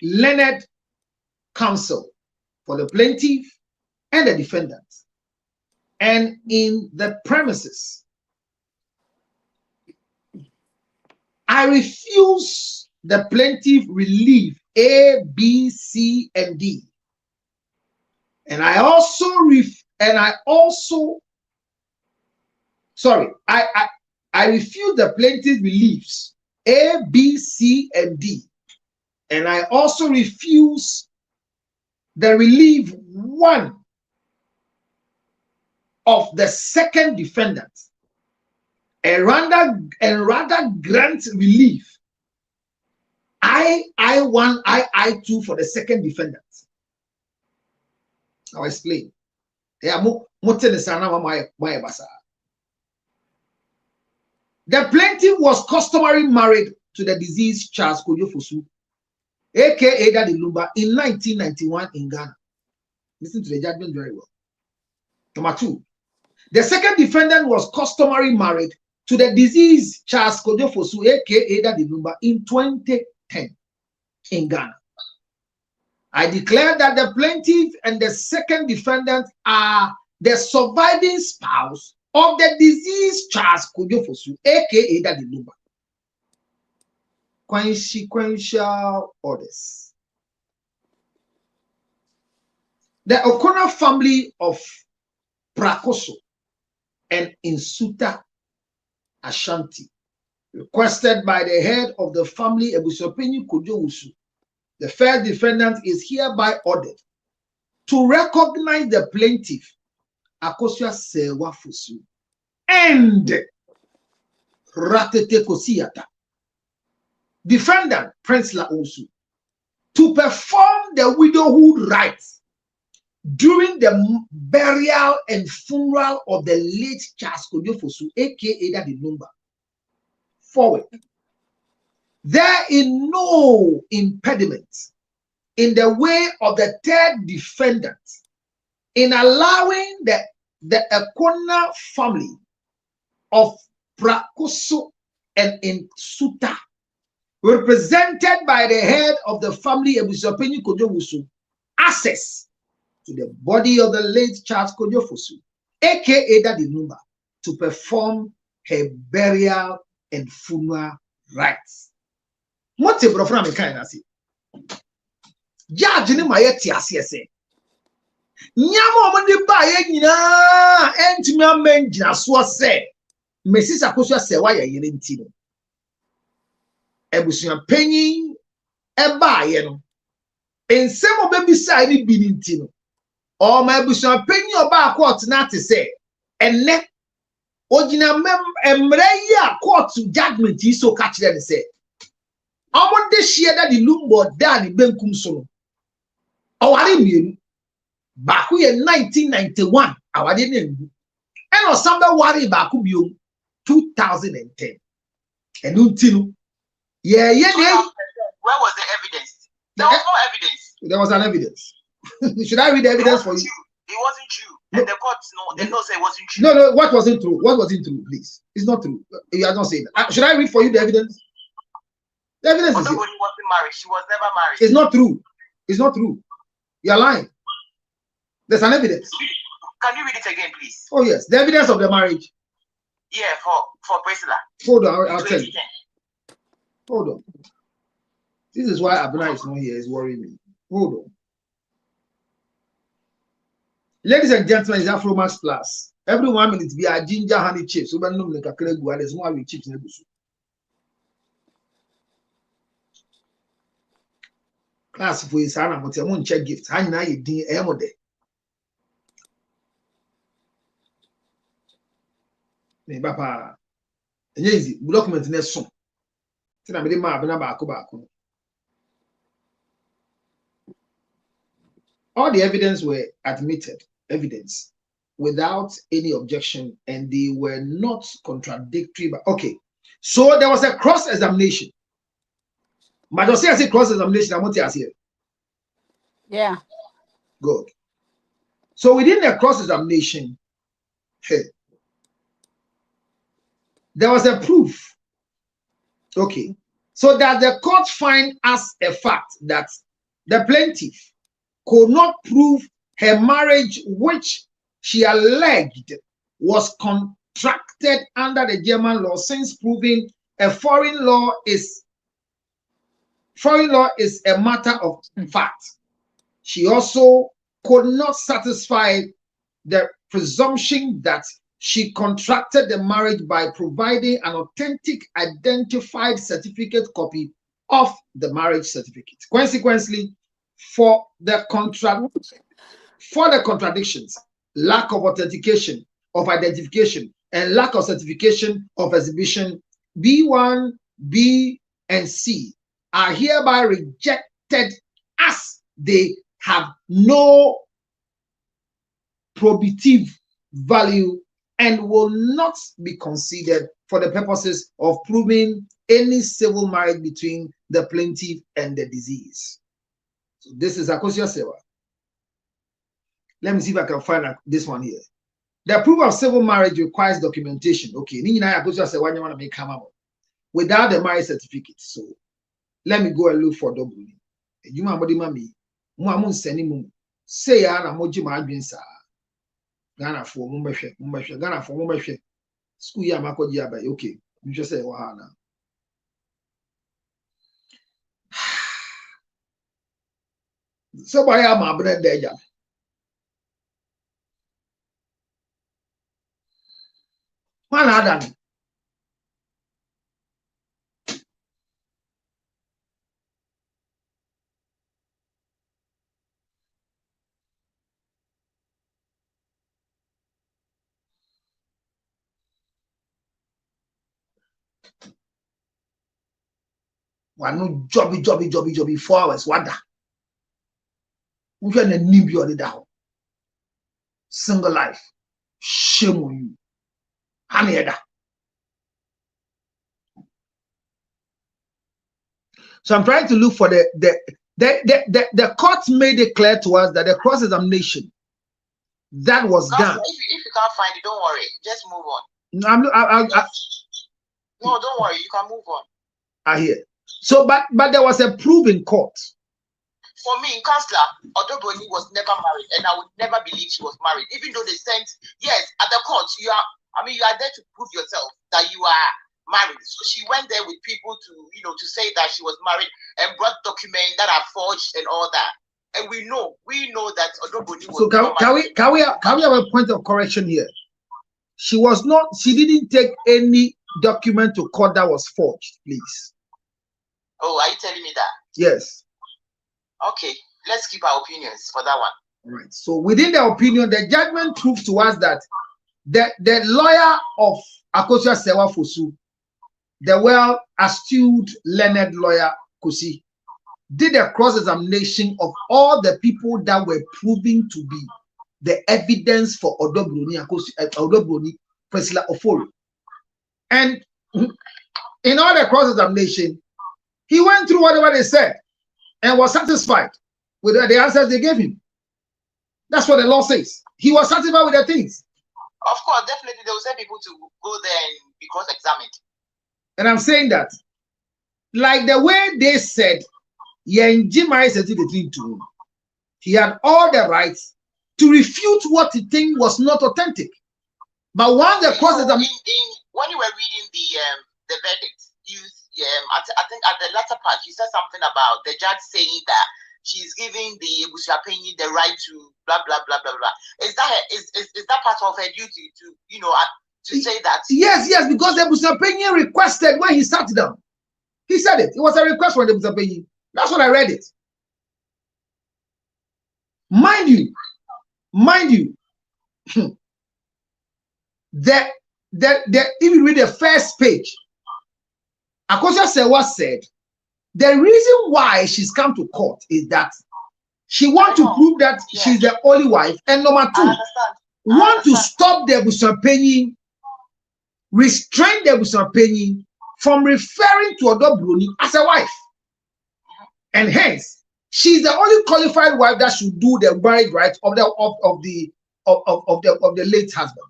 learned counsel for the plaintiff and the defendant, and in the premises. I refuse the plaintiff relief A, B, C, and D. And I refuse the plaintiff reliefs A, B, C, and D. And I also refuse the relief 1 of the second defendant, and rather grant relief I1, I2 for the second defendant. I'll explain. Yeah, mo The plaintiff was customary married to the deceased Charles Kojofosu, aka Daddy Lumba, in 1991 in Ghana. Listen to the judgment very well. Number 2, the second defendant was customary married to the deceased Charles Kojofosu, aka Daddy Lumba, in 2010 in Ghana. I declare that the plaintiff and the second defendant are the surviving spouse of the deceased Charles Kojofosu, aka Daddy Lumba. Consequential orders. The O'Connor family of Prakoso and Insuta Ashanti, requested by the head of the family, Ebusopeni Kojowusu. The first defendant is hereby ordered to recognize the plaintiff, Akosua Sewa Fusu, and Ratete Kosiata, defendant Prince Laosu, to perform the widowhood rites during the burial and funeral of the late Charles Kojofosu, aka Daddy Lumba. Forward. There is no impediment in the way of the third defendant in allowing the Ekona family of Prakoso and Insuta, represented by the head of the family Ebusopeni Kojowusu, access to the body of the late Charles Kojofosu, aka Daddy Lumba, to perform her burial and funeral rites. What a brofra me kind of say. Judge ni mayeti asese. Nyama omode ba ye nyina entimi amenjina so se. Mesi Akosua Sewa ye yere nti no. Ebusua panyin e ba ye no. Ensem obebisa ni bi nti no. O ma ebusua panyin oba court na te se enne ogina emre yi a court judgment yi so ka kire ne se. Omonde share that the Lumba dan benkum so. Awari mienu. Baku ye 1991 awade ne ngu. Eno samba wari baku biom 2010. Enu ntinu. Yeah. Where was the evidence? There was no evidence. There was an evidence. Should I read the evidence for you? It wasn't true. And the court, they don't say it wasn't true. No, what wasn't true? What wasn't true, please? It's not true. You are not saying that. Should I read for you the evidence? The evidence is here. Nobody wasn't married. She was never married. It's not true. It's not true. You're lying. There's an evidence. Can you read it again, please? Oh, yes. The evidence of the marriage. Yeah, for Priscilla. Hold on, I'll tell you. Hold on. This is why Abuna is not here. It's worrying me. Hold on. Ladies and gentlemen, it's Afro Max Plus. Every 1 minute be a ginger honey chips. So when you like there's more with chips in the bush. Class for his honor, but I won't check gift. I know you did a mode. Papa, easy document in a song. Tina be ma be na ba ko. All the evidence were admitted, evidence without any objection, and they were not contradictory. But okay, so there was a cross-examination. But I say cross-examination, I want to ask here. Yeah. Good. So within the cross-examination, there was a proof. Okay. So that the court find as a fact that the plaintiff could not prove her marriage, which she alleged was contracted under the German law, since proving a foreign law is a matter of fact. She also could not satisfy the presumption that she contracted the marriage by providing an authentic identified certificate copy of the marriage certificate. Consequently, for the contradictions, lack of authentication of identification, and lack of certification of exhibition, B1, B, and C are hereby rejected as they have no probative value, and will not be considered for the purposes of proving any civil marriage between the plaintiff and the deceased. So this is Akosia Sewa. Let me see if I can find this one here. The proof of civil marriage requires documentation. Okay, without the marriage certificate. So let me go and look for double. You say Ghana for Ghana for school year mako by okay. You just say wahana. So by my bread there. One other. One no jobby 4 hours. What that? We can nib you down. Single life. Shame on you. Honey. So I'm trying to look for the court made it clear to us that the cross-examination that was done. If you can't find it, don't worry. Just move on. No, don't worry. You can move on. I hear. So, but there was a proof in court. For me, Counselor, Odoboni was never married, and I would never believe she was married. Even though they sent, yes, at the court, you are there to prove yourself that you are married. So she went there with people to say that she was married and brought documents that are forged and all that. And we know that Odoboni was. So can we have a point of correction here? She didn't take any document to court that was forged, please. Oh, are you telling me that? Yes. Okay, let's keep our opinions for that one. Right. So within the opinion, the judgment proves to us that the lawyer of Akosia Sewa Fosu, the well-astute, learned lawyer Kosi, did a cross-examination of all the people that were proven to be the evidence for Odoboni Priscilla Ofori. And in all the cross-examination, he went through whatever they said and was satisfied with the answers they gave him. That's what the law says. He was satisfied with the things. Of course, definitely, they will send people to go there and be cross-examined. And I'm saying that, like the way they said, he had all the rights to refute what he think was not authentic. But once the cross-examination, when you were reading the verdict, I think at the latter part, you said something about the judge saying that she's giving the Ebusuapenyi the right to blah blah blah blah blah. Is that part of her duty to say that? Yes, because the Ebusuapenyi requested when he sat down. He said it. It was a request from the Ebusuapenyi. That's what I read it. Mind you, if you read the first page, Akosia Sewa said the reason why she's come to court is that she wants to prove that she's the only wife, and number two, want to stop the Ebusuapenyi, restrain the Ebusuapenyi from referring to Odoboni as a wife, and hence she's the only qualified wife that should do the marriage rights of the late husband.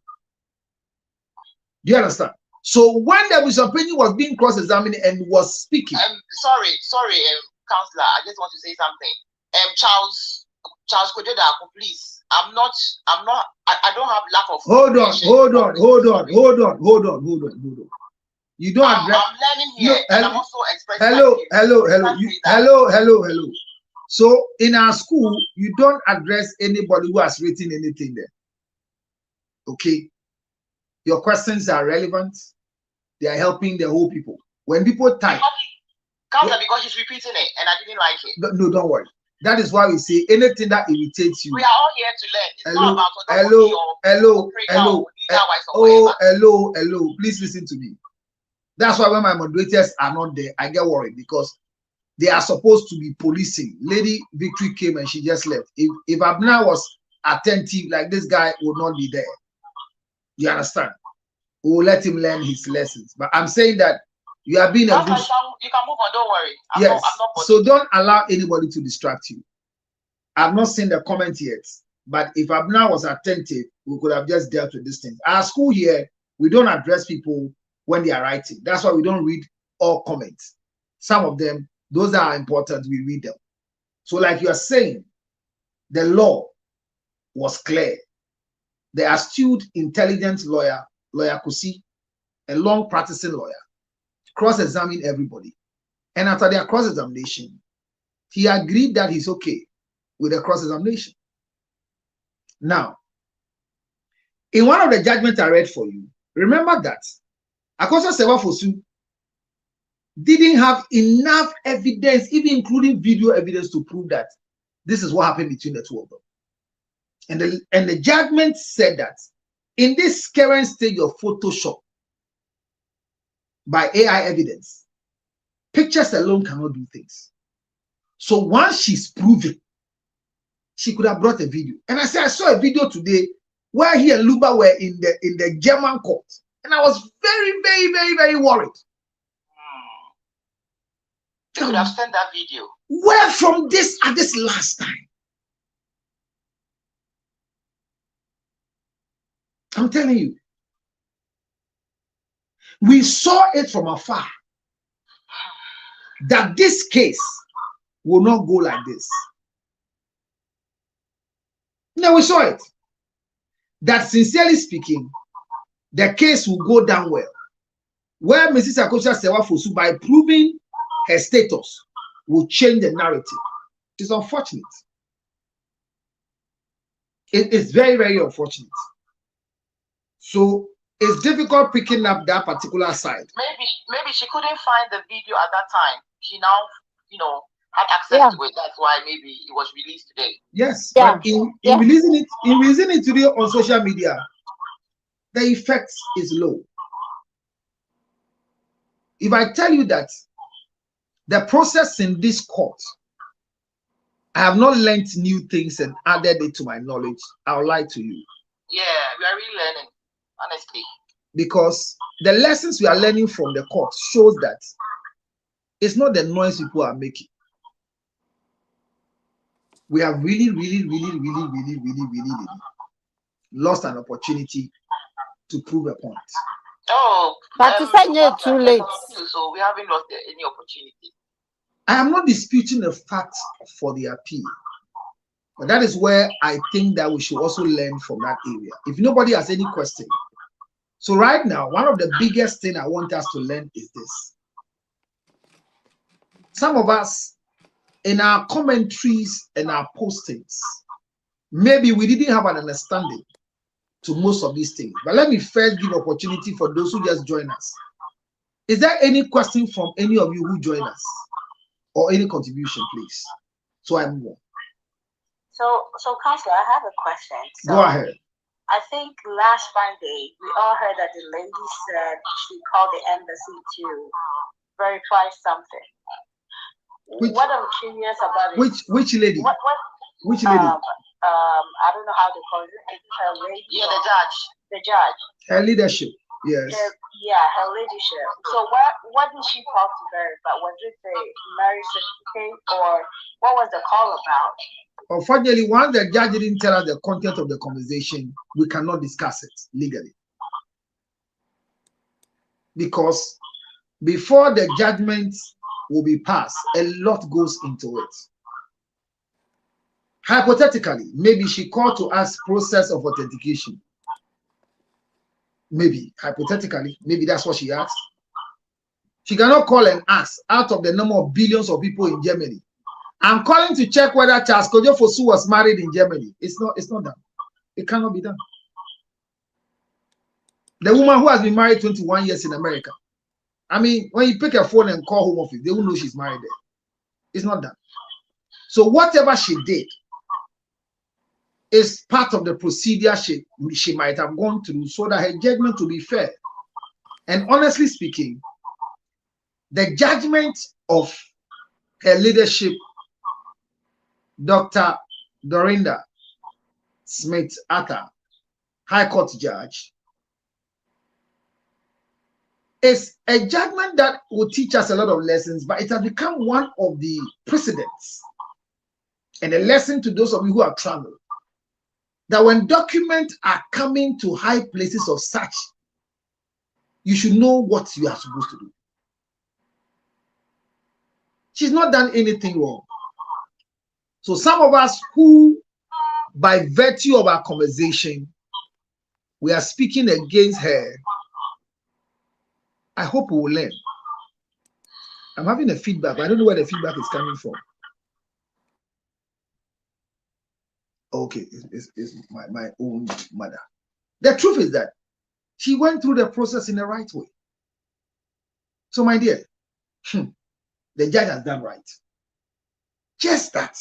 Do you understand? So when the Ebusuapenyi was being cross-examined and was speaking, sorry, Counselor, I just want to say something. Charles Kodeda, please. I don't have lack of. Hold on. You don't address. I'm learning here, and I'm also expressing. Hello. So in our school, you don't address anybody who has written anything there. Okay, your questions are relevant. They are helping the whole people. When people type, Counselor, because he's repeating it, and I didn't like it. No, don't worry. That is why we say anything that irritates you. We are all here to learn. It's not about hello. Please listen to me. That's why when my moderators are not there, I get worried because they are supposed to be policing. Lady Victory came and she just left. If Abner was attentive, like this guy would not be there. You understand? We will let him learn his lessons. But I'm saying that you are being a good. You can move on. Don't worry. Yes. I'm not So don't allow anybody to distract you. I've not seen the comment yet, but if Abner was attentive, we could have just dealt with this thing. Our school here, we don't address people when they are writing. That's why we don't read all comments. Some of them, those that are important, we read them. So, like you are saying, the law was clear. The astute, intelligent lawyer Kusi, a long practicing lawyer, cross-examined everybody. And after their cross-examination, he agreed that he's okay with the cross-examination. Now, in one of the judgments I read for you, remember that Akoso Sewafosu didn't have enough evidence, even including video evidence, to prove that this is what happened between the two of them. And the judgment said that in this current stage of Photoshop by AI evidence, pictures alone cannot do things. So once she's proven, she could have brought a video. And I said, I saw a video today where he and Lumba were in the German court. And I was very, very, very, very worried. You could have sent that video. Where from this at this last time? I'm telling you. We saw it from afar that this case will not go like this. No, we saw it. That sincerely speaking, the case will go down well. Where Mrs. Akosia Sewafosu, by proving her status, will change the narrative. It's unfortunate. It's very, very unfortunate. So it's difficult picking up that particular side. Maybe she couldn't find the video at that time. She now, had access to it. That's why maybe it was released today. Yes, but in releasing it today on social media, the effect is low. If I tell you that the process in this court, I have not learned new things and added it to my knowledge, I'll lie to you. Yeah, we are really learning, honestly. Because the lessons we are learning from the court shows that it's not the noise people are making. We have really lost an opportunity to prove a point. Oh, but it's not too late. So we haven't lost any opportunity. I am not disputing the fact for the appeal, but that is where I think that we should also learn from that area. If nobody has any question, so right now, one of the biggest things I want us to learn is this. Some of us, in our commentaries and our postings, maybe we didn't have an understanding to most of these things. But let me first give opportunity for those who just join us. Is there any question from any of you who join us? Or any contribution, please? So I move on. So Counselor, I have a question. So, go ahead. I think last Friday, we all heard that the lady said she called the embassy to verify something. What I'm curious about is which lady? Which lady? I don't know how to call it. Her lady. Yeah, the judge. The judge. Her leadership. Yes. Her leadership. So what did she call to verify? Was it the marriage certificate, or what was the call about? Unfortunately, once the judge didn't tell us the content of the conversation, we cannot discuss it legally. Because before the judgment will be passed, a lot goes into it. Hypothetically, maybe she called to ask process of authentication. Maybe, hypothetically, maybe that's what she asked. She cannot call and ask out of the number of billions of people in Germany. I'm calling to check whether Charles Kojo Fosu was married in Germany. It's not done. It cannot be done. The woman who has been married 21 years in America. I mean, when you pick a phone and call home office, they will know she's married there. It's not done. So whatever she did is part of the procedure she might have gone through so that her judgment will be fair. And honestly speaking, the judgment of her leadership, Dr. Dorinda Smith-Atta, High Court Judge, It's a judgment that will teach us a lot of lessons, but it has become one of the precedents and a lesson to those of you who have traveled, that when documents are coming to high places of such, you should know what you are supposed to do. She's not done anything wrong. So some of us who, by virtue of our conversation, we are speaking against her, I hope we will learn. I'm having a feedback, but I don't know where the feedback is coming from. Okay, it's my own mother. The truth is that she went through the process in the right way. So, my dear, the judge has done right. Just that,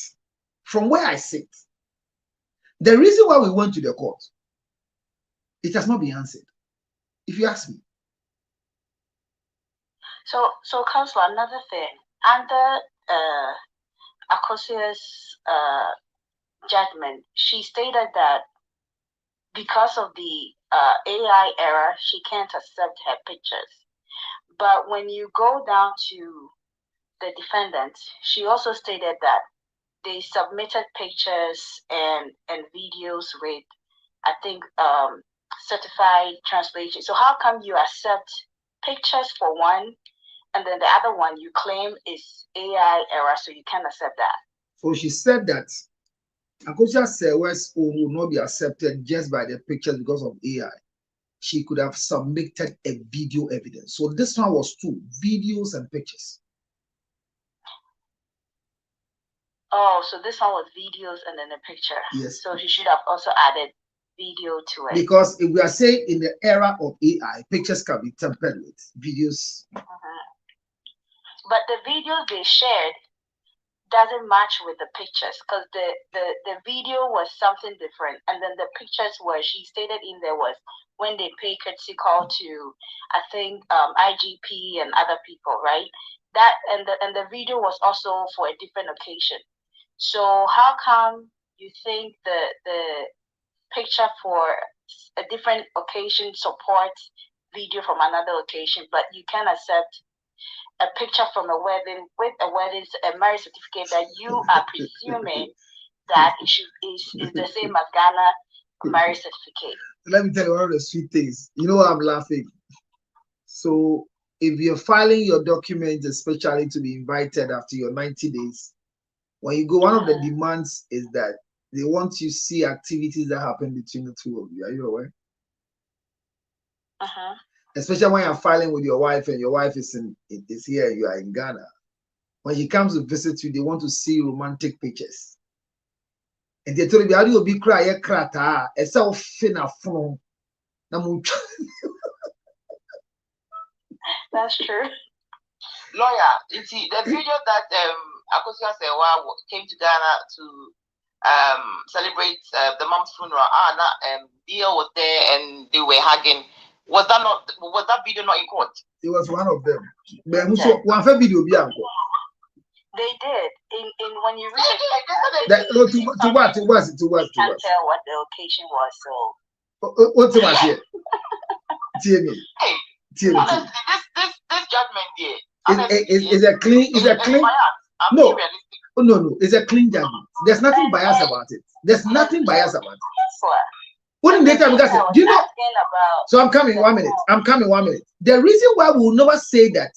from where I sit, the reason why we went to the court, it has not been answered, if you ask me. So, Counselor, another thing, under Akosia's judgment, she stated that because of the AI era, she can't accept her pictures. But when you go down to the defendant, she also stated that they submitted pictures and videos with, I think, certified translation. So how come you accept pictures for one, and then the other one you claim is AI era, so you can't accept that? So she said that Akosia Sewa's own will not be accepted just by the pictures because of AI. She could have submitted a video evidence. So this one was two, videos and pictures. Oh, so this one was videos and then a picture. Yes. So she should have also added video to it. Because if we are saying in the era of AI, pictures can be tampered with, videos. But the videos they shared doesn't match with the pictures, because the video was something different, and then the pictures were, she stated in there, was when they pay courtesy call to, I think, IGP and other people, right? That and the video was also for a different occasion. So how come you think the picture for a different occasion supports video from another occasion, but you can accept a picture from a wedding with a marriage certificate that you are presuming that is the same as Ghana marriage certificate? Let me tell you one of the sweet things. You know why I'm laughing? So if you're filing your documents, especially to be invited after your 90 days, when you go, one of the demands is that they want to see activities that happen between the two of you. Are you aware? Especially when you're filing with your wife and your wife is here, you are in Ghana. When she comes to visit you, they want to see romantic pictures. And they told me, how do you be cry? Krata, a self finna phone. That's true. Lawyer, you see the video that Akosia Sewa came to Ghana to celebrate the mom's funeral. Dia was there and they were hugging. Was that video not in court? It was one of them. But one video be uncle. They did. In when you read it, to what? Can't tell what the occasion was. So what's the here? Hey, honestly, this judgment here is a clean. No, it's a clean judgment. There's nothing biased about it. There's nothing biased about it. Wouldn't they because do you know? So I'm coming 1 minute. The reason why we will never say that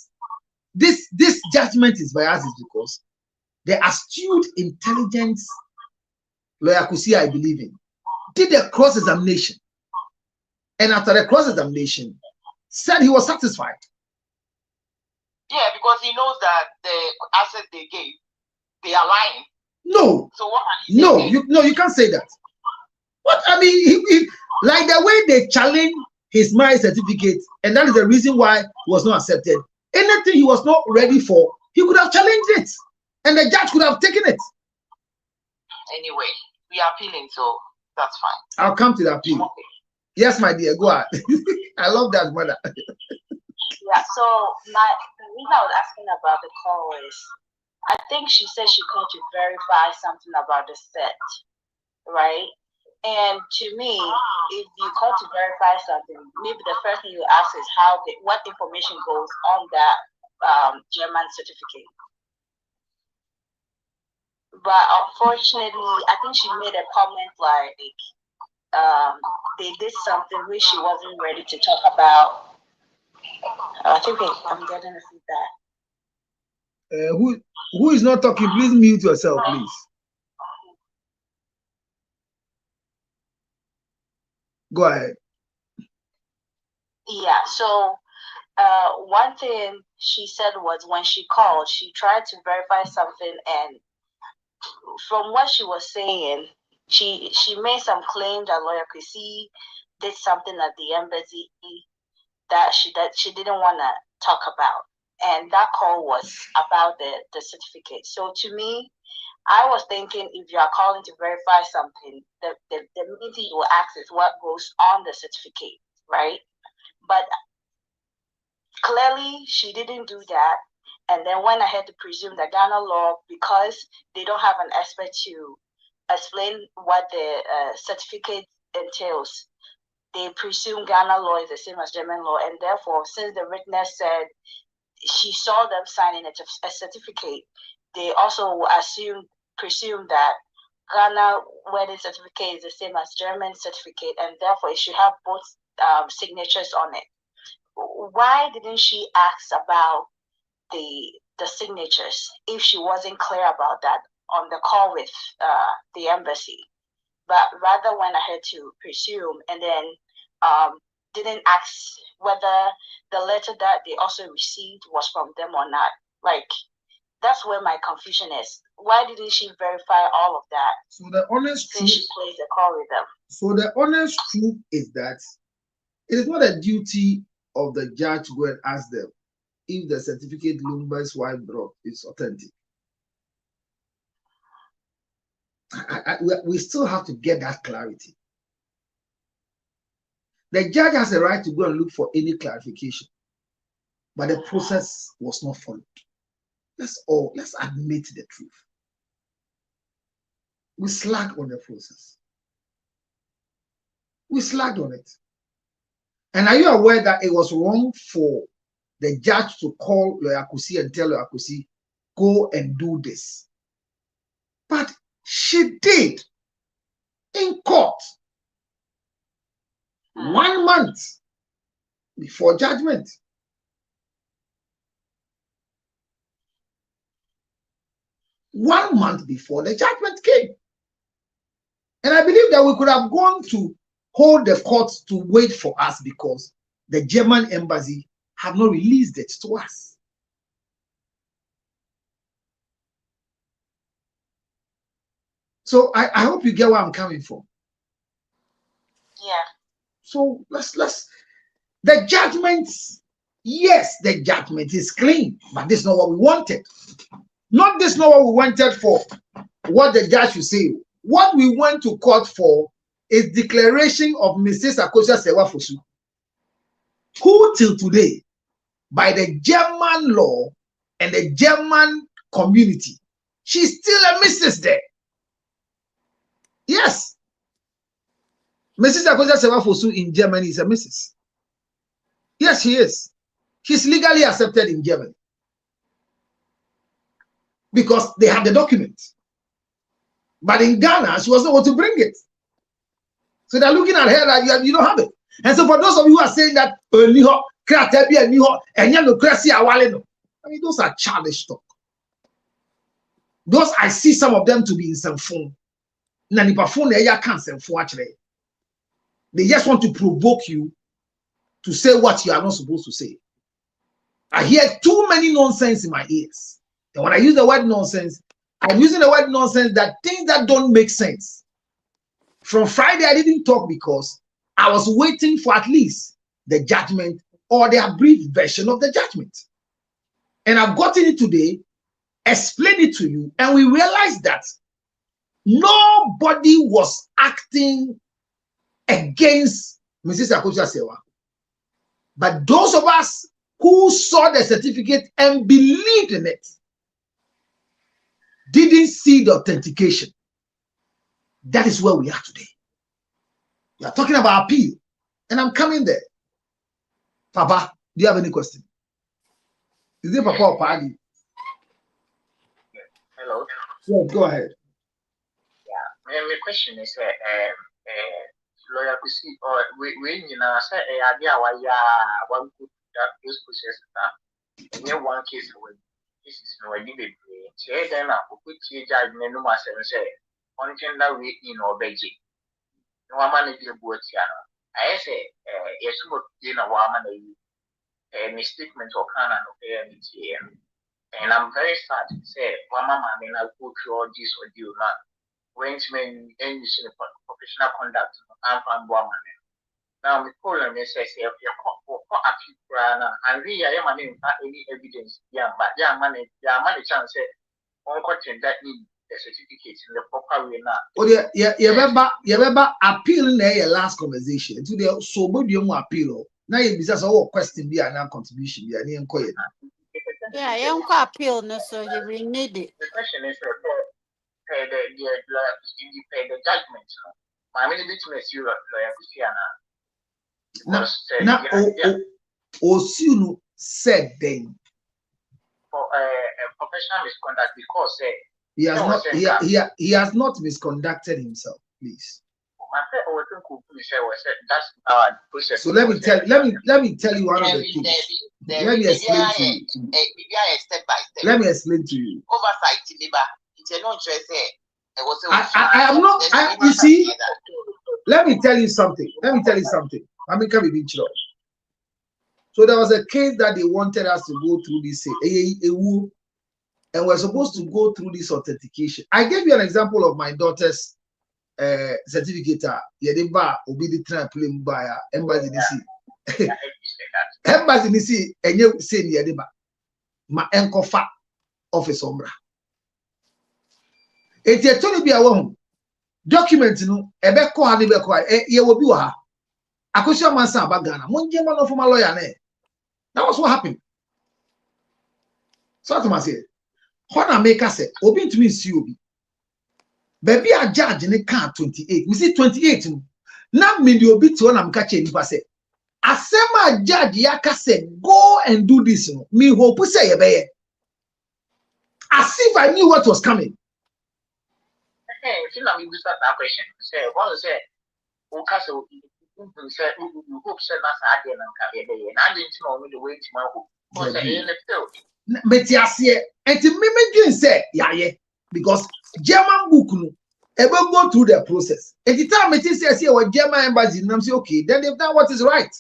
this judgment is biased is because the astute intelligence lawyer Kusia, I believe in, did a cross-examination, and after the cross-examination, said he was satisfied. Yeah, because he knows that the assets they gave, they are lying. No. So what can he say? You can't say that. What I mean, he, like the way they challenged his marriage certificate, and that is the reason why it was not accepted. Anything he was not ready for, he could have challenged it, and the judge could have taken it. Anyway, we are appealing, so that's fine. I'll come to the appeal. Okay. Yes, my dear, go ahead. I love that, mother. Yeah, so the reason I was asking about the call is, I think she said she called to verify something about the set, right? And to me, if you call to verify something, maybe the first thing you ask is what information goes on that German certificate. But unfortunately, I think she made a comment like they did something which she wasn't ready to talk about. I think I'm getting a feedback. Who is not talking? Please mute yourself, please. Go ahead. Yeah, so one thing she said was when she called, she tried to verify something, and from what she was saying, she made some claim that Lawyer Chrissy did something at the embassy that she didn't want to talk about, and that call was about the certificate. So to me, I was thinking if you are calling to verify something, the main thing you will ask is what goes on the certificate, right? But clearly she didn't do that, and then went ahead to presume that Ghana law, because they don't have an expert to explain what the certificate entails, they presume Ghana law is the same as German law, and therefore, since the witness said she saw them signing a certificate, they also presume that Ghana wedding certificate is the same as German certificate, and therefore it should have both signatures on it. Why didn't she ask about the signatures if she wasn't clear about that on the call with the embassy, but rather went ahead to presume, and then didn't ask whether the letter that they also received was from them or not? Like, that's where my confusion is. Why didn't she verify all of that? So the honest truth, she plays the call with them. So the honest truth is that it is not a duty of the judge to go and ask them if the certificate Lumba's wife brought is authentic. We still have to get that clarity. The judge has a right to go and look for any clarification, but the process was not followed. Let's admit the truth. We slacked on the process. We slacked on it. And are you aware that it was wrong for the judge to call Lawyer Kusi and tell Lawyer Kusi, go and do this? But she did in court 1 month before judgment. One month before the judgment came. And I believe that we could have gone to hold the courts to wait for us because the German embassy have not released it to us. So I hope you get where I'm coming from. Yeah. So the judgment, yes, the judgment is clean, but this is not what we wanted. Not this, not what we wanted for what the judge should say. What we went to court for is declaration of Mrs. Akosha Sewafosu, who till today, by the German law and the German community, she's still a Mrs. there. Yes. Mrs. Akosha Sewafosu in Germany is a Mrs. Yes, she is. She's legally accepted in Germany because they have the document. But in Ghana, she was not able to bring it. So they're looking at her like you don't have it. And so for those of you who are saying that, I mean, those are childish talk. Those, I see some of them to be in some phone. They just want to provoke you to say what you are not supposed to say. I hear too many nonsense in my ears. And when I use the word nonsense, I'm using the word nonsense, that things that don't make sense. From Friday, I didn't talk because I was waiting for at least the judgment or the brief version of the judgment. And I've gotten it today, explained it to you, and we realized that nobody was acting against Mrs. Akosha Sewa. But those of us who saw the certificate and believed in it didn't see the authentication. That is where we are today. You are talking about appeal, and I'm coming there. Papa, do you have any question? Is it Papa or Paddy? Hello. Yes, go ahead. Yeah. My question is, lawyer, we see, or we say, idea why one could that those process that near one case away. This is no idea. Say then, I put judge no master and say, one can that we in or beji. No man is a boat. I say, yes, what in a woman a misstatement or canon of AMTM. And I'm very sad to say, one man may not go through all this or do not. When men end professional conduct and from woman. Now, the problem is, if you're a people, and we are any evidence, yeah, but yeah, money chance, on cotton that need a certificate in the proper way now. Oh, yeah, you remember appeal in the last conversation. To the so good you appeal. Now you just all question be an contribution, be an inquiry. Yeah, you don't appeal, no, so you will need it. The question is, the judgment. My many business, you Now, Osunu said then for professional misconduct because he has not misconducted himself, please. So let me tell you one of the things. Let me explain to you. Let me explain to you. I am not. You see, let me tell you something. I mean, can be true. So there was a case that they wanted us to go through this, and we're supposed to go through this authentication. I gave you an example of my daughter's certificate. Yedeba obi di trampoline buyer embassy DC. Embassy DC enye say yedeba ma enkofa office ombra. Eti etoni bi awo document no ebe ko ha ne be ko ye wo bi wo ha. Akosia mansa abagana. Monje man of my lawyer ne. That was what happened. So to say, Hona maker say, Obi to me see Obi. Baby a judge in the car 28. We see 28. Now me the Obi to one am catch any say. Asema judge yaka say, go and do this. Me hope say ye. As if I knew what was coming. Hey, you know me start that question. Say, what is it? Who cast say you hope say that's again and I didn't know me the way to my hope. Metiasie and to me say yeah because German book no ever go through the process. At the time it says here what German embassy and I'm say okay, then they've done what is right.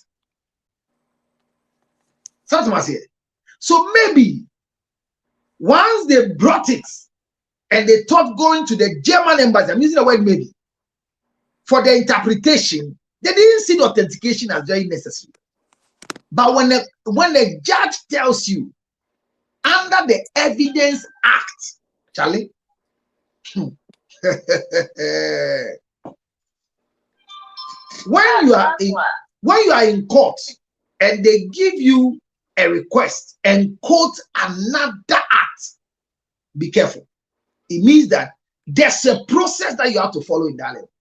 So maybe once they brought it and they thought going to the German embassy, I'm using the word maybe, for the interpretation, they didn't see the authentication as very necessary. But when the judge tells you under the Evidence Act, Charlie, when you are in court and they give you a request and quote another act, be careful. It means that there's a process that you have to follow in that level.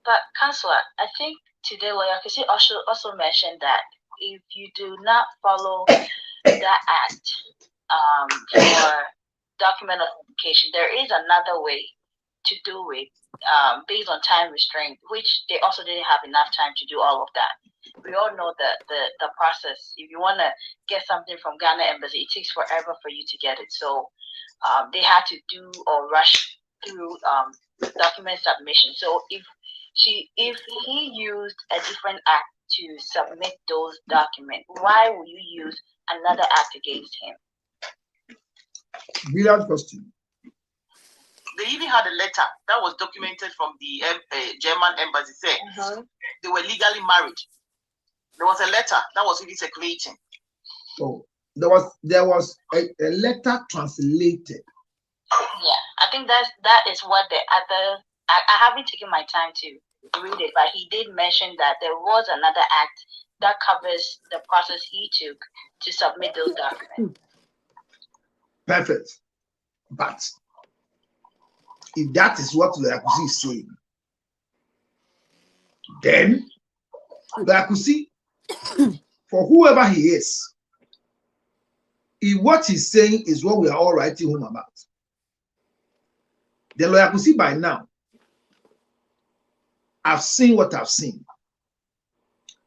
But Councillor, I think today Lawyer Kisi also mentioned that if you do not follow that act for document authentication, there is another way to do it based on time restraint, which they also didn't have enough time to do all of that. We all know the process. If you want to get something from Ghana Embassy, it takes forever for you to get it. So they had to do or rush through document submission. So if he used a different act to submit those documents, why will you use another act against him? Without question. They even had a letter that was documented from the German embassy saying they were legally married. There was a letter that was really circulating. So there was a letter translated. Yeah, I think that is what the other. I haven't taken my time to read it, but he did mention that there was another act that covers the process he took to submit those documents. Perfect. But if that is what Lawyer Kusi is saying, Then, I could see for whoever he is, if what he's saying is what we are all writing home about, the lawyer could see by now, I've seen what I've seen.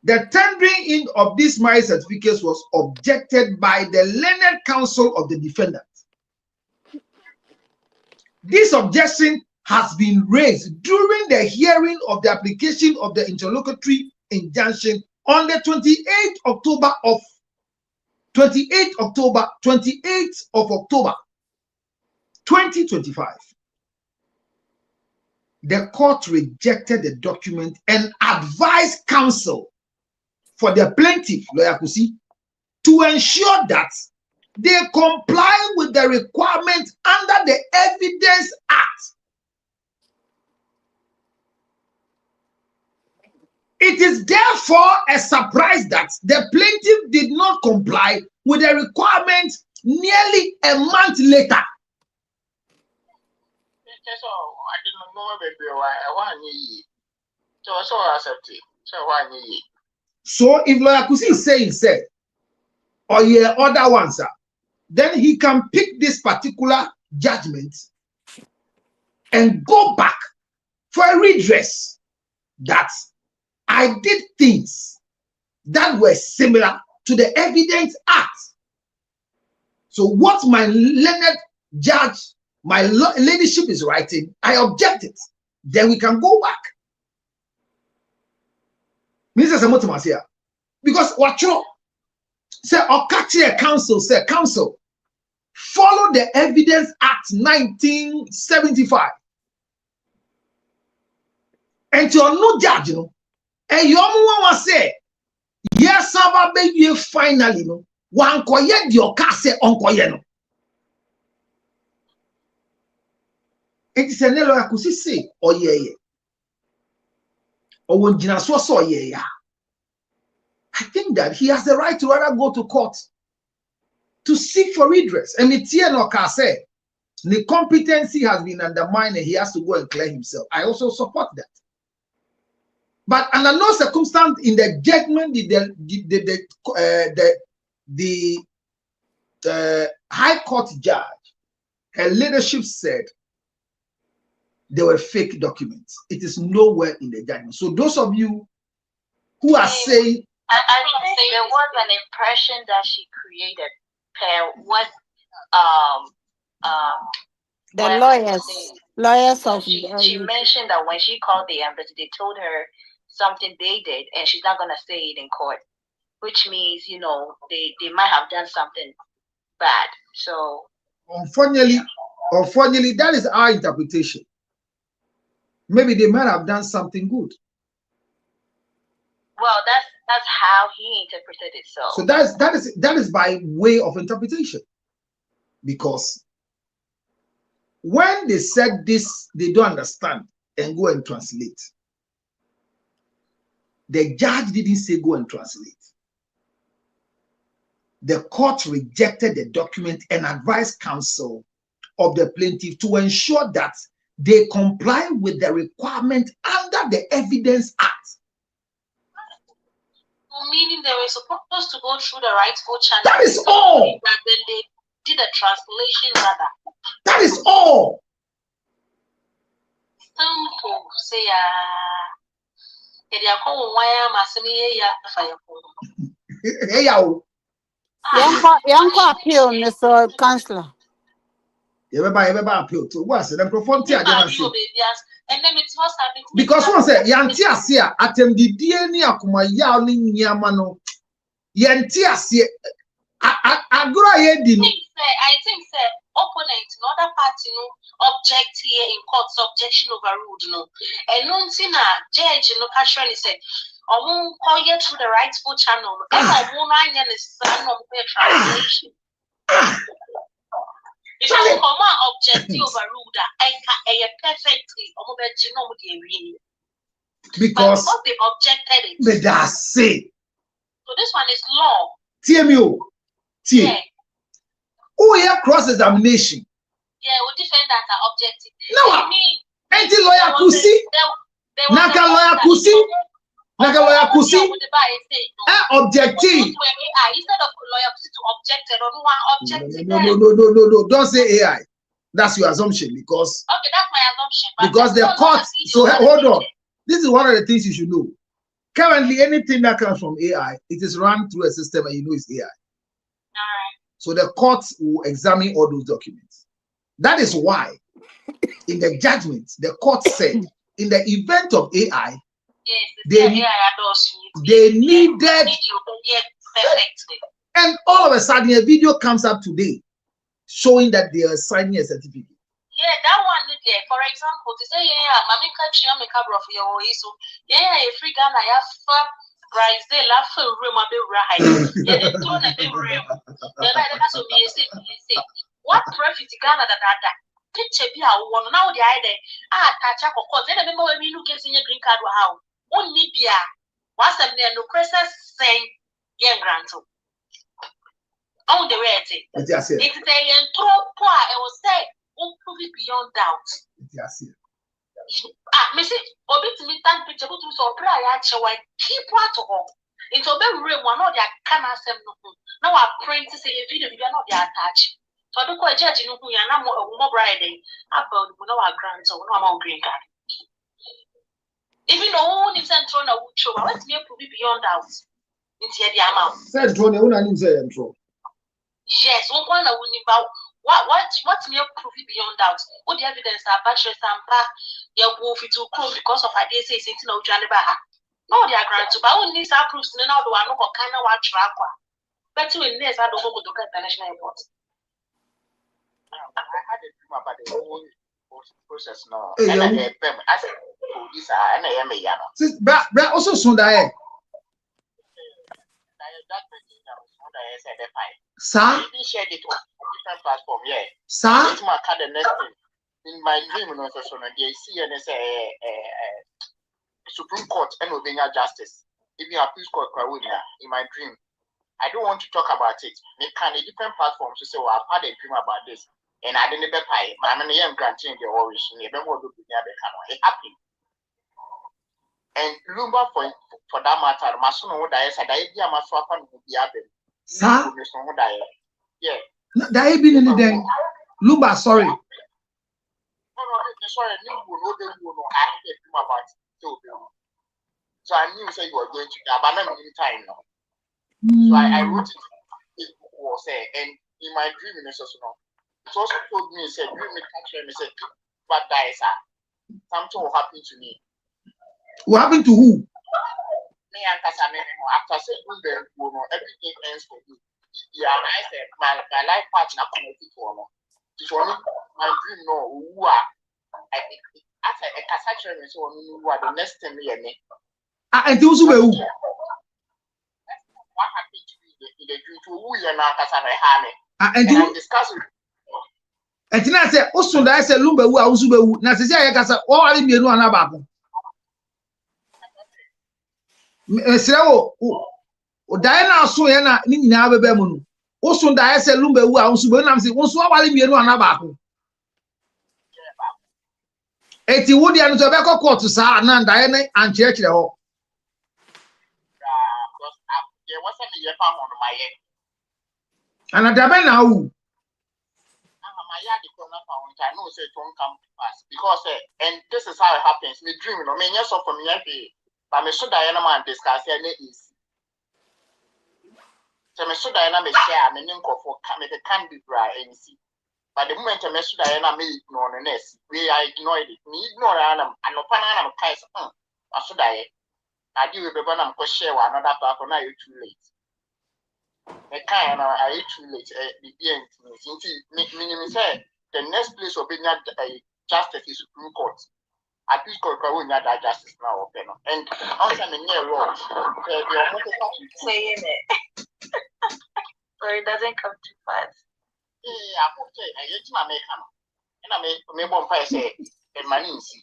The tendering in of these marriage certificates was objected by the learned counsel of the defendant. This objection has been raised during the hearing of the application of the interlocutory injunction on the 28th of October 2025. The court rejected the document and advised counsel for the plaintiff, Lawyer Kusi, to ensure that they comply with the requirement under the Evidence Act. It is therefore a surprise that the plaintiff did not comply with the requirement nearly a month later. So if Lawyer Kusi is saying, say, or yeah, other ones, then he can pick this particular judgment and go back for a redress that I did things that were similar to the Evidence Act. So what my learned judge, my ladyship is writing, I objected. Then we can go back. Because what you say, or catch a council, say, council, follow the Evidence Act 1975. And you're no judge, you know. And you almost say, yes, Saba baby, finally, no. One koye your case on koye no. It is a nelo I could say, oh yeah. Or when Jinaso saw yeah. I think that he has the right to rather go to court to seek for redress. And it's here no can say the competency has been undermined and he has to go and clear himself. I also support that. But under no circumstance in the judgment the High Court judge, her leadership said they were fake documents. It is nowhere in the judgment. So those of you who are saying, I think there was an impression that she created per what the lawyers of she mentioned that when she called the embassy, they told her something they did, and she's not gonna say it in court, which means, you know, they might have done something bad. So unfortunately, that is our interpretation. Maybe they might have done something good. Well, that's how he interpreted it. So that is by way of interpretation, because when they said this, they don't understand and go and translate. The judge didn't say go and translate. The court rejected the document and advised counsel of the plaintiff to ensure that they comply with the requirement under the Evidence Act. Meaning they were supposed to go through the rightful channel. That is all. But then they did a translation rather. That is all. Simple. Say, Yanko appeal, Mr. Counselor. Everybody appeal to what's the microphone? And then it's what's happening. Because one said, Yantia, atem di DNA akuma ya ni nyamano. Yantia se agora ye di. I think say opponent, another party, no object here in court, objection overruled, no. And no thing judge, no casually said, I won't call you through the rightful channel. I won't translation. If you come out objective overruled, I perfectly because they objected it. But that's it. So this one is law. TMU. Yeah. Oh, yeah, cross-examination. Yeah, we defend that are objective. No, anti-lawyer Kusi. Naka lawyer Kusi. Like a lawyer could see objective. Instead of lawyer to object, No. Don't say AI. That's your assumption because okay, that's my assumption. Because the court. So hold on. This is one of the things you should know. Currently, anything that comes from AI, it is run through a system, and you know it's AI. So the courts will examine all those documents. That is why, in the judgment, the court said, in the event of AI, they needed, and all of a sudden a video comes up today showing that they are signing a certificate. Yeah, that one there. For example, to say mami catch you make a bro for your so a free gun I have Brazil la for room a bit right. Yeah, they turn a bit room. That's what me say. What profit Ghana that picture be a one now the idea touch up of course then remember when we look at your green card how only be a what's the name no crisis saying young grant on the way it's a intro poor it was said prove it beyond doubt. Missy, Obi to me, thank picture to so pray. Actually, keep part of all. It's a very real one. Not their can answer no. Now I print to say a video, you are not their attached. So I don't quite judge you. You are not more Friday. About no our grant or no amount green card. Even though it's and thrown a wood show, let's me prove it beyond doubt. It's here the amount. Said Tony, I didn't say intro. Yes, one I wouldn't about. What's me proof beyond doubt? What the evidence are battery sampa your wolf to clone because of idea say it's no Janibaha. No, they are granted, but only these are proofs now do I know what kind of watch aqua. But you in this, I don't go to the international airport. I had a dream about the whole process now. And I said, this and I am a yana. But also soon that Sir? We shared it on different platform, yeah. Sir? It's my card the next thing. In my dream, you know, so they see and they say Supreme Court and Obenya Justice. Even appeals court in my dream. I don't want to talk about it. They can a different platforms to say, well, I've had a dream about this. And I didn't pay. I'm in the young granting the origin. It happened. And Lumba for that matter, my son would die as a idea, my swap and would be able. Sir? Yeah. That ain't been anything. Lumba, sorry. No, sorry, no, I didn't dream about it. So I knew you were going to abandon me time now. So I wrote it was and in my dream, it also told me, said, dream me catch me, said, what dies, something will happen to me. What happened to who? Me and Casamene, after saying everything ends for you. Yeah, I said, my life partner connected for me. It's only my dream, no, who are after a Cassation is on who are the next 10 years. And those who were who? What happened to me in the dream to who you are now, Casamene? And you discuss it. And then I said, also, I said, Lumba, who are also who. Now, say, I guess, all I need to know about. Diana so na ni nyina bebe mu no wo so da ese Lumba wu a wo so be nam se wo so awale mienu ana ba ko eti wo dia no so be ko court sa na da na anche kire ho ana da be na wu I know say it won't come to pass because and this is how it happens. Me dream, you know, me yes of from me but me so Diana man discuss here is so me so Diana me share me name for me can be bright and see. But the moment me so Diana me ignore the next, I ignored it. Me ignore and no pan am kai so so Diana. I do be when I'm go share another platform now you too late. Me kind I too late the end me say the next place will be justice is Supreme Court. I think we need that justice now, okay? And also, I'm near law. Saying it. So it doesn't come too fast. Yeah, I put it, I get my makeup. And I may one price say, a man in see.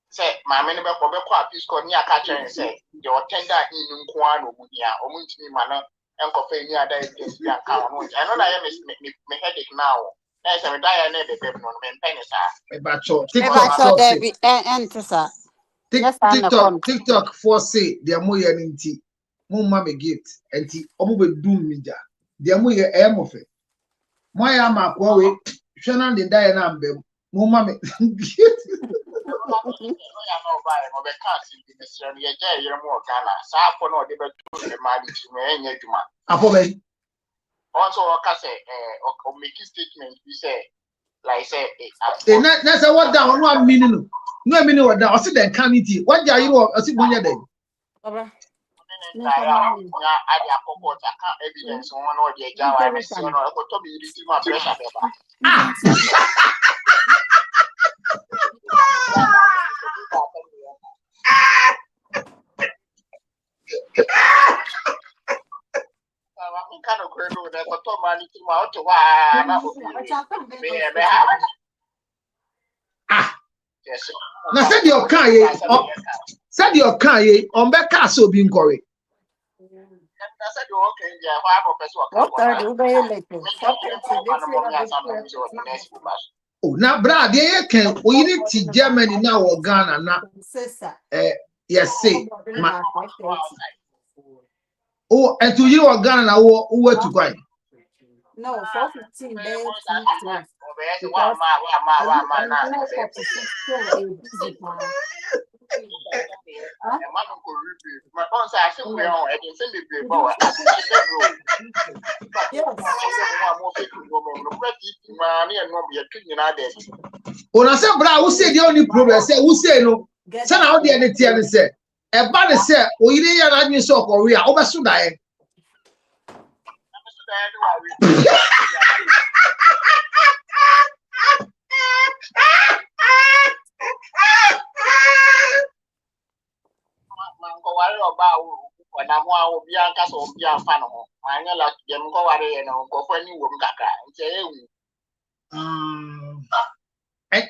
Say, my man about Quack is called near catcher and say, your tender in Kuan or Munia or Munchini manner and coffee near that is the account. I know I am my headache now. Yes, I'm dying at the baby on pennies. About your TikTok. Enter, sir. TikTok for say their moya ninti. Mumma me gift and ti omu doom media. Their moya aim of it. Moya ma kwawe. Shana de die na mbem. Mumma me Apobe. Also, make statement. We say, like say, that's what down one minute. No meaning what down. I see the canity. What are you? I see one year then. Evidence on one or the Java. I see on a copy. You see my pressure. Kind of cradle that for top money to out to yes. Now said your car said your car on back castle being correct. I said you okay, yeah, 5 or Oh, now, Brad, they can we need to Germany now or Ghana now. Yes, say. Oh, and to you or Ghana now, who to go? No, 4:15. When I say, Brad, who say the only problem? Say, who say no? Send out the NTN say. A bad say, oh, you didn't have any so Korea, over Sudan. When I'm one be a castle be a fan of I know like them go away and go for any woman kaka and say, I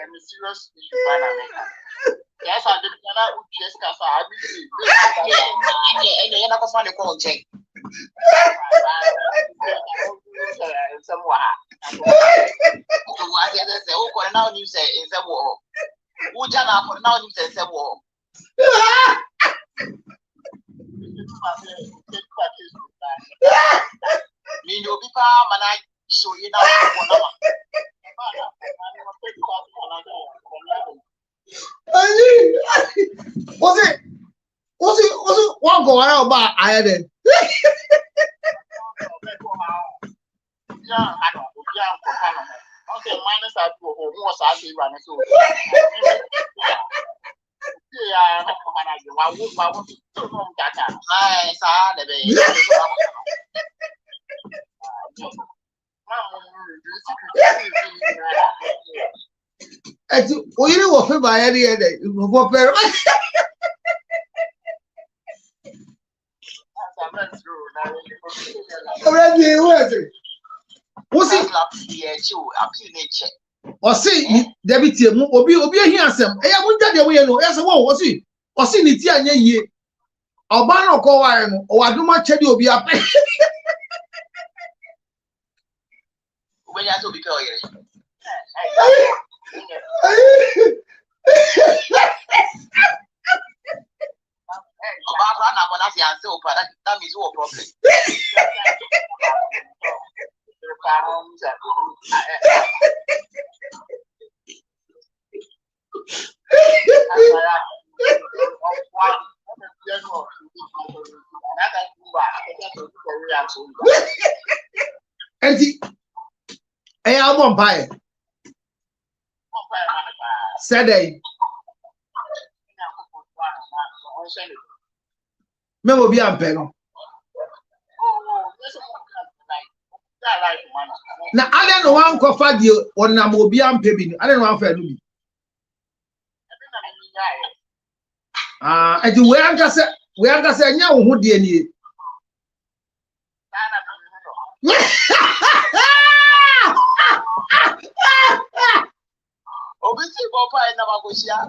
am a serious issue. Yes, I did not just because I and you're not funny call check. Somewhere. What now you say is a war. Who done up for now you say it's a war. Mean you'll be calm and I show you now. Was it one go around about I had it? Yeah, I know. Okay, minus that to who was asking running so. Yeah, I want to know that. I saw the baby. We know what by any day. Was it? Or see, David, Obi here some. I won't tell you, no, as a wall, was it? Or see, it's ye. Albano go iron, or I do much tell you, be up. When you have to be clear. That means no problem. And I am one pie. Saturday. Me will be a pen. Now, I don't want to offer you on Namobian baby. I don't want to me. And we are just saying, now who did you? Obviously, Papa and Namagosia.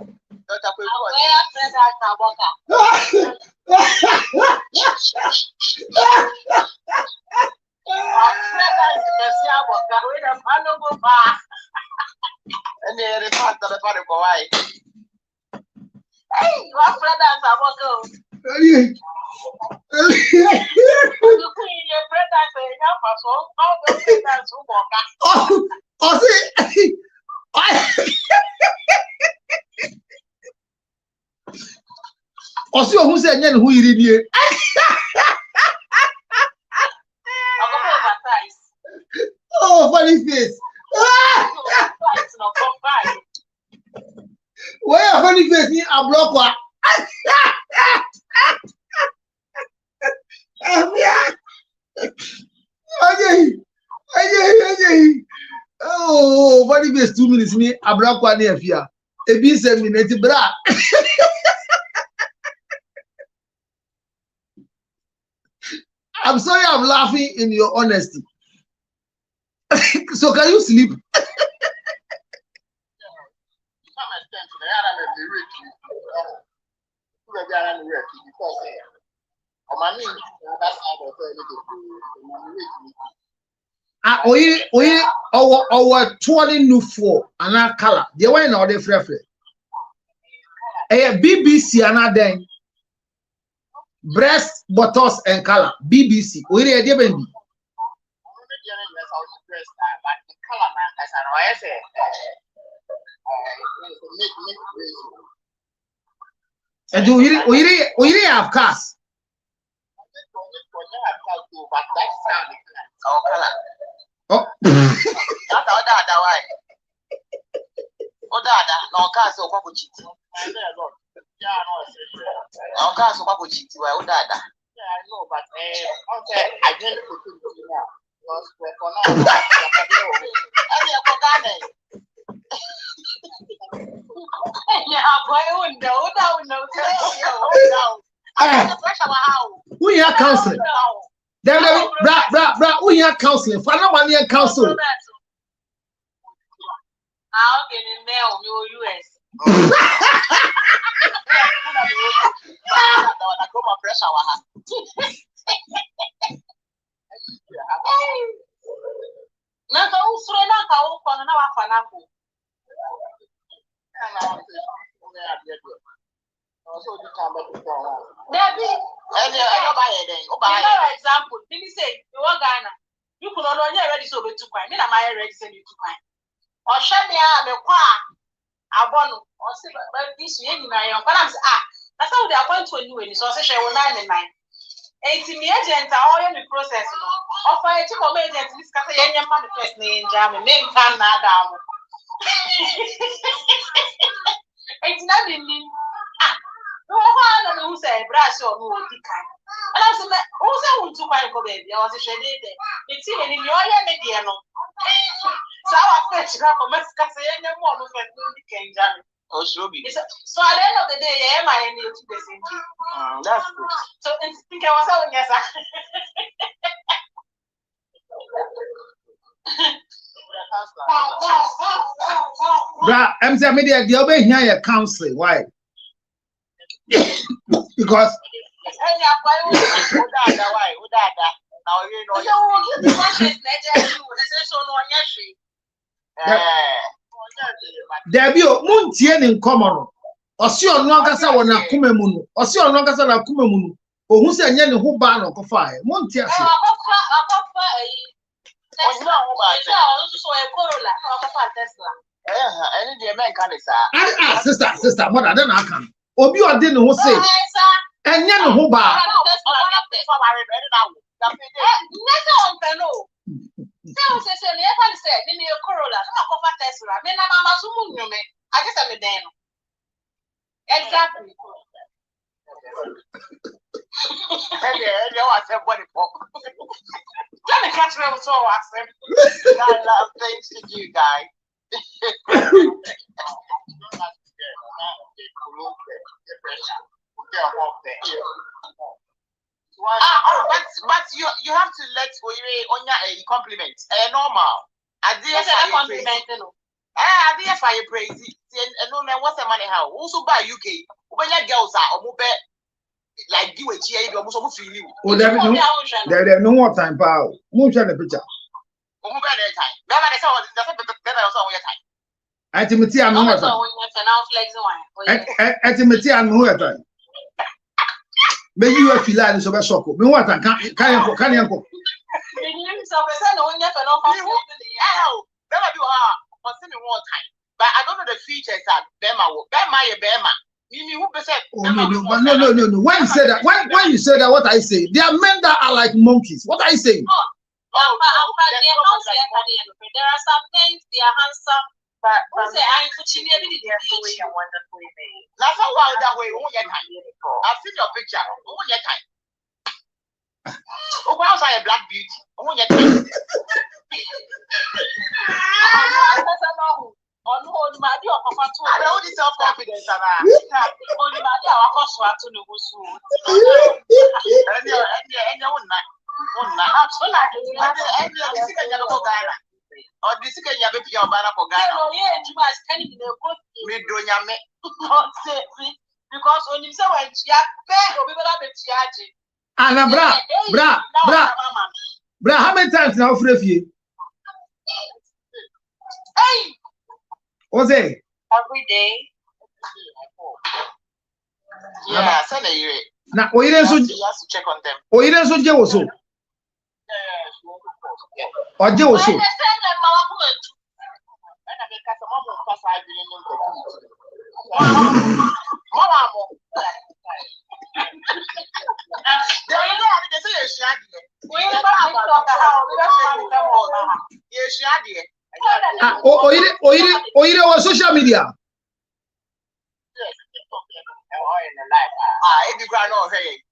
the father go why. Hey, what friend dance I want go? Yeah. You queen your friend dance in your house. How the friend dance who walk back? Oh, see. Osi ohun se nya ne ho yiri die. Oh, funny face. Where funny face ni ablokwa. Ajay. Oh, funny face 2 minutes ni ablokwa na afia. Ebi 7 minutes bra. I'm sorry I'm laughing in your honesty. So can you sleep? Our 20 new for an color. The one now they free. BBC another breast, buttocks and color. BBC. We read the baby. And do we have cars? Oh, why? Oh, dada, no cars so what would you do? No cars so what would you do? Oh, dada. Yeah, I know, but I didn't put it now. We are counseling. Bra, we are counseling. For nobody are counseling. How can you mail your US? Example, let me say, you are Ghana. You could not only ready so to find. Me, I ready send you to find. Or show me the car. I want or say, but this year, you know, but I'm that's how they appoint to a new one. So I say, I will 9 and 9. 80 agents are all in the process. Offer a chicken agent, this can say, any manifest name, jam, and name can not down. It's not in me. No one who say, brass or no, and I said, who said, to buy a baby? I was a shade. It's even in your mediano. So I fetch her from Mexico, and no one who can jam. Oh, sure. So at the end of the day, I am I need to the same thing. That's good. So I think I was saying yes. Bra, I'm saying media the obey here your counseling. Why? Because there be a moon tien in common. Or see on Nogasa when a Kumemunu, or see on Nogasa na Kumemunu, or who say any who ban or fire. Montia. Sister, mother, then I can. Obi or didn't who say, and yan who bar. Exactly. Let me catch me with all I love things to do, guys. But you have to let on your compliment. Normal. I did compliment. I did fire praise. And no man, what's the money how? Also by UK. When your girls are or like you a cheer, you almost feel you. Oh, there no more time, pal. Move the picture. Time. Never the better also your time. Ultimately, I'm not. Ultimately, I'm not. Maybe you are feeling so bad. Me what? Can you go? But I don't know the features that Bema. Oh, no. When you say that, when you say that, what I say, there are men that are like monkeys. What are you saying? There are some things they are handsome, but say I put in a minute. Wonderfully made. That's how that way. I've seen your picture. Oh, why was I a black beauty? I know this self-confidence. Because when you say when you are bra, how many times now for you? Hey, what's it? Every day. Yeah, send a year. Now, you have to check on them. Oh, you don't so also. Or Joe also. You know social media. If you got no hey.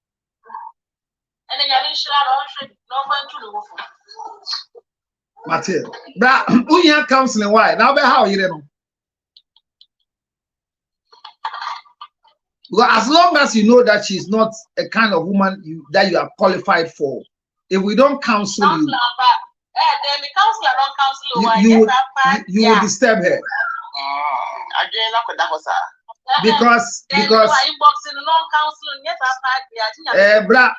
And then you no one to do. Matthew, bra, who you counseling? Why now? Be how you know? Because as long as you know that she's not a kind of woman that you are qualified for, if we don't counsel you, you will disturb her. Because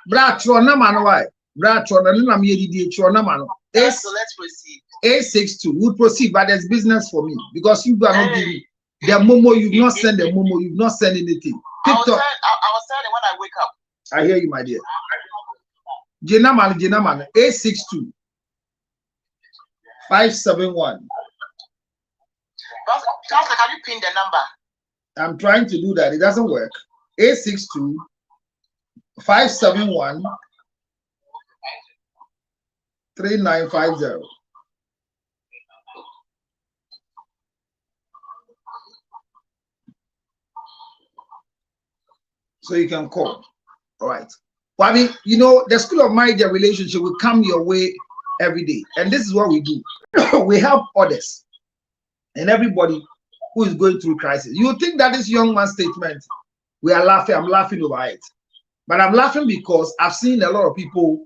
bra trona man why bra trona na me didi trona man. So let's proceed. A62 would proceed, but there's business for me because you are not giving the momo. You've not sent the momo. You've not sent anything. I was telling when I wake up. I hear you, my dear. Jenaman, A62 571. Counselor, can you pin the number? I'm trying to do that. It doesn't work. A62 571 3950. So you can call. All right. Well, I mean, you know, the School of Marriage and Relationship will come your way every day. And this is what we do. We help others and everybody who is going through crisis. You think that this young man's statement, we are laughing, I'm laughing over it. But I'm laughing because I've seen a lot of people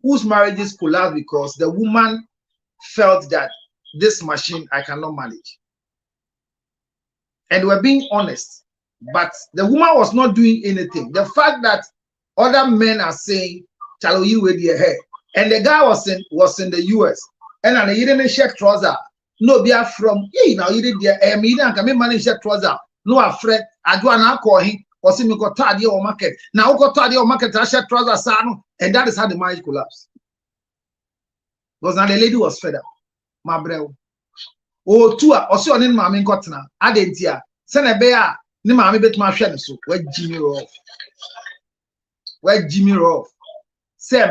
whose marriages collapsed because the woman felt that this machine I cannot manage. And we're being honest. But the woman was not doing anything. The fact that other men are saying, "Chalo, you with your hair," and the guy was in the US, and then he didn't check trouser. No, be from now you did the me didn't come manage check trouser. No, afraid I do an alcohol. Was him got tired of market. Now got tired of market. I check trouser, son, and that is how the marriage collapsed. Because now the lady was fed up. My bro. Oh, two or so in my main cotton. I didn't hear. Send a bear. Ni maame bet ma hwe ne so wa Jimmy Rough say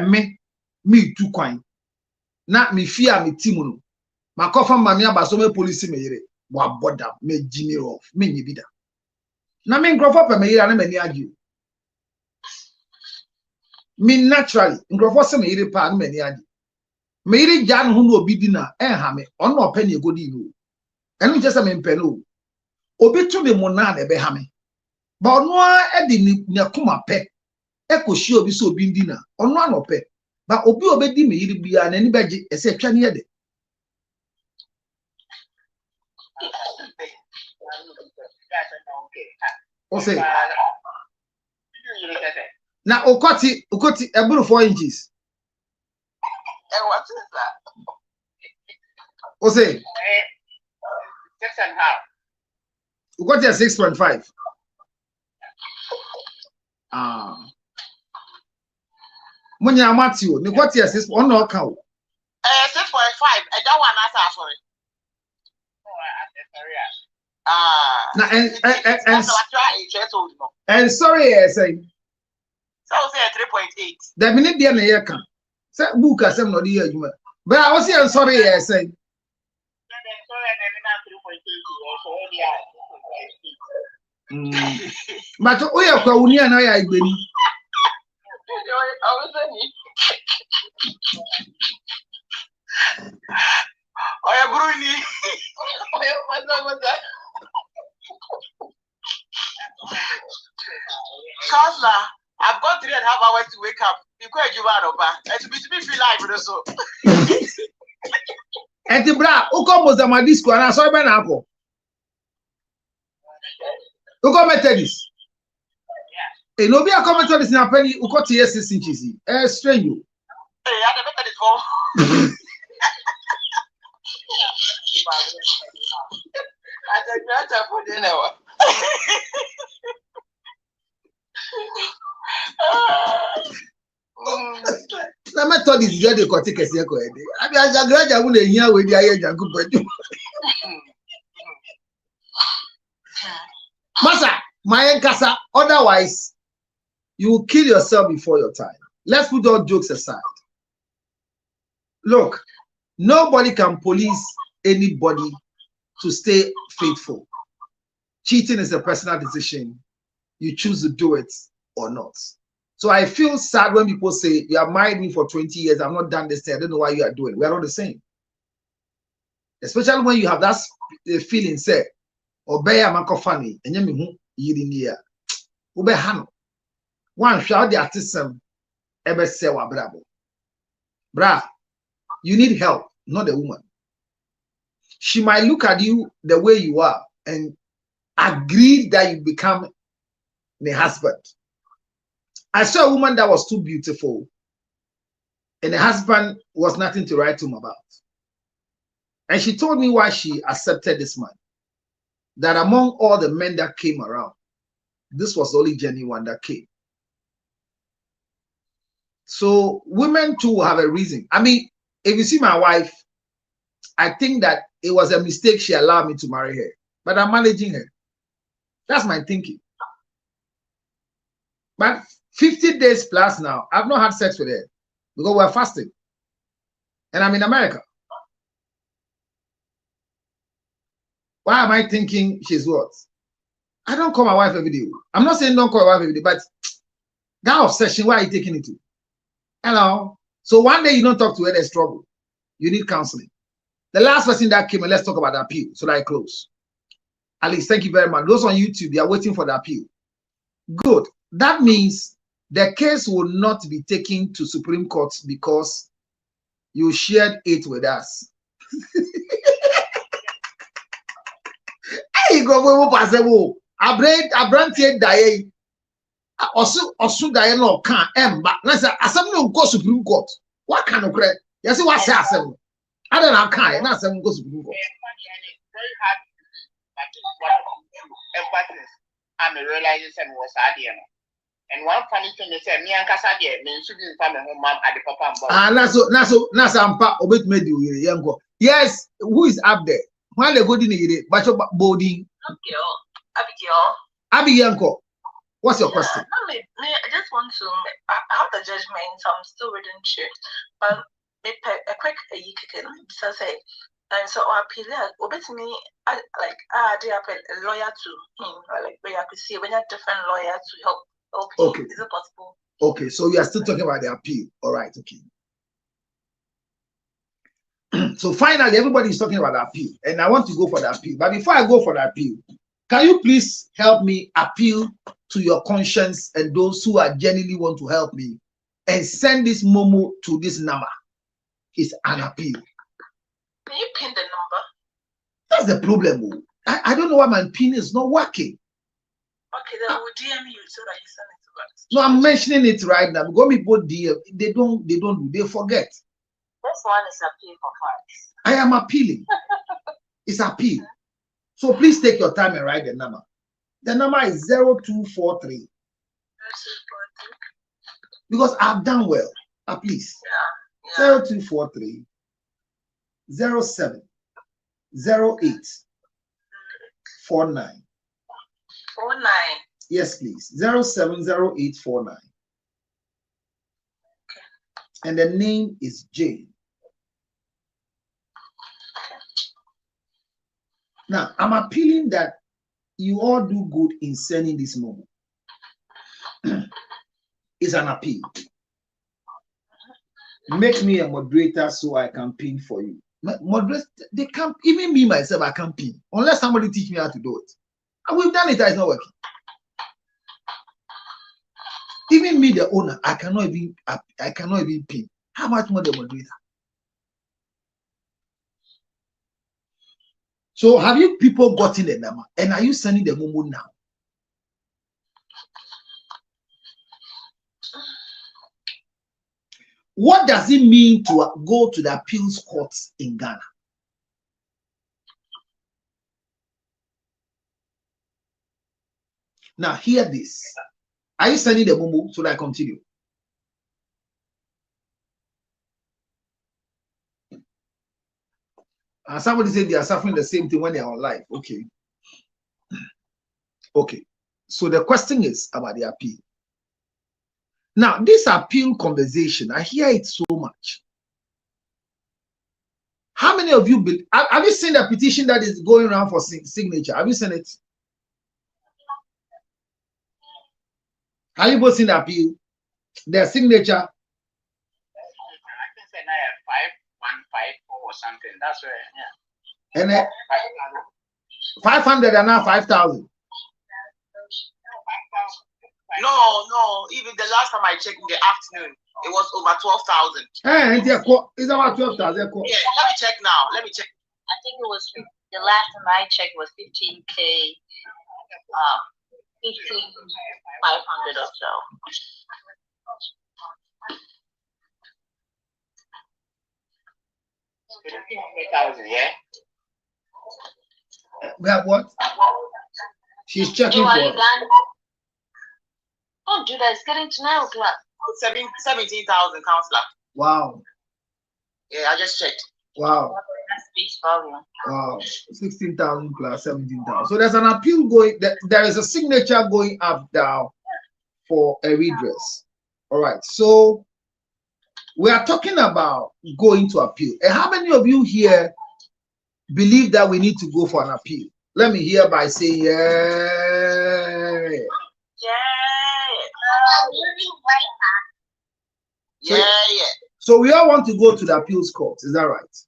me tu kwan na me fia me timu no makofa mame abaso me police me yire wa boda me Jimmy Rough me nyibida na me nkrofo pa me yire na mani agi me naturally nkrofo se me yire pa na mani agi me yire ja no ho no obi di na ha me ono opa ne egodi no enu je se me mpe no obi to me mona na ebe ha me ba ono a edi ni akoma pe ekoshi obi so obi ndi na ono anope ba obi obedi me yiri bia na ni beje ese atwa ne yede o say na okoti eburu 4 inches What is that? o say 6.5. We got here 6.5. Munya Matthew, we got here 6. On no account. 6.5. That one answer sorry. And sorry, I say. So say 3.8. The minute be an year can. Say book as I'm not here. But I was here sorry, I say. But we are going and I been. Counselor, I've got 3.5 hours to wake up. You quite you out of that. And to be feel like so. And the bra, who comes to my disco and I saw Ben Apple. Who come Methodist? Hey, no be a comment on this in a penny who got here 6 inches. Strange you. Hey, I never met it for. I don't know for dinner. Na method is just the cortic as you go. I mean, as a graduate, I wouldn't hear with the idea of good. Masa, my casa. Otherwise, you will kill yourself before your time. Let's put all jokes aside. Look, nobody can police anybody to stay faithful. Cheating is a personal decision. You choose to do it or not. So I feel sad when people say, you have married me for 20 years, I've not done this thing, I don't know why you are doing. We are not the same. Especially when you have that feeling, say, obey a makofani, and you yiri niya. Ube hano. One shout the artisan, ebe sewa bravo. Bra, you need help, not the woman. She might look at you the way you are and agree that you become the husband. I saw a woman that was too beautiful, and the husband was nothing to write home about. And she told me why she accepted this man. That among all the men that came around, this was the only genuine that came. So women too have a reason. I mean, if you see my wife, I think that it was a mistake she allowed me to marry her, but I'm managing her. That's my thinking. But 50 days plus now, I've not had sex with her because we're fasting. And I'm in America. Why am I thinking she's what? I don't call my wife every day. I'm not saying don't call my wife every day, but that obsession, why are you taking it to? Hello. So one day you don't talk to her, there's trouble. You need counseling. The last person that came, and let's talk about the appeal. So that I close. Alice, thank you very much. Those on YouTube, they are waiting for the appeal. Good. That means the case will not be taken to Supreme Court because you shared it with us. Hey, go possible. I brand here die. Also die no can but assembly will go Supreme Court. What kind of credit? You see what say assembly? I don't know can not assembly go Supreme Court. Very hard to I'm a realization was idea. And one funny thing they said, me and Casadia, me should be family home mom at the papa and boy. Naso obit made you. Yes, who is up there? When they go in it, but your body. Abigail, what's your question? I just want to. I have the judgment. So I'm still reading through. But maybe a quick so say. And so I appeal to me they appeal a lawyer to him, or like where I could see when you have different lawyers to help. Okay. Is it possible? Okay, so you are still talking about the appeal. All right, okay. So finally, everybody is talking about the appeal, and I want to go for the appeal. But before I go for the appeal, can you please help me appeal to your conscience and those who are genuinely want to help me and send this Momo to this number? It's an appeal. Can you pin the number? That's the problem. I don't know why my pin is not working. Okay, then we'll DM you so that you send it to us. No, I'm mentioning it right now. Because people DM, they forget. This one is appeal for funds. I am appealing. It's appeal. So please take your time and write the number. The number is 0243. Because I've done well. Please. Yeah. 0243 07 08 49. 49. Yes, please. 070849. And the name is Jane. Now, I'm appealing that you all do good in sending this memo. It's an appeal. Make me a moderator so I can pin for you. Moderate, they can't, even me myself, I can't pin unless somebody teach me how to do it. And we've done it, it's not working. Even me, the owner, I cannot even pin. How much more the moderator? So have you people gotten the number? And are you sending the memo now? What does it mean to go to the appeals courts in Ghana? Now hear this. Are you sending the memo so that I continue? And somebody said they are suffering the same thing when they are on live. Okay. Okay. So the question is about the appeal. Now, this appeal conversation, I hear it so much. How many of you have you seen the petition that is going around for signature? Have you seen it? Have you both seen the appeal? Their signature? I think say now 5154 or something. That's where, yeah. And 500 and now 5,000. No. Even the last time I checked in the afternoon, it was over 12,000. It's about 12,000. Yeah, let me check now. Let me check. I think it was the last time I checked was 15K, 15,500 or so. Yeah. We have what? She's checking for us. Don't do that. It's getting to 9 o'clock. 17,000, counselor. Wow. Yeah, I just checked. Wow. That speaks volume. Wow. 16,000 plus 17,000. So there's an appeal going. There is a signature going up now for a redress. All right. So we are talking about going to appeal. And how many of you here believe that we need to go for an appeal? Let me hear by saying yeah. Yeah. So we all want to go to the appeals court. Is that right?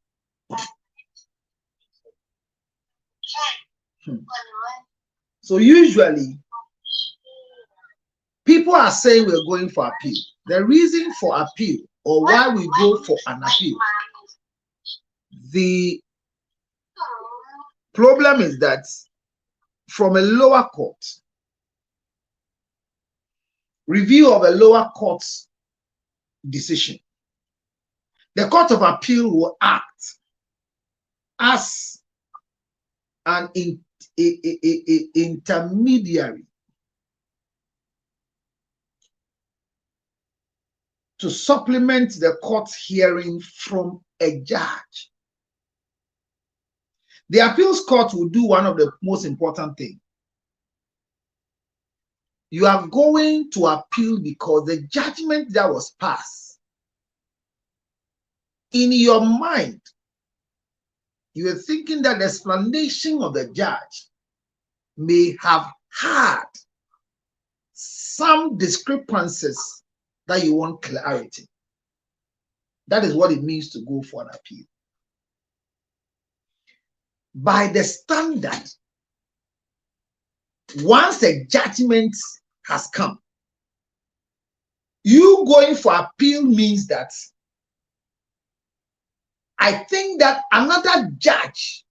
So usually people are saying we're going for appeal. The reason for appeal or why we go for an appeal, the problem is that from a lower court, review of a lower court's decision, the Court of Appeal will act as an intermediary to supplement the court's hearing from a judge. The appeals court will do one of the most important things. You are going to appeal because the judgment that was passed, in your mind, you are thinking that the explanation of the judge may have had some discrepancies that you want clarity. That is what it means to go for an appeal. By the standard, once a judgment has come, you going for appeal means that I think that another judge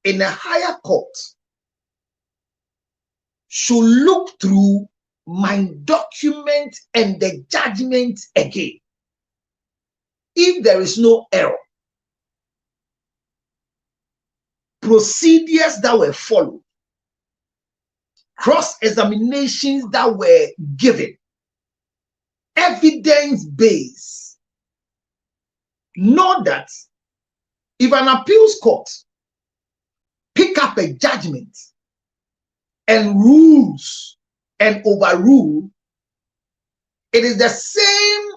in a higher court should look through my document and the judgment again. If there is no error, procedures that were followed, cross-examinations that were given, evidence-based. Know that if an appeals court pick up a judgment and rules and overrule, it is the same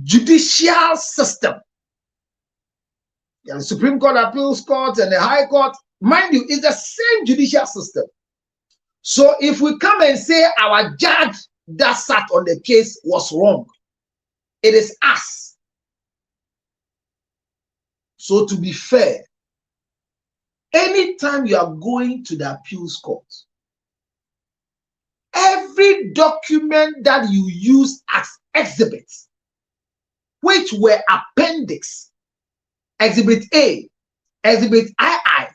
judicial system. The Supreme Court, Appeals Court, and the High Court, mind you, is the same judicial system. So if we come and say our judge that sat on the case was wrong, it is us. So to be fair, anytime you are going to the appeals court, every document that you use as exhibits, which were appendix, exhibit A, exhibit II,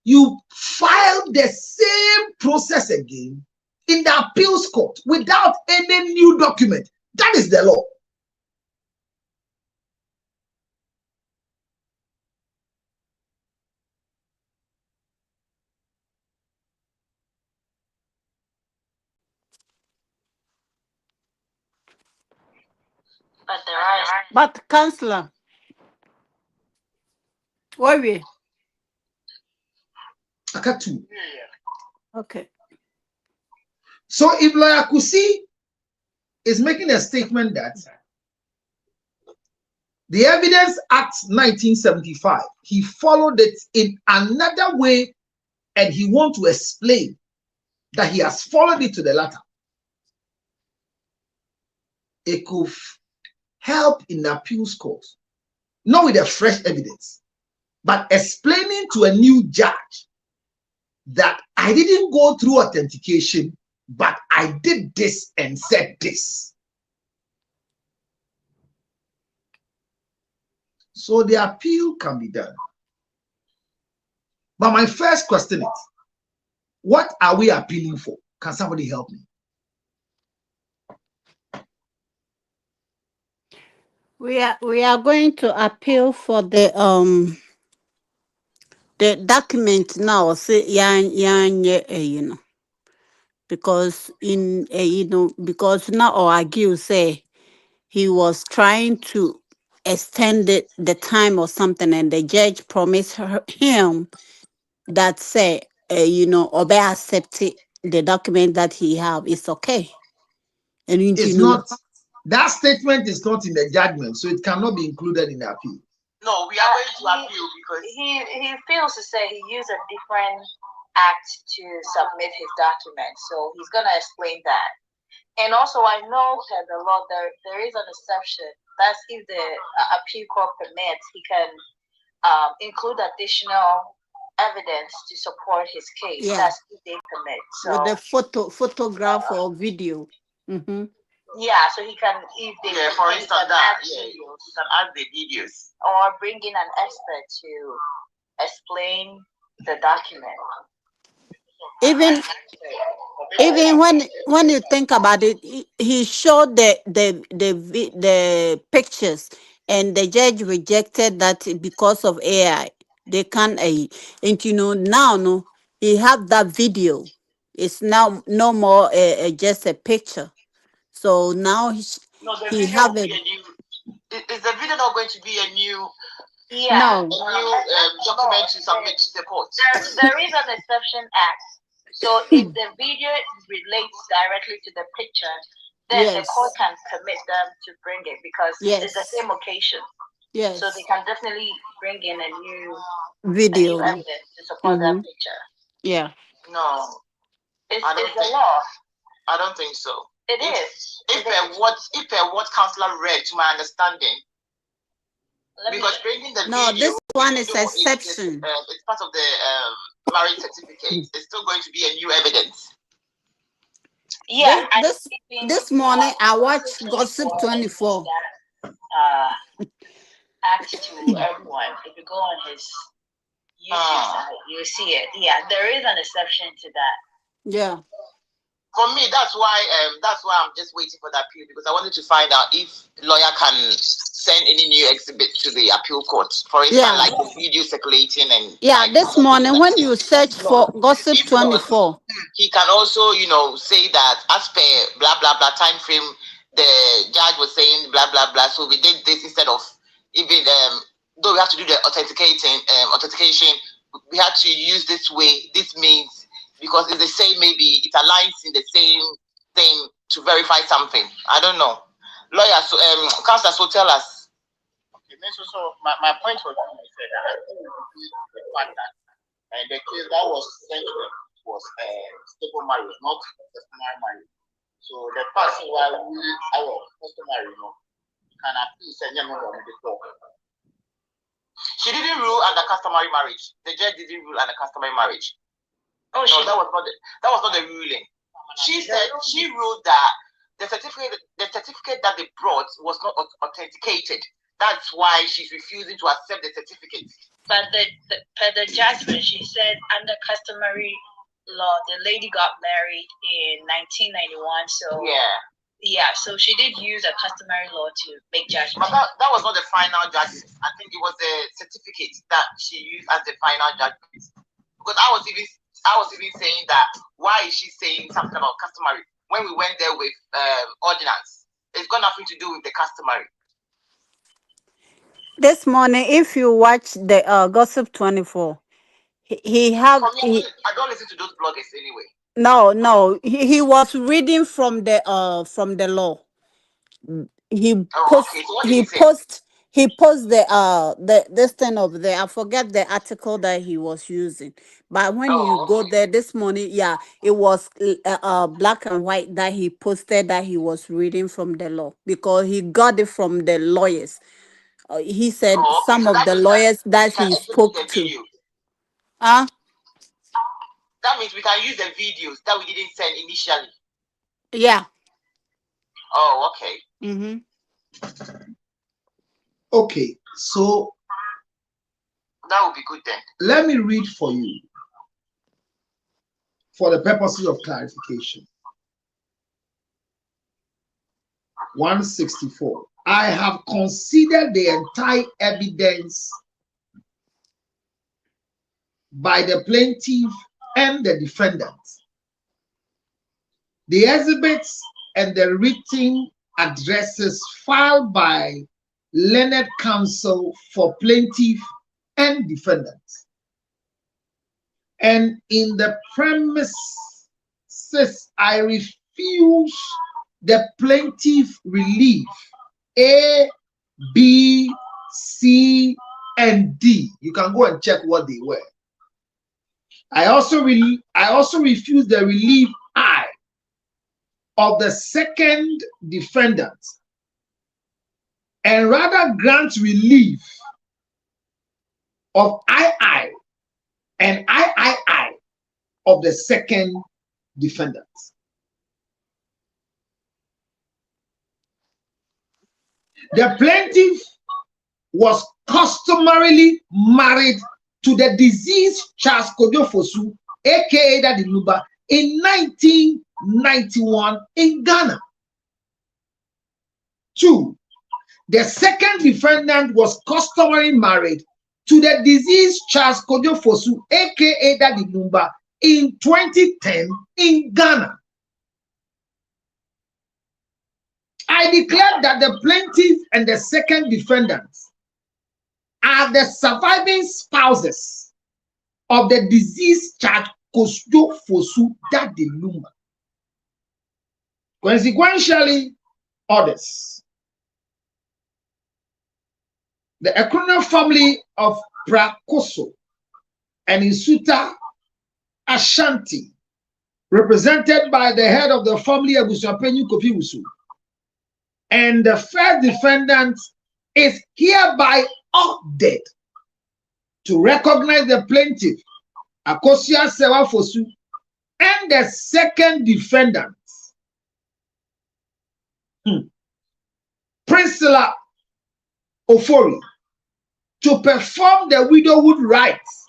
you file the same process again in the appeals court without any new document. That is the law. But there are. But Counselor, why we? Akatu. Okay. So if Lawyer Kusi is making a statement that the Evidence Act 1975, he followed it in another way, and he wants to explain that he has followed it to the letter, it could help in the appeals court, not with a fresh evidence, but explaining to a new judge that I didn't go through authentication, but I did this and said this. So the appeal can be done. But my first question is, what are we appealing for? Can somebody help me? We are going to appeal for the document now. Say you know, because because now or argue say he was trying to extend the time or something, and the judge promised him that say obey accept the document that he have. It's okay, and it's not. That statement is not in the judgment, so it cannot be included in the appeal. No, we are going to appeal because he feels to say he used a different act to submit his document, so he's gonna explain that. And also, I know that the law there is an exception. That's if the appeal court permits, he can include additional evidence to support his case. Yeah. That's if they permit. So with the photograph or video. Mm-hmm. Yeah, so he can, if they for instance, he can add the videos or bring in an expert to explain the document. Even when you think about it, he showed the pictures, and the judge rejected that because of AI. They can't and now no, he have that video. It's now no more just a picture. So now he have a new. Is the video not going to be a new? Yeah, no. A new document to submit to the court? There is an exception act. So if the video relates directly to the picture, then the court can permit them to bring it because it's the same occasion. Yes. So they can definitely bring in a new video evidence to support that picture. Yeah. No, it's the law. I don't think so. It is. If what counselor read, to my understanding, because bringing the no, video, this one is exception. It's part of the marriage certificate. It's still going to be a new evidence. Yeah. This morning I watched Gossip 24. Act to everyone. If you go on his YouTube site, you see it. Yeah, there is an exception to that. Yeah. For me, that's why I'm just waiting for that appeal, because I wanted to find out if lawyer can send any new exhibit to the appeal court? For instance, Yeah. like the video circulating and Yeah, like, this morning when you search for Gossip if not, 24, he can also, say that as per blah blah blah time frame, the judge was saying blah blah blah. So we did this instead of even though we have to do the authentication, we had to use this way. This means because it's the same, maybe it aligns in the same thing to verify something. I don't know. Lawyer, so Counselor, so tell us. Okay, so my point was that I think the fact that the case that was sent to them was stable marriage, not customary marriage. So the person while our customary, can appeal send them on before. She didn't rule under customary marriage. The judge didn't rule under customary marriage. Oh, no, that was not the ruling. She said she ruled that the certificate that they brought was not authenticated. That's why she's refusing to accept the certificate. But per the judgment, she said under customary law, the lady got married in 1991. So so she did use a customary law to make judgment. But that was not the final judgment. I think it was the certificate that she used as the final judgment. Because I was even saying that why is she saying something about customary when we went there with ordinance? It's got nothing to do with the customary. this morning, if you watch the Gossip 24, I don't listen to those bloggers anyway. No, he was reading from the law. He post the this thing over there. I forget the article that he was using, but when you go there this morning, it was black and white that he posted that he was reading from the law because he got it from the lawyers. He said some of the lawyers that he spoke to. That means we can use the videos that we didn't send initially. Yeah. Oh, okay. Mm-hmm. Okay, so that would be good then. Let me read for you for the purposes of clarification. 164. I have considered the entire evidence by the plaintiff and the defendant, the exhibits and the written addresses filed by learned counsel for plaintiff and defendant. And in the premises, I refuse the plaintiff relief A, B, C, and D. You can go and check what they were. I also refuse the relief I of the second defendant, and rather grant relief of II and III of the second defendant. The plaintiff was customarily married to the deceased Charles Kodjofosu, aka Daddy Lumba, in 1991 in Ghana. 2. The second defendant was customarily married to the deceased Charles Kodjofosu, aka Daddy Lumba, in 2010 in Ghana. I declare that the plaintiff and the second defendants are the surviving spouses of the deceased Charles Kodjofosu, Daddy Lumba. Consequentially, others. The Ekrona family of Prakoso and Isuta Ashanti, represented by the head of the family Abusuapenyu Kofi Wusu, and the first defendant is hereby ordered to recognize the plaintiff Akosia Sewa Fosu and the second defendant Priscilla Ofori to perform the widowhood rites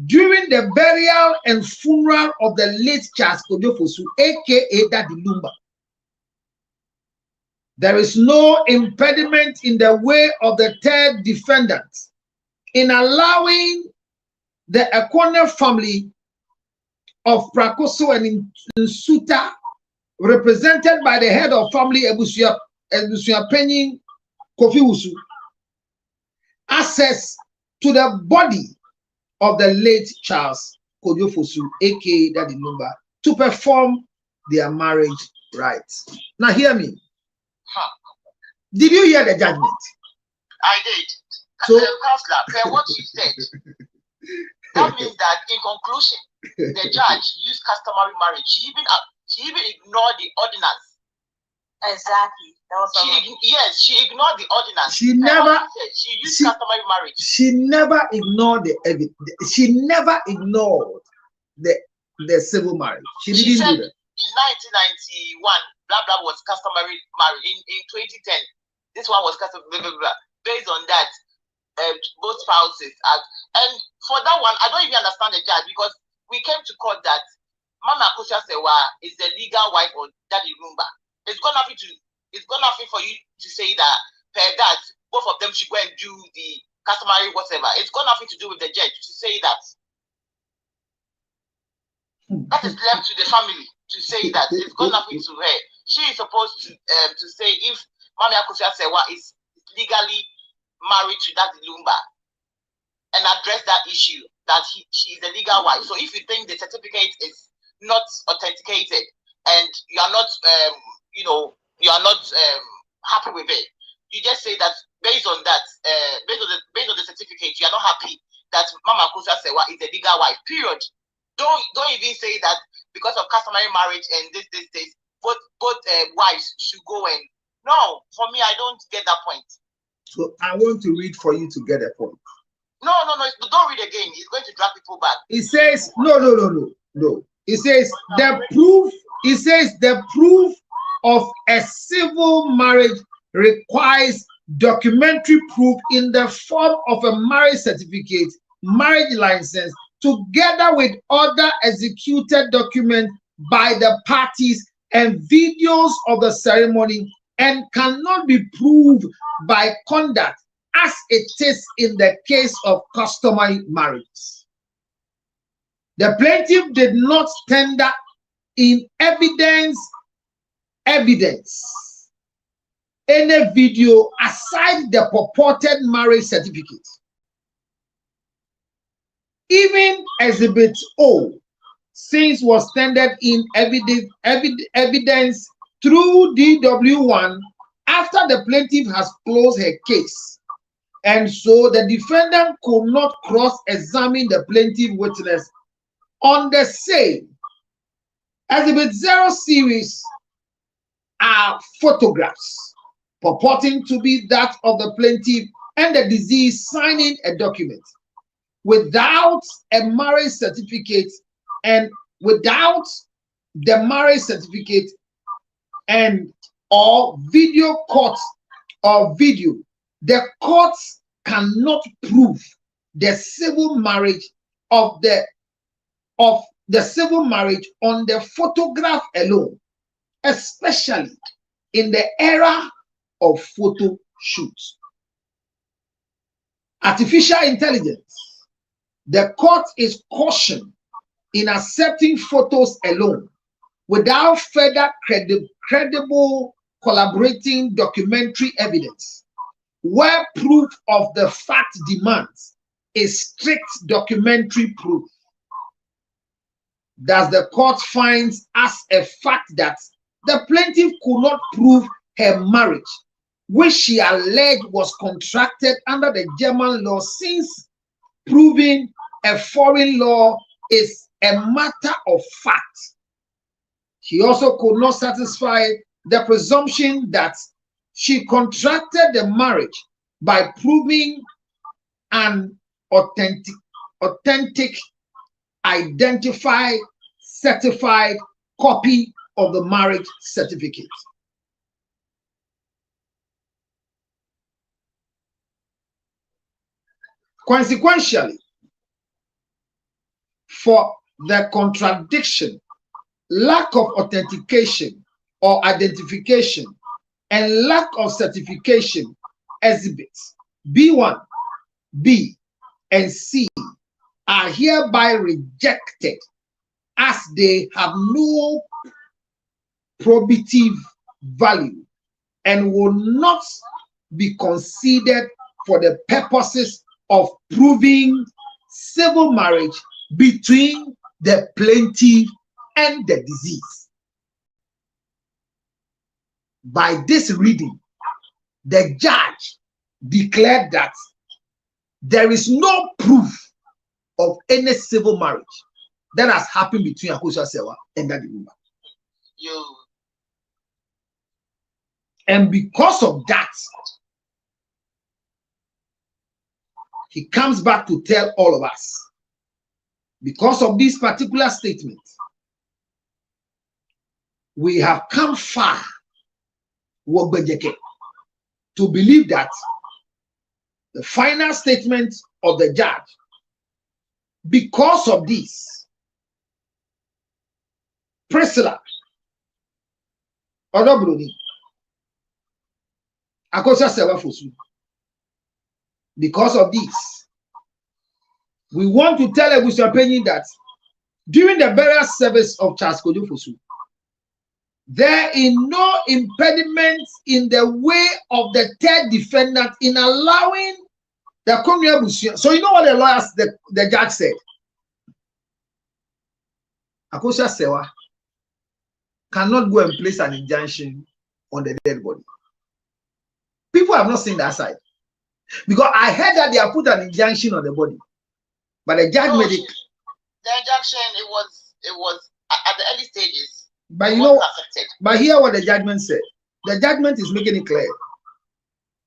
during the burial and funeral of the late Charles Kodjofosu, aka Daddy Lumba. There is no impediment in the way of the third defendant in allowing the Ekwane family of Prakoso and Nsuta, represented by the head of family Ebusia Penyin Kofi Wusu, access to the body of the late Charles Kodiofosu, aka Daddy Lumba, to perform their marriage rites. Now hear me. Did you hear the judgment? I did. So, Counselor, per what you said, that means that in conclusion, the judge used customary marriage. She even ignored the ordinance. Exactly. That was she ignored the ordinance. She never. She used customary marriage. She never ignored the evidence. She never ignored the civil marriage. She didn't said do that. In 1991, blah blah was customary marriage. In 2010, this one was customary blah blah blah. Based on that, both spouses and for that one, I don't even understand the judge, because we came to court that Mama Akosua Sewa is the legal wife of Daddy Lumba. It's got nothing for you to say that per that both of them should go and do the customary whatever. It's got nothing to do with the judge to say that. That is left to the family to say that. It's got nothing to her. She is supposed to say if Mama Akosua Sewa is legally married to Daddy Lumba and address that issue that she is the legal wife. So if you think the certificate is not authenticated and you are not happy with it, you just say that based on that, based on the certificate, you are not happy that Mama Akosua Sewa is the legal wife. Period. Don't even say that because of customary marriage and this both wives should go and no. For me, I don't get that point. So I want to read for you to get a point. No. Don't read again. It's going to drag people back. It says no. It says the proof. It says the proof of a civil marriage requires documentary proof in the form of a marriage certificate, marriage license, together with other executed documents by the parties and videos of the ceremony, and cannot be proved by conduct as it is in the case of customary marriages. The plaintiff did not tender in evidence any video aside the purported marriage certificate. Even Exhibit O, since was tendered in evidence through DW1 after the plaintiff has closed her case, and so the defendant could not cross-examine the plaintiff witness on the same. Exhibit 0 series are photographs purporting to be that of the plaintiff and the deceased signing a document without a marriage certificate, and without the marriage certificate and or video court or video, the courts cannot prove the civil marriage of the civil marriage on the photograph alone, especially in the era of photo shoots. Artificial intelligence. The court is cautioned in accepting photos alone without further credible collaborating documentary evidence, where proof of the fact demands a strict documentary proof. Thus, the court finds as a fact that the plaintiff could not prove her marriage, which she alleged was contracted under the German law, since proving a foreign law is a matter of fact. She also could not satisfy the presumption that she contracted the marriage by proving an authentic, identified, certified copy of the marriage certificate. Consequentially, for the contradiction, lack of authentication or identification, and lack of certification exhibits B1, B, and C are hereby rejected as they have no probative value and will not be considered for the purposes of proving civil marriage between the plaintiff and the deceased. By this reading, the judge declared that there is no proof of any civil marriage that has happened between Akosua Sewa and Daddy Lumba. And because of that, he comes back to tell all of us, because of this particular statement, we have come far to believe that the final statement of the judge, because of this, Priscilla Odobroni Akosua Sewa Fosu, because of this, we want to tell Ebusu Penny that during the burial service of Charles Kojo Fosu, there is no impediment in the way of the third defendant in allowing the community. So you know what the lawyers, the judge said? Akosua Sewa cannot go and place an injunction on the dead body. People have not seen that side. Because I heard that they have put an injunction on the body. But the judge made it. The injunction, it was at the early stages. But you know, but hear what the judgment said. The judgment is making it clear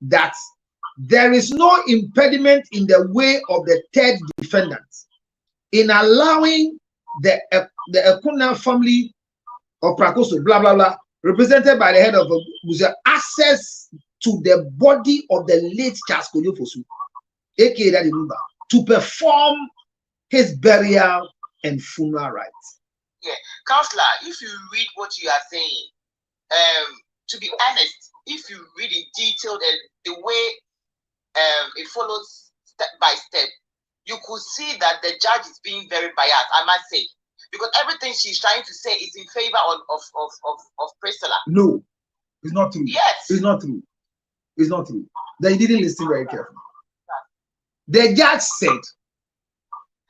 that there is no impediment in the way of the third defendant in allowing the Ekuna family of Prakoso, blah blah blah, represented by the head of Busia, access to the body of the late Charles Kojo Fosu, aka Daddy Lumba, to perform his burial and funeral rites. Yeah, Counselor, if you read what you are saying, to be honest, if you read in detail the way it follows step by step, you could see that the judge is being very biased, I must say, because everything she's trying to say is in favor of Priscilla. No, it's not true. Yes, it's not true. It's not true. They didn't listen very carefully. The judge said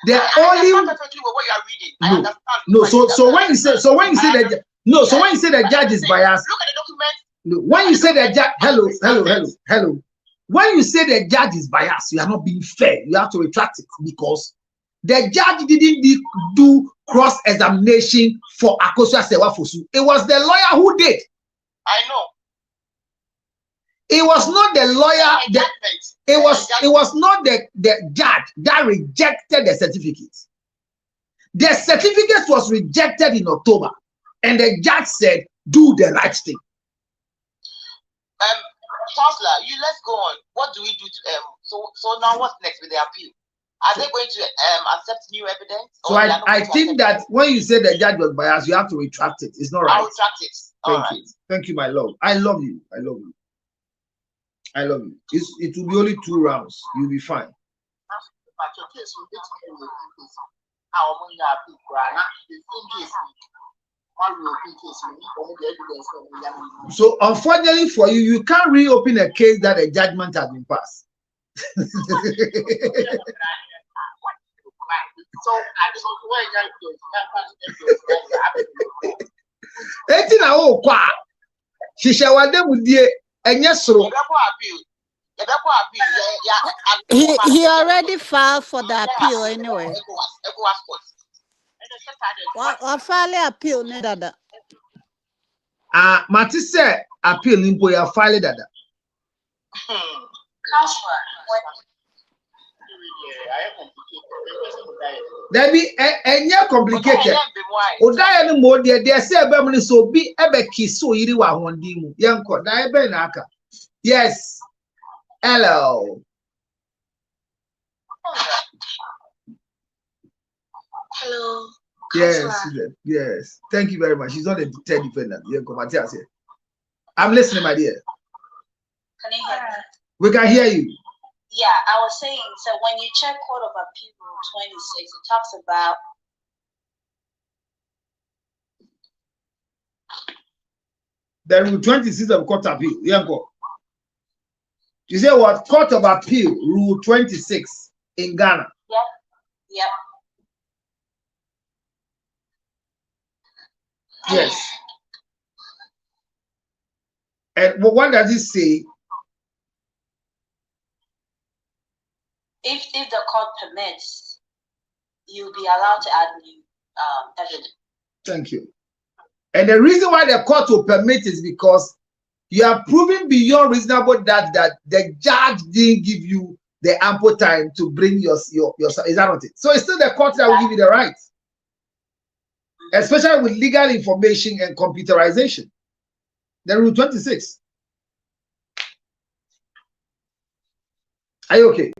the only what you are reading. No, I understand. No, so when you say when you say that the judge is biased. Look at the document. No, when you say the judge, hello. When you say the judge is biased, you are not being fair. You have to retract it, because the judge didn't do cross-examination for Akosua Sewa Fosu. It was the lawyer who did. I know. It was not the lawyer. It was not the judge that rejected the certificate. The certificate was rejected in October, and the judge said, "Do the right thing." Counselor, let's go on. What do we do to so now what's next with the appeal? Are they going to accept new evidence? So I think that when you say the judge was biased, you have to retract it. It's not right. I'll retract it. Thank you. Thank you, my love. I love you. I love you. I love you. It will be only 2 rounds. You'll be fine. So unfortunately for you, you can't reopen a case that a judgment has been passed. He already filed for the appeal anyway. What file appeal ne dada? Matisse appeal nimpo ya file dada. That be enye complicated. Odaya no mo they say ebe so bi ebe kiso yiri wa hondi mu. Yenko da ebe na aka. Yes. Hello. Hello. Yes, yes. Thank you very much. She's not a third defendant. Yeah, come here. I'm listening, my dear. Can you hear me? We can hear you. Yeah, I was saying, so when you check Court of Appeal Rule 26, it talks about the Rule 26 of Court of Appeal. Yeah, go. You say what? Court of Appeal, Rule 26 in Ghana. Yep. Yep. Yes. And what does it say? If the court permits, you'll be allowed to add new evidence. Thank you. And the reason why the court will permit is because you are proving beyond reasonable doubt that the judge didn't give you the ample time to bring your is that not it? So it's still the court that will give you the right, especially with legal information and computerization. The Rule 26. Are you okay?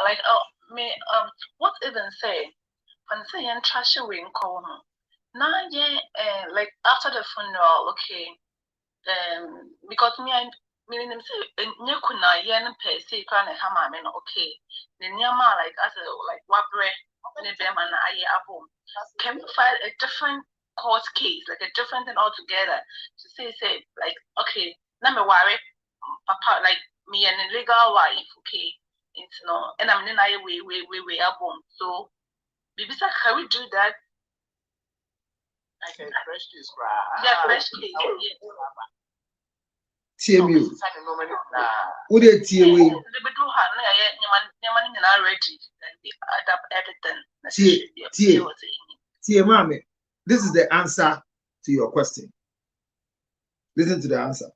Like me what even say when say and trash away in call now like after the funeral, okay, because me and me say nyakuna yen per se kind of hammer me okay the nyama like as a like wabre ne be man aye abom can you file a different court case, like a different thing altogether, to say like okay na me worry papa like me an illegal wife, okay, it's no, and I'm in a way abom. So, Bibisa, can we do that? Okay, fresh case, yeah, fresh case. TMU. Would it TMU? They do have Yaman already. TMU. This is the answer to your question. Listen to the answer.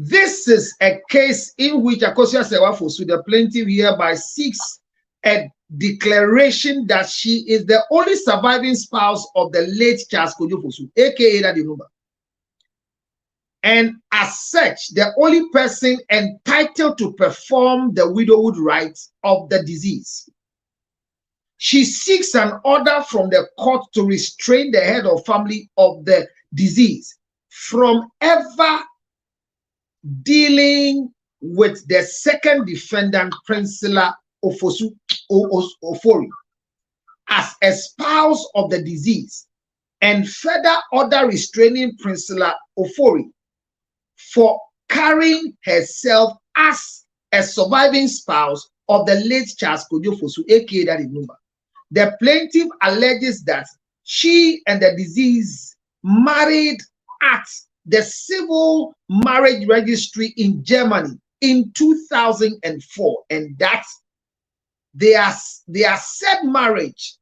This is a case in which Akosia Sewafosu, the plaintiff hereby seeks a declaration that she is the only surviving spouse of the late Charles Kojo Fosu, aka Daddy Lumba, and as such, the only person entitled to perform the widowhood rights of the deceased. She seeks an order from the court to restrain the head of family of the deceased from ever dealing with the second defendant, Priscilla Ofosu Ofori, as a spouse of the deceased, and further order restraining Priscilla Ofori for carrying herself as a surviving spouse of the late Charles Kojo Fosu, aka Daddy Lumba. The plaintiff alleges that she and the deceased married at the civil marriage registry in Germany in 2004, and that their said marriage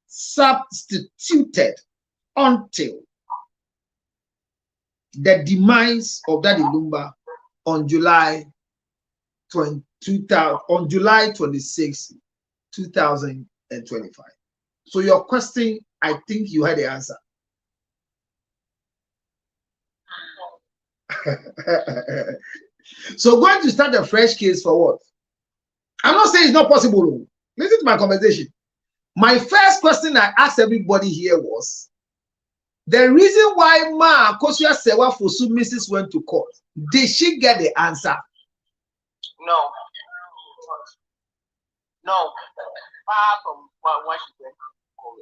substituted until the demise of Daddy Lumba on July 26, 2025. So your question, I think you had the answer. So going to start a fresh case for what? I'm not saying it's not possible. Listen to my conversation. My first question I asked everybody here was the reason why Ma Kosia Sewa Fosu Mrs. went to court. Did she get the answer? No. No. Far from what she went to court.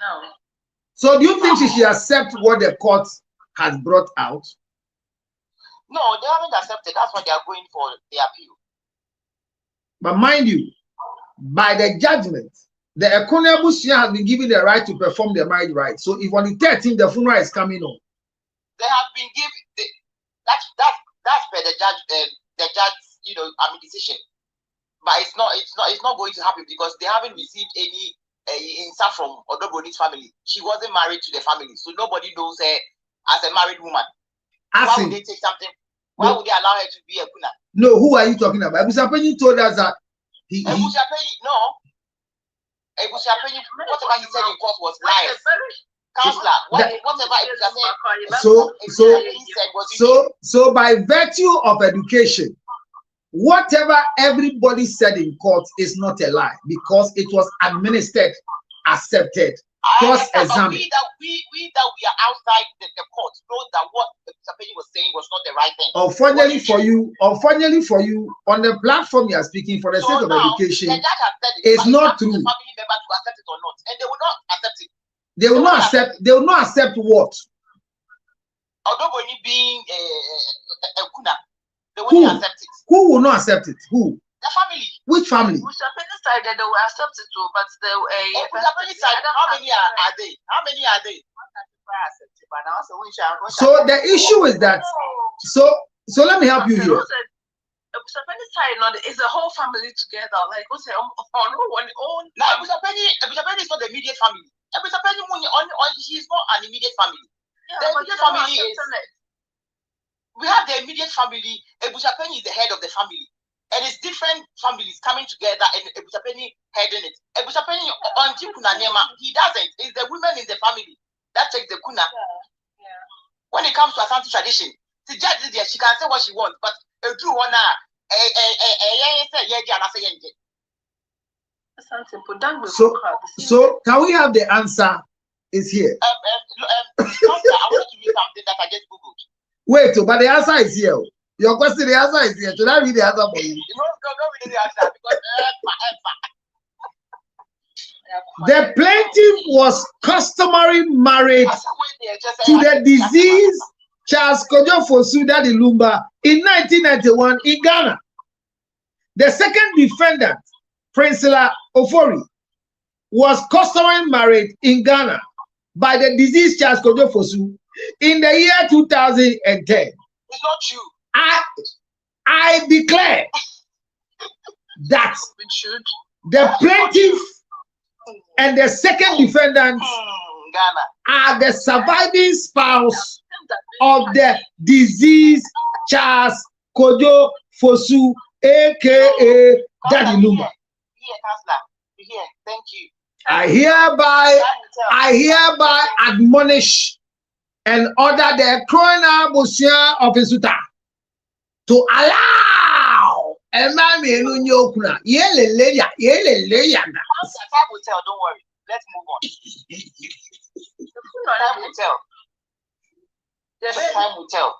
No. So do you think she should accept what the court has brought out? No, they haven't accepted. That's why they are going for the appeal. But mind you, by the judgment, the Economy has been given the right to perform the marriage right. So if on the 13th the funeral is coming on, they have been given that's per the judge, decision. But it's not going to happen because they haven't received any insult from Odoboni's family. She wasn't married to the family, so nobody knows her as a married woman. Why would they take something? Why would they allow her to be a kuna? No, who are you talking about? Ebusiapeni told us that Ebusiapeni, no. Ebusiapeni, whatever he said in court was lies. Counselor, whatever Ebusiapeni said was so by virtue of education, whatever everybody said in court is not a lie because it was administered, accepted, cross-examined. We that we are outside the court know that what Mr. Penny was saying was not the right thing. Unfortunately for you, on the platform you are speaking for the sake of education, it's not true. The family member to accept it or not, and they will not accept it. They will not accept. They will not accept what? Although when you being a kuna, they will not accept it. Who will not accept it? Who? The family. Which family? Mr. Penny side they will accept it too, but they Mr. Penny side, how many are they? How many are they? So the issue is that. So let me help you here. Mr. Penny side is a whole family together. Like who say on one own. Now Mr. Penny is not the immediate family. Mr. Penny he is not an immediate family. The immediate family is. We have the immediate family. Mr. Penny is the head of the family. And it's different families coming together and Mr. Penny heading it. Mr. Penny on he doesn't. It's the women in the family that take the kuna. Yeah. When it comes to Asante tradition, the judge is there, she can say what she wants, but do one so can we have the answer? Is here. I want to read something that I just googled. Wait, but the answer is here. Your question, the answer is here. Should I read the answer for you? Don't read the answer because the plaintiff was customary married to the deceased Charles Kojo Fosu Daddy Lumba in 1991 in Ghana. The second defendant, Prinsila Ofori, was customary married in Ghana by the deceased Charles Kojo Fosu in the year 2010. It's not true. I declare that the plaintiff and the second defendant are the surviving spouse of the deceased Charles Kojo Fosu, aka Daddy Lumba. Thank you. I hereby admonish and order the Corona Busia of Isuta to allow a man in Unyokuna. Time will tell, don't worry. Let's move on. Time will tell. Time will tell.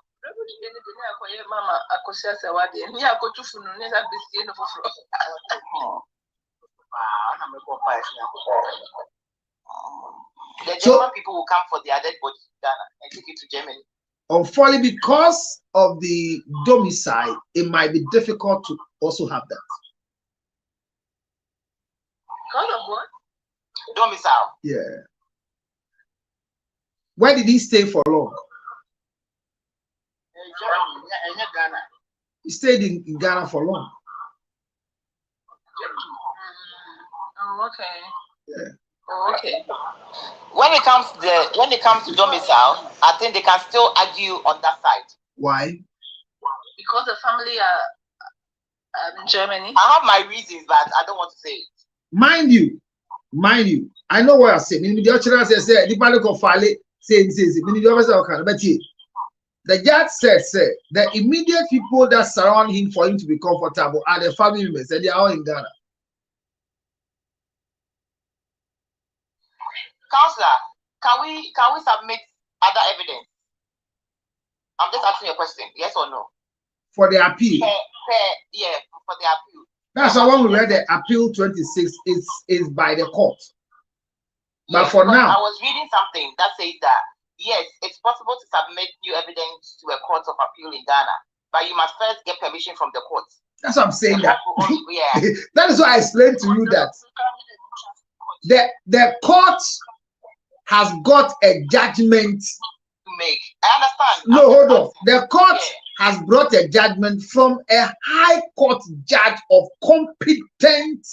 The German people will come for their dead body to Ghana and take it to Germany. Unfortunately, because of the domicile, it might be difficult to also have that. Because of what? Domicile. Yeah. Where did he stay for long? He stayed in Ghana for long. Oh, okay. Yeah. Oh, okay. When it comes to domicile, I think they can still argue on that side. Why? Because the family are in Germany. I have my reasons, but I don't want to say it. Mind you, I know what I say. The judge said, the immediate people that surround him for him to be comfortable are the family members, and they are all in Ghana. Counselor, can we submit other evidence? I'm just asking you a question, yes or no? For the appeal. Yeah, for the appeal. That's why when we read the appeal 26 is by the court. But yes, for now, I was reading something that says that yes, it's possible to submit new evidence to a court of appeal in Ghana, but you must first get permission from the court. That's what I'm saying. That. Yeah. That is why I explained to you that the court has got a judgment to make. I understand. No, hold on. The court has brought a judgment from a high court judge of competent,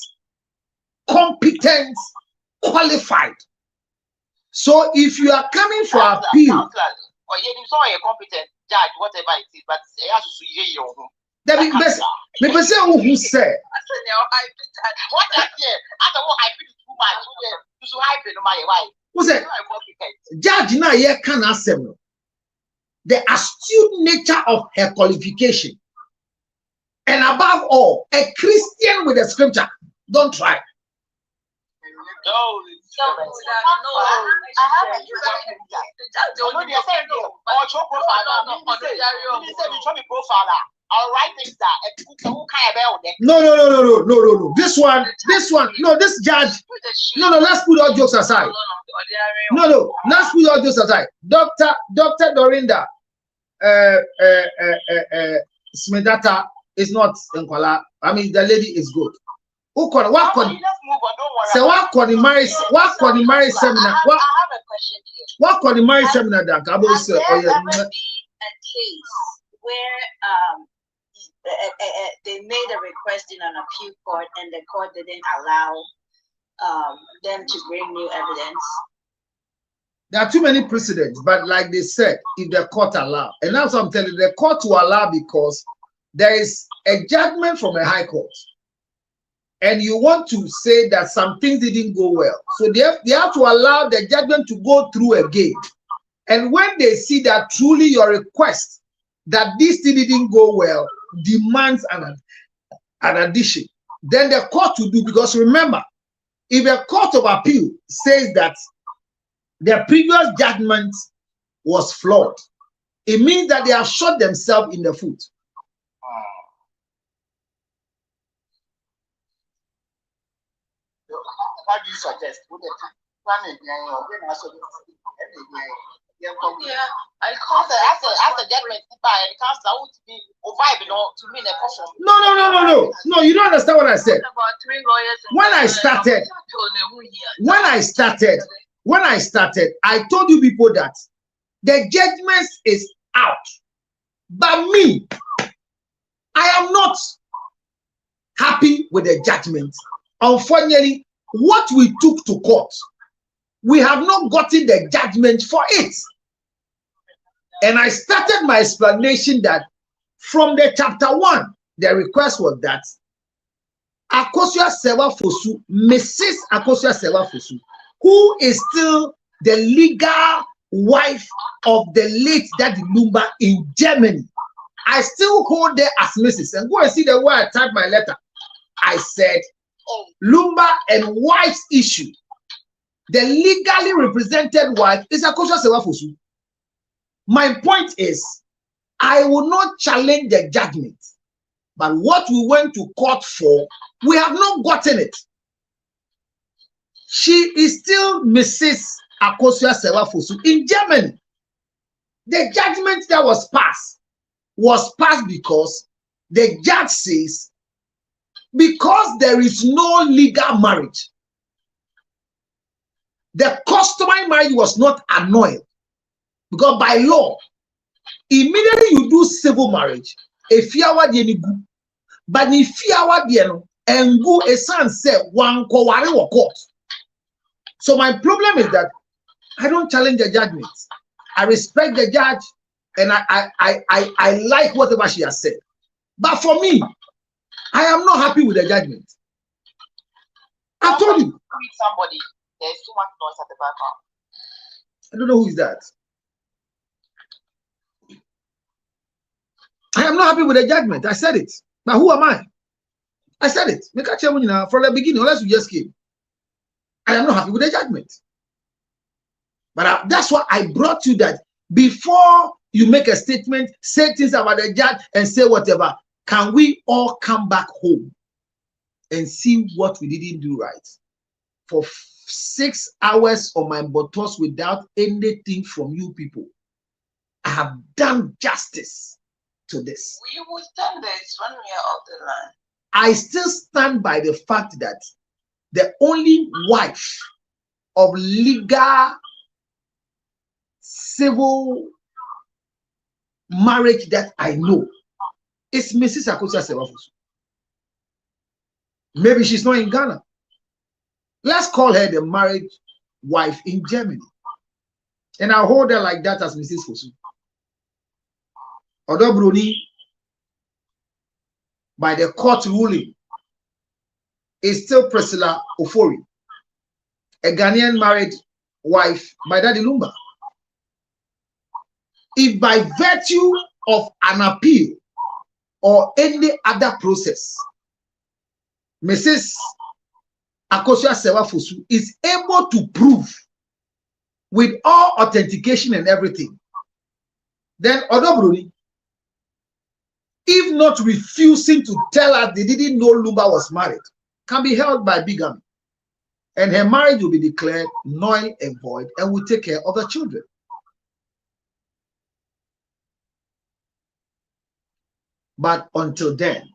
qualified. So if you are coming for appeal, or you saw a competent judge, whatever it is, but it has to be your own. That be best. Maybe say who said. What I say? After what I feel too much. So I feel my wife. Who said? Judge na ye can assemble. The astute nature of her qualification And above all, a Christian with the scripture. Don't try. I'll write things down. No. This one, no, this judge. No, let's put all jokes aside. No, let's put all jokes aside. Dr. Dorinda Smedata is not Nkwala. I mean, the lady is good. What can the marriage seminar? I have a question here. What can the marriage seminar that Has there ever been a case where they made a request in an appeal court and the court didn't allow them to bring new evidence? There are too many precedents, but like they said, if the court allow, and that's what I'm telling you, the court will allow because there is a judgment from a high court. And you want to say that some things didn't go well. So they have to allow the judgment to go through again. And when they see that truly your request that this thing didn't go well demands an addition, then the court will do. Because remember, if a court of appeal says that the previous judgment was flawed, it means that they have shot themselves in the foot. What do you suggest? Yeah, I can't. After judgment, the council would be vibe, to me the question. No, you don't understand what I said. About 3 lawyers. When I started, I told you people that the judgment is out. But me, I am not happy with the judgment. Unfortunately, what we took to court, we have not gotten the judgment for it. And I started my explanation that from the chapter 1, the request was that Akosua Sewa Fosu, Mrs. Akosua Sewa Fosu, who is still the legal wife of the late Daddy Lumba in Germany. I still hold her as Mrs. And go and see the way I typed my letter. I said, Lumba and wife's issue. The legally represented wife is Akosua Sewa Fosu. My point is, I will not challenge the judgment, but what we went to court for, we have not gotten it. She is still Mrs. Akosua Sewa Fosu in Germany. The judgment that was passed because the judge says, because there is no legal marriage, the customary marriage was not annulled. Because by law, immediately you do civil marriage, if you are the but if you are the and go a son say one court. So my problem is that I don't challenge the judgment. I respect the judge and I like whatever she has said. But for me, I am not happy with the judgment. I told you. Somebody, there's too much noise at the background. I don't know who is that. I am not happy with the judgment. I said it. But who am I? I said it. Make a change from the beginning, unless you just came. I am not happy with the judgment. But that's why I brought you that before you make a statement, say things about the judge and say whatever, can we all come back home and see what we didn't do right? For 6 hours on my bottles without anything from you people, I have done justice to this. We will stand there when we are off the line. I still stand by the fact that the only wife of legal civil marriage that I know is Mrs. Akosua Sewa Fosu. Maybe she's not in Ghana. Let's call her the married wife in Germany. And I'll hold her like that as Mrs. Fosu. Odo Bruni, by the court ruling, is still Priscilla Ofori, a Ghanaian married wife by Daddy Lumba. If by virtue of an appeal, or any other process, Mrs. Akosua Sewafosu is able to prove with all authentication and everything, then Odobroni, if not refusing to tell us they didn't know Lumba was married, can be held by bigamy. And her marriage will be declared null and void and will take care of the children. But until then,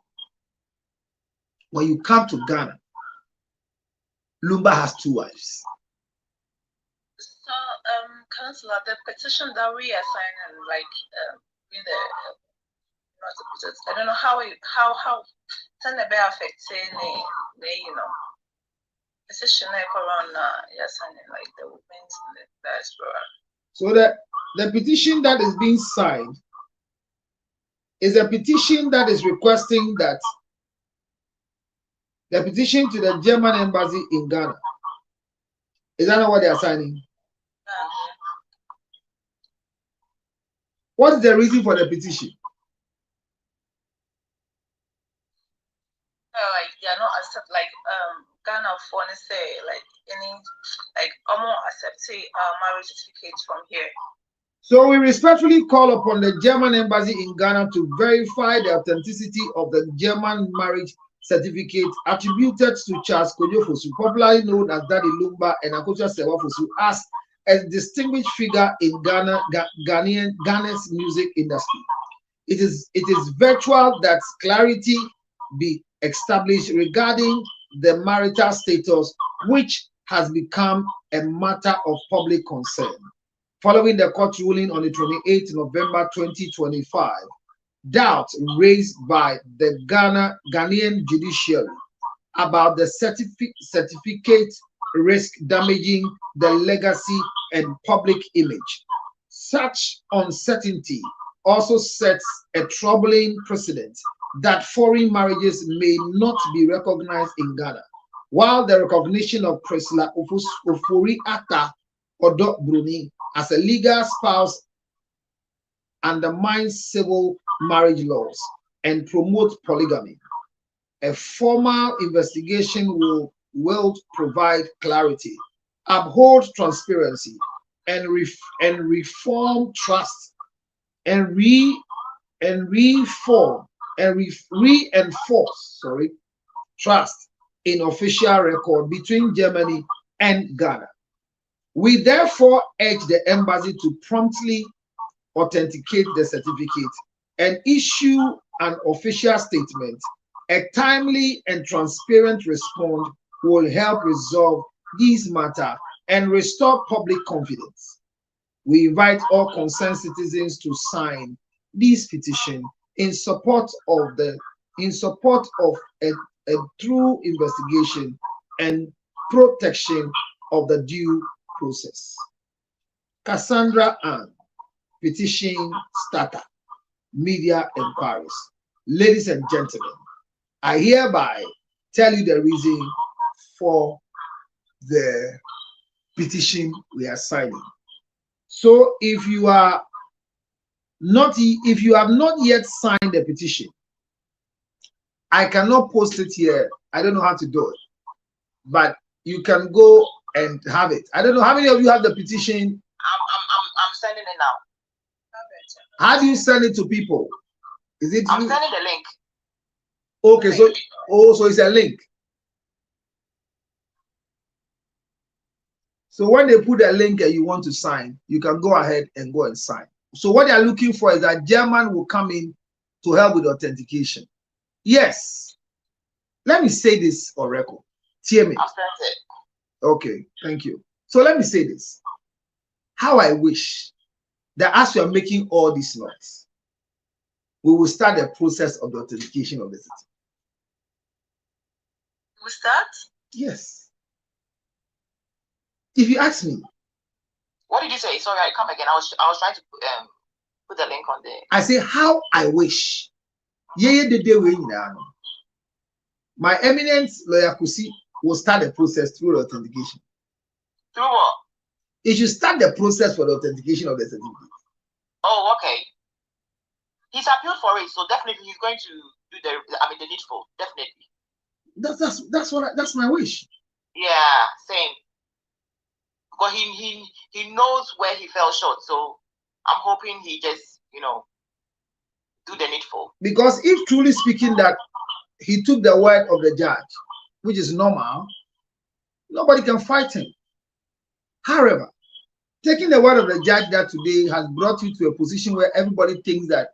when you come to Ghana, Lumba has 2 wives. So, Councillor, the petition that we are signing, like, with the, I don't know how can it be affecting the petition around you're signing, like the women's in the diaspora. So the petition that is being signed is a petition that is requesting that the petition to the German embassy in Ghana. Is that not what they are signing? What is the reason for the petition? Like, yeah, not accept, like, Ghana for say, like, any, like, almost accepting marriage certificates from here. So we respectfully call upon the German embassy in Ghana to verify the authenticity of the German marriage certificate attributed to Charles Kojofosu, popularly known as Daddy Lumba and Akosua Sewafosu, as a distinguished figure in Ghana's music industry. It is virtual that clarity be established regarding the marital status, which has become a matter of public concern. Following the court ruling on the 28th November 2025, doubts raised by the Ghanaian judiciary about the certificate risk damaging the legacy and public image. Such uncertainty also sets a troubling precedent that foreign marriages may not be recognized in Ghana, while the recognition of Priscilla Ofori Atta Odo Bruni as a legal spouse undermines civil marriage laws and promotes polygamy. A formal investigation will provide clarity, uphold transparency, and reform trust, and reinforce trust in official record between Germany and Ghana. We therefore urge the embassy to promptly authenticate the certificate and issue an official statement. A timely and transparent response will help resolve these matters and restore public confidence. We invite all concerned citizens to sign this petition in support of a true investigation and protection of the due process. Cassandra Ann, petition starter, media inquiries. Ladies and gentlemen, I hereby tell you the reason for the petition we are signing. So if you have not yet signed the petition, I cannot post it here. I don't know how to do it, but you can go and have it. I don't know how many of you have the petition. I'm sending it now. How do you send it to people? Is it? I'm sending the link. Okay, so it's a link. So when they put a link and you want to sign, you can go ahead and go and sign. So what they are looking for is that German will come in to help with authentication. Yes. Let me say this for record. Hear me. I've sent it. Okay, thank you. So let me say this. How I wish that as we are making all these noise, we will start the process of the authentication of the city. We start? Yes. If you ask me. What did you say? Sorry, I come again. I was trying to put the link on there. I say how I wish. My eminent lawyer Kusi will start the process through the authentication. Through what? It should start the process for the authentication of the certificate. Oh, okay. He's appealed for it, so definitely he's going to do the needful. Definitely. That's my wish. Yeah, same. But he knows where he fell short, so I'm hoping he just do the needful. Because if truly speaking that he took the word of the judge, which is normal, nobody can fight him. However, taking the word of the judge that today has brought you to a position where everybody thinks that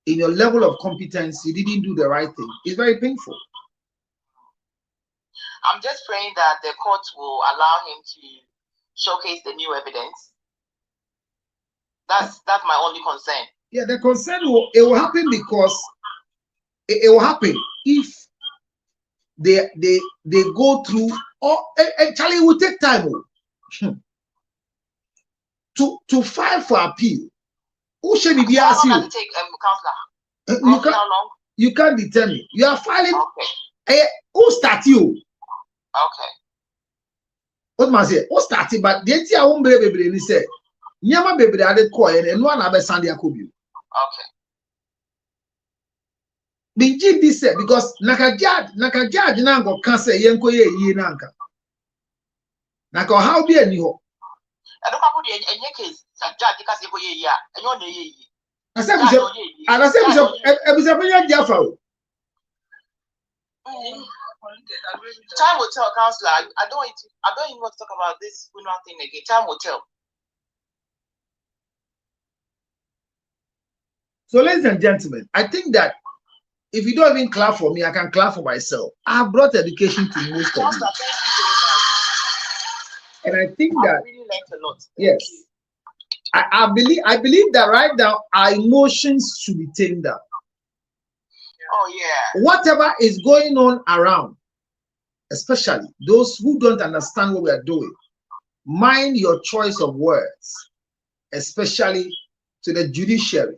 in your level of competence you didn't do the right thing is very painful. I'm just praying that the court will allow him to showcase the new evidence. That's my only concern. Yeah, the concern will happen because it will happen if they go through, or actually it will take time to file for appeal. Who should be how long does it take, counselor? How long? You can't determine. You are filing. Okay. Who start you? Okay. What must say? Who started? But the entire won't be able to say. Nyama baby added coin and one other Sunday Akubu. Okay. Binji this because naka judge nango cancer yenko ye nanka. Naka how be any ho. I don't have any case. Judge because you go ye ya and you're ye. I said Jaffa. Time will tell, counselor. I don't even want to talk about this funeral thing again. Time will tell. So, ladies and gentlemen, I think that if you don't even clap for me, I can clap for myself. I have brought education to most of you. And I think that really learned a lot. Yes. I believe that right now our emotions should be tamed down. Oh yeah. Whatever is going on around, especially those who don't understand what we are doing, mind your choice of words, especially to the judiciary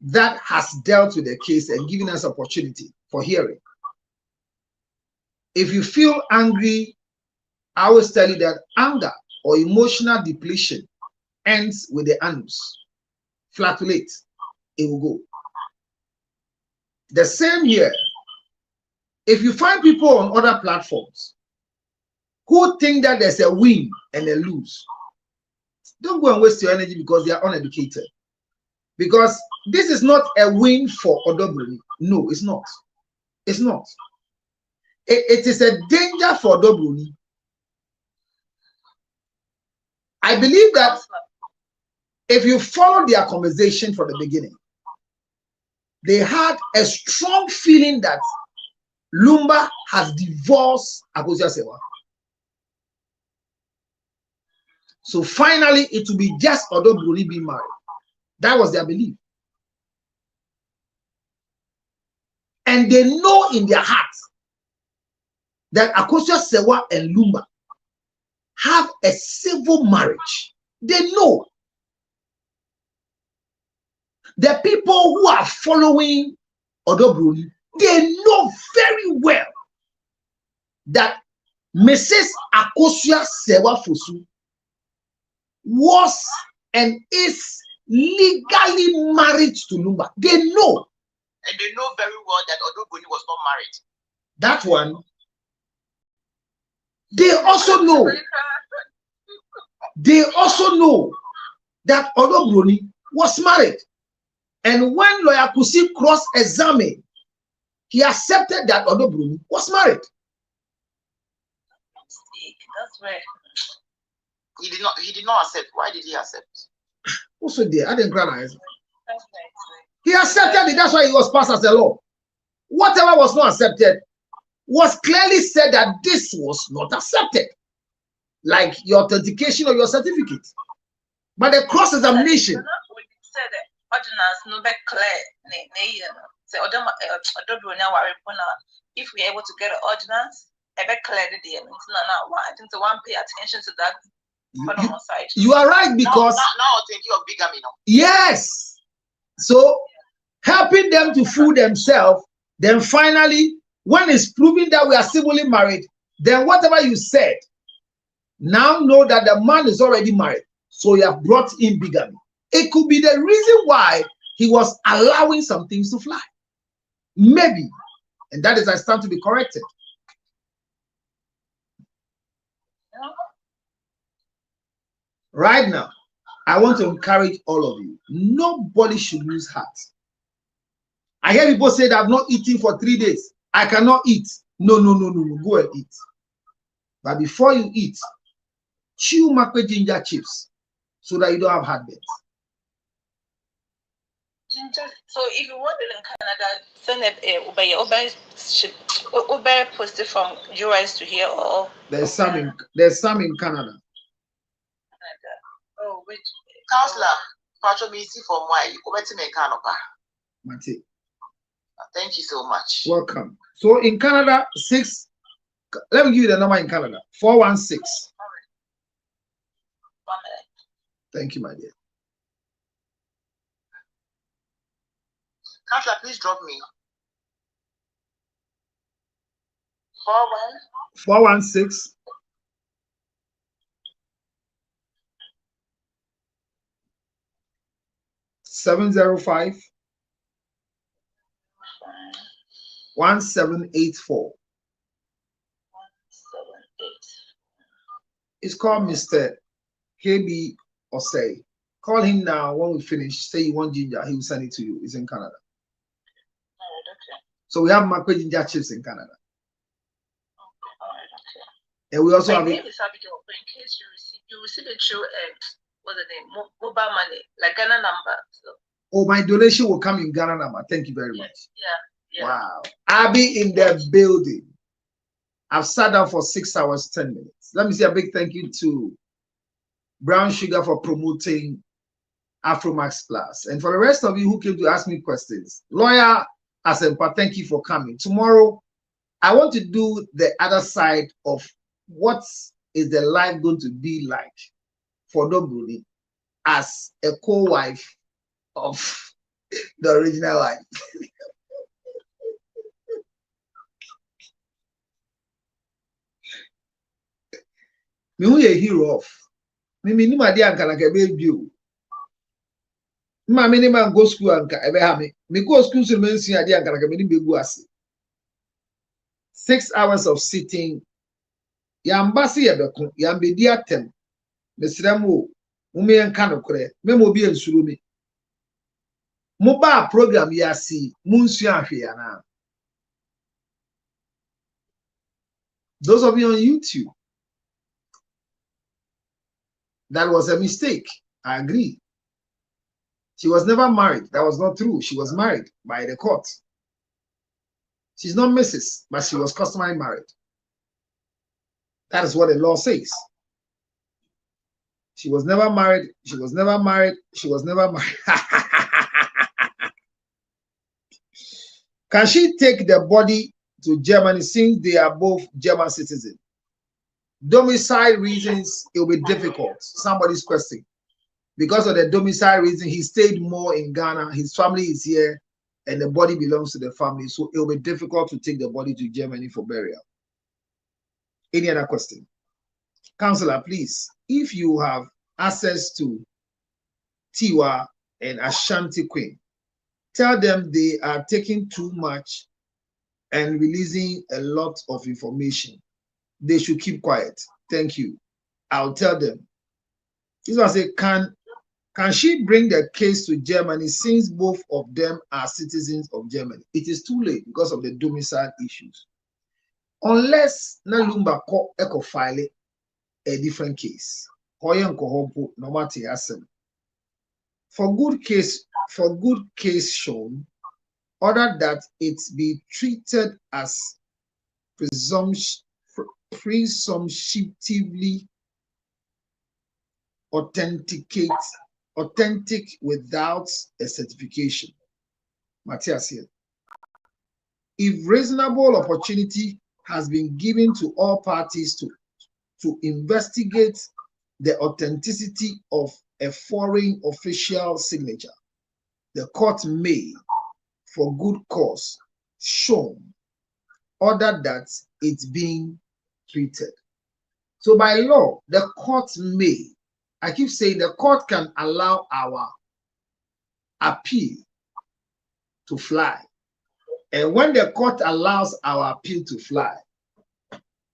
that has dealt with the case and given us opportunity for hearing. If you feel angry, I always tell you that anger or emotional depletion ends with the anus. Flatulate, it will go. The same here. If you find people on other platforms who think that there's a win and a lose, don't go and waste your energy because they are uneducated. Because this is not a win for Odobroni. No, it's not. It's not. It is a danger for Odobroni. I believe that if you follow their conversation from the beginning, they had a strong feeling that Lumba has divorced Akosia Sewa. So finally, it will be just Odobroni being married. That was their belief. And they know in their hearts that Akosia Sewa and Lumba have a civil marriage. They know. The people who are following Odobroni, they know very well that Mrs. Akosia Sewa Fosu was and is legally married to Lumba. They know. And they know very well that Odobroni was not married. That one. They also know. They also know that Odobroni was married. And when Lawyer Kusi cross-examined, he accepted that Odobroni was married. That's right. He did not accept. Why did he accept? Also there, I didn't cry. He accepted it. That's why he was passed as a law. Whatever was not accepted was clearly said that this was not accepted, like your authentication or your certificate. But the cross-examination. If we're able to get an ordinance, I bet clear the deal. I think the one pay attention to that. You are right, because now thinking of bigamy now. Yes. So helping them to fool themselves, then finally, when it's proven that we are civilly married, then whatever you said, now know that the man is already married. So you have brought in bigamy. It could be the reason why he was allowing some things to fly. Maybe. And that is I stand to be corrected. Right now, I want to encourage all of you. Nobody should lose heart. I hear people say that I've not eaten for 3 days. I cannot eat. No. Go and eat. But before you eat, chew macro ginger chips so that you don't have heartburn. Ginger. So if you want it in Canada, send it Uber post it from US to here or There's some in Canada. Oh, which Counselor, Patrol me see for why you come to me Canada. Mate. Thank you so much. Welcome. So in Canada, 6. Let me give you the number in Canada. 416. 1 minute. Thank you, my dear. Counselor, please drop me. 416 705 1784. It's called Mr. KB Osei. Call him now. When we finish, say you want ginger, he will send it to you. It's in Canada. Okay. So we have macro ginger chips in Canada. And we also My have name is Abigail, but in case you receive it through what's the name? Mobile money, like Ghana number. So. Oh, my donation will come in Ghana number. Thank you very much. Yeah. Wow. I'll be in the building. I've sat down for 6 hours, 10 minutes. Let me say a big thank you to Brown Sugar for promoting Afromax Plus. And for the rest of you who came to ask me questions, Lawyer Asempa, thank you for coming. Tomorrow, I want to do the other side of what is the life going to be like for Dobruni as a co-wife of the original wife. Me who a hero of me ni ma dia anka na ka be bio ma me ni man go school anka e be ha me go school so me nsia dia anka na ka me ni be gu ase 6 hours of sitting yambasi ye beko yambedi atem me sremo mo me enka no kore me mo bi ensuro me mo ba program ya si mo nsua ahwe ya na. Those of you on YouTube, that was a mistake. I agree. She was never married. That was not true. She was married by the court. She's not Mrs., but she was customary married. That is what the law says. She was never married. She was never married. She was never married. Can she take the body to Germany since they are both German citizens? Domicile reasons, it will be difficult. Somebody's question. Because of the domicile reason, he stayed more in Ghana. His family is here, and the body belongs to the family. So it will be difficult to take the body to Germany for burial. Any other question? Counselor, please, if you have access to Tiwa and Ashanti Queen, tell them they are taking too much and releasing a lot of information. They should keep quiet. Thank you. I'll tell them. This was a can she bring the case to Germany since both of them are citizens of Germany? It is too late because of the domicile issues. Unless na Lumba eco file a different case. For good case shown, order that it be treated as presumptively authentic without a certification. Matthias here. If reasonable opportunity has been given to all parties to investigate the authenticity of a foreign official signature, the court may, for good cause shown, order that it's being treated. So by law, the court may, I keep saying the court can allow our appeal to fly. And when the court allows our appeal to fly,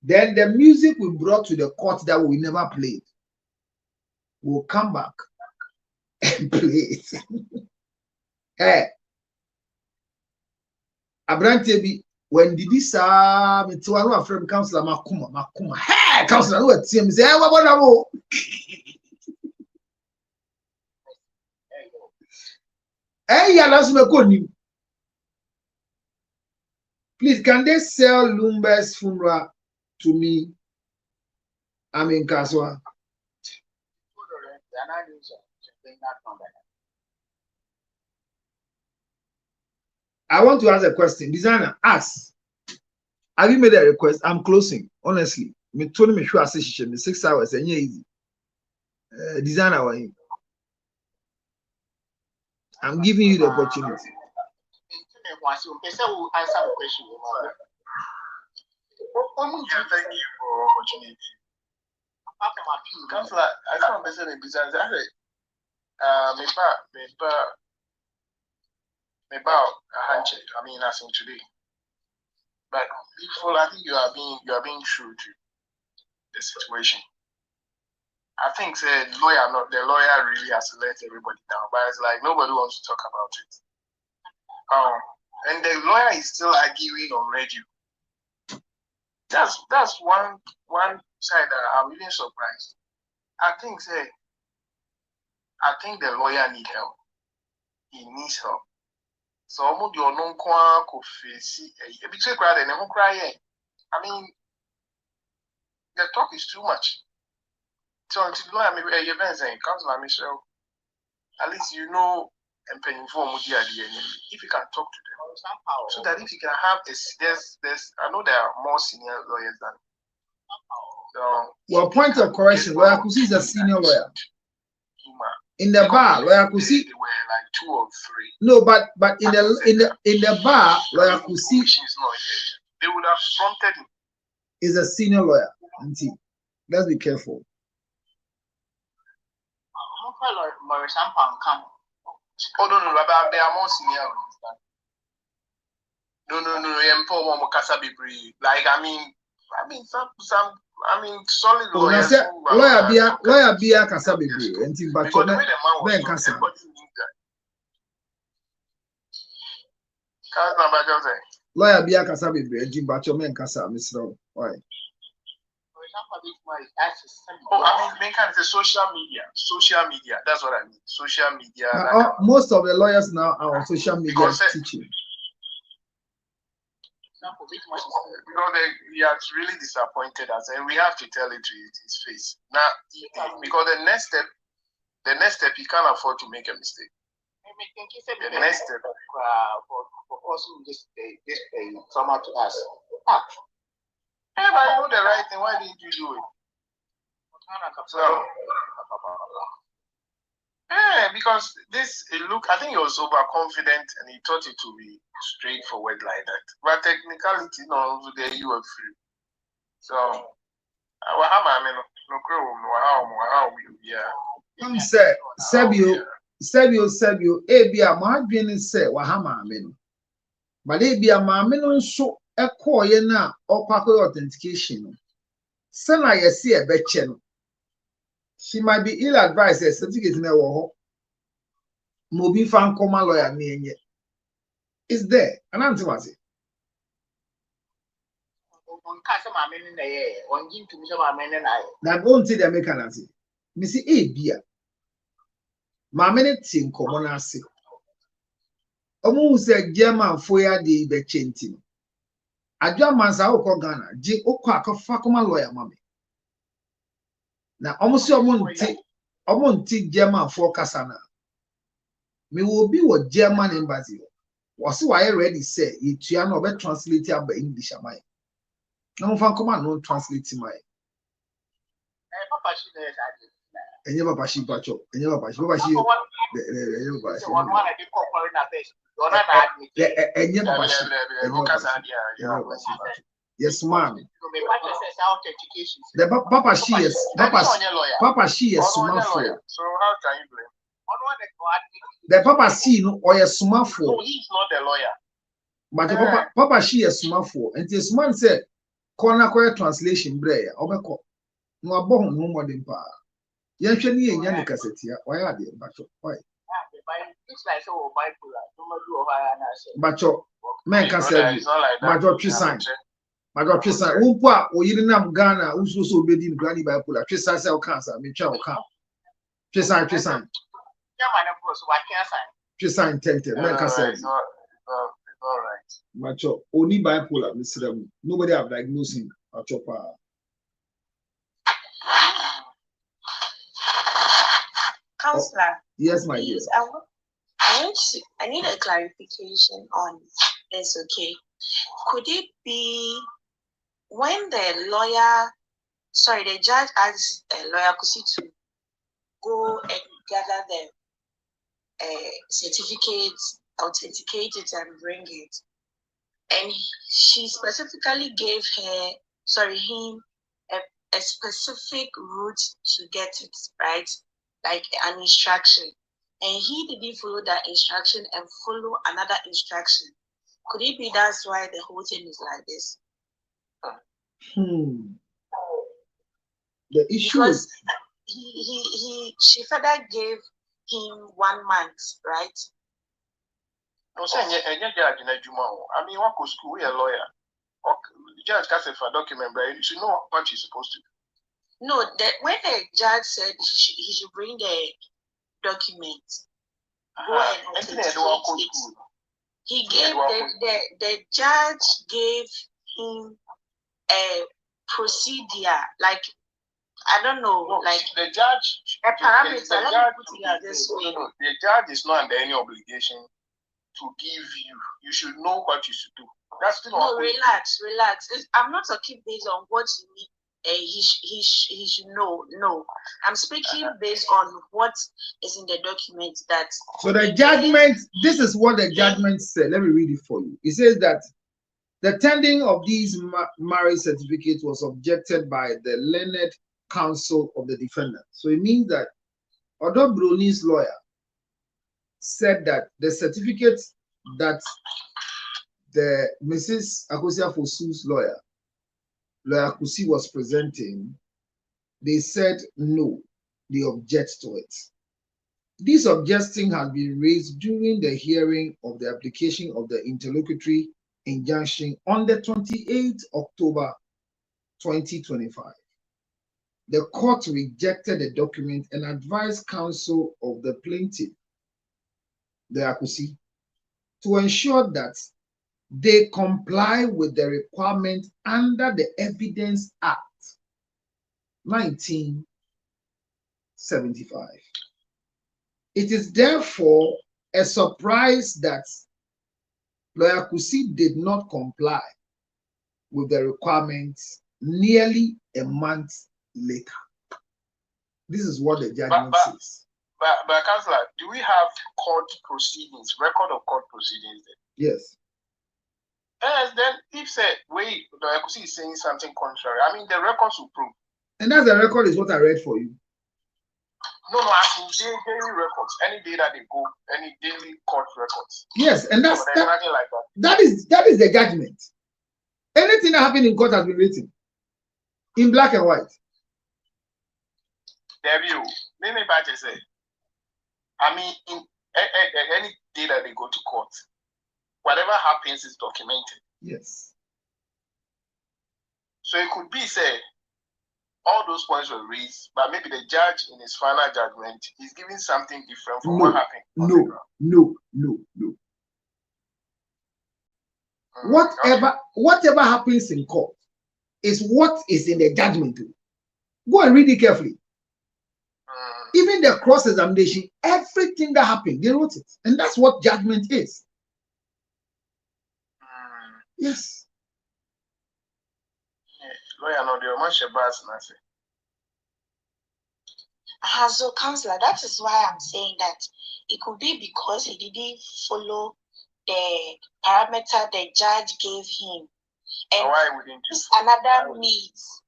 then the music we brought to the court that we never played will come back and play it. Hey, Abrantebi, when did this one from Councillor Makuma? Hey, Councillor, who at him say, what? Hey, yeah, that's my good. Please, can they sell Lumba's funeral to me? I'm in Kaswa. I want to ask a question. Designer, ask. Have you made a request? I'm closing. Honestly, me told me sure I say 6 hours and easy. Designer, I'm giving you the opportunity. Thank you for opportunity. Councillor, I can't listen to business. Me about a handshake. I mean, as in today. But before, I think you are being true to the situation. I think the lawyer really has to let everybody down, but it's like nobody wants to talk about it. And the lawyer is still arguing on radio. That's one side that I'm really surprised. I think the lawyer need help. He needs help. So I mean, the talk is too much. So until lawyer maybe Councillor Michelle, at least you know and paying for if you can talk to them. So that if you can have there's I know there are more senior lawyers than well, point of correction, Lawyer Kusi is a senior lawyer. In the bar, Lawyer Kusi they were like 2 or 3. No, but in the bar, Lawyer Kusi they would have fronted him. Is a senior lawyer. Auntie, let's be careful. Oh no, but they are more senior. No, like I mean solid lawyers. Lawyer Bia Kasabi, and but Ben Kasa. Lawyer Bia Kasabi, and but your men Kasa, Mr. Why? Oh, I mean, it's a social media. That's what I mean. Social media. Most of the lawyers now are on social media teaching. Because he has really disappointed us, and we have to tell it to his face. Now, because the next step, he can't afford to make a mistake. The next step for also this somehow to us. Yeah, but you know the right thing. Why didn't you do it? So, yeah, because I think he was overconfident and he thought it to be straightforward like that. But technicality, no, there you are free. So, Sebio, Abia, my being said, Wahama, but Abia, my so a coy na or authentication. Son, I see a betchen. She might be ill advised as certificate in a war. Mobi fan coma lawyer near yet. Is there an answer? Was it? That won't see the mechanism. Missy A. Beer. My minute in common as almost a German foyer de bechentin. A German Sao Ghana, J. Oka, Fakoma lawyer, mammy. Now, almost your monty German for Cassana. Me will be what German embassy was why I already say it. You are not translated by English. Am I? No fan command, no translate my. And never bashi bacho, and never bashi. Yes, ma'am. The Papa she is Suman for. So how can you blame? The Papa C no or a suma No, for. he's not a lawyer. But the Papa she a suma for. And this man said, corner translation breya. Obeko. No abon no more than pa. Yanchani and Yanni Cassetia. Why are they? Why? It's like so bipolar. No matter what I say. Bacho, man can say, It's not like that. Bacho Trisan. Bacho Trisan. Umpa, or you didn't have Ghana, who's also being granny bipolar. Trisan cell cancer, me chow can. Trisan. Trisan tente, man can say. It's all right. Bacho, only bipolar, Mr. Nobody have diagnosed him. Bacho pa. Counselor. Yes, my dear. I need a clarification on this, okay? Could it be when the judge asked lawyer Kusi to go and gather the certificate, authenticate it and bring it, and she specifically gave him a specific route to get it, right? Like an instruction. And he didn't follow that instruction and follow another instruction. Could it be that's why the whole thing is like this? The issue because is she further gave him 1 month, right? No, say judge in a juma. I mean, what could school? We a lawyer. The judge can say for document, but you should know what you're supposed to do. No, when the judge said he should bring the document, go and authenticate it. He gave the judge gave him a procedure, like I don't know, No, like the judge, a parameter. the Let judge, me put it this way. no, the judge is not under any obligation to give you. You should know what you should do. That's still No, relax. I'm not talking based on what you need. He should know. No, I'm speaking based on what is in the document. That so the judgment. This is what the judgment said. Let me read it for you. It says that the tendering of these marriage certificates was objected by the learned counsel of the defendant. So it means that although Broni's lawyer said that the certificates that the Mrs. Akosia Fosu's lawyer Kusi was presenting, they said no, they object to it. This objection has been raised during the hearing of the application of the interlocutory injunction on the 28th October 2025. The court rejected the document and advised counsel of the plaintiff, the Akusi, to ensure that they comply with the requirement under the Evidence Act 1975. It is therefore a surprise that Lawyer Kusi did not comply with the requirements nearly a month later. This is what the judgment says. But Councillor, do we have court proceedings, record of court proceedings there? Yes. Yes, then if said, wait, Lawyer Kusi is saying something contrary, I mean, the records will prove. And that's the record is what I read for you. No, as in daily records, any day that they go, any daily court records. Yes, and that's so there's nothing like that. That is the judgment. Anything that happened in court has been written in black and white. There you, maybe I say. I mean, in any day that they go to court, whatever happens is documented. Yes. So it could be said, all those points were raised, but maybe the judge in his final judgment is giving something different from what happened. No. Whatever happens in court is what is in the judgment. Go and read it carefully. Even the cross-examination, everything that happened, they wrote it. And that's what judgment is. Yes. Lawyer, no, the much so, Counselor, that is why I'm saying that it could be because he didn't follow the parameter the judge gave him. And why wouldn't you? Another means.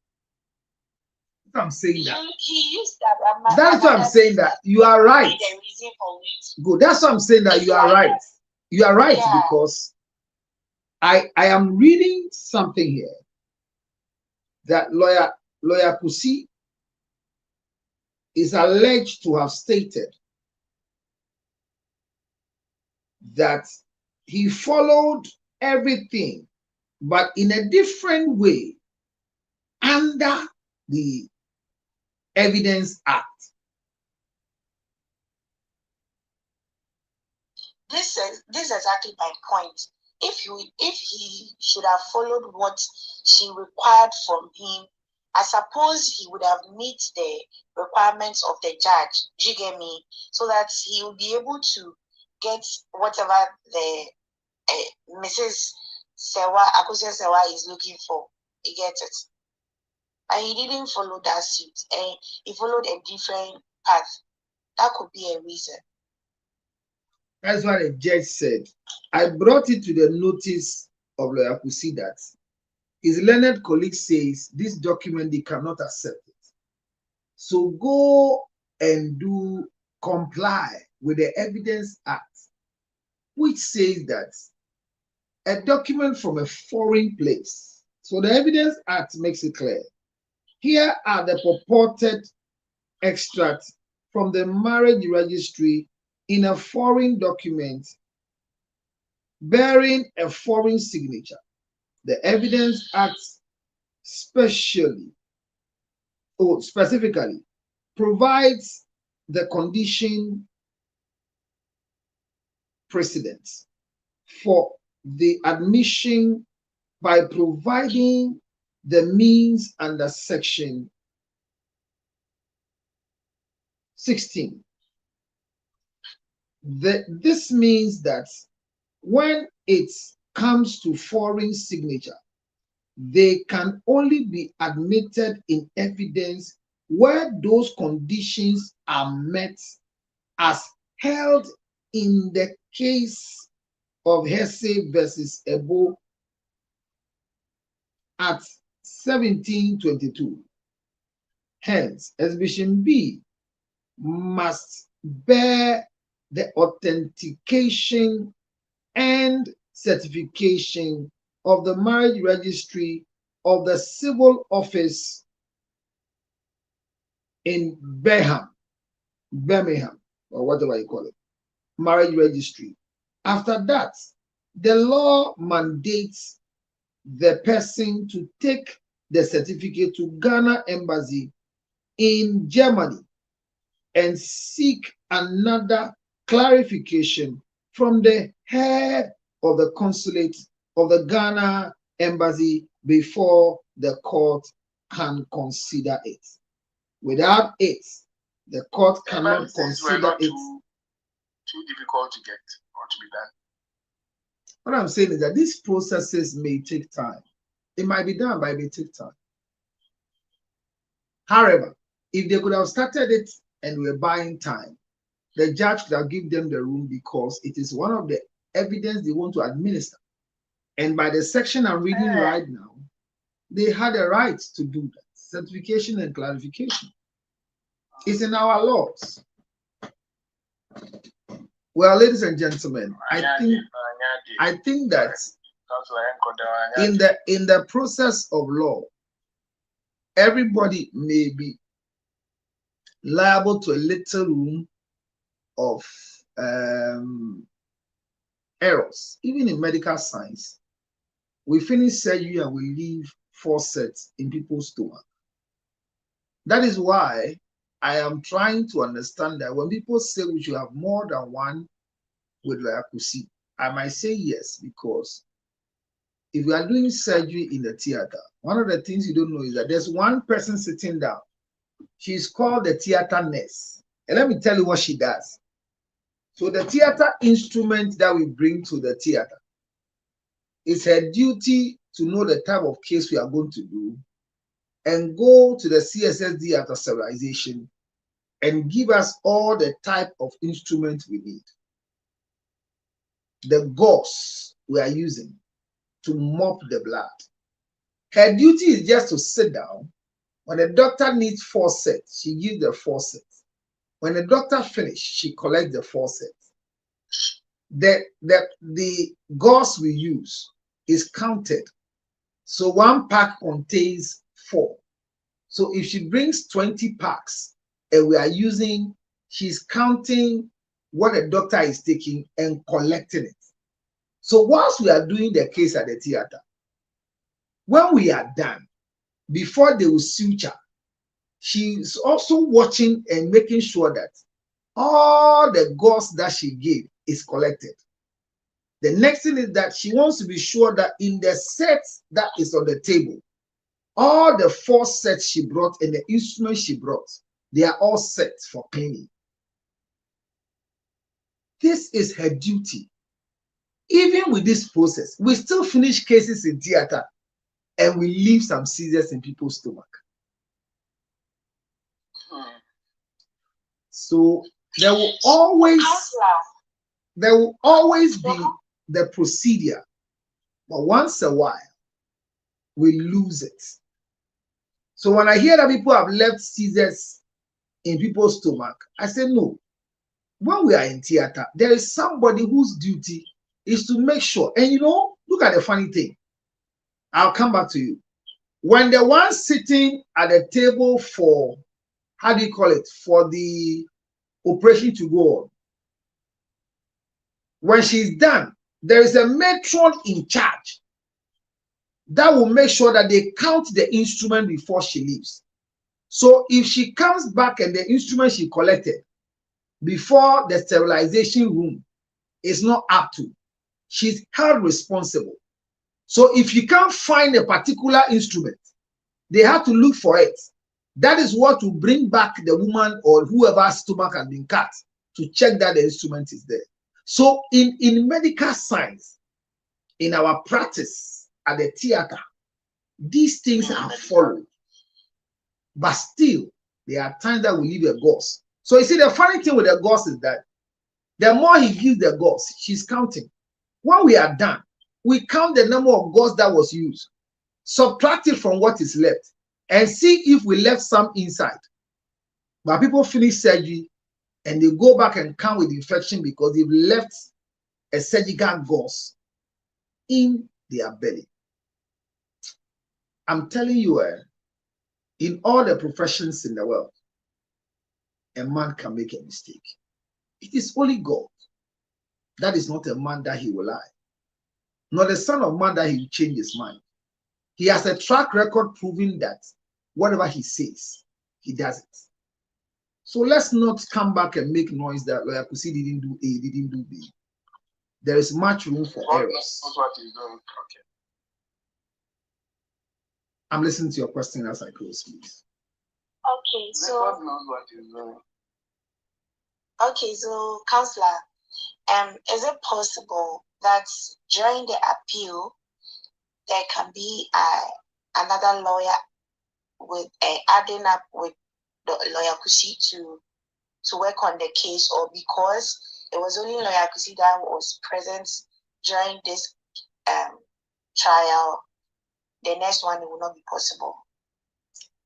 I'm saying that. He used that. That's what I'm saying that you are right. The reason for it. Good. That's what I'm saying that you are right. You are right because I am reading something here that lawyer Kusi is alleged to have stated that he followed everything, but in a different way under the Evidence Act. This is exactly my point. If he should have followed what she required from him, I suppose he would have met the requirements of the judge. Do you get me? So that he will be able to get whatever the Mrs. Akusia Sewa is looking for. He gets it. And he didn't follow that suit. And he followed a different path. That could be a reason. That's what the judge said. I brought it to the notice of Lawyer Kusi that his learned colleague says this document they cannot accept it. So go and comply with the Evidence Act, which says that a document from a foreign place. So the Evidence Act makes it clear. Here are the purported extracts from the marriage registry in a foreign document bearing a foreign signature. The Evidence Act specifically provides the condition precedent for the admission by providing the means under section 16. This means that when it comes to foreign signature, they can only be admitted in evidence where those conditions are met, as held in the case of Hesse versus Ebo at 1722. Hence, exhibition B must bear the authentication and certification of the marriage registry of the civil office in Birmingham, or whatever you call it, marriage registry. After that, the law mandates the person to take the certificate to Ghana Embassy in Germany and seek another clarification from the head of the consulate of the Ghana Embassy before the court can consider it. Without it, the court cannot consider it. Too difficult to get or to be done. What I'm saying is that these processes may take time. It might be done, but it may take time. However, if they could have started it and were buying time, the judge could have given them the room because it is one of the evidence they want to administer. And by the section I'm reading right now, they had a right to do that. Certification and clarification. It's in our laws. Well, ladies and gentlemen, I think that in the process of law, everybody may be liable to a little room of errors. Even in medical science, we finish surgery and we leave forceps in people's stomach. That is why I am trying to understand that when people say we should have more than one with Lawyer Kusi, I might say yes, because if you are doing surgery in the theater, one of the things you don't know is that there's one person sitting down. She's called the theater nurse. And let me tell you what she does. So the theater instrument that we bring to the theater, it's her duty to know the type of case we are going to do and go to the CSSD after sterilization and give us all the type of instrument we need. The gauze we are using to mop the blood. Her duty is just to sit down When the doctor needs 4 sets, she gives the 4 sets. When the doctor finishes, she collects the 4 sets. The gauze we use is counted. So 1 pack contains 4. So if she brings 20 packs and we are using, she's counting what the doctor is taking and collecting it. So whilst we are doing the case at the theater, when we are done, before they will suture, she's also watching and making sure that all the gauze that she gave is collected. The next thing is that she wants to be sure that in the set that is on the table, all the 4 sets she brought and the instruments she brought, they are all set for cleaning. This is her duty. Even with this process, we still finish cases in theater and we leave some scissors in people's stomach. So there will always be the procedure, but once a while we lose it. So when I hear that people have left scissors in people's stomach, I say no. When we are in theater, there is somebody whose duty is to make sure. And you know, look at the funny thing. I'll come back to you. When the one sitting at the table for, how do you call it, for the operation to go on, when she's done, there is a matron in charge that will make sure that they count the instrument before she leaves. So if she comes back and the instrument she collected before the sterilization room is not up to, she's held responsible. So if you can't find a particular instrument, they have to look for it. That is what will bring back the woman or whoever's stomach has been cut to check that the instrument is there. So in medical science, in our practice at the theater, these things are followed. But still, there are times that we leave a gauze. So you see, the funny thing with the gauze is that the more he gives the gauze, she's counting. When we are done, we count the number of gauze that was used, subtract it from what is left, and see if we left some inside. But people finish surgery and they go back and count with infection because they've left a surgical gauze in their belly. I'm telling you, in all the professions in the world, a man can make a mistake. It is only God. That is not a man that he will lie. Not the son of man that he will change his mind. He has a track record proving that whatever he says, he does it. So let's not come back and make noise that Lawyer Kusi didn't do A, didn't do B. There is much room for errors. That's what he's doing. Okay. I'm listening to your question as I close, please. Okay, so God knows what he's doing. okay, so counselor, is it possible that during the appeal there can be another lawyer with adding up with the Lawyer Kusi to work on the case, or because it was only Lawyer Kusi that was present during this trial, the next one will not be possible?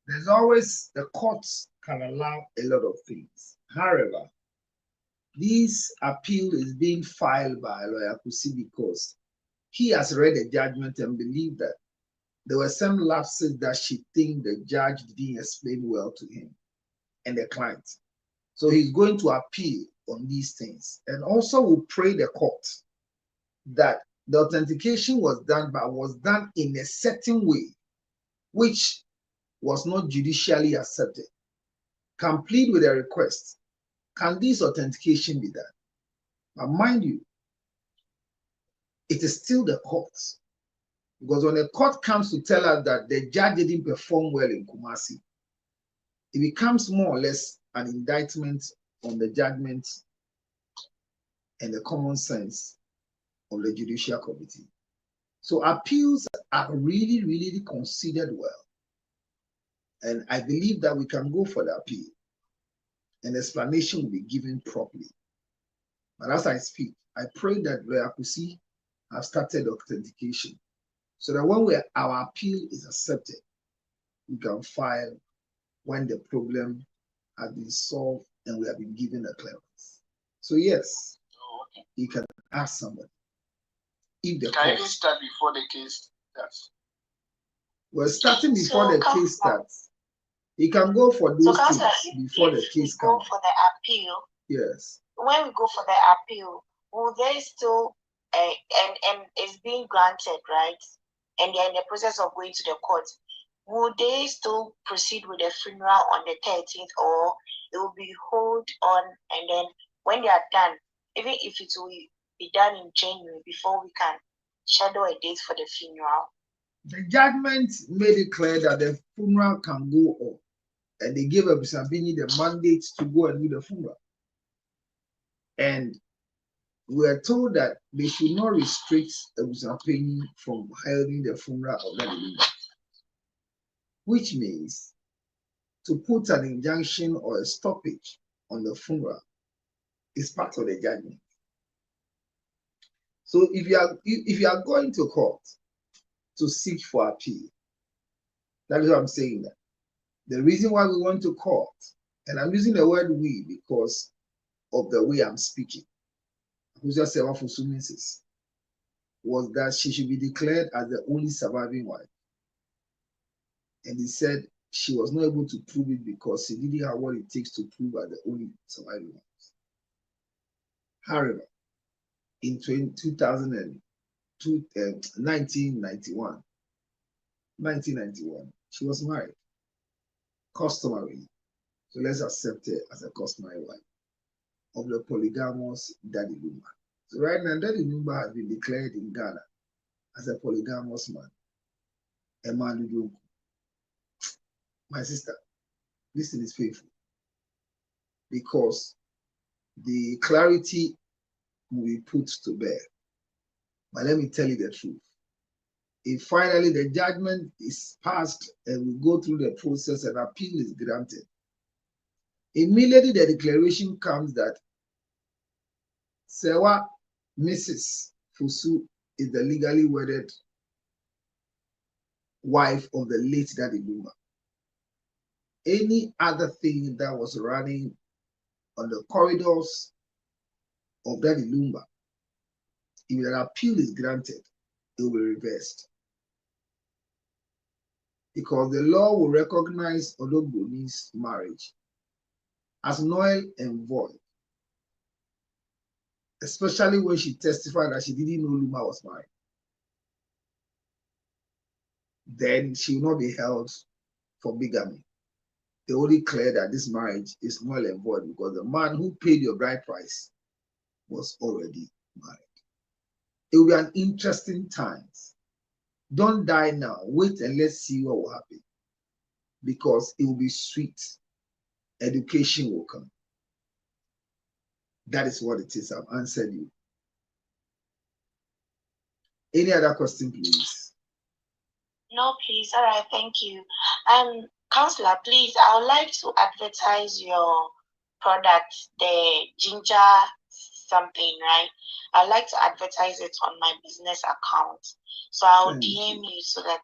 There's always, the courts can allow a lot of things. However, this appeal is being filed by Lawyer Kusi because he has read the judgment and believed that there were some lapses that she thinks the judge didn't explain well to him and the client. So he's going to appeal on these things. And also will pray the court that the authentication was done, but was done in a certain way, which was not judicially accepted. Can plead with a request. Can this authentication be done? But mind you, it is still the court. Because when the court comes to tell us that the judge didn't perform well in Kumasi, it becomes more or less an indictment on the judgment and the common sense of the judicial committee. So appeals are really, really considered well. And I believe that we can go for the appeal. An explanation will be given properly. But as I speak, I pray that Lawyer Kusi have started authentication so that when our appeal is accepted, we can file when the problem has been solved and we have been given a clearance. So yes, you can ask somebody. If the can even start before the case starts. Well, starting before the case starts, he can go for those things before the case go comes. for the appeal. Yes. When we go for the appeal, will they still and it's being granted, right? And they're in the process of going to the court. Will they still proceed with the funeral on the 13th, or it will be hold on, and then when they are done, even if it will be done in January before we can schedule a date for the funeral? The judgment made it clear that the funeral can go on, and they gave Abusabini the mandate to go and do the funeral. And we are told that they should not restrict Abusabini from holding the funeral of that Lumba, which means to put an injunction or a stoppage on the funeral is part of the judgment. So if you are going to court to seek for appeal, that is what I'm saying. That the reason why we went to court, and I'm using the word we because of the way I'm speaking, was that she should be declared as the only surviving wife. And he said she was not able to prove it because she didn't have what it takes to prove her the only surviving wife. However, in 1991, she was married, customary. So let's accept her as a customary wife of the polygamous Daddy Lumba. So right now, Daddy Lumba has been declared in Ghana as a polygamous man. A man who, my sister, this thing is painful because the clarity will be put to bear. But let me tell you the truth. If finally the judgment is passed and we go through the process and appeal is granted, immediately the declaration comes that Sewa Mrs. Fusu is the legally wedded wife of the late Daddy Lumba. Any other thing that was running on the corridors of Daddy Lumba, if an appeal is granted, it will be reversed. Because the law will recognize Odogboni's marriage as null and void, especially when she testified that she didn't know Lumba was married. Then she will not be held for bigamy. They only clear that this marriage is null and void because the man who paid your bride price was already married. It will be an interesting time. Don't die now. Wait and let's see what will happen. Because it will be sweet. Education will come. That is what it is. I've answered you. Any other question, please? No, please. All right, thank you. Counselor, please, I would like to advertise your product, the ginger something, right? I'd like to advertise it on my business account. So I'll DM you so that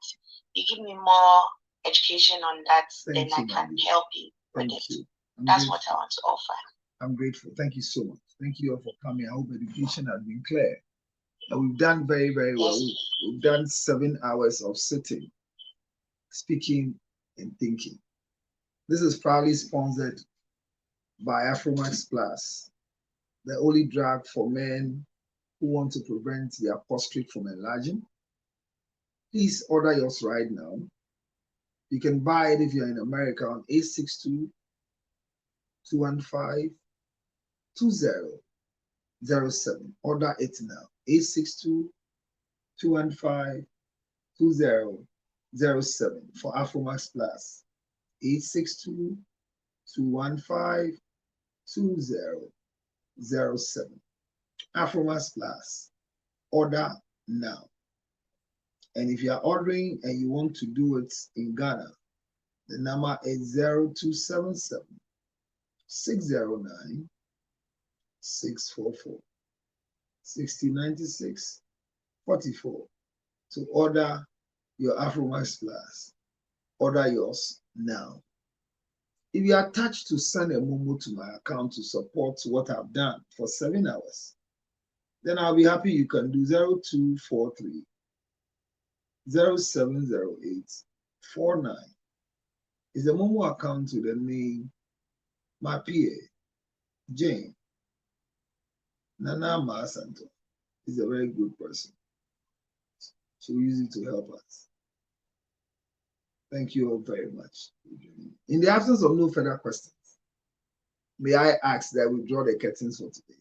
you give me more education on that, then I can help you with it. That's what I want to offer. I'm grateful. Thank you so much. Thank you all for coming. I hope education has been clear. And we've done very, very well. We've done 7 hours of sitting, speaking, and thinking. This is proudly sponsored by Afromax Plus, the only drug for men who want to prevent their prostate from enlarging. Please order yours right now. You can buy it if you're in America on 862-215-2007. Order it now. 862-215-2007 for Afromax Plus. 862-215-2007. Afromax Plus. Order now. And if you are ordering and you want to do it in Ghana, the number is 0277 609 644 6096 44 to order your Afromax Plus. Order yours now. if you are touched to send a momo to my account to support what I've done for 7 hours, then I'll be happy. You can do 0243 0708 49. Is a momo account to the name my PA Jane Nana Masanto is a very good person. She will use it to help us. Thank you all very much. In the absence of no further questions, may I ask that we draw the curtains for today.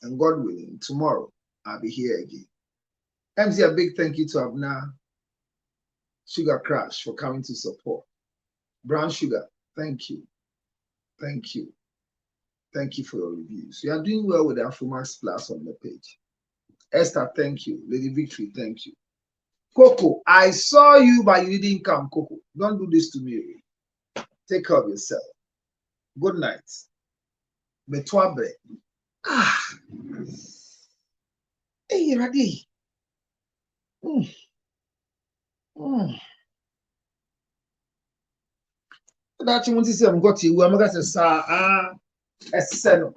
And God willing, tomorrow I'll be here again. MC, a big thank you to Abna Sugar Crash for coming to support. Brown Sugar, thank you. Thank you. Thank you for your reviews. You are doing well with Afromax Plus on the page. Esther, thank you. Lady Victory, thank you. Coco, I saw you, but you didn't come. Coco, don't do this to me. Take care of yourself. Good night. Metwabre. Ah. Hey, ready. That you want to say, I'm got you. I'm going to say, Esseno.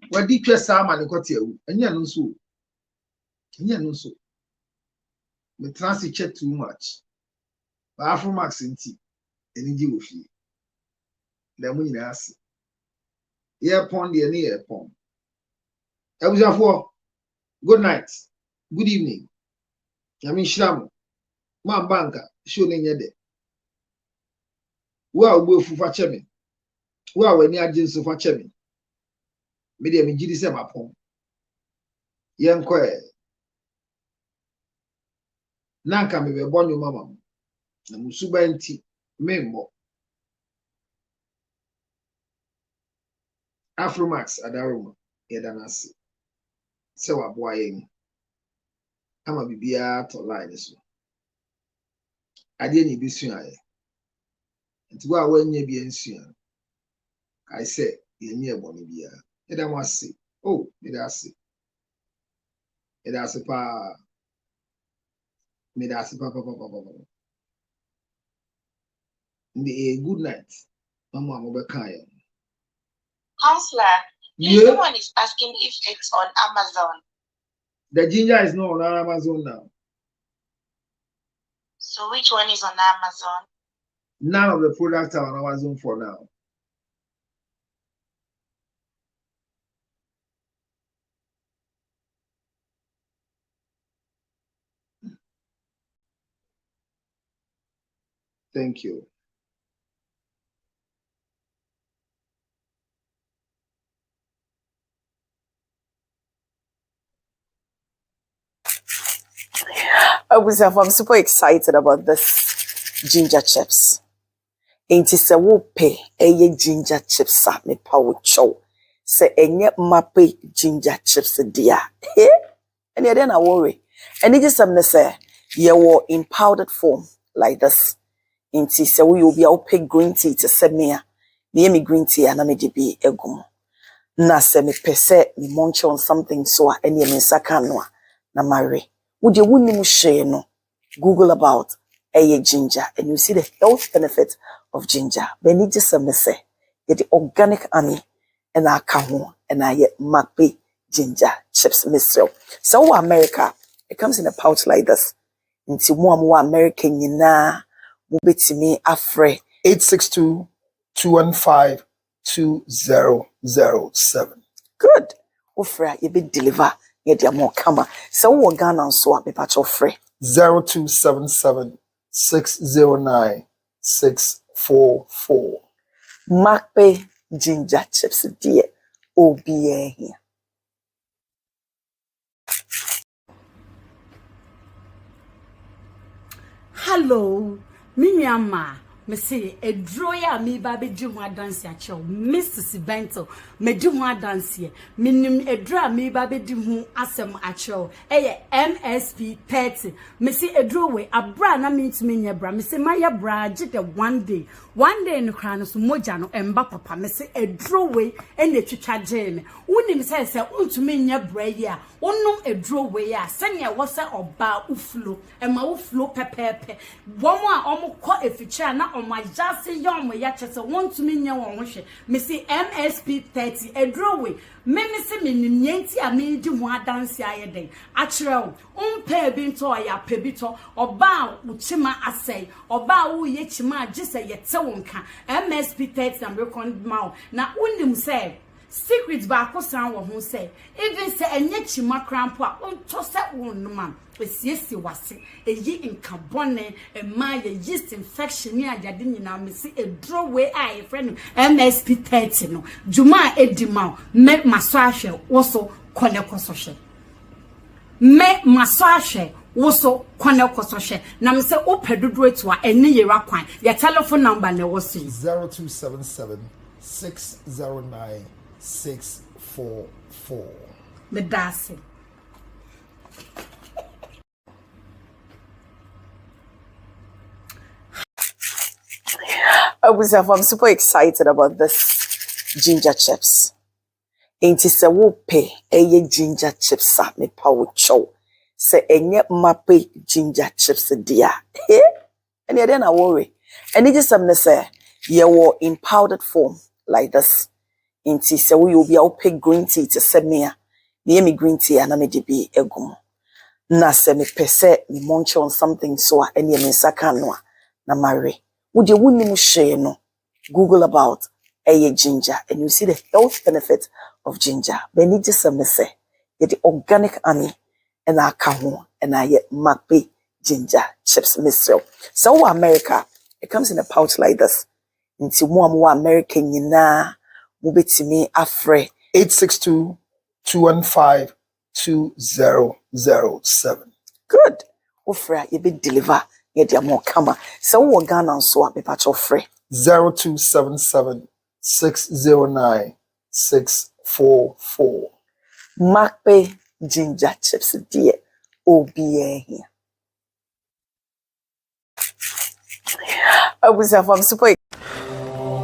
When did you say, I'm got you? And you know so. Me transit too much. But Afromax in tea. And you with you. Then we ask. Yeah, pond the near pond. Good night. Good evening. I mean, Shram. Man banker. Showing you there. Well, we'll for chemi. Well, when you are just for chemi. Medium in GDC, my pond. Young quay. Nanka me be born your mama. Na musuba nti membo. Afromax adaroma yedanasi. Se wa boa yen. Ama bibia to line so. Ade ni bi sua ye. Nti wa wanye bi ensua. I say yenye eboni bia. Yedam wase. Oh, yedasi. Yedasi pa. Medasi pa. Good night. Mama Mobekaya. Counselor, Yeah. someone is asking if it's on Amazon. The ginger is not on Amazon now. So which one is on Amazon? None of the products are on Amazon for now. Thank you. I'm super excited about this ginger chips. Ain't it a whoopee? Ginger chips at me power chow. Say enye mape ginger chips dear. And then I worry. And it is something say you were in powdered form like this. Ain't it so we will be out pay green tea to send me me green tea and I may be egum. Na se me pese me munch on something so any me sakanwa na marry. Would you wouldn't share no? Google about ginger and you see the health benefit of ginger. But need just some say the organic honey and I come and I get mape ginger chips myself. So America, it comes in a pouch like this. Into more American yina mubiti me afre 862-215-2007. Good. Ofra you be deliver ye dia more kama. So wo Ghana so a be patch ofre 0277-609-644. Mape ginger chips dear OBA here. Hello, Minyama. Me say a drawer me baby do one dance ya chow, Mrs. Bento, me do one dance ye. Minim a draw me baby do who asem a chow, MSP 30. Me say a drawway, a bra na mean to me, bra. Me say my bra, jit one day in the crown of Mojano and Bapapa. Me say a drawway and the chicha jam. Unim says, to me, ya bra ya. Onum a drawway ya, sanya wasa or ba uflo, and ma uflo pepe. One more almost caught a feature na on my just young me ya chese want to me nya won ho hwe me say MSP 30 edrowe me se me nyenti a me di ho adanse ayeden a kire umpe bi nto ya pe bi to oba uchima asai oba wo ye chima agise ye te wonka MSP 30 am recon ma na unim say secret ba ko san wo ho say even say enye chima krampo a unto say wonuma esiesi wase eyi nkabone ema ye yeast infection ni ajade nyina me se edro we a friend MSP 30 no juma edima me maso ahwe woso kone kosohwe me maso ahwe woso kone kosohwe na me se opedodo etu a ene yera kwan ya telephone number ne woso 0277 609 644 me dase I'm super excited about this ginger chips. Ain't it a pay a ginger chips at me power chow. Say enye mape ginger chips dear. And then I worry. And it is something say you were in powdered form like this. Ain't it say we will be out pay green tea to send me near me green tea and I may be egum. Na se me pese me munch on something so any me sakanwa na marry. Would you wouldn't share no? Google about a ginger and you see the health benefit of ginger. But it just a say the organic honey and I come and I get mape ginger chips myself. So America, it comes in a pouch like this. Into more American yina mubiti me afre 862-215-2007. Good. Ofra you be deliver. Ye dia more kama. So wo Ghana so a be patch of free. 0277 609 644. Mape ginger chips dear. OBA here. I'm super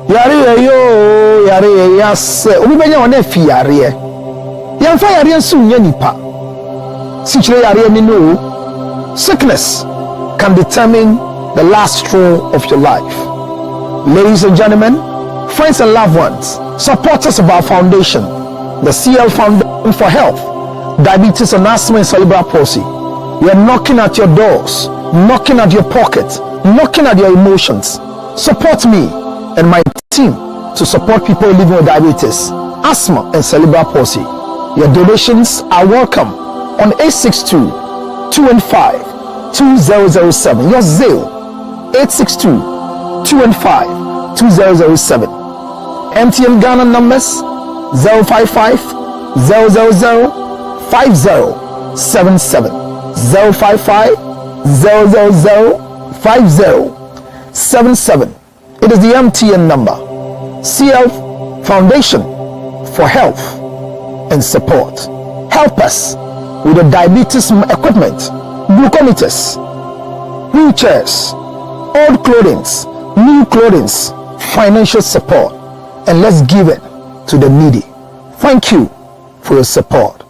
Yare yo yare yase obi benya wona fi yare yamfa yare nsu nya nipa sichire yare ni no sickness can determine the last straw of your life. Ladies and gentlemen, friends and loved ones, supporters of our foundation, the CL Foundation for Health, Diabetes and Asthma and Cerebral Palsy, we are knocking at your doors, knocking at your pockets, knocking at your emotions. Support me and my team to support people living with diabetes, asthma and cerebral palsy. Your donations are welcome on 862-215-2007. Your Zelle 862-215-2007. MTN Ghana numbers 055 000 5077 055 000 5077. It is the MTN number. CL Foundation for Health and Support. Help us with the diabetes equipment, glucometers, wheelchairs, old clothing, new clothing, financial support, and let's give it to the needy. Thank you for your support.